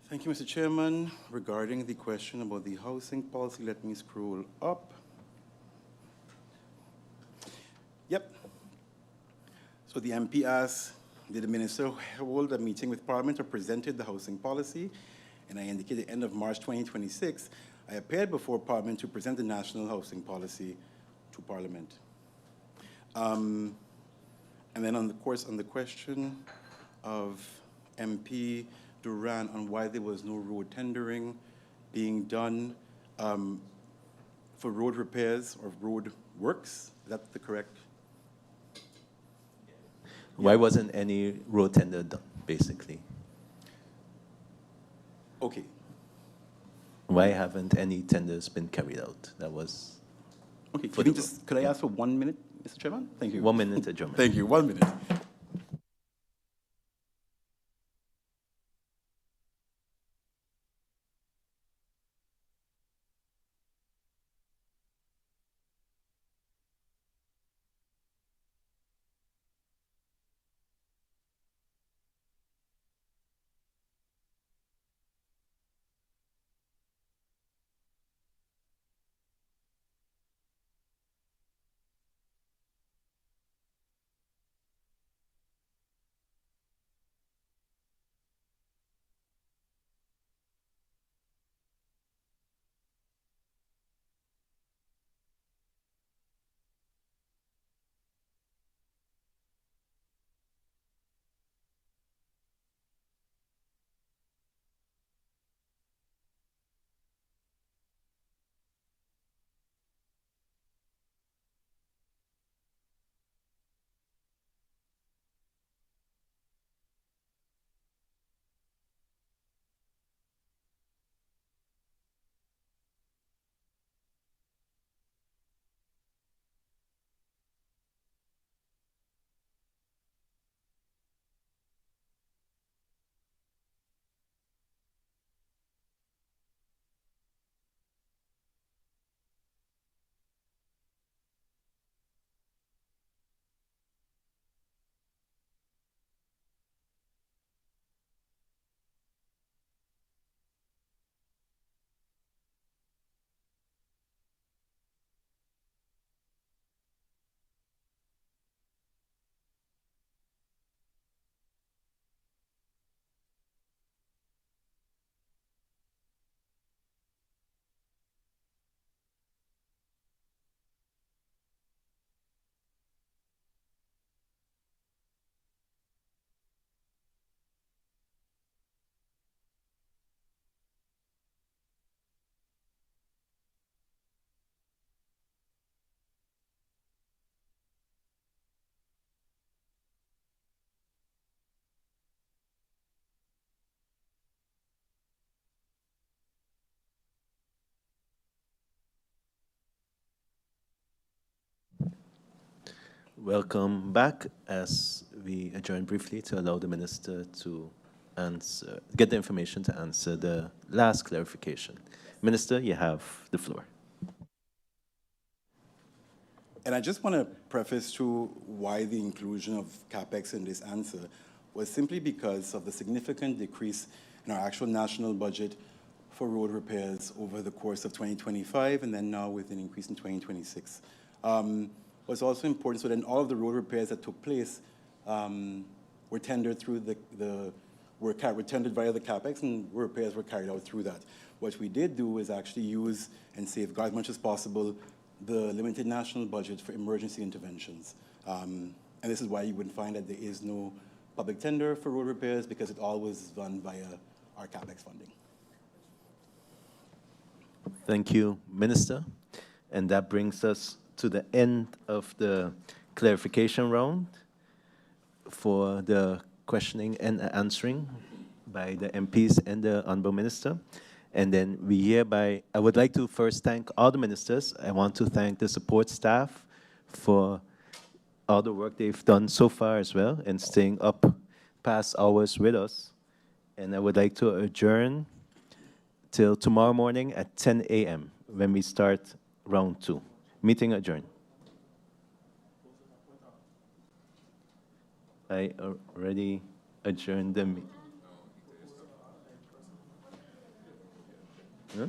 P: Thank you, Mr. Chairman. Regarding the question about the housing policy, let me scroll up. Yep. So the MP asked, did the minister hold a meeting with Parliament or presented the housing policy? And I indicated at the end of March 2026, I appeared before Parliament to present the national housing policy to Parliament. And then on the question, of MP Duran on why there was no road tendering being done for road repairs or road works. Is that the correct?
A: Why wasn't any road tender done, basically?
P: Okay.
A: Why haven't any tenders been carried out? That was.
P: Okay,
A: for
P: can you
A: the
P: just, could I ask for 1 minute, Mr. Chairman? Thank you.
A: 1 minute adjournment.
P: Thank you, 1 minute.
A: Welcome back as we adjourn briefly to allow the minister to get the information to answer the last clarification. Minister, you have the floor.
P: And I just want to preface to why the inclusion of CapEx in this answer was simply because of the significant decrease in our actual national budget for road repairs over the course of 2025 and then now with an increase in 2026. What's also important, so then all of the road repairs that took place were tendered through were tendered via the CapEx, and repairs were carried out through that. What we did do is actually use and safeguard as much as possible the limited national budget for emergency interventions. And this is why you would find that there is no public tender for road repairs, because it all was done via our CapEx funding.
A: Thank you, Minister. And that brings us to the end of the clarification round for the questioning and answering by the MPs and the Honourable Minister. And then I would like to first thank all the ministers. I want to thank the support staff for all the work they've done so far as well and staying up past hours with us. And I would like to adjourn till tomorrow morning at 10 a.m. when we start round 2. Meeting adjourned. I already adjourned the meeting. Huh?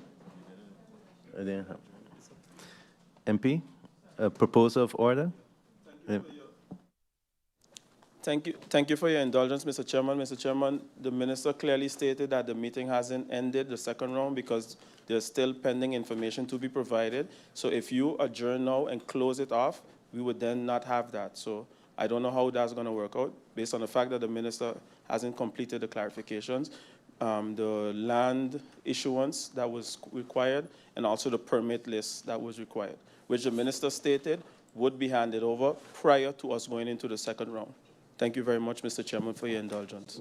A: I didn't have. MP, a proposal of order?
C: Thank you for your indulgence, Mr. Chairman. Mr. Chairman, the minister clearly stated that the meeting hasn't ended, the second round, because there's still pending information to be provided. So if you adjourn now and close it off, we would then not have that. So I don't know how that's going to work out based on the fact that the minister hasn't completed the clarifications, the land issuance that was required, and also the permit list that was required, which the minister stated would be handed over prior to us going into the second round. Thank you very much, Mr. Chairman, for your indulgence.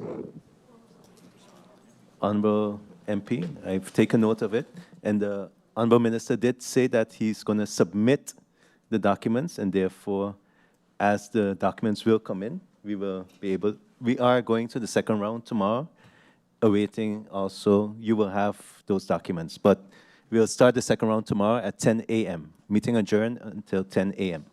A: Honorable MP, I've taken note of it, and the Honorable Minister did say that he's going to submit the documents, and therefore, as the documents will come in, we are going to the second round tomorrow, awaiting also, you will have those documents, but we'll start the second round tomorrow at 10 a.m. Meeting adjourned until 10 a.m.